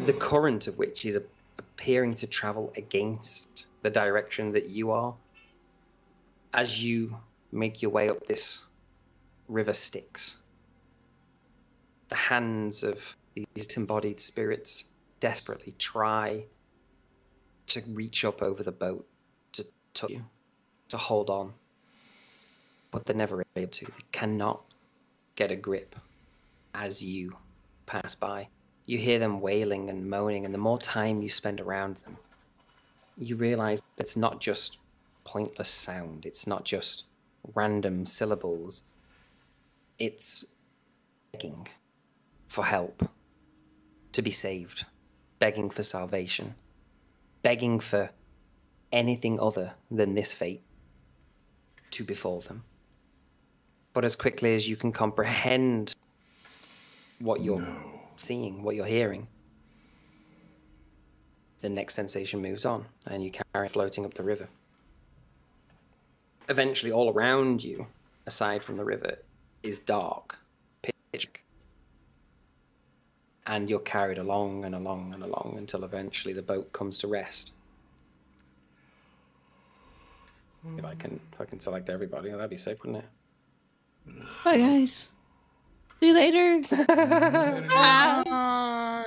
D: the current of which is appearing to travel against the direction that you are. As you make your way up this river Styx, the hands of these disembodied spirits desperately try to reach up over the boat to touch you, to hold on. But they're never able to. They cannot get a grip as you pass by. You hear them wailing and moaning, and the more time you spend around them, you realize it's not just pointless sound. It's not just random syllables. It's begging for help, to be saved, begging for salvation, begging for anything other than this fate to befall them. But as quickly as you can comprehend what you're seeing, what you're hearing, the next sensation moves on, and you carry floating up the river. Eventually, all around you, aside from the river, is dark, pitch, and you're carried along and along and along until eventually the boat comes to rest. If I can select everybody, that'd be safe, wouldn't it?
J: Bye, guys. See you later.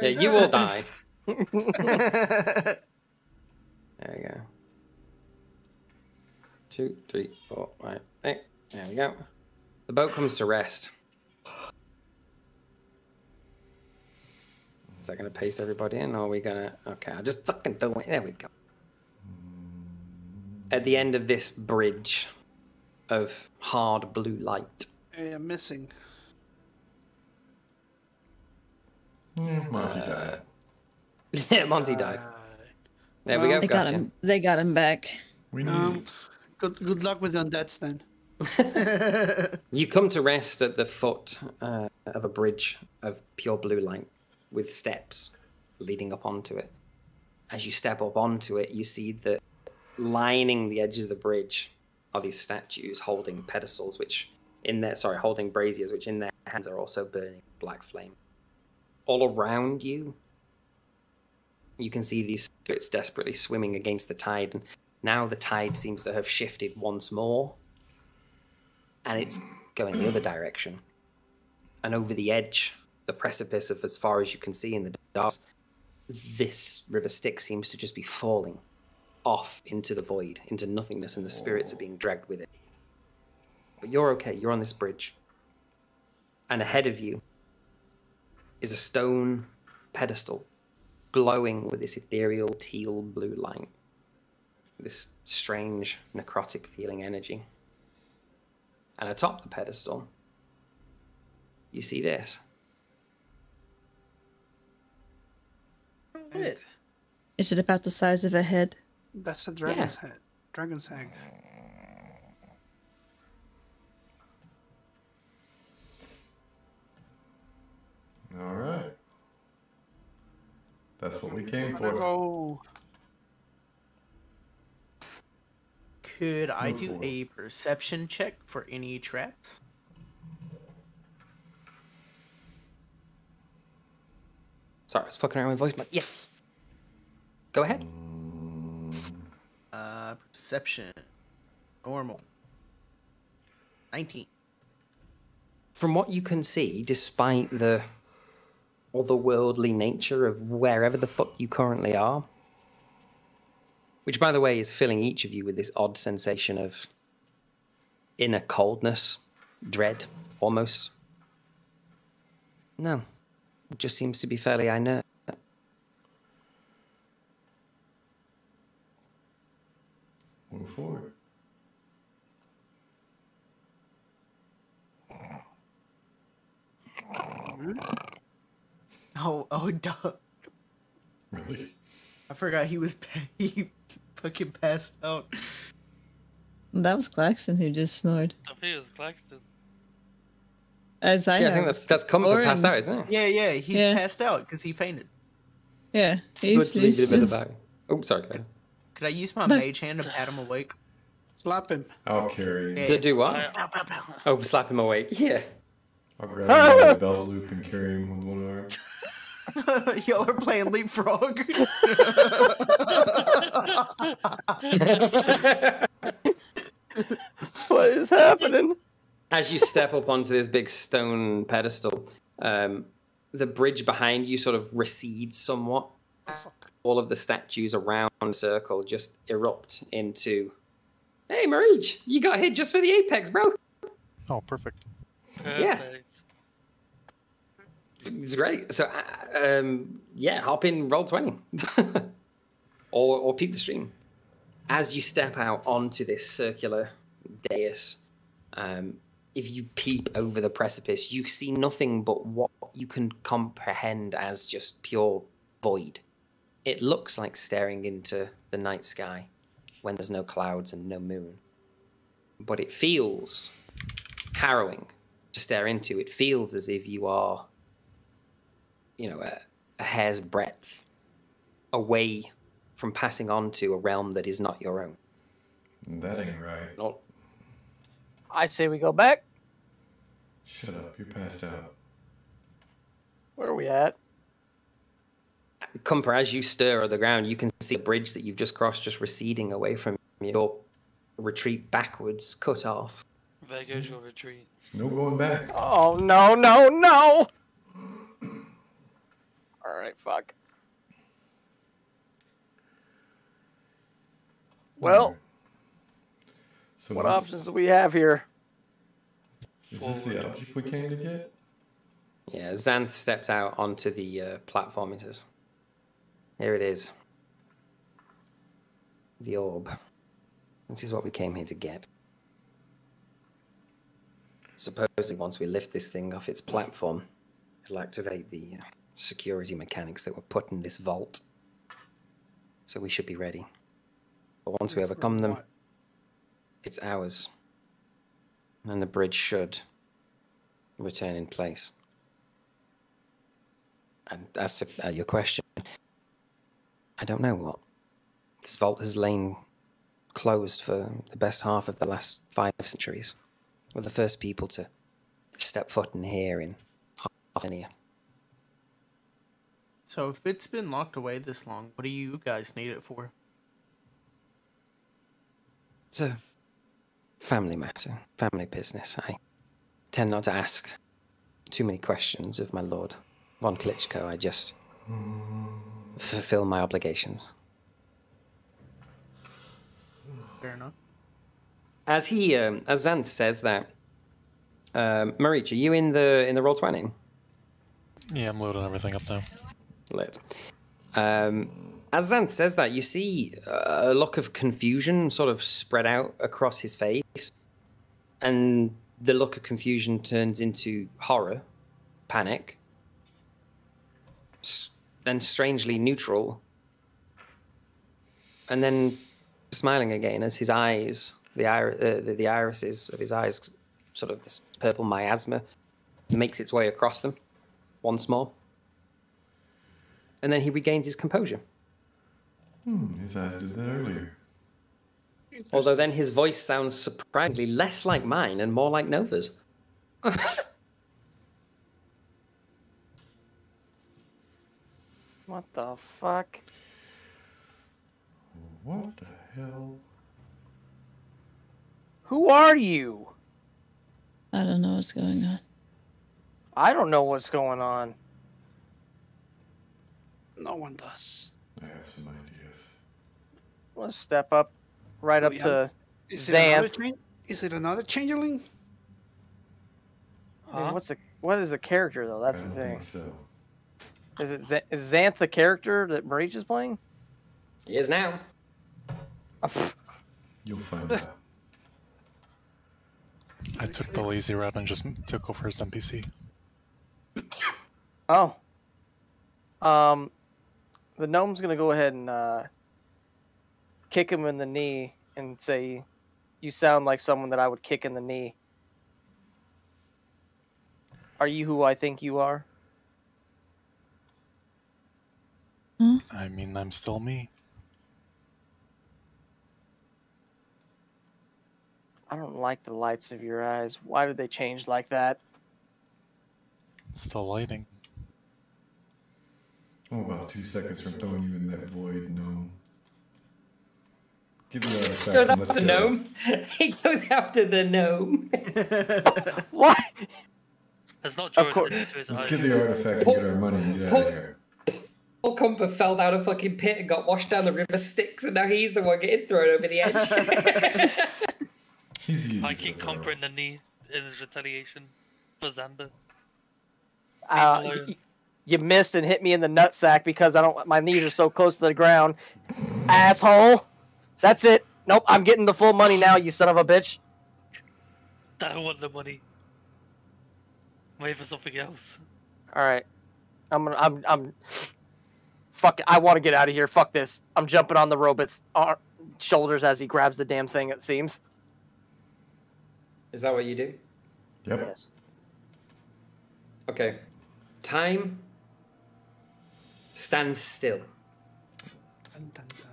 D: Yeah, you will die. There we go. 2, 3, 4, 5, 8. There we go. The boat comes to rest. Is that going to pace everybody in, or are we going to... Okay, I'll just fucking do it. There we go. At the end of this bridge of hard blue light...
I: Hey, I'm missing.
K: Monty died.
D: Yeah, Monty died. There we go.
J: They got him. They got him back.
I: Good luck with the undeads then.
D: You come to rest at the foot of a bridge of pure blue light with steps leading up onto it. As you step up onto it, you see that lining the edges of the bridge are these statues holding pedestals, holding braziers, which in their hands are also burning black flame. All around you, you can see these spirits desperately swimming against the tide, and now the tide seems to have shifted once more, and it's going the other direction. And over the edge, the precipice of as far as you can see in the dark, this river Styx seems to just be falling off into the void, into nothingness, and the spirits are being dragged with it. But you're okay, you're on this bridge. And ahead of you is a stone pedestal glowing with this ethereal teal blue light. This strange necrotic feeling energy. And atop the pedestal, you see this.
J: Is it about the size of a head?
I: That's a dragon's head. Dragon's egg.
K: All right. That's what we came for.
I: Oh.
H: Could I do a perception check for any traps?
D: Sorry, I was fucking around with voice, but yes. Go ahead.
H: Perception. Normal. 19.
D: From what you can see, despite the otherworldly nature of wherever the fuck you currently are, which, by the way, is filling each of you with this odd sensation of inner coldness, dread, almost. No, it just seems to be fairly inert.
K: Move forward.
H: Oh, duh.
K: Really?
H: I forgot he fucking passed out.
J: That was Claxton who just snored.
L: I think it was Claxton.
J: As I
D: I think that's Cumper passed out, isn't it?
H: Yeah, he's passed out because he fainted.
J: Yeah,
D: Let's leave it a bit about it. Oh, sorry, Karen.
H: Could I use my mage hand to pat him awake?
I: Slap him.
K: I'll carry him.
H: Yeah.
D: Do what? Oh, slap him awake. Yeah.
K: I'll grab him by the belt loop and carry him with one arm.
H: Y'all are playing leapfrog.
G: What is happening?
D: As you step up onto this big stone pedestal, the bridge behind you sort of recedes somewhat. All of the statues around the circle just erupt into, hey, Marich, you got hit just for the apex, bro.
M: Oh, perfect.
D: Yeah. It's great. So, yeah, hop in, roll 20. or peek the stream. As you step out onto this circular dais, if you peep over the precipice, you see nothing but what you can comprehend as just pure void. It looks like staring into the night sky when there's no clouds and no moon. But it feels harrowing to stare into. It feels as if you are, you know, a hair's breadth away from passing on to a realm that is not your own.
K: That ain't right.
D: Not...
G: I say we go back.
K: Shut up, you're passed out.
G: Where are we at?
D: Cumper, as you stir on the ground, you can see a bridge that you've just crossed just receding away from your retreat backwards, cut off.
L: There goes your retreat.
K: No going back.
G: Oh, no, no, no! Alright, fuck. Well,
K: so
G: what options do we have here?
K: Is this the object we came to get?
D: Yeah, Xanth steps out onto the platform and says, here it is. The orb. This is what we came here to get. Supposedly, once we lift this thing off its platform, it'll activate the security mechanics that were put in this vault. So we should be ready. But once we overcome them, it's ours. And the bridge should return in place. And as to your question, I don't know what. This vault has lain closed for the best half of the last 5 centuries. We're the first people to step foot in here in half a year.
H: So if it's been locked away this long, what do you guys need it for?
D: It's a family matter, family business. I tend not to ask too many questions of my lord, Von Klitschko. I just fulfill my obligations.
H: Fair enough.
D: As Xanth says that, Marich, are you in the Roll20?
M: Yeah, I'm loading everything up now.
D: Lit. As Xanth says that, you see a look of confusion sort of spread out across his face. And the look of confusion turns into horror, panic, then strangely neutral, and then smiling again as his eyes, the irises of his eyes, sort of this purple miasma, makes its way across them once more. And then he regains his composure.
K: His eyes did that earlier.
D: Although then his voice sounds surprisingly less like mine and more like Nova's.
G: What the fuck?
K: What the hell?
G: Who are you?
J: I don't know what's going on.
G: I don't know what's going on.
I: No one does.
K: I have some ideas.
G: Let's step up, right up to
I: Is it another
G: Xanth.
I: Is it another changeling?
G: I mean, what is the character though? That's
K: I
G: the
K: don't
G: thing.
K: think so.
G: Is Xanth the character that Breach is playing?
D: He is now.
K: You'll find out.
M: I took the lazy route and just took over his NPC.
G: Oh. The gnome's gonna go ahead and kick him in the knee and say, "You sound like someone that I would kick in the knee. Are you who I think you are?"
M: I mean, I'm still me.
G: I don't like the lights of your eyes. Why did they change like that?
M: It's the lighting.
K: Oh, about 2 seconds from throwing you in that void, gnome. Give me the
D: Goes
K: artifact and let's
D: after
K: go.
D: gnome. He goes after the gnome.
G: What?
L: That's not drawn
G: Of course.
L: attention to his
K: Let's
L: eyes.
K: get the artifact and get our money and get out of here.
D: Poor Cumper fell down a fucking pit and got washed down the river Styx, and now he's the one getting thrown over the edge.
K: He's easy.
L: I kick Comper in the knee in his retaliation for Xander.
G: You missed and hit me in the nutsack because my knees are so close to the ground. Asshole. That's it. Nope, I'm getting the full money now, you son of a bitch.
L: I don't want the money. Wait for something else.
G: Alright. Fuck it, I want to get out of here. Fuck this. I'm jumping on the robot's shoulders as he grabs the damn thing, it seems.
D: Is that what you do?
K: Yep.
G: Yes.
D: Okay. Time stands still.
I: Dun, dun, dun.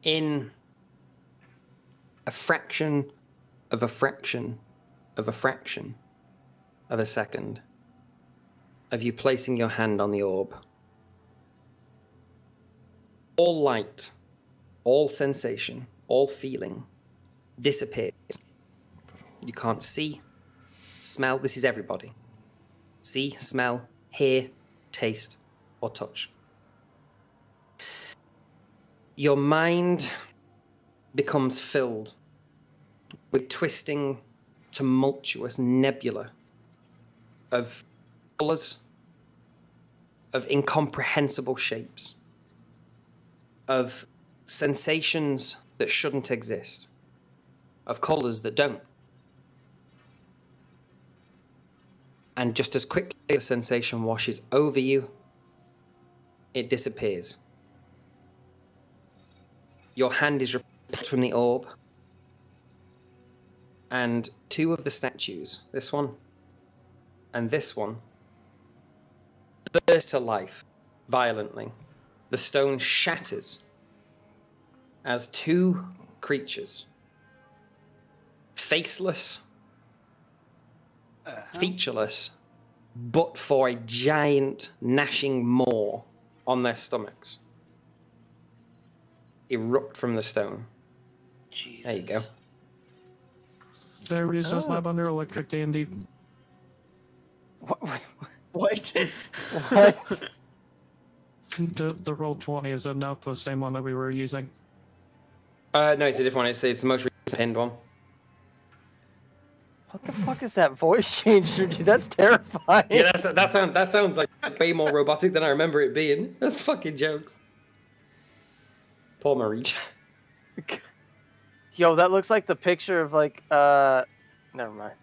D: In a fraction of a fraction of a fraction of a second of you placing your hand on the orb, all light, all sensation, all feeling dissipates. You can't see, smell. This is everybody. See, smell, hear, taste, or touch. Your mind becomes filled with twisting, tumultuous nebula of colors, of incomprehensible shapes, of sensations that shouldn't exist, of colors that don't. And just as quickly the sensation washes over you, it disappears. Your hand is ripped from the orb, and two of the statues, this one and this one, burst to life violently. The stone shatters as two creatures, faceless, featureless, but for a giant gnashing maw on their stomachs, erupt from the stone.
L: Jesus.
D: There you go.
N: There is a slab under electric D&D.
H: What?
G: What?
N: The Roll20 is not the same one that we were using.
D: No, it's a different one. It's the most recent end one.
G: What the fuck is that voice changer, dude? That's terrifying.
D: Yeah, that sounds like way more robotic than I remember it being. That's fucking jokes. Poor Marie.
G: Yo, that looks like the picture of like never mind.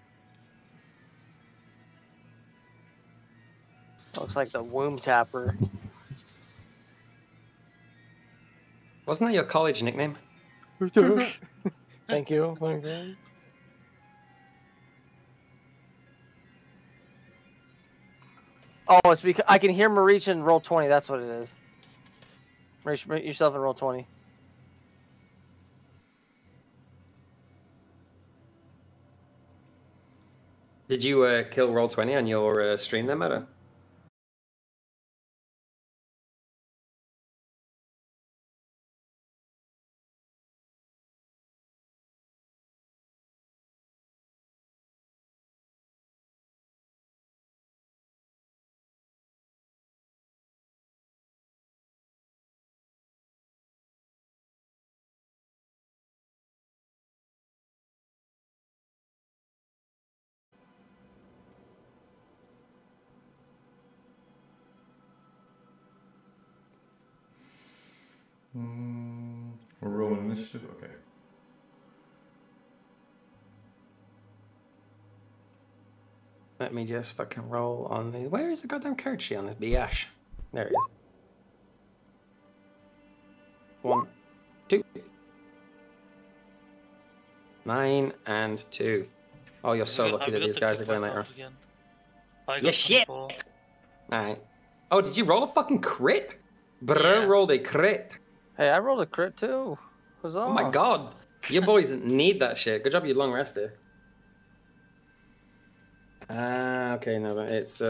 G: Looks like the womb tapper.
D: Wasn't that your college nickname?
G: Thank you. Thank you. Oh, it's because I can hear Marich in roll 20. That's what it is. Marich, mute yourself in roll 20.
D: Did you kill Roll20 on your stream then, Meta?
K: We're rolling initiative? Okay.
D: Let me just fucking roll on the... Where is the goddamn card sheet on this BS? There it is. 1, 2. 9 and 2. Oh, you're so lucky that these guys are going later. Yeah, shit! Alright. Oh, did you roll a fucking crit? Bro rolled a crit.
G: Hey, I rolled a crit too. Huzzah.
D: Oh my god. You boys need that shit. Good job you long rested. Okay, no, but it's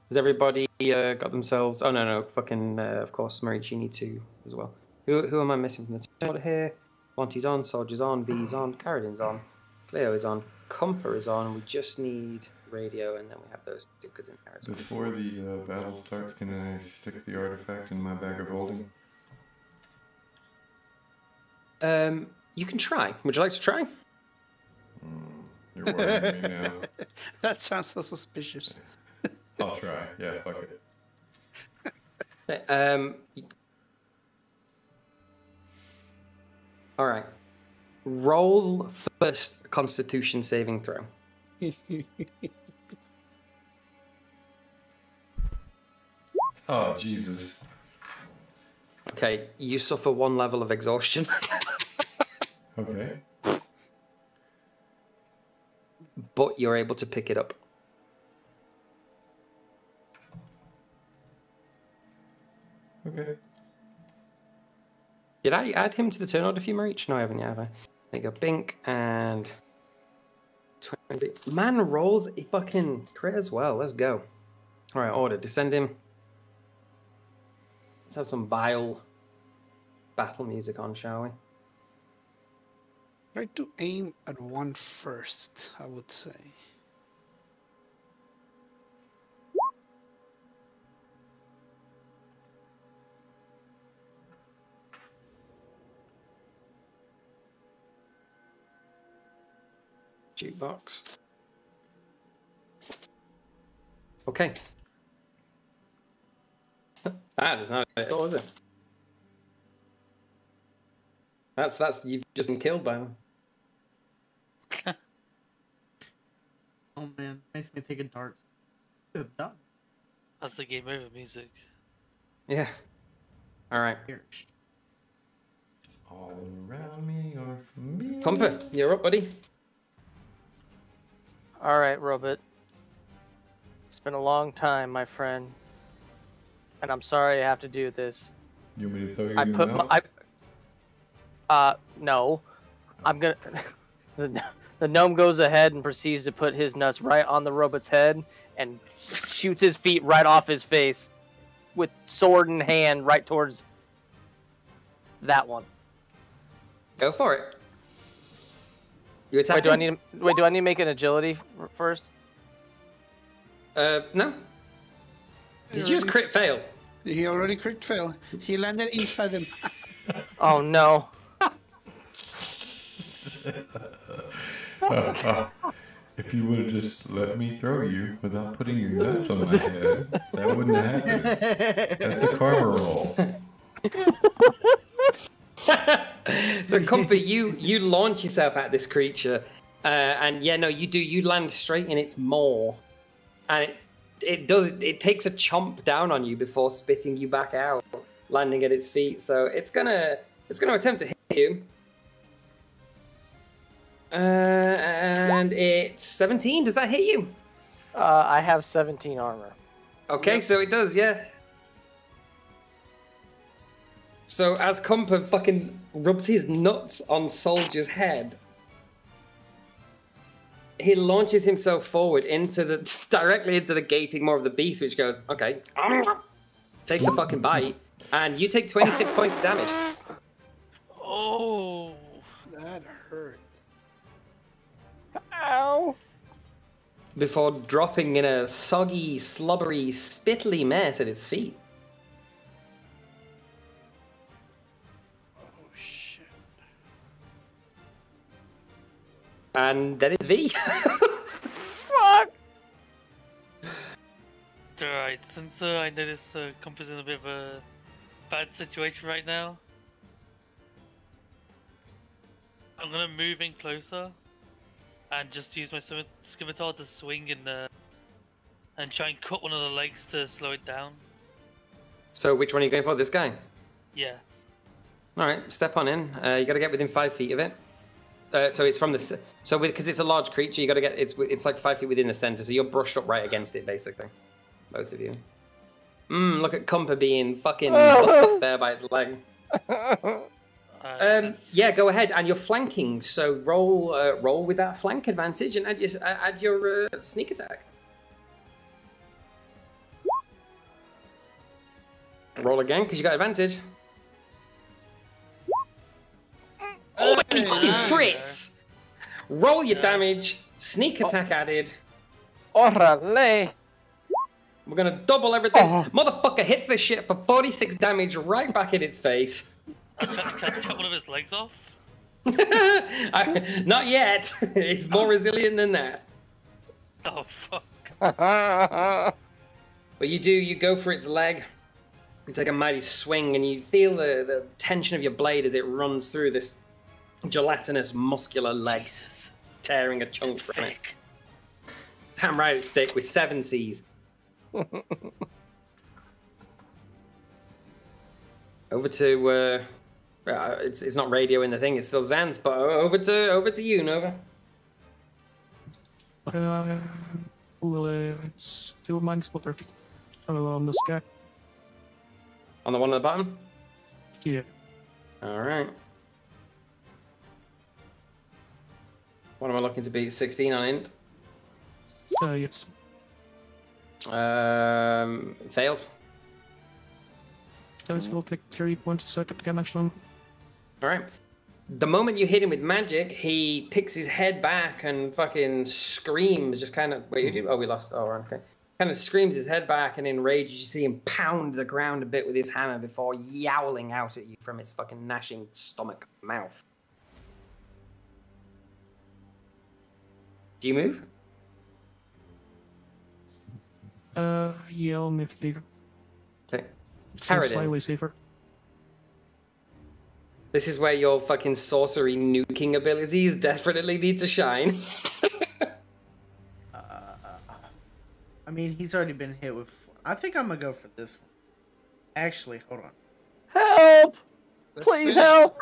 D: Has everybody got themselves? Oh no, fucking of course, Maricini too as well. Who am I missing from the team here? Monty's on, Soldier's on, V's on, Carradin's on, Cleo is on, Cumper is on. We just need radio, and then we have those stickers in there as well.
K: Before the battle starts, can I stick the artifact in my bag of holding?
D: You can try. Would you like to try?
K: You're worrying me now.
I: That sounds so suspicious.
K: I'll try. Yeah, fuck it.
D: All right. Roll first Constitution saving throw.
K: Oh, Jesus.
D: Okay, you suffer 1 level of exhaustion.
K: Okay.
D: But you're able to pick it up.
K: Okay.
D: Did I add him to the turn order for you, Marich? No, I haven't yet, have I? There you go, Bink, and... 20. Man rolls a fucking crit as well. Let's go. Alright, order. Descend him. Let's have some vile battle music on, shall we?
I: Try to aim at one first, I would say.
D: Jukebox. Okay. That's not it, was it? That's you've just been killed by them.
H: Oh man, makes me take a dart.
L: That's the game over music.
D: Yeah. All right.
K: All around me are familiar.
D: Compa, you're up, buddy.
G: All right, Robot. It's been a long time, my friend, and I'm sorry I have to do this.
K: You want me to throw you in the mouth?
G: No. I'm gonna. The gnome goes ahead and proceeds to put his nuts right on the robot's head and shoots his feet right off his face with sword in hand right towards that one.
D: Go for it. You attack.
G: Wait, do I need to make an agility first?
D: No. Did you just crit fail?
I: He already crit fail. He landed inside them.
G: Oh no.
K: If you would have just let me throw you without putting your nuts on my head, that wouldn't happen. That's a karma roll.
D: So, Comfort, you launch yourself at this creature, and yeah, no, you do. You land straight in its maw, and it takes a chomp down on you before spitting you back out, landing at its feet. So it's gonna attempt to hit you. And it's 17. Does that hit you?
G: I have 17 armor.
D: Okay, so it does, yeah. So as Compa fucking rubs his nuts on Soldier's head, he launches himself forward directly into the gaping maw of the beast, which goes, okay, takes a fucking bite, and you take 26 points of damage.
L: Oh,
I: that hurt.
G: Ow!
D: Before dropping in a soggy, slobbery, spittly mess at his feet.
I: Oh shit.
D: And then it's V.
G: Fuck!
L: Alright, since I notice Compass in a bit of a bad situation right now, I'm gonna move in closer and just use my scimitar to swing and try and cut one of the legs to slow it down.
D: So which one are you going for? This guy?
L: Yeah.
D: Alright, step on in. You gotta get within 5 feet of it. So it's from the... So because it's a large creature, you gotta get... It's like 5 feet within the center, so you're brushed up right against it, basically. Both of you. Look at Compa being fucking up there by its leg. Yeah, go ahead, and you're flanking, so roll with that flank advantage and add your sneak attack. Roll again, because you got advantage. Oh, he fucking crits! Roll your damage, sneak attack added.
G: Orale!
D: We're gonna double everything. Motherfucker hits this shit for 46 damage right back in its face.
L: I'm trying to cut one of his legs off.
D: Not yet. It's more resilient than that.
L: Oh, fuck.
D: But you go for its leg. You take a mighty swing, and you feel the tension of your blade as it runs through this gelatinous, muscular leg,
L: Jesus.
D: tearing a chunk
L: It's
D: from it.
L: thick.
D: Damn right it's thick, with 7 C's. Over to... it's not radio in the thing, it's still Xanth, but over to you, Nova.
N: It's 2 mind splitter. On the sky.
D: On the one at the bottom?
N: Yeah.
D: Alright. What am I looking to beat? 16 on int?
N: Yes.
D: Fails.
N: Guys will take 3 points a second damage on.
D: Alright. The moment you hit him with magic, he picks his head back and fucking screams, just kind of... Wait, you did? Oh, we lost. Oh, right, okay. Kind of screams his head back, and in rage, you see him pound the ground a bit with his hammer before yowling out at you from its fucking gnashing stomach mouth. Do you move?
N: Yeah, I'll move there.
D: Okay.
N: It's slightly safer.
D: This is where your fucking sorcery nuking abilities definitely need to shine.
H: I mean, he's already been hit with... I think I'm gonna go for this one. Actually, hold on.
G: Help! Please help!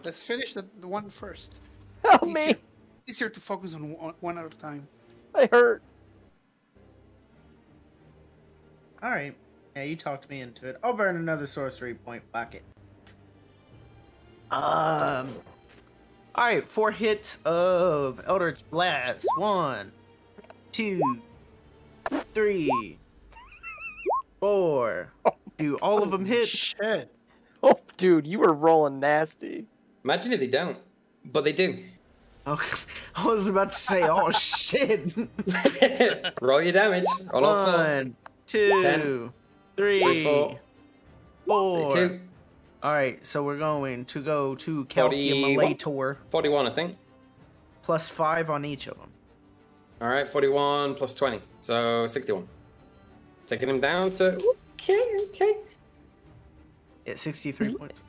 I: Let's finish the one first.
G: Help me!
I: Easier to focus on one at a time.
G: I hurt.
H: Alright. Yeah, you talked me into it. I'll burn another sorcery point bucket. Alright, 4 hits of Eldritch Blast. 1, 2, 3, 4. Do all of them hit?
I: Shit.
G: Oh, dude, you were rolling nasty.
D: Imagine if they don't, but they do.
H: Oh, I was about to say, oh shit.
D: Roll your damage. Roll off
H: 1, 2, 3, 4.
D: 2.
H: All right, so we're going to go to calculator.
D: 41, I think.
H: Plus 5 on each of them.
D: All right, 41 plus 20, so 61. Taking him down to okay.
H: Yeah, 63 points.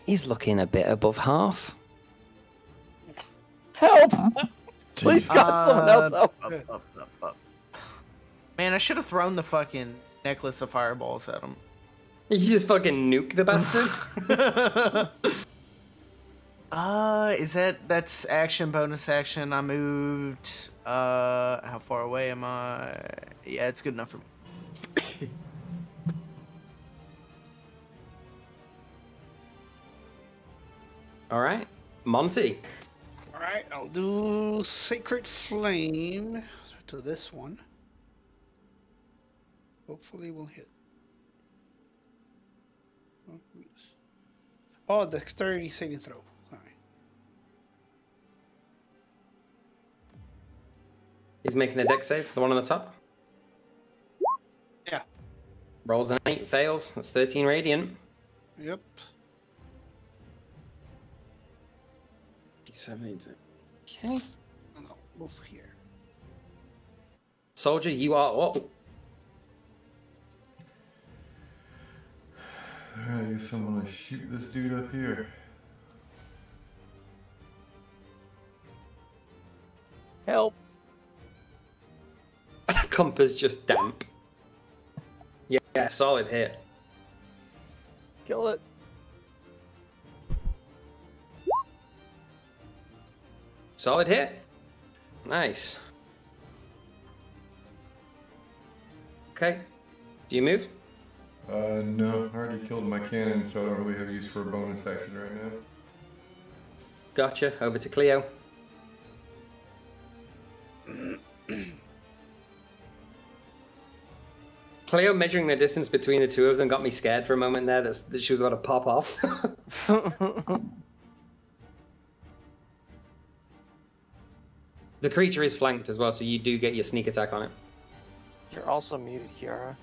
D: He's looking a bit above half.
G: Help! Please God, someone else help.
H: Up. Man, I should have thrown the fucking necklace of fireballs at him.
D: You just fucking nuke the bastard.
H: That's action, bonus action. I moved. How far away am I? Yeah, it's good enough for me.
D: All right, Monty.
I: All right, I'll do Sacred Flame to this one. Hopefully we'll hit. Oh, dexterity saving throw. Sorry.
D: He's making a dex save, the one on the top.
I: Yeah.
D: Rolls an 8, fails. That's 13 radiant.
I: Yep.
D: 7, okay.
I: No, move here.
D: Soldier, you are up.
K: Alright, I guess I'm gonna shoot this dude up here.
G: Help.
D: Compass just damp. Yeah, solid hit.
G: Kill it.
D: Solid hit. Nice. Okay. Do you move?
K: No, I already killed my cannon, so I don't really have use for a bonus action right now.
D: Gotcha. Over to Cleo. Cleo measuring the distance between the two of them got me scared for a moment there that she was about to pop off. The creature is flanked as well, so you do get your sneak attack on it.
G: You're also muted, Kiara.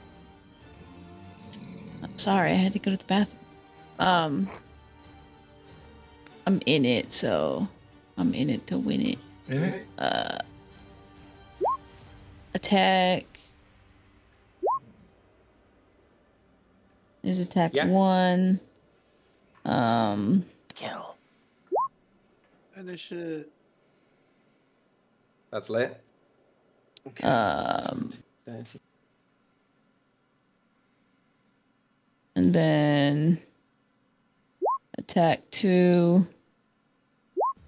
J: I'm sorry, I had to go to the bathroom. I'm in it, so I'm in it to win it.
K: In it?
J: Attack. There's attack 1.
G: Kill.
I: Finish it.
D: That's lit.
J: Okay. And then attack 2.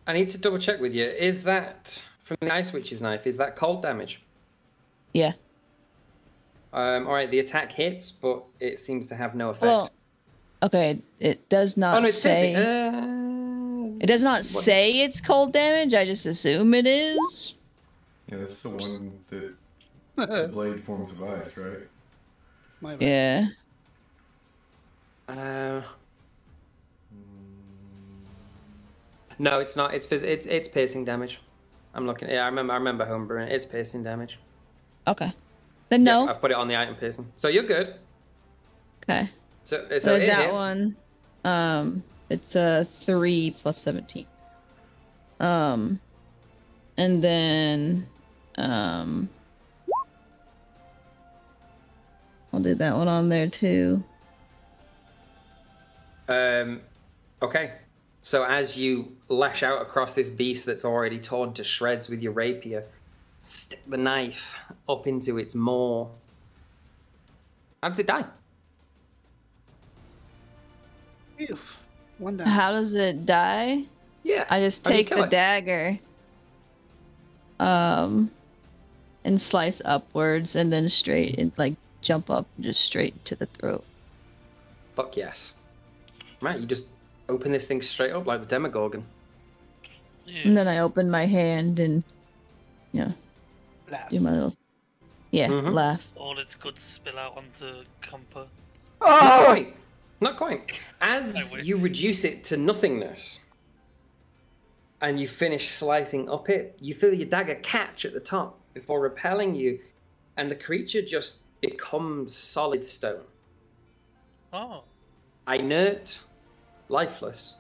D: I need to double check with you. Is that from the Ice Witch's knife? Is that cold damage?
J: Yeah.
D: All right. The attack hits, but it seems to have no effect.
J: Well, okay. It does not say. It does not say it's cold damage. I just assume it is.
K: Yeah, that's the one that the blade forms of ice, right?
J: Yeah.
D: No, it's not. It's piercing damage. I'm looking. Yeah, I remember homebrewing. It's piercing damage.
J: Okay. Then no.
D: Yeah, I've put it on the item piercing. So you're good.
J: Okay.
D: So
J: there's
D: it
J: that
D: hits.
J: one. It's a 3 plus 17. And then I'll do that one on there too.
D: Okay. So as you lash out across this beast that's already torn to shreds with your rapier, stick the knife up into its maw. How does it die?
I: Phew. One down.
J: How does it die?
D: Yeah.
J: I just
D: How do you
J: take
D: kill
J: the
D: it?
J: dagger. And slice upwards and then straight and like jump up just straight to the throat.
D: Fuck yes. Right, you just open this thing straight up like the Demogorgon.
J: And then I open my hand and
I: Laugh.
J: do my little laugh.
L: All its goods spill out onto Compa.
D: Not quite. Not quite. As you reduce it to nothingness, and you finish slicing up it, you feel your dagger catch at the top before repelling you, and the creature just becomes solid stone.
L: Oh.
D: Inert, lifeless,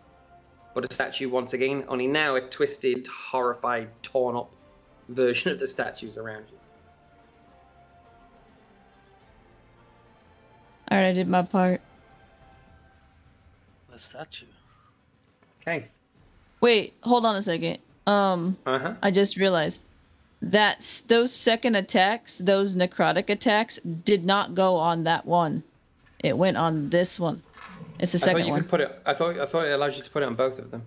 D: but a statue once again, only now a twisted, horrified, torn up version of the statues around you.
J: Alright, I did my part.
L: The statue.
D: Okay.
J: Wait, hold on a second. I just realized that those second attacks, those necrotic attacks, did not go on that one. It went on this one. It's the second one.
D: Could put it. I thought it allows you to put it on both of them.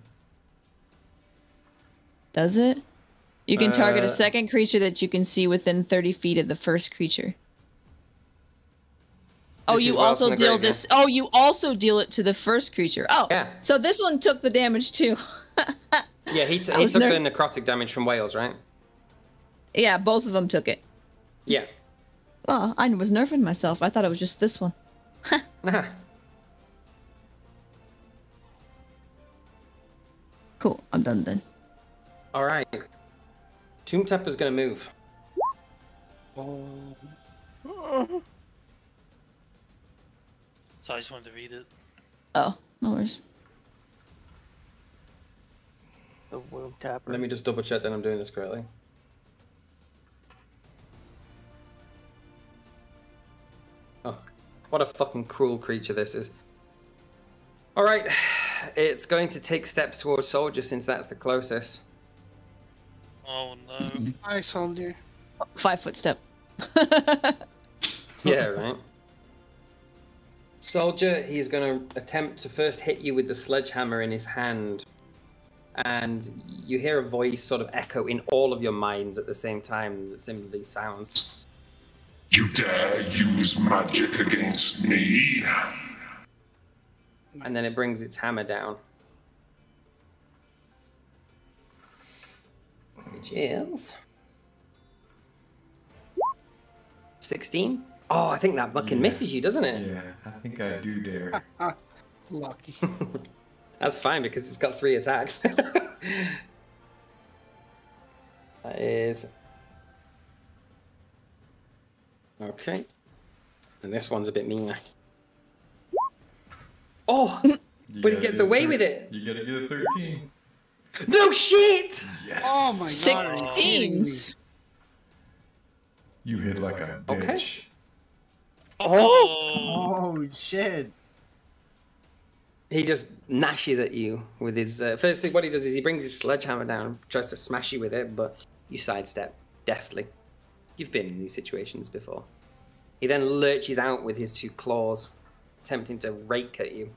J: Does it? You can target a second creature that you can see within 30 feet of the first creature. Oh, you also deal this. Oh, you also deal it to the first creature. Oh, yeah. So this one took the damage too.
D: Yeah, he took the necrotic damage from Wales, right?
J: Yeah, both of them took it.
D: Yeah.
J: Oh, I was nerfing myself. I thought it was just this one. Cool, I'm done then.
D: All right. Tomb Tapper's gonna move.
L: So I just wanted to read it.
J: Oh, no worries.
G: The Womb Tapper.
D: Let me just double check that I'm doing this correctly. Oh, what a fucking cruel creature this is. All right, it's going to take steps towards Soldier since that's the closest.
L: Oh no.
I: Hi, Soldier.
J: 5-foot step.
D: Yeah, right. Soldier, he's going to attempt to first hit you with the sledgehammer in his hand. And you hear a voice sort of echo in all of your minds at the same time that similarly sounds.
O: You dare use magic against me?
D: And then it brings its hammer down. Which is 16. Oh, I think that fucking misses you, doesn't it?
K: Yeah, I think I do dare.
I: Lucky.
D: That's fine because it's got 3 attacks. That is... Okay. And this one's a bit meaner. Oh! But he gets away with it!
K: You gotta get a 13.
D: No shit!
K: Yes!
I: Oh my god.
J: 16s.
K: You hit like a bitch.
D: Okay.
H: Oh shit.
D: He just gnashes at you with his... firstly, what he does is he brings his sledgehammer down and tries to smash you with it, but you sidestep deftly. You've been in these situations before. He then lurches out with his 2 claws, attempting to rake at you.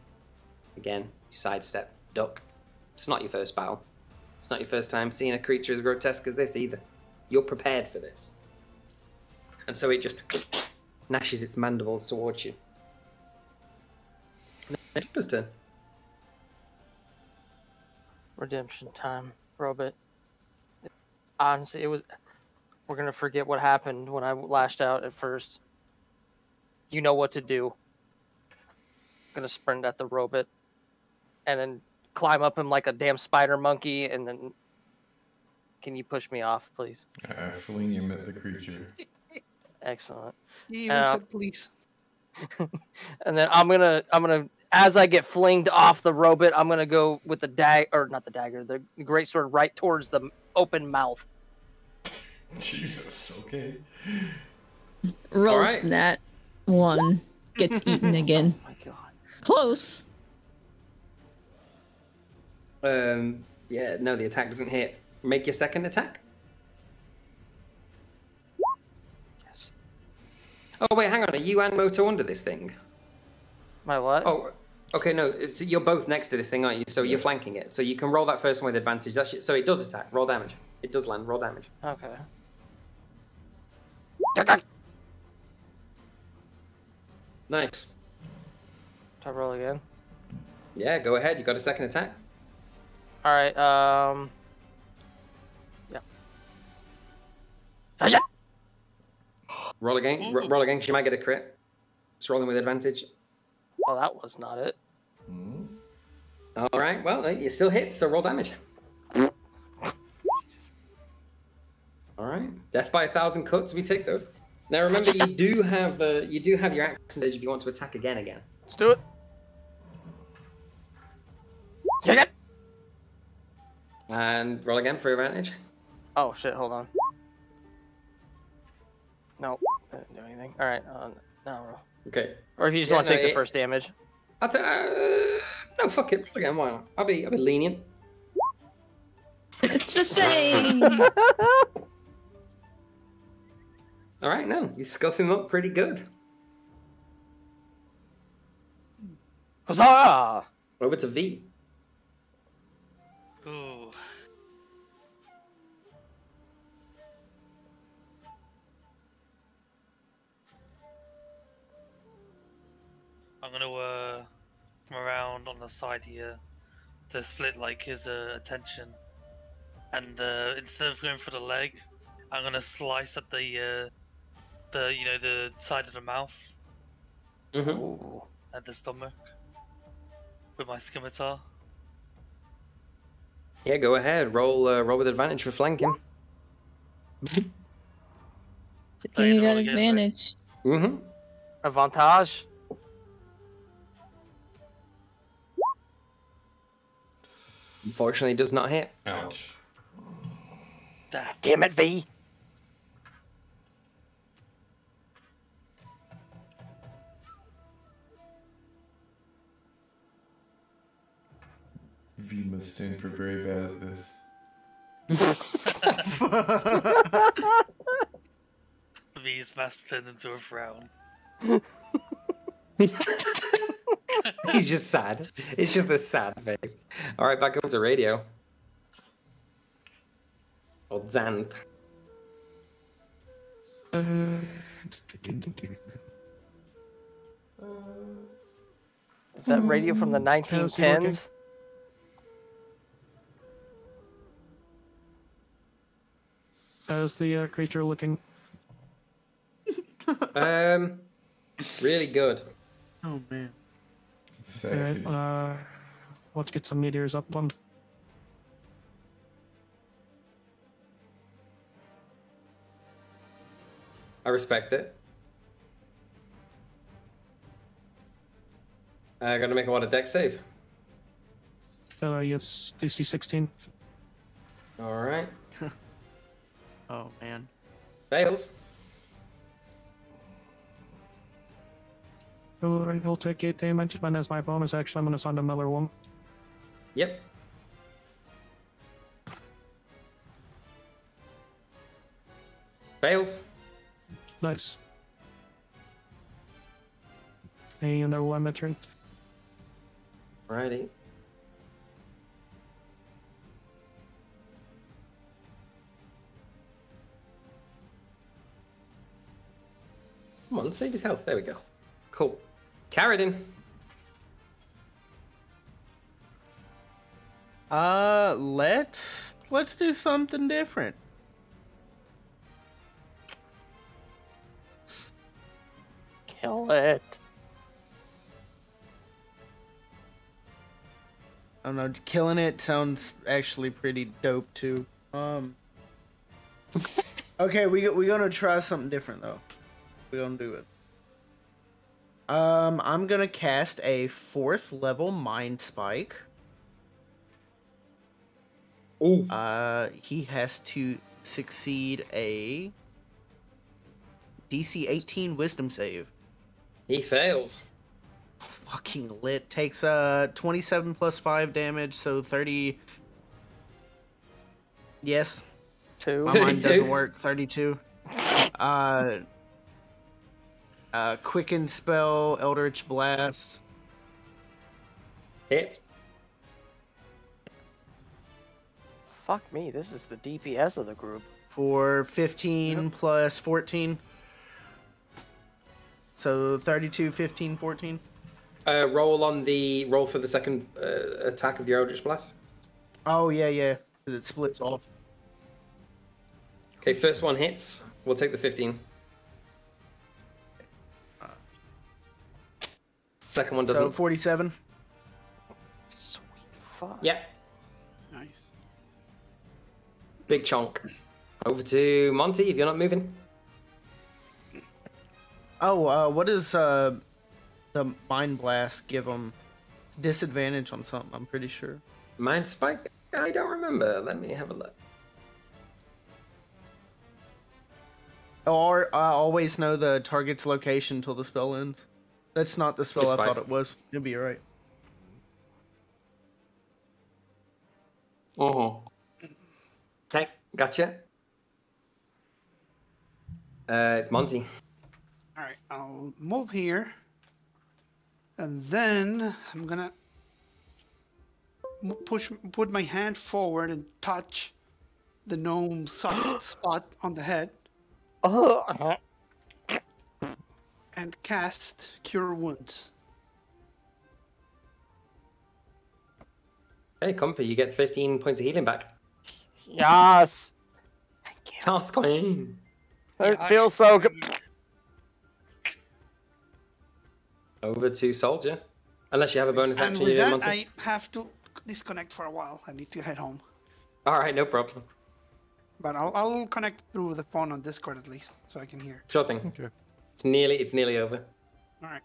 D: Again, you sidestep, duck. It's not your first battle. It's not your first time seeing a creature as grotesque as this either. You're prepared for this. And so it just gnashes its mandibles towards you. It's turn.
G: Redemption time, Robot. Honestly, it was... We're gonna forget what happened when I lashed out at first. You know what to do. I'm gonna sprint at the robot. And then climb up him like a damn spider monkey, and then... Can you push me off, please?
K: I fling him at the creature.
G: Excellent.
I: Yeah, please.
G: And then I'm gonna, as I get flinged off the robot, I'm gonna go with the not the dagger, the great sword right towards the open mouth.
K: Jesus, okay.
J: Rolls nat 1. Gets eaten again.
G: Oh my god.
J: Close.
D: Yeah, no, the attack doesn't hit. Make your second attack.
G: Yes.
D: Oh, wait, hang on. Are you and Moto under this thing?
G: My what?
D: Oh, okay, no. You're both next to this thing, aren't you? So you're flanking it. So you can roll that first one with advantage. So it does attack. Roll damage. It does land. Roll damage.
G: Okay.
D: Nice.
G: Do I roll again?
D: Yeah, go ahead. You got a second attack.
G: Alright, yeah. Yeah.
D: Roll again. Roll again, because you might get a crit. It's rolling with advantage.
G: Well, that was not it.
D: All right. Well, you still hit, so roll damage. by 1,000 cuts. We take those. Now remember, you do have your action stage if you want to attack again.
G: Let's do it. Kick it.
D: And roll again for advantage.
G: Oh shit! Hold on. No, didn't do anything. All right, now roll.
D: Okay.
G: Or if you just want to take the first damage.
D: No, fuck it. Roll again. Why not? I'll be lenient.
J: It's the same.
D: All right, no, you scuff him up pretty good.
G: Huzzah!
D: Over to V.
L: Ooh. I'm gonna come around on the side here to split like his attention, and instead of going for the leg, I'm gonna slice at the side of the mouth and the stomach with my scimitar.
D: Yeah, go ahead. Roll with advantage for flanking.
J: Good thing you got advantage.
D: Mm-hmm.
G: Avantage.
D: Unfortunately, does not hit.
K: Ouch.
G: Damn it, V.
K: V must stand for very bad at this.
L: V's mask turned into a frown.
D: He's just sad. It's just a sad face. All right, back up to radio. Or Xanth.
G: Is that radio from the 1910s?
N: How's the creature looking?
D: Really good.
H: Oh man.
N: Alright, let's get some meteors up one.
D: I respect it. I gotta make a what, a deck save?
N: Yes, DC 16.
D: All right.
H: Oh man.
D: Fails.
N: Alright, he'll take 8 damage, and as my bonus action, I'm gonna send another one.
D: Yep. Fails.
N: Nice. And there will end my turn.
D: Alrighty. Come on, save his health. There we go. Cool. Carradine.
H: Let's do something different.
G: Kill it.
H: I don't know, killing it sounds actually pretty dope too. Okay, we're gonna try something different though. We're gonna do it. I'm gonna cast a 4th level Mind Spike.
D: Ooh.
H: He has to succeed a DC 18 Wisdom save.
D: He fails.
H: Fucking lit. Takes 27 plus 5 damage, so 30. Yes.
G: 2.
H: My mind doesn't work. 32. Quicken spell, Eldritch Blast.
D: Hits.
G: Fuck me, this is the DPS of the group.
H: For 15 plus 14. So 32, 15, 14.
D: Roll for the second attack of your Eldritch Blast.
H: Oh, yeah. Because it splits off.
D: Okay, first one hits. We'll take the 15. Second one doesn't.
H: So 47.
G: Sweet fuck.
D: Yeah.
I: Nice.
D: Big chunk. Over to Monty, if you're not moving.
H: Oh, what does the Mind Blast give him? Disadvantage on something, I'm pretty sure.
D: Mind Spike? I don't remember. Let me have a look.
H: Or I always know the target's location until the spell ends. That's not the spell
D: It's
H: I
D: fine.
H: thought it was. You'll be alright.
D: Okay, gotcha. It's Monty.
I: Alright, I'll move here. And then I'm gonna put my hand forward and touch the gnome's soft spot on the head. And cast Cure Wounds.
D: Hey, Compa, you get 15 points of healing back.
G: Yes.
D: South Queen.
G: It feels so good.
D: Over to Soldier. Unless you have a bonus
I: And
D: action,
I: with
D: you
I: that,
D: Monty.
I: I have to disconnect for a while. I need to head home.
D: All right, no problem.
I: But I'll connect through the phone on Discord at least, so I can hear.
D: Sure thing.
F: Okay.
D: It's nearly over.
I: All right.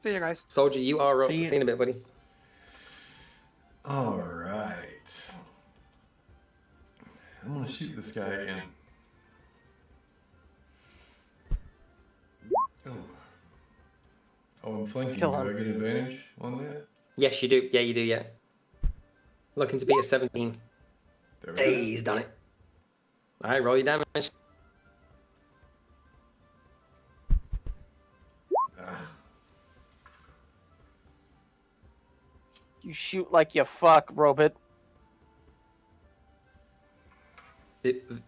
I: See you guys.
D: Soldier, you are up.
H: See you.
D: See you in a bit, buddy.
K: All right. I'm gonna shoot this guy again. Oh, I'm flanking. Do I get advantage on that?
D: Yes, you do. Yeah, you do. Yeah. Looking to be a 17. Hey, he's done it. All right, roll your damage.
G: You shoot like you fuck, Robot.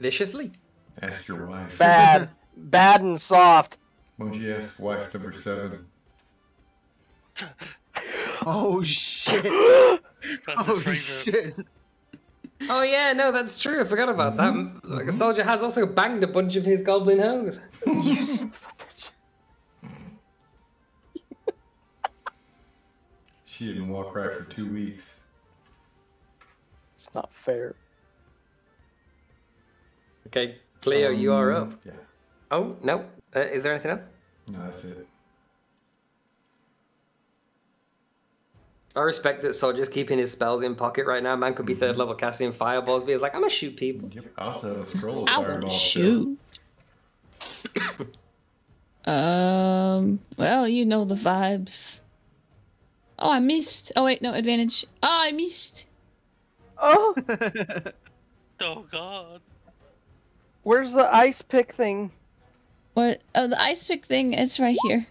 D: Viciously?
K: Ask your wife.
G: Bad. Bad and soft.
K: Won't you ask wife number 7?
H: Oh shit!
L: That's
H: Oh
L: his favorite.
H: shit!
D: Oh yeah, no, that's true. I forgot about that. Like, a soldier has also banged a bunch of his goblin hoes.
K: She didn't walk right for 2 weeks.
G: It's not fair.
D: Okay, Cleo, you are up.
K: Yeah.
D: Oh, no. Is there anything else?
K: No, that's it.
D: I respect that Soldier's keeping his spells in pocket right now. Man could be 3rd level casting fireballs, but he's like, I'm gonna shoot people.
K: Yep. I also have a scroll of
J: I
K: fireball.
J: want to shoot. Well, you know the vibes. Oh, I missed. Oh, wait, no, advantage. Oh, I missed.
G: Oh!
L: Oh god.
G: Where's the ice pick thing?
J: What? Oh, the ice pick thing, it's right here.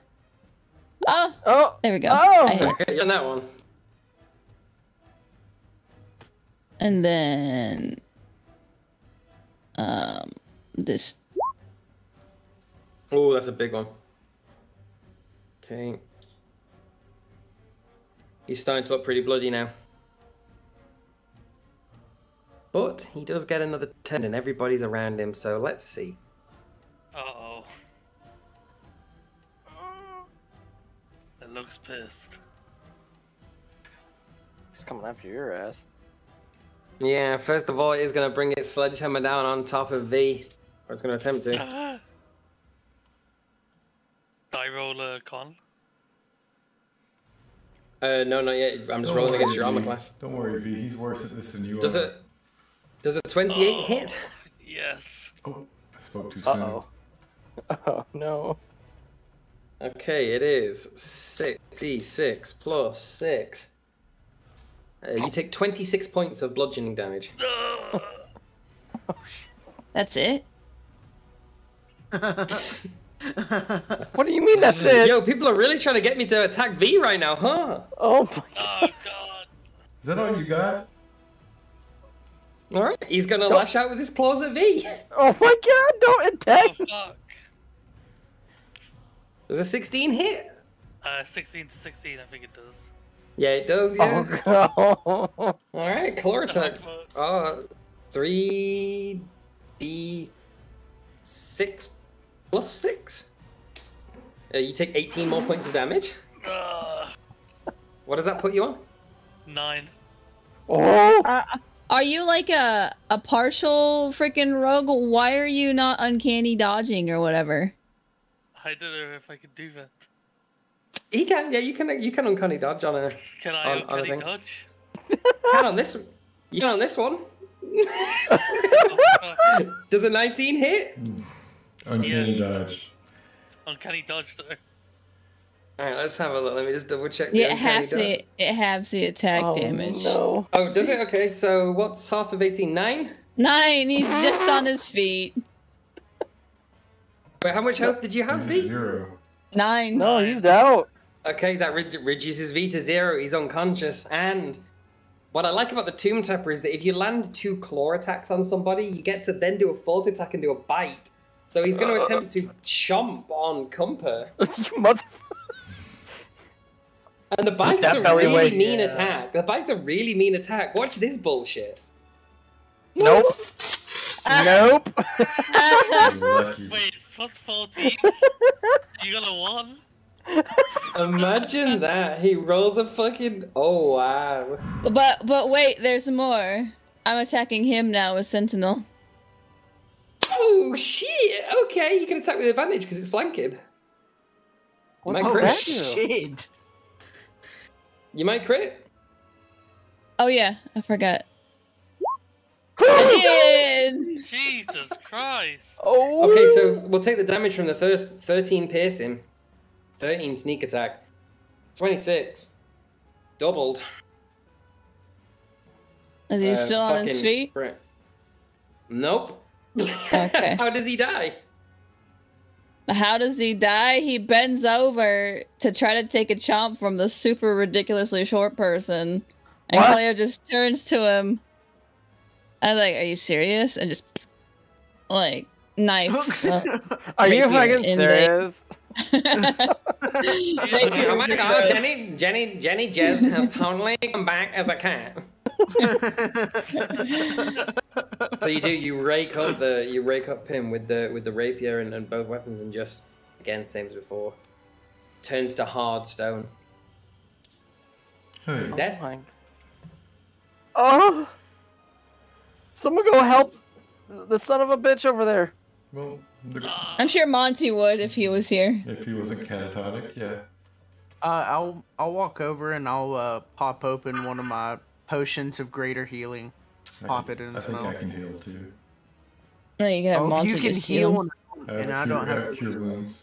J: Oh!
G: Oh!
J: There we go.
G: Oh!
J: I hit.
D: Okay, you're on that one.
J: And then... this...
D: Oh, that's a big one. Okay. He's starting to look pretty bloody now. But he does get another 10 and everybody's around him, so let's see.
L: Uh-oh. It looks pissed.
G: It's coming after your ass.
D: Yeah, first of all, it is going to bring its sledgehammer down on top of V. Or it's going to attempt to.
L: Die roll a con.
D: No, not yet. I'm just
K: Don't
D: rolling
K: worry,
D: against your armor
K: V.
D: class.
K: Don't worry, V. He's worse at this than you
D: Does
K: are.
D: Does a 28 hit?
L: Yes.
K: Oh, I spoke too soon.
G: Uh-oh. Oh, no.
D: Okay, it is 6d6 plus 6. You take 26 points of bludgeoning damage.
J: That's it?
G: What do you mean that's it?
D: Yo, people are really trying to get me to attack V right now, huh?
G: Oh my
L: Oh god.
K: Is that all you got?
D: Alright, he's gonna lash out with his claws at V.
G: Oh my god, don't attack!
L: Oh fuck.
D: Does a 16 hit?
L: 16 to 16, I think it does.
D: Yeah, it does, yeah.
G: Oh, no.
D: Alright, claw attack. 3d6 plus 6. You take 18 more points of damage. What does that put you on?
L: 9.
G: Oh!
J: Are Are you like a partial freaking rogue? Why are you not uncanny dodging or whatever?
L: I don't know if I can do that.
D: He can, yeah, you can uncanny dodge on a.
L: Can I
D: on a
L: uncanny
D: thing.
L: dodge?
D: Can on this. You can on this one. Does a 19 hit?
K: Uncanny dodge.
L: Uncanny dodge though.
D: All right, let's have a look. Let me just double check.
J: Yeah, it halves the attack damage.
G: No.
D: Oh, does it? Okay, so what's half of 18? 9?
J: 9. He's just on his feet.
D: Wait, how much health did you have, V?
K: 0.
J: 9.
G: No, he's out.
D: Okay, that reduces V to 0. He's unconscious. And what I like about the Tomb Tapper is that if you land 2 claw attacks on somebody, you get to then do a 4th attack and do a bite. So he's going to attempt to chomp on Cumper.
G: You mother.
D: And the bite's a really mean attack. The bite's a really mean attack. Watch this bullshit.
G: Nope. Nope.
L: Wait, plus 14? You got a 1?
D: Imagine that. He rolls a fucking... Oh, wow.
J: But wait, there's more. I'm attacking him now with Sentinel.
D: Oh, shit. Okay, you can attack with advantage because it's flanking.
H: What
D: Might
H: the
D: crit.
H: shit?
D: You might crit.
J: Oh yeah, I forgot. I did!
L: Jesus Christ.
G: Oh.
D: Okay, so we'll take the damage from the first 13 piercing, 13 sneak attack, 26, doubled.
J: Is he still on his feet?
D: Crit. Nope.
J: Okay.
D: How does he die?
J: How does he die? He bends over to try to take a chomp from the super ridiculously short person. And
G: What?
J: Cleo just turns to him. I was like, are you serious? And just, like, knife.
G: Are you
J: right here
G: fucking
J: in
G: serious?
D: Oh my god, Jenny Jez has totally come back as a cat. So you rake up him with the rapier and both weapons and just again same as before. Turns to hard stone.
K: Hey.
D: Dead.
G: Oh! Someone go help the son of a bitch over there.
K: Well,
J: I'm sure Monty would if he was here.
K: if he wasn't catatonic, yeah.
H: I'll walk over and I'll pop open one of my potions of greater healing. Pop it in his
K: I think
H: mouth.
K: I can heal too.
J: No, you can have
H: Oh, if
J: Monty
H: you can
J: just
H: heal,
J: him.
H: and I don't have
K: cure wounds.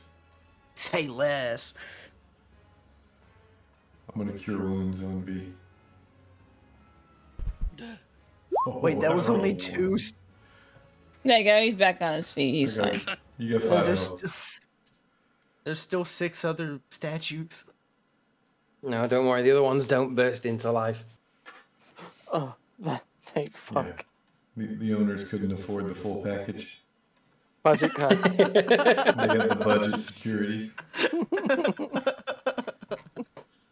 H: Say less.
K: I'm gonna cure wounds on V.
H: Wait, that was only 2.
J: There you go, he's back on his feet. He's fine.
K: You got
H: Oh,
K: 5
H: there's,
K: health.
H: there's still 6 other statues.
D: No, don't worry. The other ones don't burst into life.
G: Oh, thank fuck.
K: The owners couldn't afford the full package.
G: Budget cuts.
K: They got the budget security.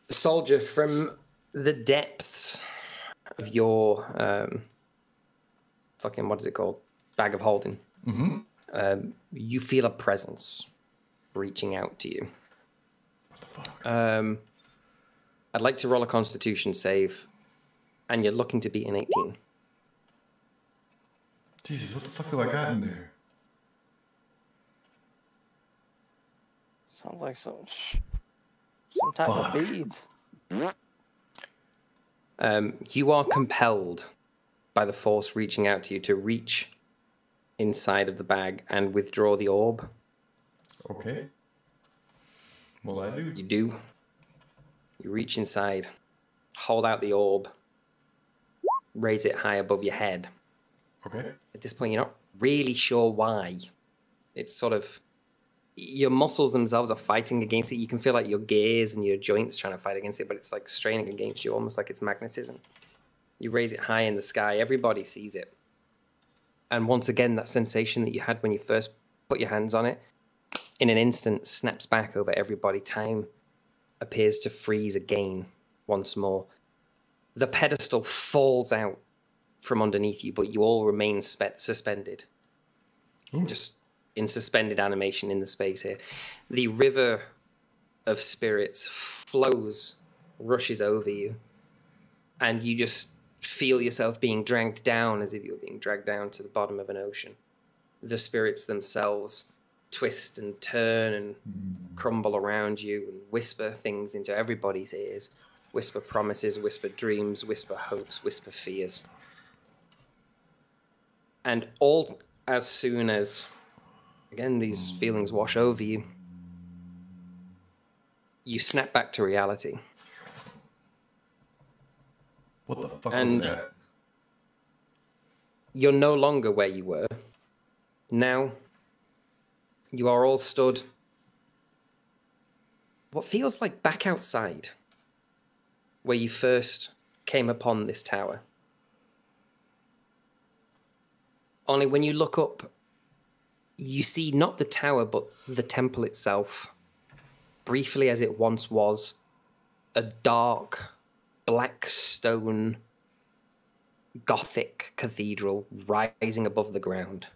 D: Soldier, from the depths of your fucking what is it called? Bag of holding.
K: Mm-hmm.
D: You feel a presence reaching out to you.
K: What the fuck?
D: I'd like to roll a Constitution save, and you're looking to beat an 18.
K: Jesus, what the fuck have I got in there?
G: Sounds like some type of beads.
D: You are compelled by the force reaching out to you to reach inside of the bag and withdraw the orb.
K: Okay. Well, I do.
D: You do. You reach inside, hold out the orb, raise it high above your head.
K: Okay.
D: At this point, you're not really sure why. It's sort of... Your muscles themselves are fighting against it. You can feel like your gears and your joints trying to fight against it, but it's like straining against you, almost like it's magnetism. You raise it high in the sky. Everybody sees it. And once again, that sensation that you had when you first put your hands on it, in an instant, snaps back over everybody. Time appears to freeze again once more. The pedestal falls out from underneath you, but you all remain suspended. Just in suspended animation in the space here. The river of spirits flows, rushes over you, and you just feel yourself being dragged down as if you were being dragged down to the bottom of an ocean. The spirits themselves twist and turn and crumble around you and whisper things into everybody's ears. Whisper promises, whisper dreams, whisper hopes, whisper fears. And all as soon as, again, these feelings wash over you, you snap back to reality.
K: What the fuck
D: and
K: was that?
D: You're no longer where you were. Now, you are all stood what feels like back outside, where you first came upon this tower. Only when you look up, you see not the tower, but the temple itself, briefly as it once was, a dark, black stone, Gothic cathedral rising above the ground.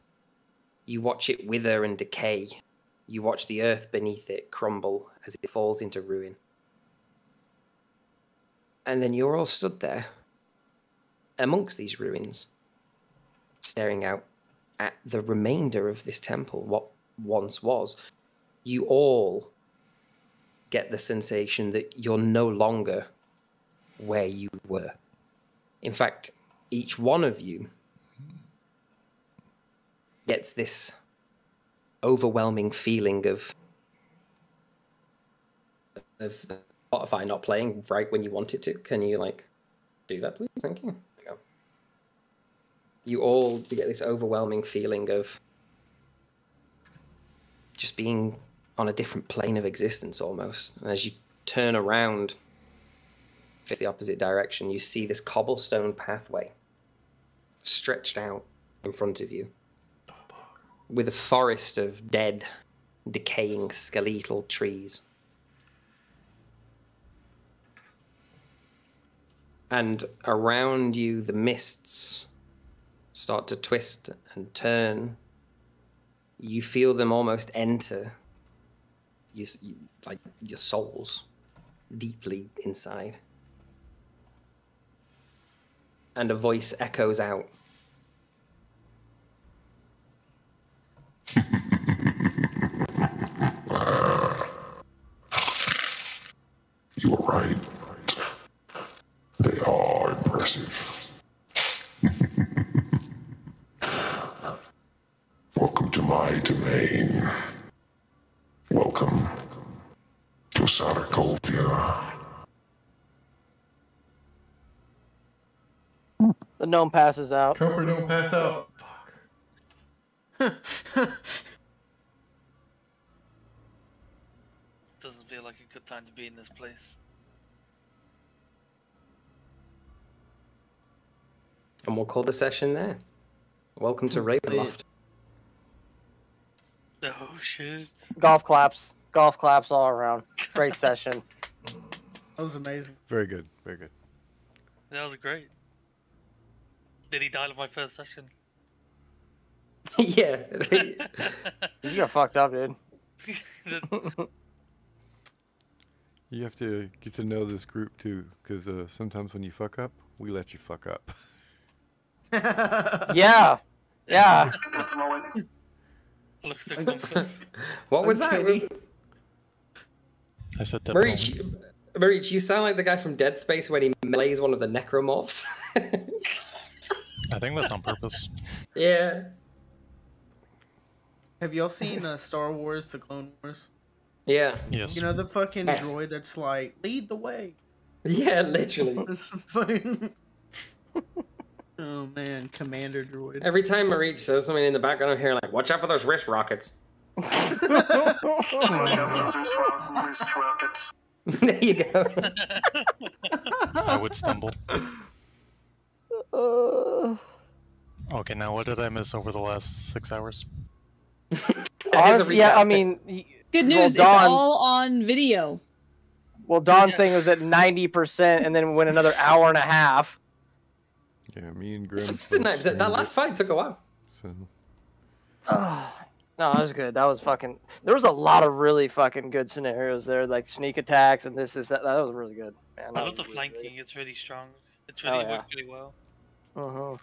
D: You watch it wither and decay. You watch the earth beneath it crumble as it falls into ruin. And then you're all stood there, amongst these ruins, staring out at the remainder of this temple, what once was. You all get the sensation that you're no longer where you were. In fact, each one of you gets this overwhelming feeling of Spotify not playing right when you want it to. Can you, like, do that, please? Thank you. There you go. You all get this overwhelming feeling of just being on a different plane of existence almost. And as you turn around, face the opposite direction, you see this cobblestone pathway stretched out in front of you with a forest of dead, decaying, skeletal trees. And around you, the mists start to twist and turn. You feel them almost enter like your souls deeply inside. And a voice echoes out.
O: You're right. They are impressive. Welcome to my domain. Welcome to Saracopia.
G: The gnome passes out.
K: Cooper, don't pass out.
L: Doesn't feel like a good time to be in this place.
D: And we'll call the session there. Welcome to Ravenloft.
L: Oh shit.
G: Golf claps. Golf claps all around. Great session.
H: That was amazing.
F: Very good. Very good.
L: That was great. Did he die in my first session?
D: Yeah.
G: You got fucked up, dude.
F: You have to get to know this group too, because sometimes when you fuck up, we let you fuck up.
G: Yeah. Yeah.
L: Looks like compass.
D: What was that?
M: I said that.
D: Marich, you sound like the guy from Dead Space when he melees one of the necromorphs.
M: I think that's on purpose.
D: Yeah.
H: Have y'all seen Star Wars: The Clone Wars?
D: Yeah.
M: Yes.
H: You know the fucking
D: Yes.
H: droid that's like, lead the way.
D: Yeah, literally.
H: It's fucking- Oh man, Commander droid.
D: Every time Marich says something in the background, I'm hearing like, watch out for those wrist rockets. There you go.
M: I would stumble. Okay, now what did I miss over the last 6 hours?
G: Honestly, yeah, I mean...
J: Good
G: well,
J: news,
G: Dawn-
J: it's all on video.
G: Well, Don's saying it was at 90% and then went another hour and a half.
F: Yeah, me and Grim.
D: That last fight took a while.
F: So.
G: No, that was good. That was fucking... There was a lot of really fucking good scenarios there, like sneak attacks and this, that. That was really good. Man,
L: I love the flanking. It's really strong. It's really
G: Oh, yeah.
L: worked really well.
G: Uh-huh.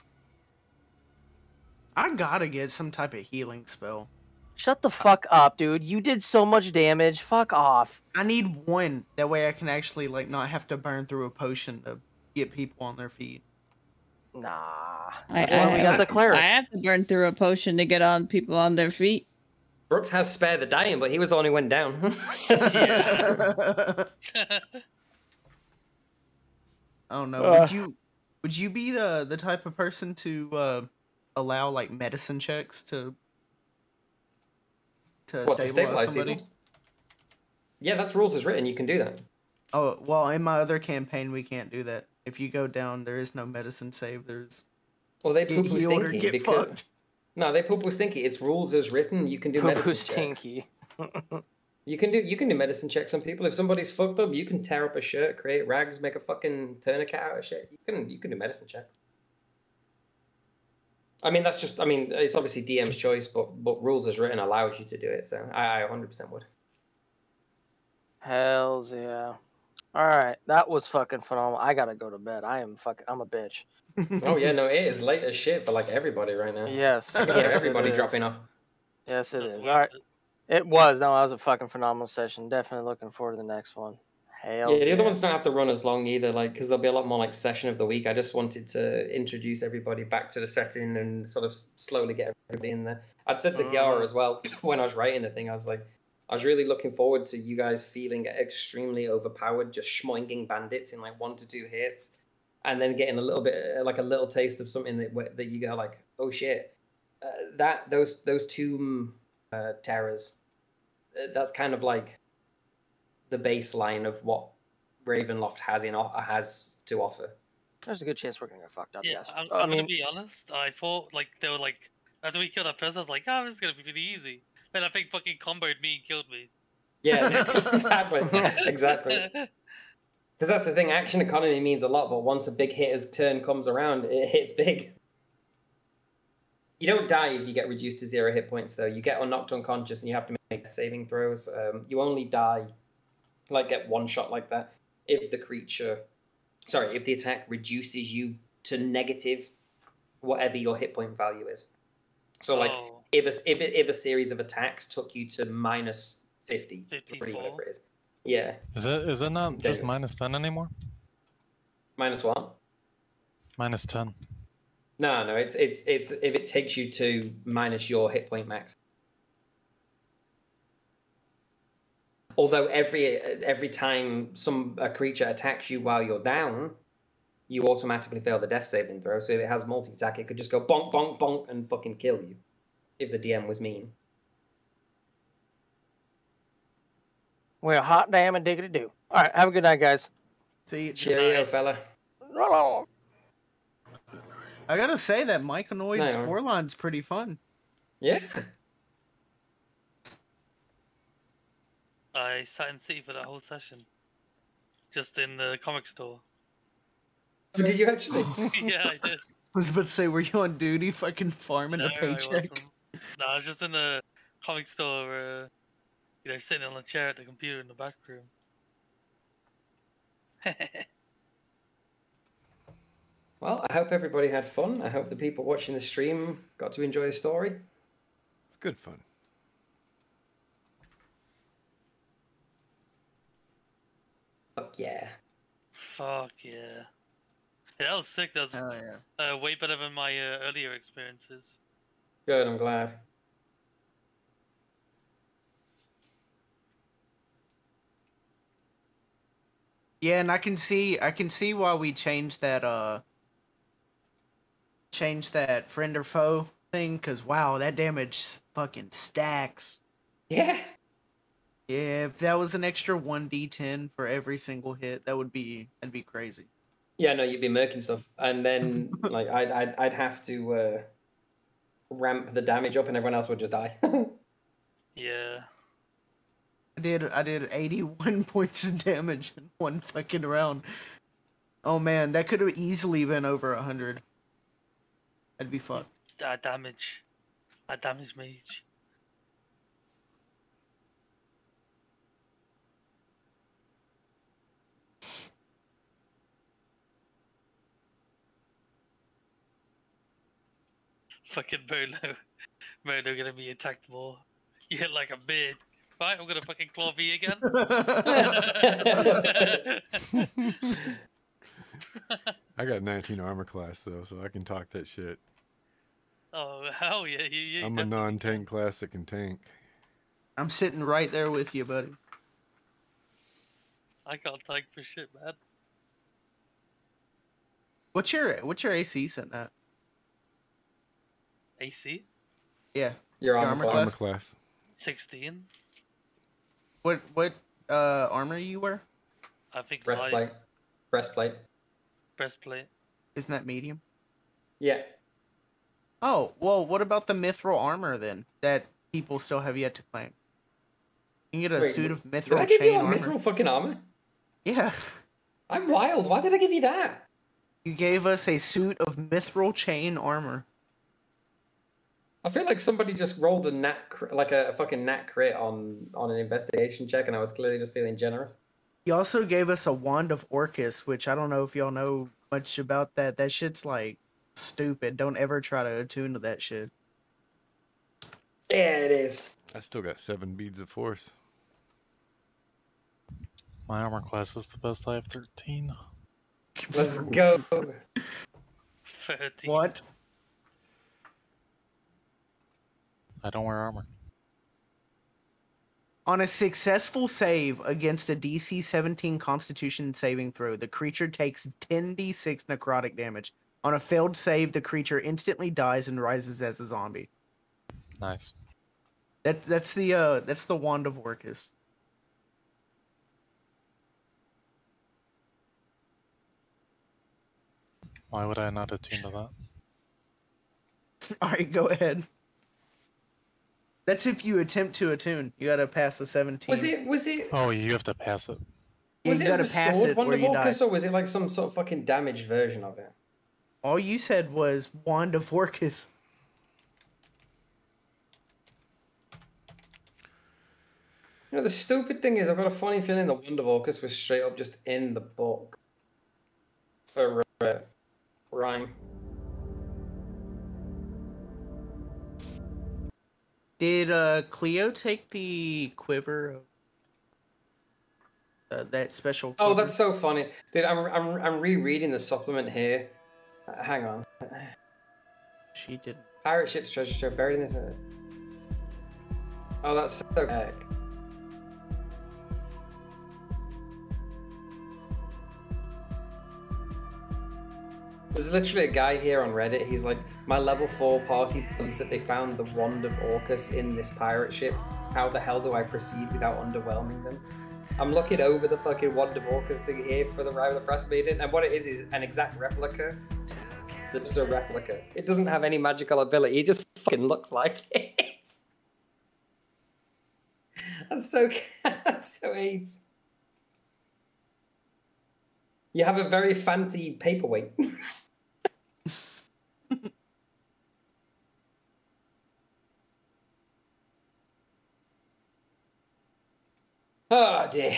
H: I gotta get some type of healing spell.
G: Shut the fuck up, dude. You did so much damage. Fuck off.
H: I need one. That way I can actually like not have to burn through a potion to get people on their feet.
G: Nah.
J: I
G: That's why we got the cleric.
J: I have to burn through a potion to get on people on their feet.
D: Brooks has Spare the Dying, but he was the one who went down.
H: I don't know. Would you be the type of person to allow like medicine checks to stabilize somebody?
D: People? Yeah, that's rules as written. You can do that.
H: Oh well, in my other campaign we can't do that. If you go down, there is no medicine save. There's
D: they
H: get
D: poo-poo
H: healed or
D: stinky
H: get
D: because
H: fucked.
D: no, they poo-poo stinky. It's rules as written. You can do medicine checks.
G: Stinky.
D: You can do medicine checks on people. If somebody's fucked up, you can tear up a shirt, create rags, make a fucking tourniquet out of shit. You can do medicine checks. I mean, it's obviously DM's choice, but rules as written allows you to do it. So I 100% would.
G: Hells yeah. Alright, that was fucking phenomenal. I gotta go to bed. I'm a bitch.
D: Oh yeah, no, it is late as shit for like everybody right now.
G: Yes.
D: Yeah,
G: yes,
D: everybody
G: it is.
D: dropping off.
G: Yes, it is. Alright. It was. No, that was a fucking phenomenal session. Definitely looking forward to the next one. Hell
D: Yeah, the other ones don't have to run as long either, like because there'll be a lot more like session of the week. I just wanted to introduce everybody back to the setting and sort of slowly get everybody in there. I'd said to Kiara as well when I was writing the thing, I was like, I was really looking forward to you guys feeling extremely overpowered, just schmoinging bandits in like 1 to 2 hits, and then getting a little bit like a little taste of something that you go like, oh shit, those tomb terrors. That's kind of like the baseline of what Ravenloft has to offer.
G: There's a good chance we're gonna get fucked up.
L: Yeah,
G: Yes.
L: I'm gonna be honest. I thought like they were like after we killed that person, I was like, oh, this is gonna be pretty easy. Then I think fucking comboed me and killed me.
D: Yeah, exactly. Because that's the thing. Action economy means a lot, but once a big hitter's turn comes around, it hits big. You don't die if you get reduced to 0 hit points, though. You get knocked unconscious, and you have to make saving throws. You only die, like get one shot like that, if the attack reduces you to negative whatever your hit point value is. So, like, if a series of attacks took you to minus 50, or whatever it is. Yeah.
M: Is it not just minus 10 anymore?
D: Minus what?
M: Minus 10.
D: No, it's if it takes you to minus your hit point max. Although every time a creature attacks you while you're down, you automatically fail the death saving throw. So if it has multi-attack, it could just go bonk, bonk, bonk and fucking kill you if the DM was mean.
G: We're hot damn and diggity do. All right, have a good night, guys.
H: See you.
D: Cheerio, fella.
H: I gotta say that Myconoid
D: No.
H: Spore line's pretty fun.
D: Yeah.
L: I sat in City for that whole session. Just in the comic store.
D: Oh, did you actually?
L: Yeah, I did.
H: I was about to say, were you on duty fucking farming a
L: I
H: paycheck?
L: wasn't. No, I was just in the comic store, sitting on a chair at the computer in the back room.
D: Well, I hope everybody had fun. I hope the people watching the stream got to enjoy the story.
F: It's good fun.
D: Fuck yeah.
L: Fuck yeah. Yeah, that was sick. That was way better than my earlier experiences.
D: Good, I'm glad.
H: Yeah, and I can see why we changed that friend or foe thing, cause wow, that damage fucking stacks.
D: Yeah.
H: Yeah, if that was an extra 1d10 for every single hit, that'd be crazy.
D: Yeah, no, you'd be murking stuff, and then like I'd have to ramp the damage up, and everyone else would just die.
L: Yeah.
H: I did 81 points of damage in one fucking round. Oh man, that could have easily been over 100. That'd be fucked.
L: That damage mage. Fucking Molo gonna be attacked more. You hit like a bitch. Right, I'm gonna fucking claw V again.
F: I got 19 armor class though, so I can talk that shit.
L: Oh hell yeah!
F: I'm a non-tank class that can tank.
H: I'm sitting right there with you, buddy.
L: I can't tank for shit, man.
H: What's your AC sitting at?
L: AC?
H: Yeah.
D: Your
H: armor class?
L: 16.
H: What armor you wear?
L: I think
D: Breastplate. Breastplate.
L: Breastplate.
H: Isn't that medium?
D: Yeah.
H: Oh, well, what about the mithril armor then that people still have yet to claim? You can get a suit of mithril
D: did I give
H: chain
D: you a
H: armor.
D: mithril fucking armor?
H: Yeah.
D: I'm wild. Why did I give you that?
H: You gave us a suit of mithril chain armor.
D: I feel like somebody just rolled a fucking nat crit on an investigation check, and I was clearly just feeling generous.
H: He also gave us a wand of Orcus, which I don't know if y'all know much about that. That shit's like stupid. Don't ever try to attune to that shit.
D: Yeah, it is.
F: I still got 7 beads of force.
M: My armor class is the best. I have 13.
D: Let's go.
L: 13.
H: What?
M: I don't wear armor.
H: On a successful save against a DC 17 Constitution saving throw, the creature takes 10d6 necrotic damage. On a failed save, the creature instantly dies and rises as a zombie.
M: Nice.
H: That's the wand of Orcus.
M: Why would I not attune to that?
H: All right, go ahead. That's if you attempt to attune. You gotta pass a 17.
D: Was it?
M: Oh, you have to pass it.
H: Yeah,
D: Was
H: you
D: it
H: gotta
D: restored
H: pass it
D: Wand
H: or
D: of
H: you die.
D: Orcus, or was it like some sort of fucking damaged version of it?
H: All you said was wand of Orcus.
D: You know, the stupid thing is, I've got a funny feeling the Wand of Orcus was straight up just in the book for Rhyme.
H: Did Cleo take the quiver of that special quiver?
D: Oh, that's so funny, dude. I'm rereading the supplement here. Hang on.
H: She didn't.
D: Pirate ship's treasure trove buried in this. Oh, that's so heck. There's literally a guy here on Reddit. He's like, my level 4 party believes that they found the Wand of Orcus in this pirate ship. How the hell do I proceed without underwhelming them? I'm looking over the fucking Wand of Orcus thing here for the Rival of Frost Maiden, and what it is an exact replica. That's just a replica. It doesn't have any magical ability. It just fucking looks like it. That's so AIDS. You have a very fancy paperweight. Oh dear.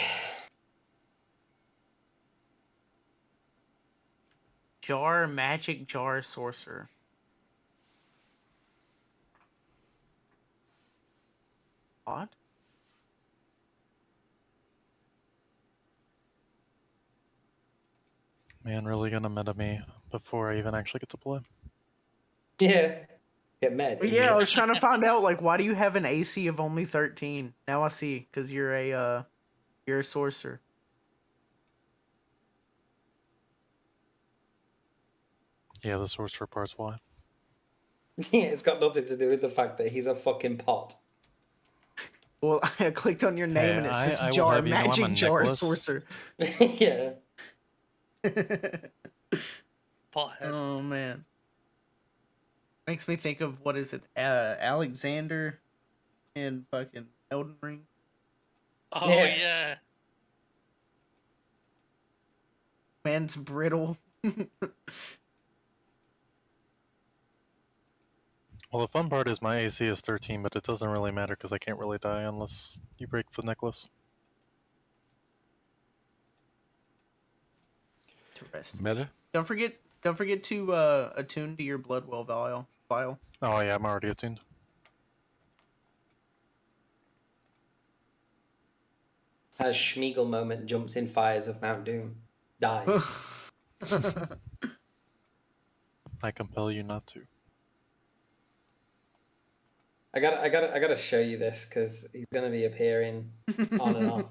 H: Magic jar sorcerer. What?
M: Man, really gonna meta me before I even actually get to play.
D: Yeah. Get mad.
H: But yeah, I was trying to find out, like, why do you have an AC of only 13? Now I see, because you're a sorcerer.
M: Yeah, the sorcerer part's why.
D: Yeah, it's got nothing to do with the fact that he's a fucking pot.
H: Well, I clicked on your name and it says
M: I will
H: jar,
M: have you know I'm a
H: magic jar
M: Nicholas.
H: sorcerer.
D: Yeah.
L: Pothead.
H: Oh man. Makes me think of, what is it, Alexander in fucking Elden Ring.
L: Oh yeah.
H: Man's brittle.
M: Well, the fun part is my AC is 13, but it doesn't really matter because I can't really die unless you break the necklace.
H: To rest.
F: Meta?
H: Don't forget to attune to your Bloodwell file.
M: Oh yeah, I'm already attuned.
D: As Schmeagol moment jumps in fires of Mount Doom, dies.
M: I compel you not to.
D: I gotta show you this because he's gonna be appearing on and off.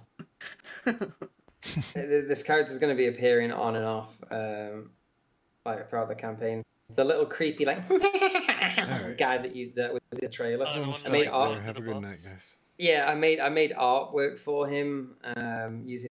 D: This character's gonna be appearing on and off, like throughout the campaign. The little creepy like guy that was in the trailer. I made art.
F: Have a good night, guys.
D: Yeah, I made artwork for him using